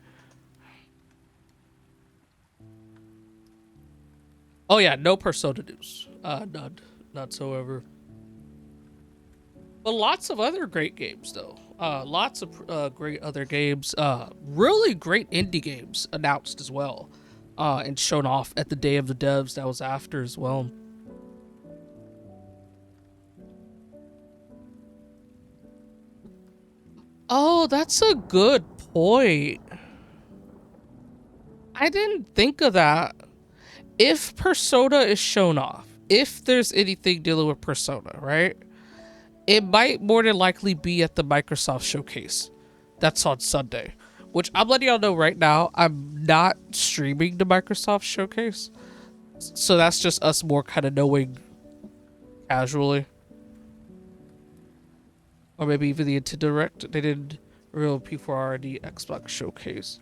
Oh yeah, no Persona news. None whatsoever. But lots of other great games though. Lots of great other games. Really great indie games announced as well. And shown off at the Day of the Devs that was after as well. Oh, that's a good point. I didn't think of that. If Persona is shown off, if there's anything dealing with Persona, right? It might more than likely be at the Microsoft Showcase. That's on Sunday. Which I'm letting y'all know right now, I'm not streaming the Microsoft Showcase. So that's just us more kind of knowing casually. Or maybe even the Nintendo Direct. They did reveal P4R and the Xbox Showcase.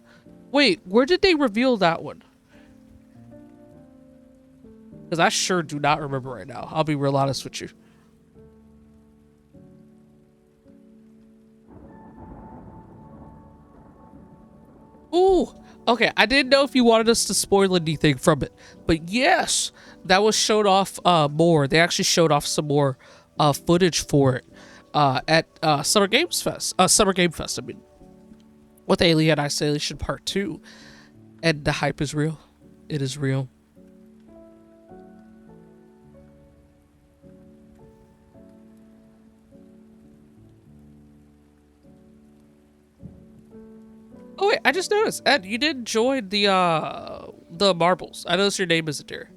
Wait, where did they reveal that one? Because I sure do not remember right now. I'll be real honest with you. Ooh, okay. I didn't know if you wanted us to spoil anything from it, but yes, that was showed off more. They actually showed off some more footage for it at Summer Game Fest. I mean, with Alien Isolation Part 2, and the hype is real. It is real. Oh wait, I just noticed, Ed, you did join the marbles. I noticed your name isn't here.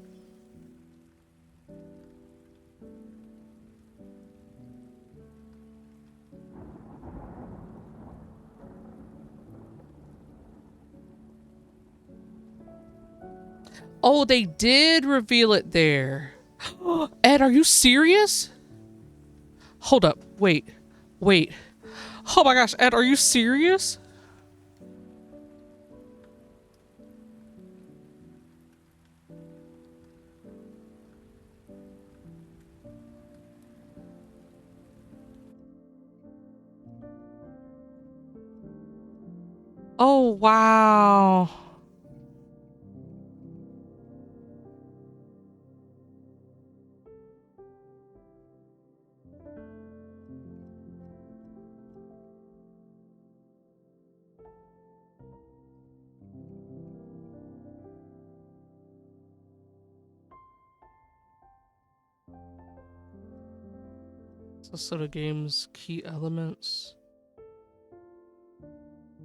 Oh, they did reveal it there. Ed, are you serious? Hold up, wait. Oh my gosh, Ed, are you serious? Oh, wow. So sort of game's key elements.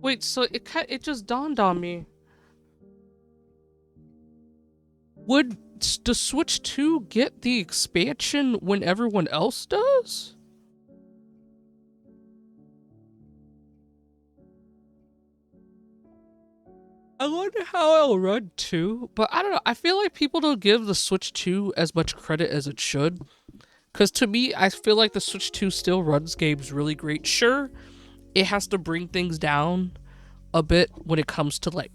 Wait, so it just dawned on me. Would the Switch 2 get the expansion when everyone else does? I wonder how it'll run too, but I don't know. I feel like people don't give the Switch 2 as much credit as it should. Because to me, I feel like the Switch 2 still runs games really great. Sure, it has to bring things down a bit when it comes to, like,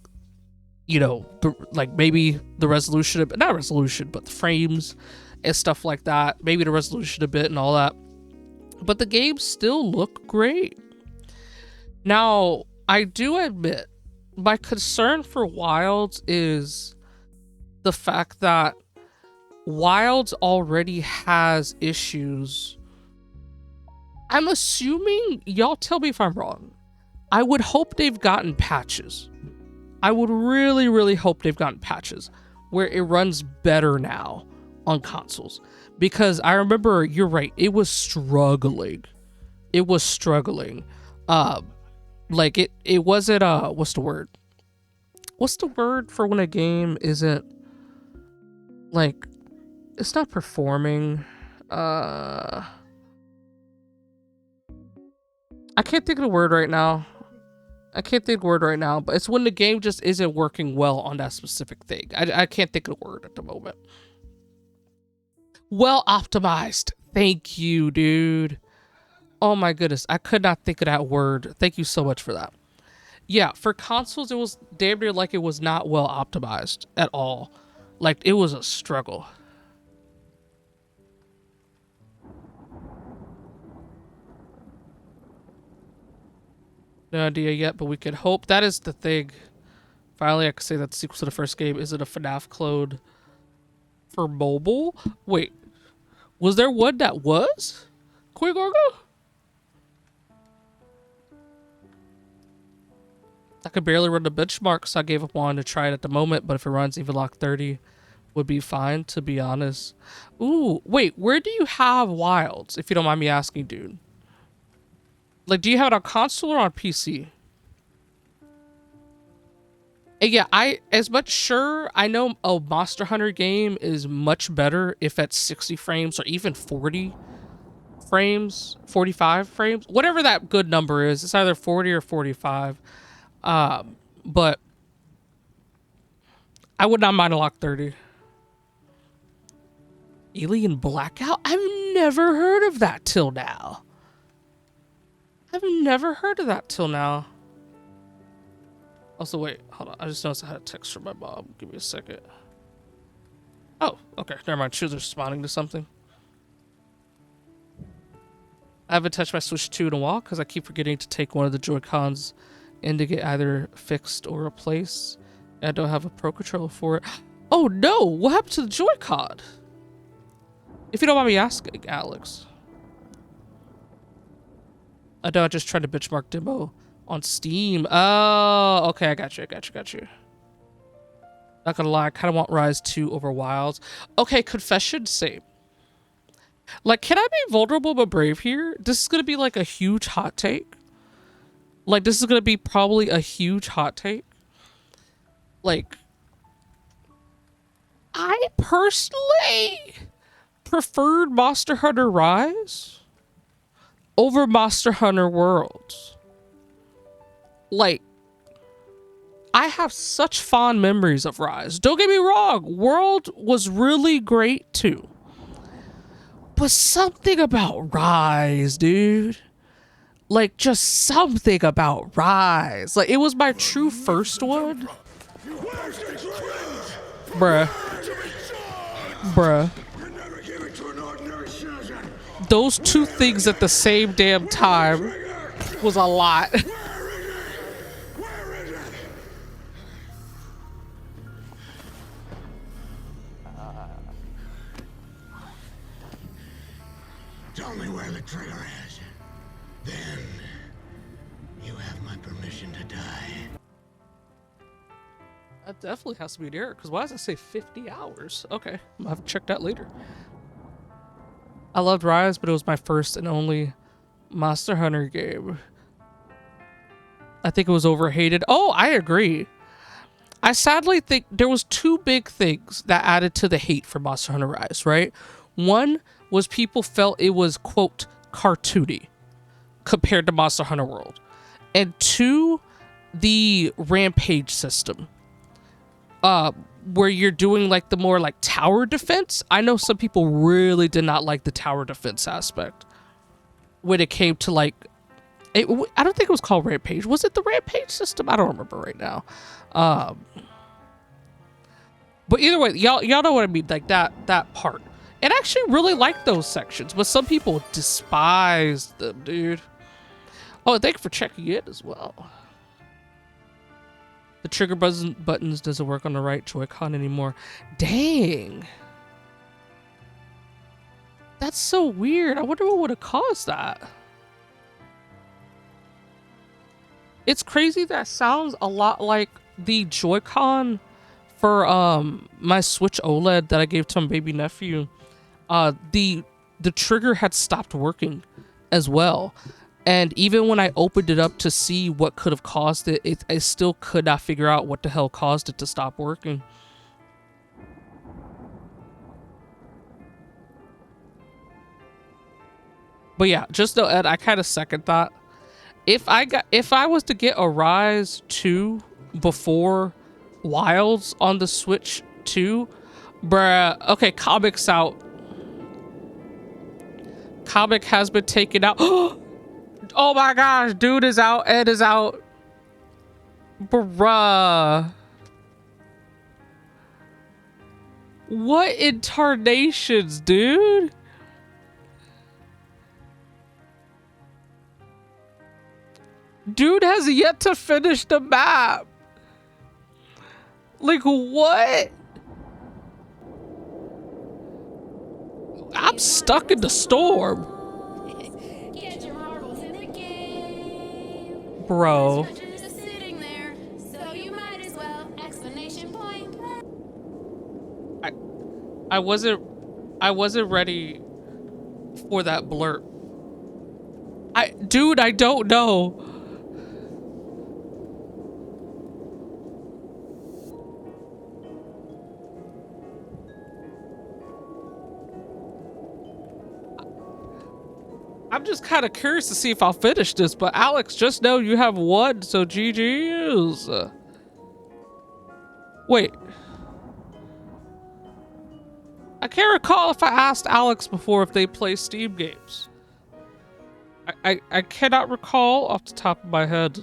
you know, like maybe the resolution, not resolution, but the frames and stuff like that. Maybe the resolution a bit and all that. But the games still look great. Now, I do admit, my concern for Wilds is the fact that Wilds already has issues. I'm assuming, y'all tell me if I'm wrong. I would hope they've gotten patches. I would really, really hope they've gotten patches where it runs better now on consoles. Because I remember, you're right, it was struggling. It was struggling. Like it wasn't, what's the word? What's the word for when a game isn't, like, it's not performing. I can't think of the word right now. But it's when the game just isn't working well on that specific thing. I can't think of the word at the moment. Well optimized. Thank you, dude. Oh my goodness. I could not think of that word. Thank you so much for that. Yeah, for consoles, it was damn near like it was not well optimized at all. Like, it was a struggle. No idea yet, but we could hope. That is the thing. Finally, I could say that the sequel to the first game isn't a FNAF clone for mobile. Wait, was there one that was? Koi Gorgo? I could barely run the benchmark, so I gave up on to try it at the moment, but if it runs even lock 30, would be fine, to be honest. Ooh, wait, where do you have Wilds, if you don't mind me asking, dude? Like, do you have it on console or on PC? And yeah, I know a Monster Hunter game is much better if at 60 frames or even 40 frames, 45 frames, whatever that good number is. It's either 40 or 45. But I would not mind a lock 30. Alien Blackout? I've never heard of that till now. Also, wait, hold on. I just noticed I had a text from my mom. Give me a second. Oh, okay. Never mind. She was responding to something. I haven't touched my Switch 2 in a while because I keep forgetting to take one of the Joy-Cons in to get either fixed or replaced. I don't have a Pro Controller for it. Oh no! What happened to the Joy-Con? If you don't mind me asking, Alex. I know I just tried to benchmark demo on Steam. Oh, okay. I got you. Not gonna lie, I kind of want Rise 2 over Wilds. Okay, confession, same. Like, can I be vulnerable but brave here? This is gonna be like a huge hot take. Like, this is gonna be probably a huge hot take. Like, I personally preferred Monster Hunter Rise over Monster Hunter Worlds. Like, I have such fond memories of Rise. Don't get me wrong, World was really great too. But something about Rise, dude. Like, just something about Rise. Like, it was my true first one. Bruh. Those two things at the same damn time was a lot. Tell me where the trigger is. Then you have my permission to die. That definitely has to be an error, because why does it say 50 hours? Okay, I'll have to check that later. I loved Rise, but it was my first and only Monster Hunter game. I think it was overhated. Oh, I agree. I sadly think there was two big things that added to the hate for Monster Hunter Rise, right? One was people felt it was, quote, cartoony compared to Monster Hunter World. And two, the rampage system. Where you're doing like the more like tower defense. I know some people really did not like the tower defense aspect when it came to like, I don't think it was called rampage. Was it the rampage system? I don't remember right now. But either way, y'all know what I mean, like that part. And I actually really like those sections, but some people despise them, dude. Oh, thank you for checking in as well. The trigger buttons doesn't work on the right Joy-Con anymore. Dang. That's so weird. I wonder what would have caused that. It's crazy that sounds a lot like the Joy-Con for my Switch OLED that I gave to my baby nephew. The trigger had stopped working as well. And even when I opened it up to see what could have caused it, I still could not figure out what the hell caused it to stop working. But yeah, just know, Ed, I kind of second that. If I was to get a Rise 2 before Wilds on the Switch 2, bruh, okay, Comic's out. Comic has been taken out. Oh my gosh, dude is out, Ed is out. Bruh. What in tarnations, dude? Dude has yet to finish the map. Like, what? I'm stuck in the storm. Get your marbles in the game. Bro. Treasures are sitting there, so you might as well! Explanation point. I wasn't ready for that blurb. Dude, I don't know. I'm just kind of curious to see if I'll finish this, but Alex, just know you have one, so GG's. Wait. I can't recall if I asked Alex before if they play Steam games. I cannot recall off the top of my head.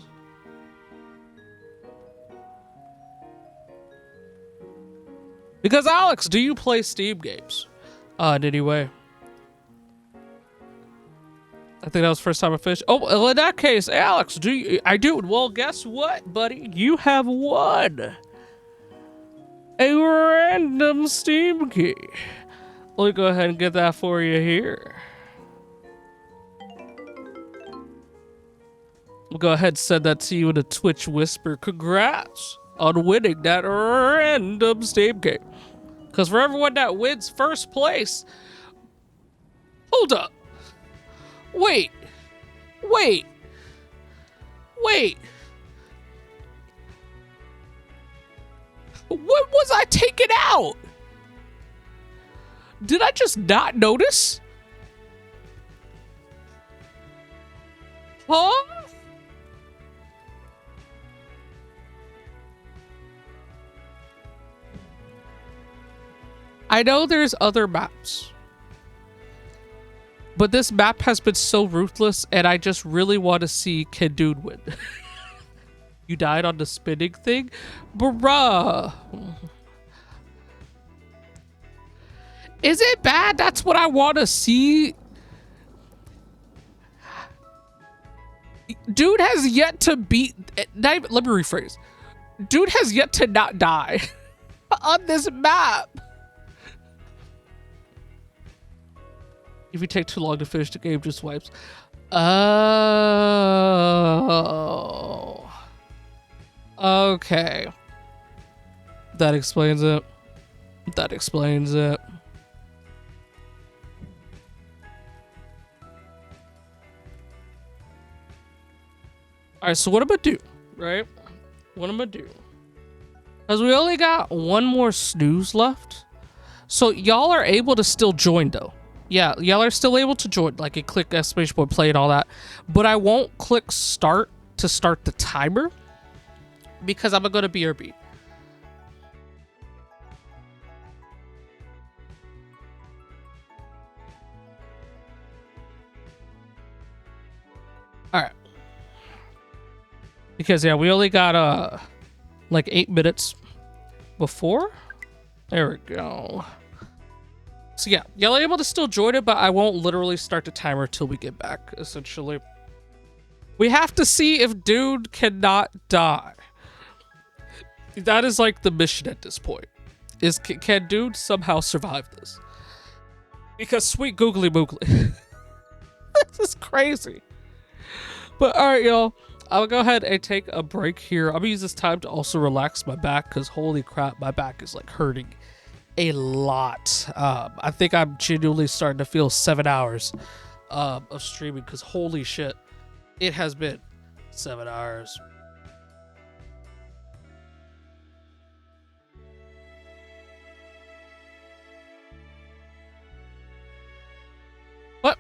Because Alex, do you play Steam games? In any way? I think that was the first time I finished. Oh, well, in that case, Alex, do you? I do. Well, guess what, buddy? You have won a random Steam key. Let me go ahead and get that for you here. We'll go ahead and send that to you in a Twitch whisper. Congrats on winning that random Steam key. Because for everyone that wins first place, hold up. Wait. When was I taken out? Did I just not notice? Huh? I know there's other maps, but this map has been so ruthless, and I just really want to see can dude win. You died on the spinning thing? Bruh. Is it bad? That's what I want to see. Dude has yet to beat... Let me rephrase. Dude has yet to not die on this map. If you take too long to finish the game, just wipes. Oh. Okay. That explains it. That explains it. Alright, so what I'm gonna do, right? What I'm gonna do. Because we only got one more snooze left. So y'all are able to still join though. Yeah, y'all are still able to join. Like you click exclamation point play and all that. But I won't click start to start the timer. Because I'm gonna BRB. Alright. Because yeah, we only got like 8 minutes before. There we go. So yeah, y'all are able to still join it, but I won't literally start the timer till we get back, essentially. We have to see if dude cannot die. That is like the mission at this point. Is can dude somehow survive this? Because sweet googly moogly. This is crazy. But alright, y'all. I'll go ahead and take a break here. I'm gonna use this time to also relax my back because holy crap, my back is like hurting a lot. I think I'm genuinely starting to feel 7 hours of streaming because holy shit, it has been 7 hours. But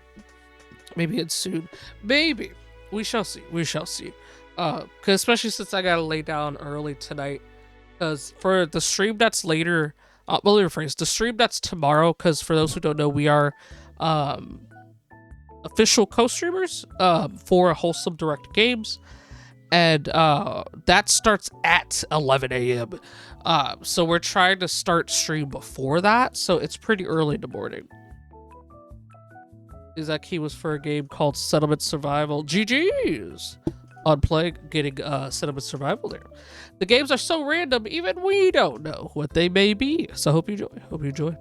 maybe it's soon. Maybe. We shall see. We shall see. Cause especially since I gotta lay down early tonight. Cause for the stream that's later, well, let me rephrase. The stream that's tomorrow. Cause for those who don't know, we are official co-streamers for Wholesome Direct Games, and that starts at 11 a.m. So we're trying to start stream before that. So it's pretty early in the morning. Is that key was for a game called Settlement Survival. GG's. Unplugged, getting Cinema Survival there. The games are so random, even we don't know what they may be. So I hope you enjoy. Hope you enjoy.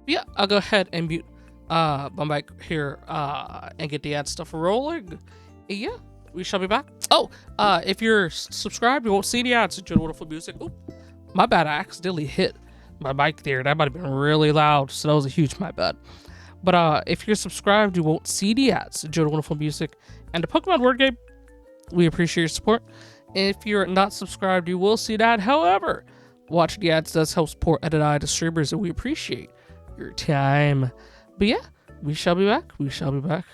Yeah, I'll go ahead and mute my mic here and get the ad stuff rolling. Yeah, we shall be back. Oh, if you're subscribed, you won't see the ads. Enjoy the wonderful music. Oop, my bad. I accidentally hit my mic there. That might have been really loud, so that was a huge my bad. But if you're subscribed, you won't see the ads. Enjoy the wonderful music and the Pokemon word game. We appreciate your support. If you're not subscribed, you will see that. However, watching the ads does help support Ed and I, the streamers, and we appreciate your time. But yeah, we shall be back. We shall be back.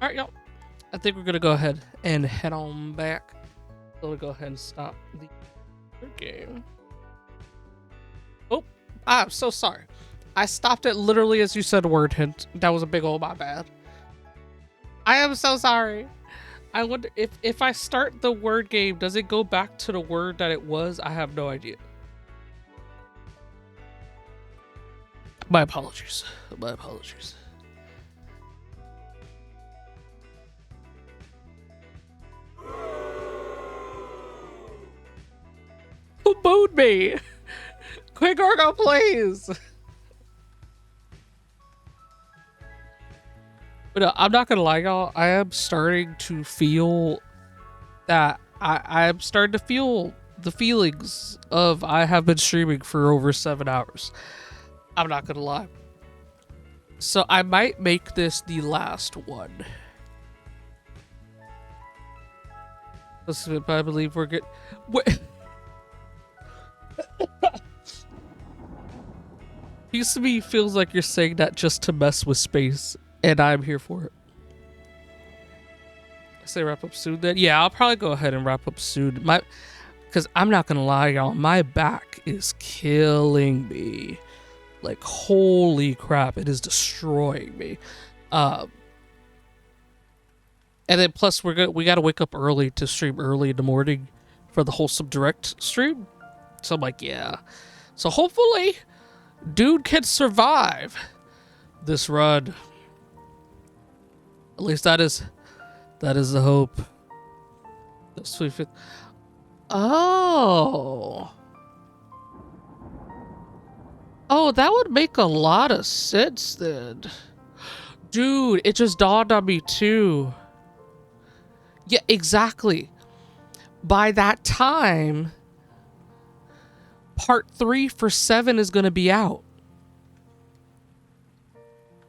Alright, y'all. I think we're gonna go ahead and head on back. So we'll go ahead and stop the game. Oh, I'm so sorry. I stopped it literally as you said word hint. That was a big old my bad. I am so sorry. I wonder if I start the word game, does it go back to the word that it was? I have no idea. My apologies. My apologies. Who booed me? Quick, Orgo, please. But no, I'm not gonna lie, y'all. I am starting to feel that I am starting to feel the feelings of I have been streaming for over 7 hours. I'm not gonna lie. So I might make this the last one. Listen, I believe we're good. Piece of me feels like you're saying that just to mess with space, and I'm here for it. I say wrap up soon then? Yeah, I'll probably go ahead and wrap up soon. Because I'm not gonna lie, y'all, my back is killing me. Like, holy crap, it is destroying me. And then plus we gotta wake up early to stream early in the morning for the Wholesome Direct stream. So I'm like, yeah. So hopefully, dude can survive this run. At least that is the hope. The sweet fit. Oh. Oh, that would make a lot of sense then. Dude, it just dawned on me too. Yeah, exactly. By that time, part 3 for 7 is going to be out.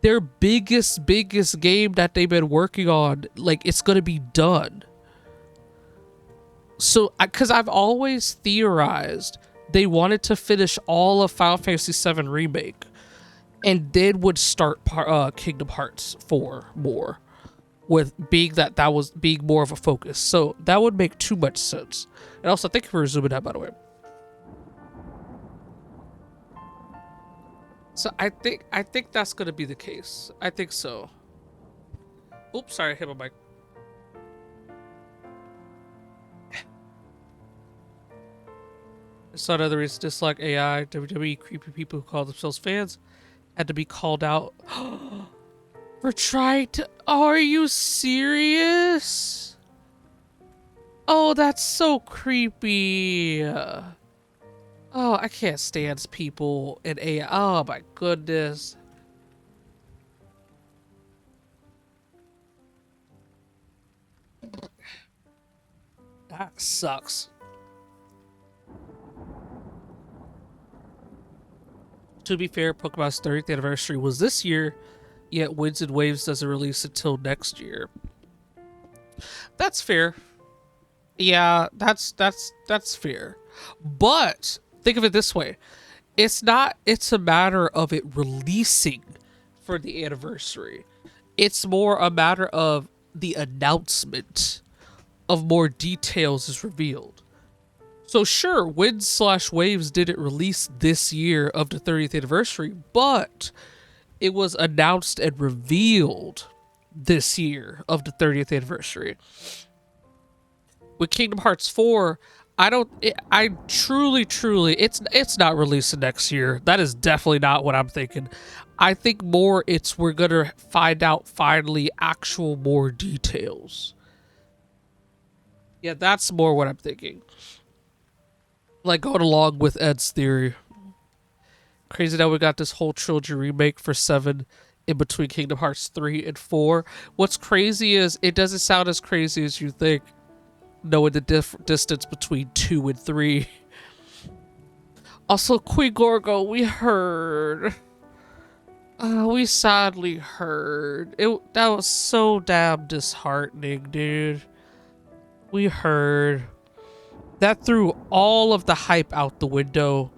Their biggest game that they've been working on, like, it's going to be done. So, because I've always theorized they wanted to finish all of Final Fantasy VII Remake and then would start Kingdom Hearts 4 more, with being that was being more of a focus. So that would make too much sense. And also, thank you for resuming that, by the way. So I think that's gonna be the case. I think so. Oops, sorry, I hit my mic. I saw another reason to dislike AI. WWE creepy people who call themselves fans had to be called out for trying to. Are you serious? Oh, that's so creepy. Oh, I can't stand people in AI. Oh my goodness. That sucks. To be fair, Pokemon's 30th anniversary was this year, yet Winds and Waves doesn't release until next year. That's fair. Yeah, that's fair. But think of it this way. It's a matter of it releasing for the anniversary. It's more a matter of the announcement of more details is revealed. So sure, Winds/Waves didn't release this year of the 30th anniversary, but it was announced and revealed this year of the 30th anniversary. With Kingdom Hearts 4, I truly, it's not releasing next year. That is definitely not what I'm thinking. I think more we're gonna find out finally actual more details. Yeah, that's more what I'm thinking. Like, going along with Ed's theory. Crazy that we got this whole trilogy remake for 7 in between Kingdom Hearts 3 and 4. What's crazy is it doesn't sound as crazy as you think, knowing the distance between 2 and 3. Also, Queen Gorgo, we heard. We sadly heard. That was so damn disheartening, dude. We heard. That threw all of the hype out the window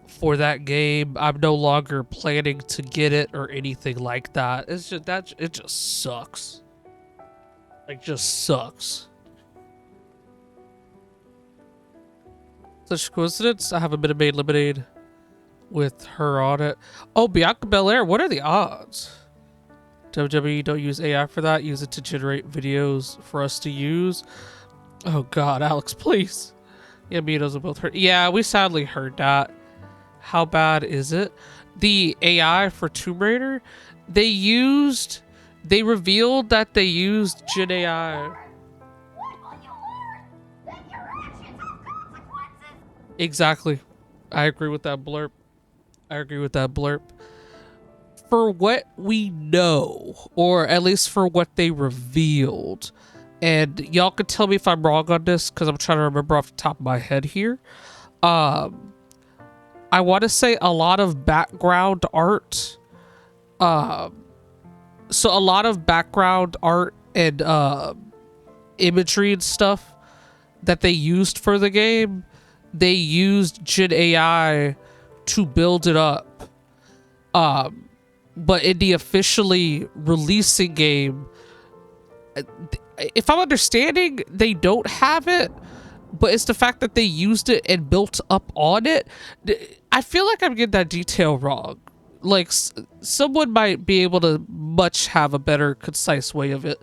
for that game. I'm no longer planning to get it or anything like that. It's just it just sucks. Like, just sucks. Such coincidence. I have a bit of Made Lemonade with her on it. Oh, Bianca Belair. What are the odds? WWE don't use AI for that. Use it to generate videos for us to use. Oh God, Alex, please. Yeah, me and those are both heard. Yeah, we sadly heard that. How bad is it? The AI for Tomb Raider, they revealed that they used Gen AI. Exactly. I agree with that blurb. For what we know, or at least for what they revealed, and y'all can tell me if I'm wrong on this because I'm trying to remember off the top of my head here. I want to say a lot of background art. So a lot of background art and imagery and stuff that they used for the game, they used Gen AI to build it up. But in the officially releasing game, if I'm understanding, they don't have it, but it's the fact that they used it and built up on it. I feel like I'm getting that detail wrong. Like, someone might be able to have a better, concise way of it.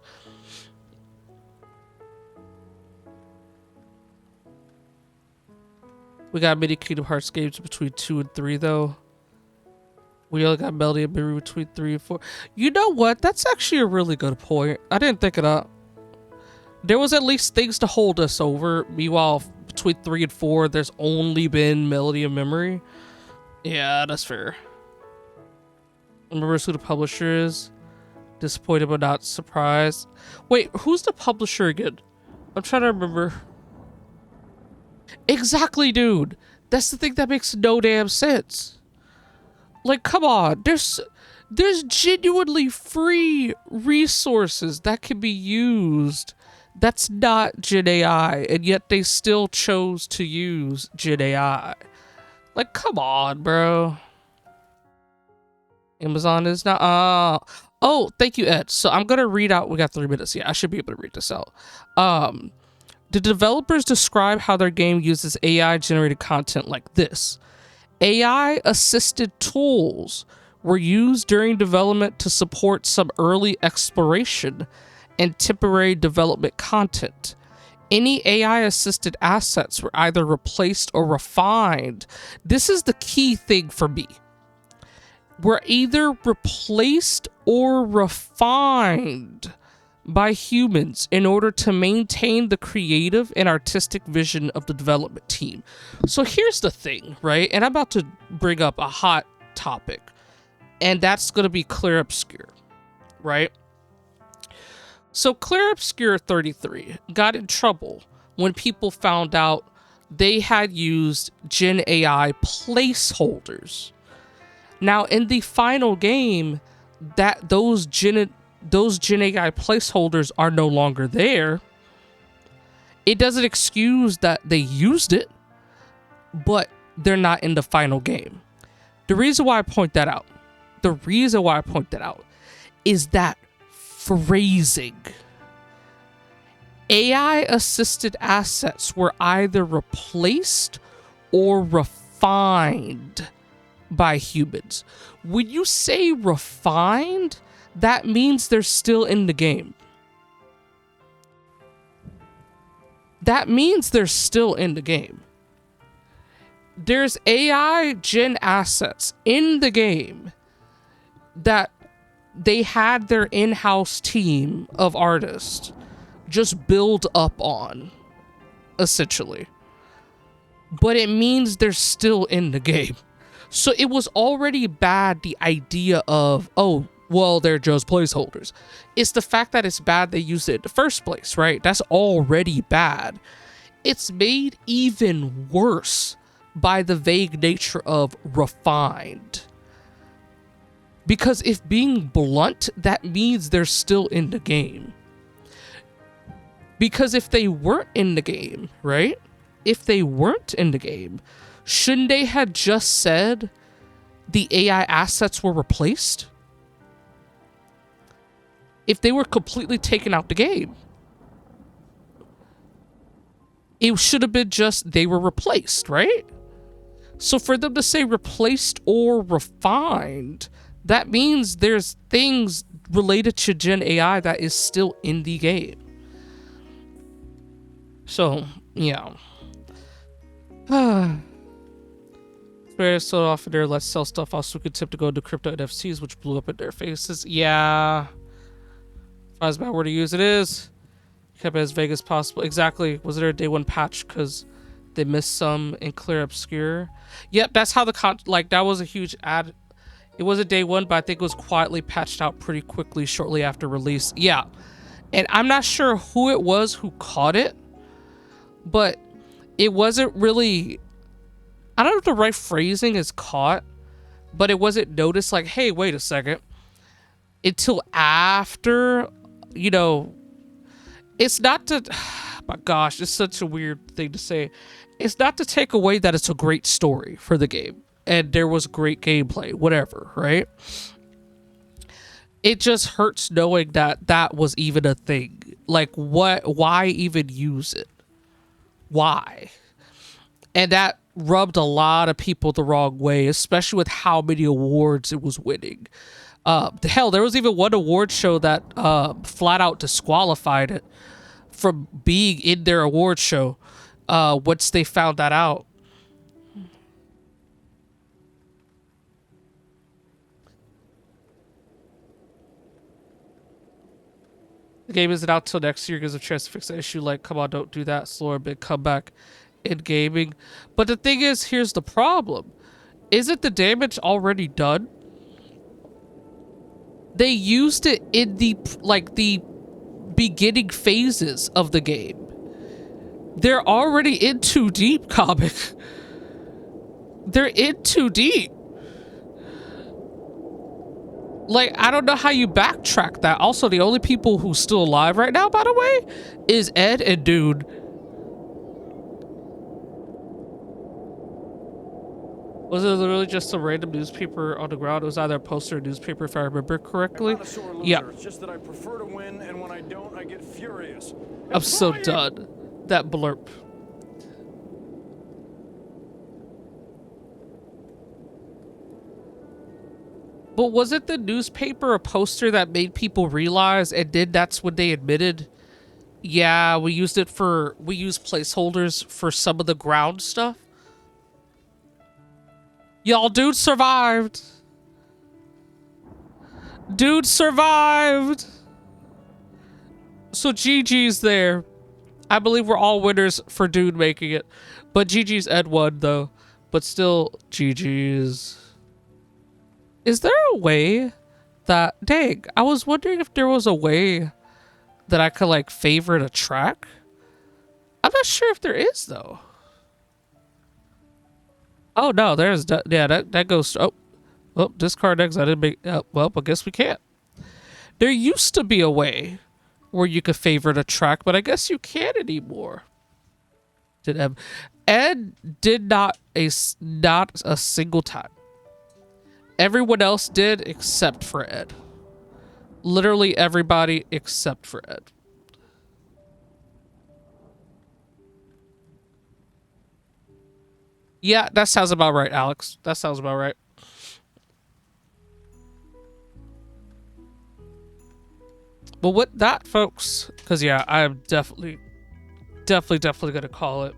We got many Kingdom Hearts games between 2 and 3, though. We only got Melody and Memory between 3 and 4. You know what? That's actually a really good point. I didn't think of that. There was at least things to hold us over. Meanwhile, between 3 and 4, there's only been Melody and Memory. Yeah, that's fair. Remember who the publisher is? Disappointed but not surprised. Wait, who's the publisher again? I'm trying to remember. Exactly, dude. That's the thing that makes no damn sense. Like, come on. There's genuinely free resources that can be used. That's not Gen AI, and yet they still chose to use Gen AI. Like, come on, bro. Amazon is not. Oh, thank you, Ed. So I'm gonna read out. We got 3 minutes. Yeah, I should be able to read this out. The developers describe how their game uses AI-generated content like this. AI-assisted tools were used during development to support some early exploration and temporary development content. Any AI-assisted assets were either replaced or refined. This is the key thing for me. Were either replaced or refined by humans in order to maintain the creative and artistic vision of the development team. So here's the thing, right? And I'm about to bring up a hot topic, and that's going to be Clear Obscure, right? So Clear Obscure 33 got in trouble when people found out they had used Gen AI placeholders. Now, in the final game, that those Gen AI placeholders are no longer there. It doesn't excuse that they used it, but they're not in the final game. The reason why I point that out is that phrasing. AI-assisted assets were either replaced or refined by humans. When you say refined, that means they're still in the game. There's AI gen assets in the game that they had their in-house team of artists just build up on, essentially. But it means they're still in the game. So it was already bad, the idea of, oh, well, they're just placeholders. It's the fact that it's bad they used it in the first place, right? That's already bad. It's made even worse by the vague nature of refined. Because if being blunt, that means they're still in the game. Because if they weren't in the game, right? If they weren't in the game, shouldn't they have just said the AI assets were replaced? If they were completely taken out the game, it should have been just they were replaced, right? So for them to say replaced or refined, that means there's things related to Gen AI that is still in the game. So, yeah. Very so often there, let's sell stuff off so we could tip to go into crypto NFTs, which blew up in their faces. Yeah. As bad word to use it is. Kept it as vague as possible. Exactly. Was there a day one patch because they missed some in clear obscure? Yep, that's how the like that was a huge ad. It was a day one, but I think it was quietly patched out pretty quickly shortly after release. Yeah. And I'm not sure who it was who caught it, but it wasn't really, I don't know if the right phrasing is caught, but it wasn't noticed like, hey, wait a second. Until after, you know, it's not to, my gosh, it's such a weird thing to say. It's not to take away that it's a great story for the game and there was great gameplay, whatever, right? It just hurts knowing that that was even a thing. Like, why even use it? Why? And that rubbed a lot of people the wrong way, especially with how many awards it was winning. Hell, there was even one award show that flat out disqualified it from being in their award show once they found that out. The game isn't out till next year, gives a chance to fix the issue. Like, come on, don't do that. Slower big comeback in gaming. But the thing is, here's the problem. Isn't the damage already done? They used it in the, like, the beginning phases of the game. They're already in too deep, comic. They're in too deep. Like, I don't know how you backtrack that. Also, the only people who's still alive right now, by the way, is Ed and Dude. Was it literally just a random newspaper on the ground? It was either a poster or newspaper, if I remember correctly. Yeah. It's just that I prefer to win, and when I don't, I get furious. I'm so done. That blurb. But was it the newspaper, a poster that made people realize, and then that's when they admitted, yeah, we used placeholders for some of the ground stuff? Y'all, dude survived. Dude survived. So GG's there. I believe we're all winners for Dude making it. But GG's Ed won, though. But still, GG's. Is there a way that... Dang, I was wondering if there was a way that I could, like, favorite a track. I'm not sure if there is, though. Oh, no, there's... Yeah, that goes... Oh, discard X. I didn't make... well, I guess we can't. There used to be a way where you could favorite a track, but I guess you can't anymore. Ed did not a single time. Everyone else did except for Ed. Literally everybody except for Ed. Yeah, that sounds about right, Alex. That sounds about right. But with that, folks, because yeah, I'm definitely gonna call it.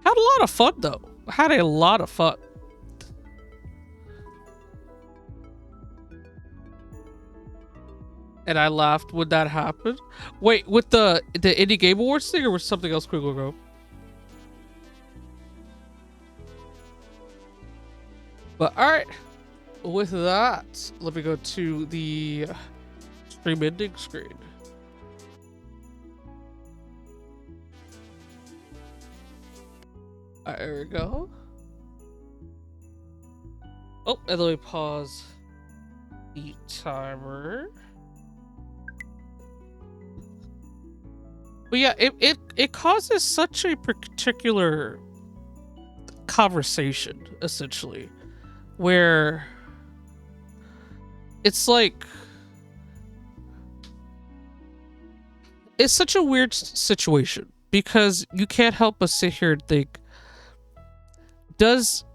Had a lot of fun though. Had a lot of fun. And I laughed when that happened. Wait, with the Indie Game Awards thing, or was something else quick ago? But all right, with that, let me go to the stream ending screen. All right, there we go. Oh, and let me pause the timer. But yeah, it causes such a particular conversation, essentially, where it's like, it's such a weird situation because you can't help but sit here and think,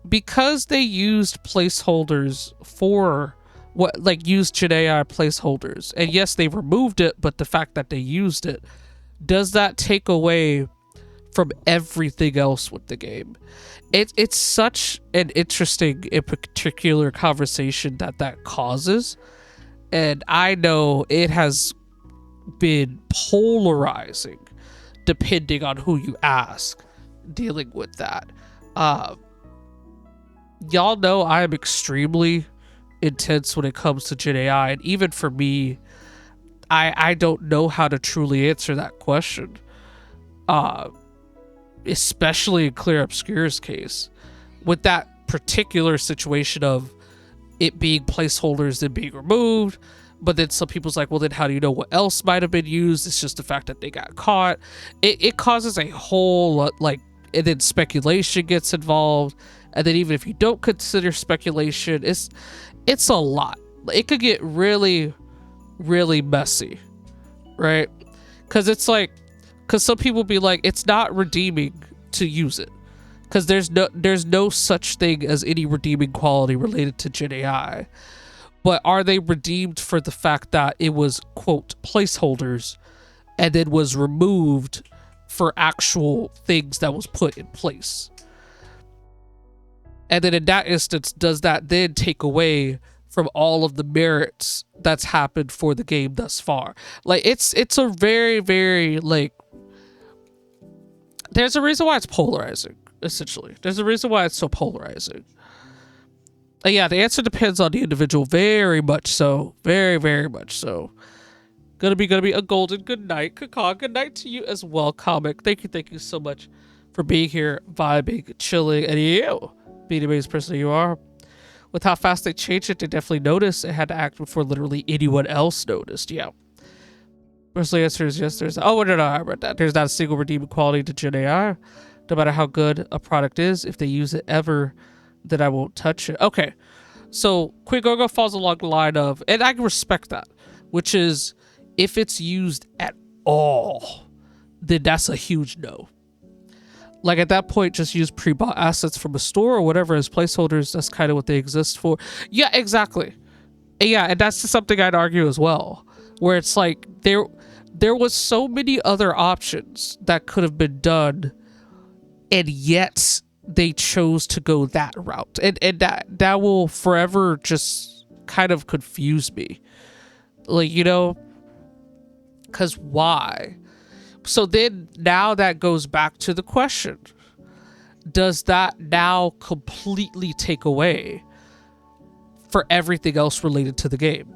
because they used placeholders for what, like used Gen AI placeholders, and yes, they removed it, but the fact that they used it, does that take away from everything else with the game? It's such an interesting in particular conversation that causes, and I know it has been polarizing depending on who you ask dealing with that. Y'all know I am extremely intense when it comes to Gen AI, and even for me, I don't know how to truly answer that question. Especially in Clear Obscure's case, with that particular situation of it being placeholders and being removed, but then some people's like, well, then how do you know what else might have been used? It's just the fact that they got caught. It causes a whole lot, like, and then speculation gets involved, and then even if you don't consider speculation, it's a lot. It could get really, really messy, right? Because it's like, because some people be like, it's not redeeming to use it, because there's no such thing as any redeeming quality related to Gen AI. But are they redeemed for the fact that it was, quote, placeholders and then was removed for actual things that was put in place? And then in that instance, does that then take away from all of the merits that's happened for the game thus far? Like, it's a very, very, like, there's a reason why it's polarizing, essentially. There's a reason why it's so polarizing. Yeah, the answer depends on the individual, very much so. Very, very much so. Gonna be a golden good night. Kaka, good night to you as well, Comic. Thank you so much for being here, vibing, chilling, and you being the amazing person you are. With how fast they changed it, they definitely noticed it had to act before literally anyone else noticed. Yeah. Personally, the answer is yes. I read that. There's not a single redeeming quality to Gen AI. No matter how good a product is, if they use it ever, then I won't touch it. Okay. So Quigogo falls along the line of, and I can respect that, which is if it's used at all, then that's a huge no. Like at that point, just use pre-bought assets from a store or whatever as placeholders. That's kind of what they exist for. Yeah, exactly. Yeah, and that's something I'd argue as well, where it's like there was so many other options that could have been done, and yet they chose to go that route, and that will forever just kind of confuse me, like, you know, because why? So then now that goes back to the question, does that now completely take away for everything else related to the game?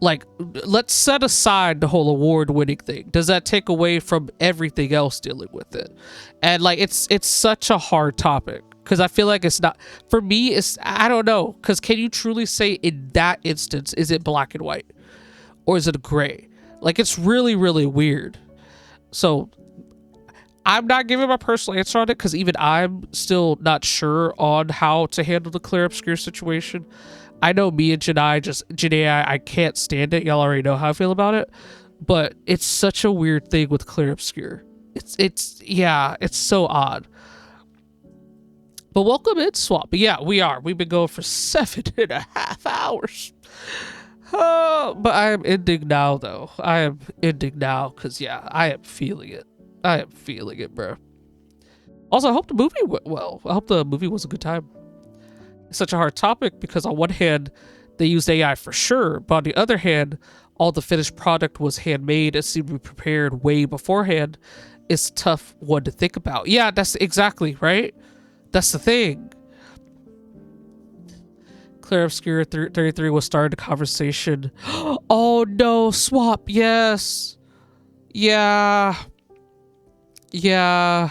Like, let's set aside the whole award-winning thing. Does that take away from everything else dealing with it? And like, it's such a hard topic, because I feel like it's not, for me, it's, I don't know, because can you truly say in that instance, is it black and white? Or is it gray? Like, it's really, really weird. So I'm not giving my personal answer on it, because even I'm still not sure on how to handle the Clear Obscure situation. I know me and Gen AI, I can't stand it. Y'all already know how I feel about it. But it's such a weird thing with Clear Obscure. Yeah, it's so odd. But welcome in, Swap. But yeah, we've been going for 7.5 hours. Oh, but I am ending now, though. I am ending now, because yeah, I am feeling it. I am feeling it, bro. Also, I hope the movie went well. I hope the movie was a good time. It's such a hard topic because on one hand, they used AI for sure, but on the other hand, all the finished product was handmade and seemed to be prepared way beforehand. It's a tough one to think about. Yeah, that's exactly right. That's the thing. Clear Obscure 33 was starting the conversation. Oh no, Swap, yes. Yeah. Yeah.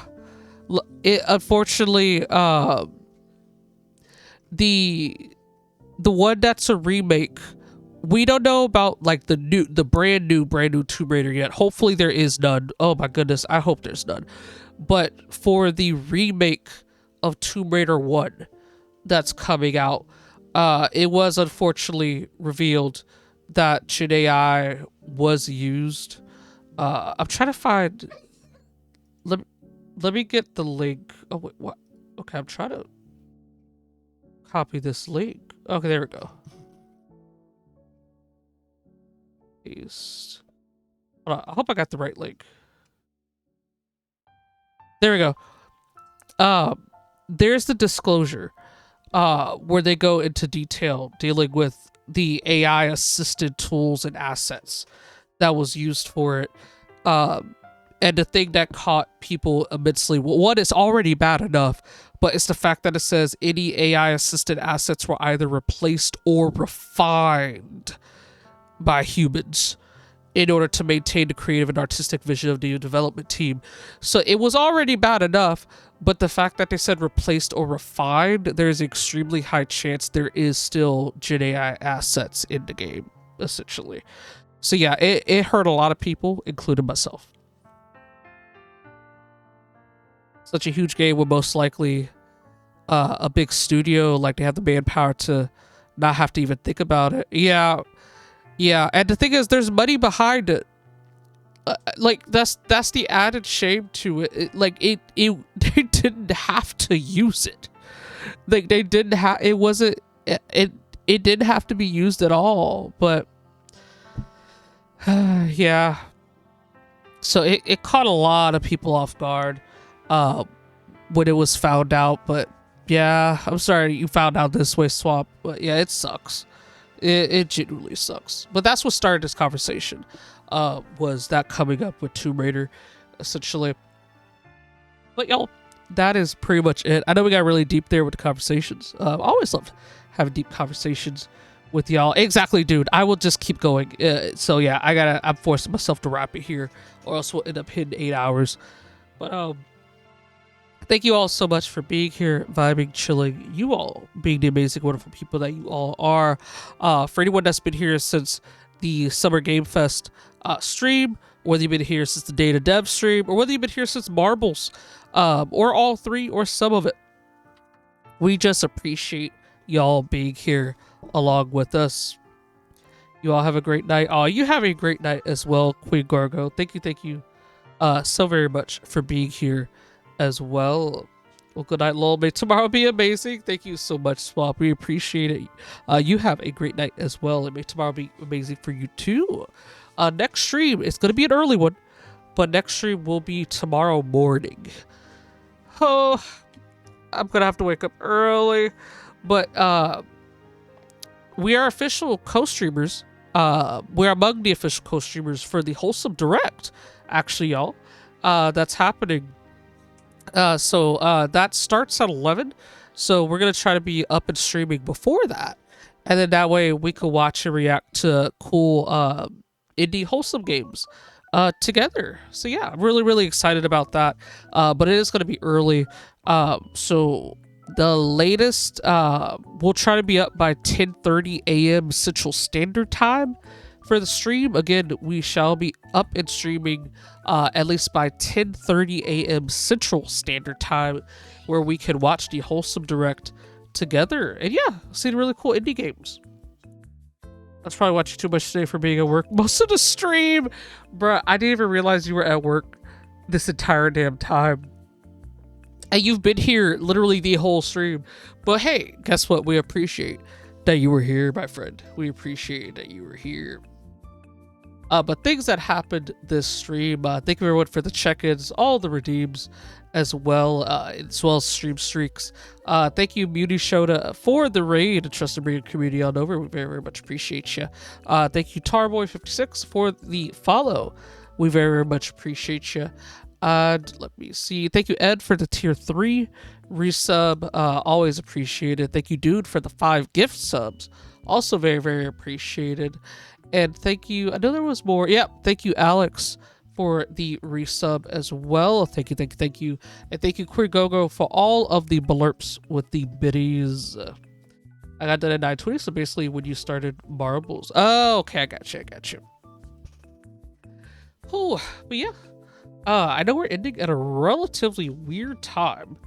It, unfortunately, the one that's a remake, we don't know about like the brand new Tomb Raider yet. Hopefully there is none. Oh my goodness, I hope there's none. But for the remake of Tomb Raider 1 that's coming out, it was unfortunately revealed that Gen AI was used. I'm trying to find let me get the link. Oh wait, what? Okay, I'm trying to copy this link. Okay, there we go. Paste. Hold on, I hope I got the right link. There we go. There's the disclosure, where they go into detail dealing with the AI assisted tools and assets that was used for it. And the thing that caught people immensely, well, one, it's already bad enough, but it's the fact that it says any AI assisted assets were either replaced or refined by humans in order to maintain the creative and artistic vision of the development team. So it was already bad enough, but the fact that they said replaced or refined, there's an extremely high chance there is still Gen AI assets in the game, essentially. So yeah, it hurt a lot of people, including myself. Such a huge game would most likely a big studio, like they have the manpower to not have to even think about it. Yeah, and the thing is, there's money behind it. Like that's the added shame to it. They didn't have to use it. Like they didn't have. It wasn't. It didn't have to be used at all. But yeah. So it caught a lot of people off guard when it was found out. But yeah, I'm sorry you found out this way, Swamp. But yeah, it sucks. It genuinely sucks. But that's what started this conversation, was that coming up with Tomb Raider, essentially. But y'all, that is pretty much it. I know we got really deep there with the conversations. I always love having deep conversations with y'all. Exactly, dude. I will just keep going. So yeah, I'm forcing myself to wrap it here, or else we'll end up hitting 8 hours. But thank you all so much for being here, vibing, chilling. You all being the amazing, wonderful people that you all are. For anyone that's been here since the Summer Game Fest stream, whether you've been here since the Data Dev stream, or whether you've been here since Marbles, or all three, or some of it, we just appreciate y'all being here along with us. You all have a great night. Oh, you have a great night as well, Queen Gargo. Thank you so very much for being here as well. Well, good night, lol. May tomorrow be amazing. Thank you so much, Swap. We appreciate it. You have a great night as well, and may tomorrow be amazing for you too. Next stream, it's gonna be an early one, but next stream will be tomorrow morning. Oh, I'm gonna have to wake up early, but we are official co-streamers. We're among the official co-streamers for the Wholesome Direct, actually, y'all. That's happening. So that starts at 11. So we're going to try to be up and streaming before that. And then that way we can watch and react to cool indie wholesome games together. So yeah, I'm really, really excited about that. But it is going to be early. So the latest, we'll try to be up by 10:30 a.m. Central Standard Time for the stream. Again, we shall be up and streaming at least by 10:30 a.m. Central Standard Time, where we can watch the Wholesome Direct together. And yeah, see the really cool indie games. That's probably watching too much today for being at work most of the stream. Bruh, I didn't even realize you were at work this entire damn time. And you've been here literally the whole stream. But hey, guess what? We appreciate that you were here, my friend. We appreciate that you were here. But things that happened this stream, thank you everyone for the check-ins, all the redeems as well as stream streaks. Thank you, Muty Shota, for the raid, Trusted Breeder Community on over. We very, very much appreciate you. Thank you, Tarboy56, for the follow. We very, very much appreciate you. Let me see. Thank you, Ed, for the tier 3 resub. Always appreciated. Thank you, Dude, for the 5 gift subs. Also very, very appreciated. And thank you. I know there was more. Yeah, thank you, Alex, for the resub as well. Thank you. And thank you, Queer Gogo, for all of the blurps with the biddies. I got that at 9:20, so basically when you started Marbles. Oh, okay, I got you. Oh, but yeah. I know we're ending at a relatively weird time.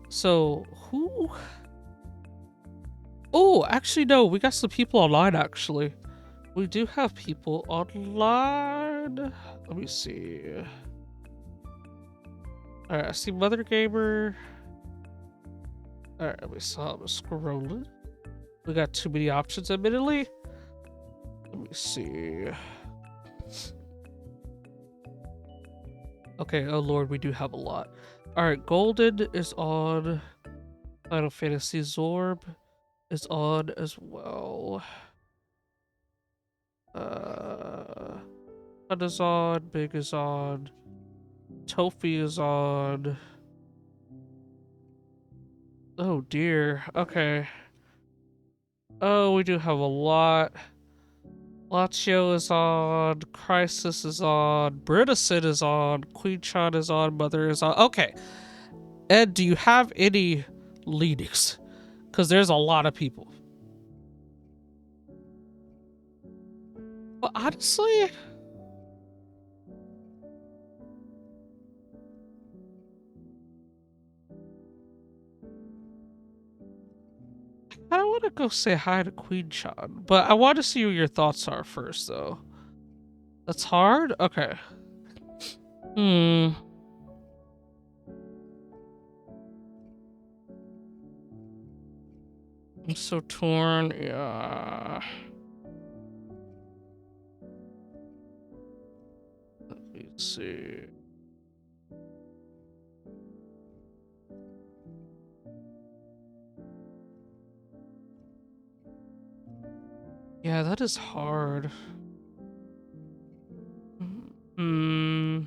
So, who? Oh, actually, no. We got some people online, actually. We do have people online. Let me see. Alright, I see Mother Gamer. Alright, we saw him scrolling. We got too many options, admittedly. Let me see. Okay, oh lord, we do have a lot. Alright, Golden is on. Final Fantasy Zorb is on as well. Fun is on, Big is on, Tofi is on. Oh dear, okay. Oh, we do have a lot. Lachio is on, Crisis is on, Britison is on, Queen Chan is on, Mother is on. Okay. Ed, do you have any leadings? Because there's a lot of people. But honestly, I don't want to go say hi to Queen Chan, but I want to see what your thoughts are first, though. That's hard? Okay. I'm so torn. Yeah. Let me see. Yeah, that is hard. Hmm.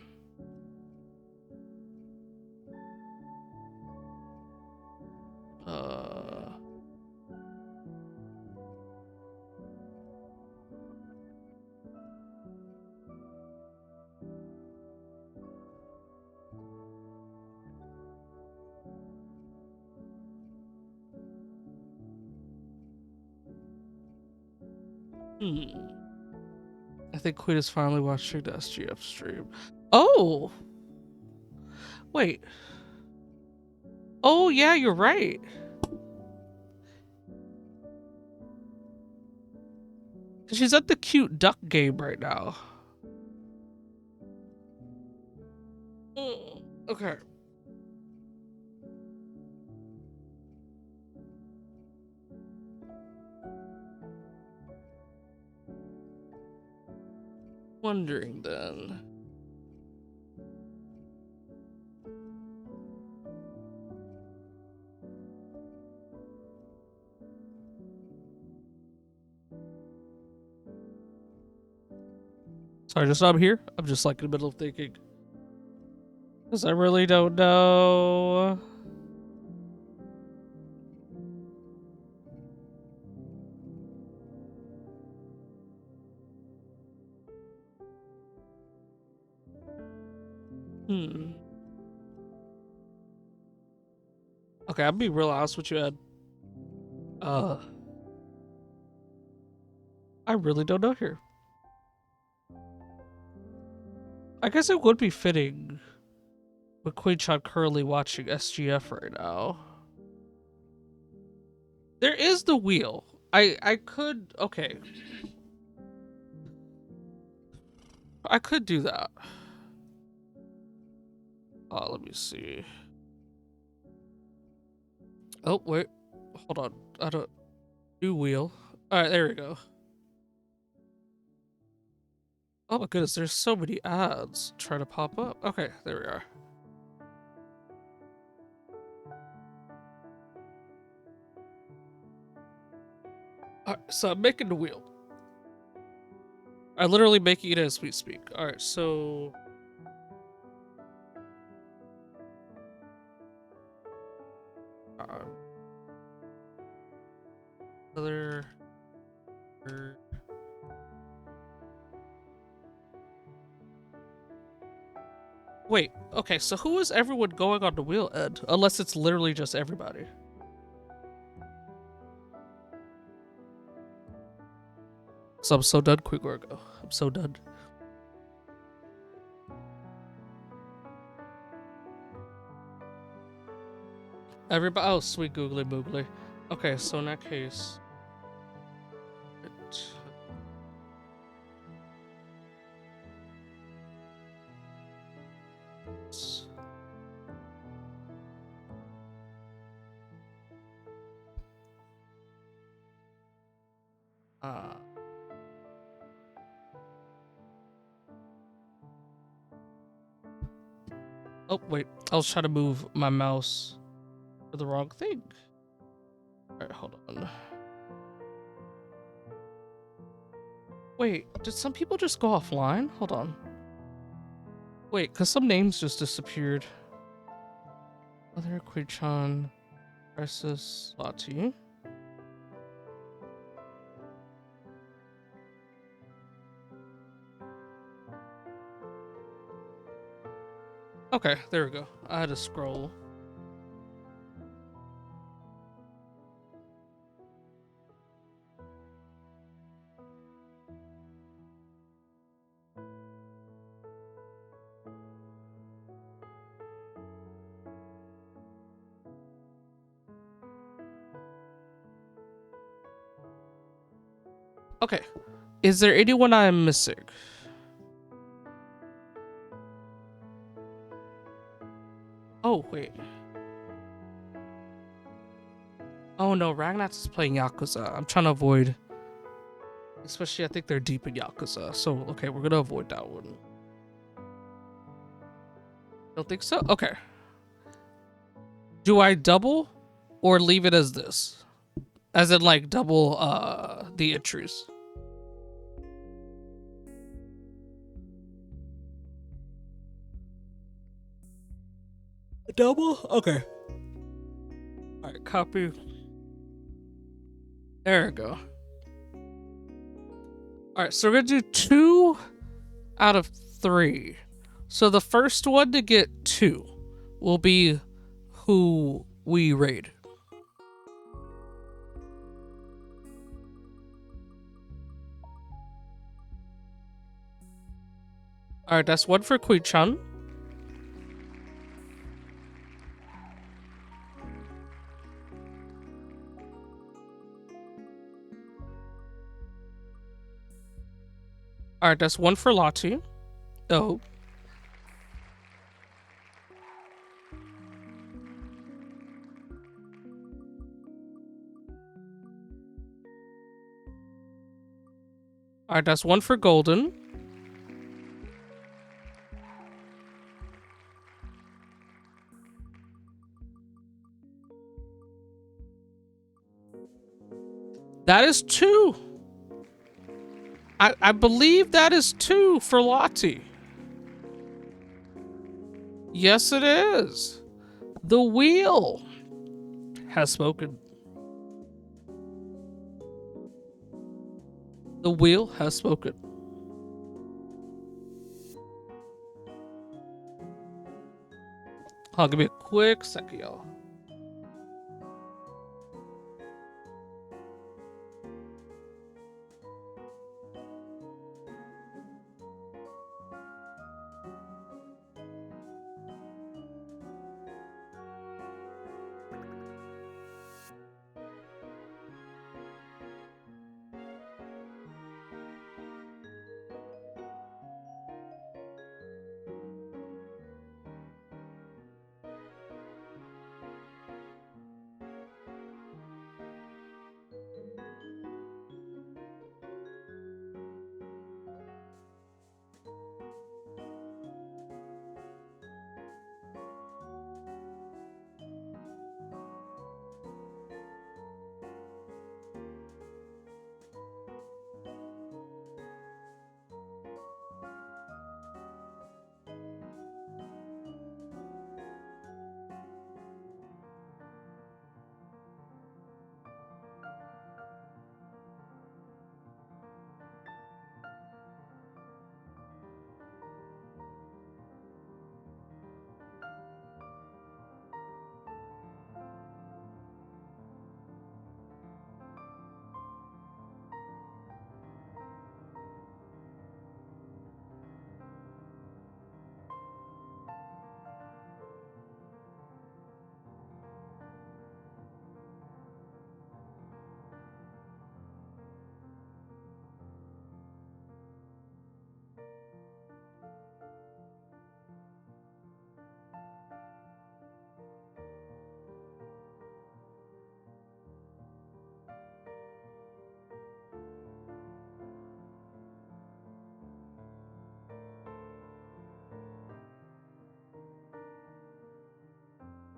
I think Queen is finally watching the SGF stream. Oh! Wait. Oh, yeah, you're right. She's at the cute duck game right now. Okay. Wondering then. Sorry, just I'm here. I'm just like in the middle of thinking. Because I really don't know. Okay, I'll be real honest with you, Ed. I really don't know here. I guess it would be fitting with Queen Chan currently watching SGF right now. There is the wheel. I could, okay. I could do that. Let me see. Oh, wait. Hold on. I don't... Do wheel. Alright, there we go. Oh my goodness, there's so many ads trying to pop up. Okay, there we are. Alright, so I'm making the wheel. I'm literally making it as we speak. Alright, so... Other... Wait, okay, so who is everyone going on the wheel, Ed? Unless it's literally just everybody. So I'm so done, Quick Gorgo. I'm so done. Everybody, oh, sweet googly boogly. Okay, so in that case... Oh, wait. I was trying to move my mouse for the wrong thing. Alright, hold on. Wait, did some people just go offline? Hold on. Wait, because some names just disappeared. Mother, Kui-chan, Crisis, Lati. Okay, there we go. I had to scroll. Okay. Is there anyone I'm missing? Oh, wait. Oh no, Ragnats is playing Yakuza. I'm trying to avoid. Especially, I think they're deep in Yakuza. So, okay, we're gonna avoid that one. Don't think so? Okay. Do I double or leave it as this? As in, like, double the entries. Double? Okay. Alright, copy. There we go. Alright, so we're gonna do 2 out of 3. So the first one to get 2 will be who we raid. Alright, that's 1 for Kui-chan. Alright, that's 1 for Lati. Oh. Alright, that's 1 for Golden. That is 2. I believe that is 2 for Lati. Yes, it is. The wheel has spoken. The wheel has spoken. Hold on, give me a quick second, y'all.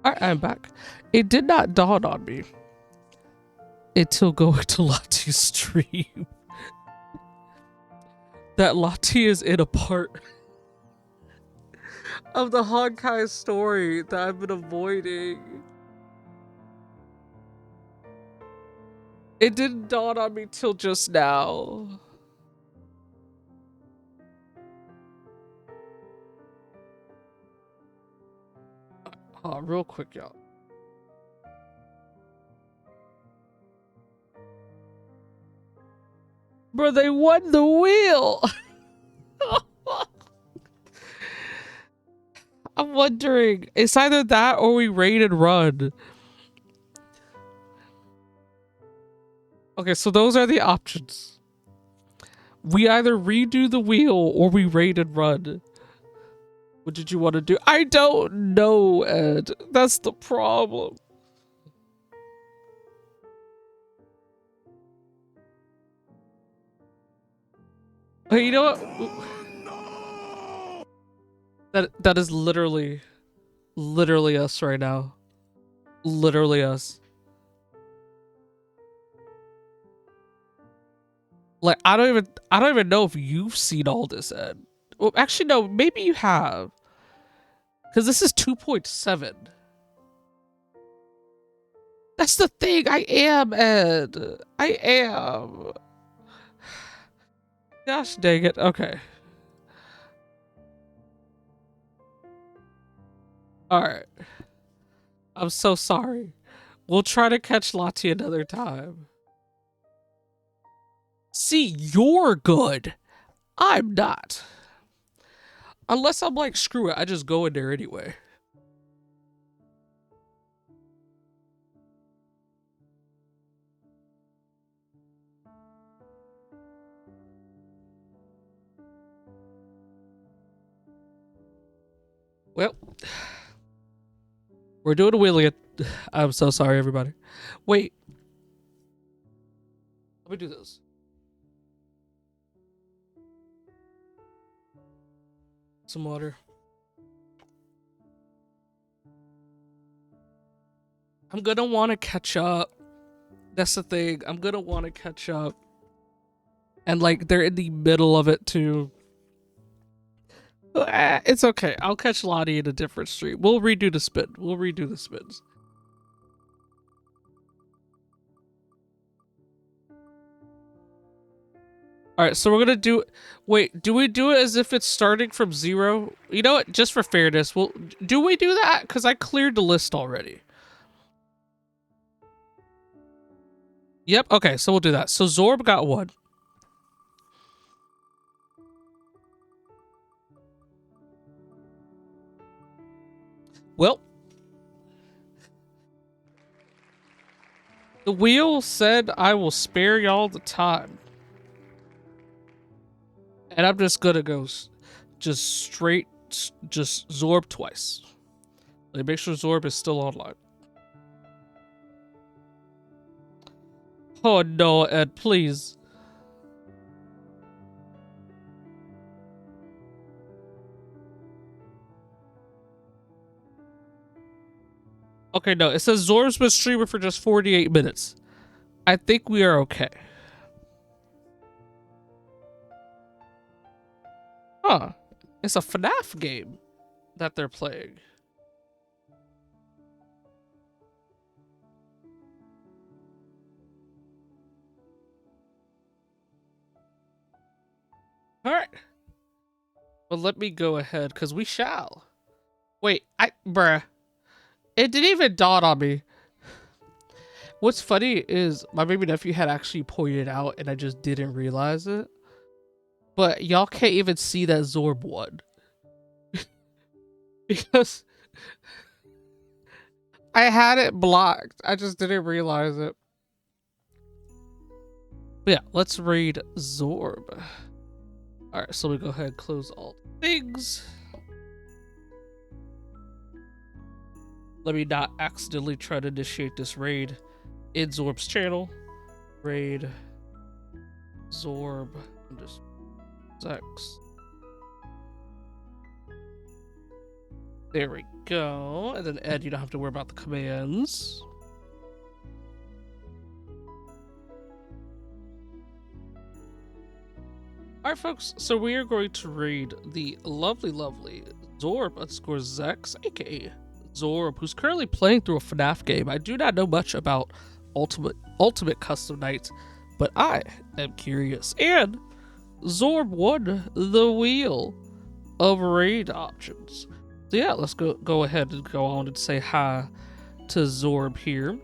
Alright, I'm back. It did not dawn on me until going to Lottie's stream that Lottie is in a part of the Honkai story that I've been avoiding. It didn't dawn on me till just now. Real quick, y'all. Bro, they won the wheel! I'm wondering, it's either that or we raid and run. Okay, so those are the options. We either redo the wheel or we raid and run. What did you want to do? I don't know, Ed. That's the problem. Hey, you know what? That is literally us right now. Literally us. Like I don't even know if you've seen all this, Ed. Well, actually no, maybe you have. Cuz this is 2.7. That's the thing. I am, Ed. I am. Gosh dang it. Okay. Alright. I'm so sorry. We'll try to catch Lottie another time. See, you're good. I'm not. Unless I'm like, screw it, I just go in there anyway. Well, we're doing a wheelie. I'm so sorry, everybody. Wait. Let me do this. Some water. I'm gonna want to catch up. That's the thing. I'm gonna want to catch up. And like, they're in the middle of it too. It's okay. I'll catch Lottie in a different stream. We'll redo the spin. We'll redo the spins. Alright, so we're gonna do... Wait, do we do it as if it's starting from 0? You know what? Just for fairness, do we do that? Because I cleared the list already. Yep, okay, so we'll do that. So Zorb got 1. Well, the wheel said I will spare y'all the time. And I'm just gonna go just straight, just Zorb twice. Like, make sure Zorb is still online. Oh no, Ed, please. Okay, no, it says Zorb's been streaming for just 48 minutes. I think we are okay. Huh. It's a FNAF game that they're playing. Alright. Well, let me go ahead, because we shall. Wait, bruh. It didn't even dawn on me. What's funny is my baby nephew had actually pointed out and I just didn't realize it. But y'all can't even see that Zorb won. Because I had it blocked. I just didn't realize it. But yeah, let's read Zorb. Alright, so we go ahead and close all things. Let me not accidentally try to initiate this raid in Zorb's channel. Raid Zorb X. There we go. And then Ed, you don't have to worry about the commands. Alright folks, so we are going to read the lovely Zorb_Zex, aka Zorb, who's currently playing through a FNAF game. I do not know much about Ultimate Custom Nights, but I am curious. And Zorb won the wheel of raid options. So yeah, let's go ahead and go on and say hi to Zorb here.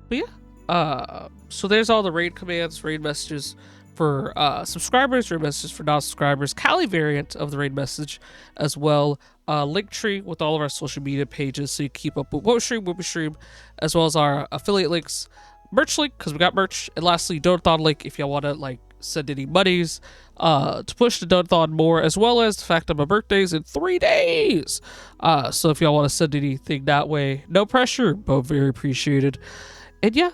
But yeah, so there's all the raid commands, raid messages for subscribers, raid messages for non-subscribers, Kali variant of the raid message as well, link tree with all of our social media pages so you keep up with what we stream, as well as our affiliate links, merch link because we got merch, and lastly Donathon link if y'all want to like send any monies to push the Donathon more, as well as the fact that my birthday's in 3 days. So if y'all want to send anything that way, no pressure, but very appreciated. And yeah,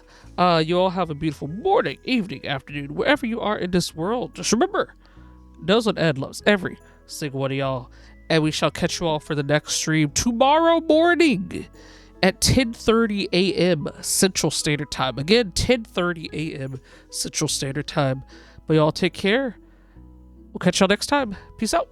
you all have a beautiful morning, evening, afternoon, wherever you are in this world. Just remember, Nozo&Ed loves every single one of y'all, and we shall catch you all for the next stream tomorrow morning at 10:30 a.m. Central Standard Time. Again, 10:30 a.m. Central Standard Time. But y'all take care. We'll catch y'all next time. Peace out.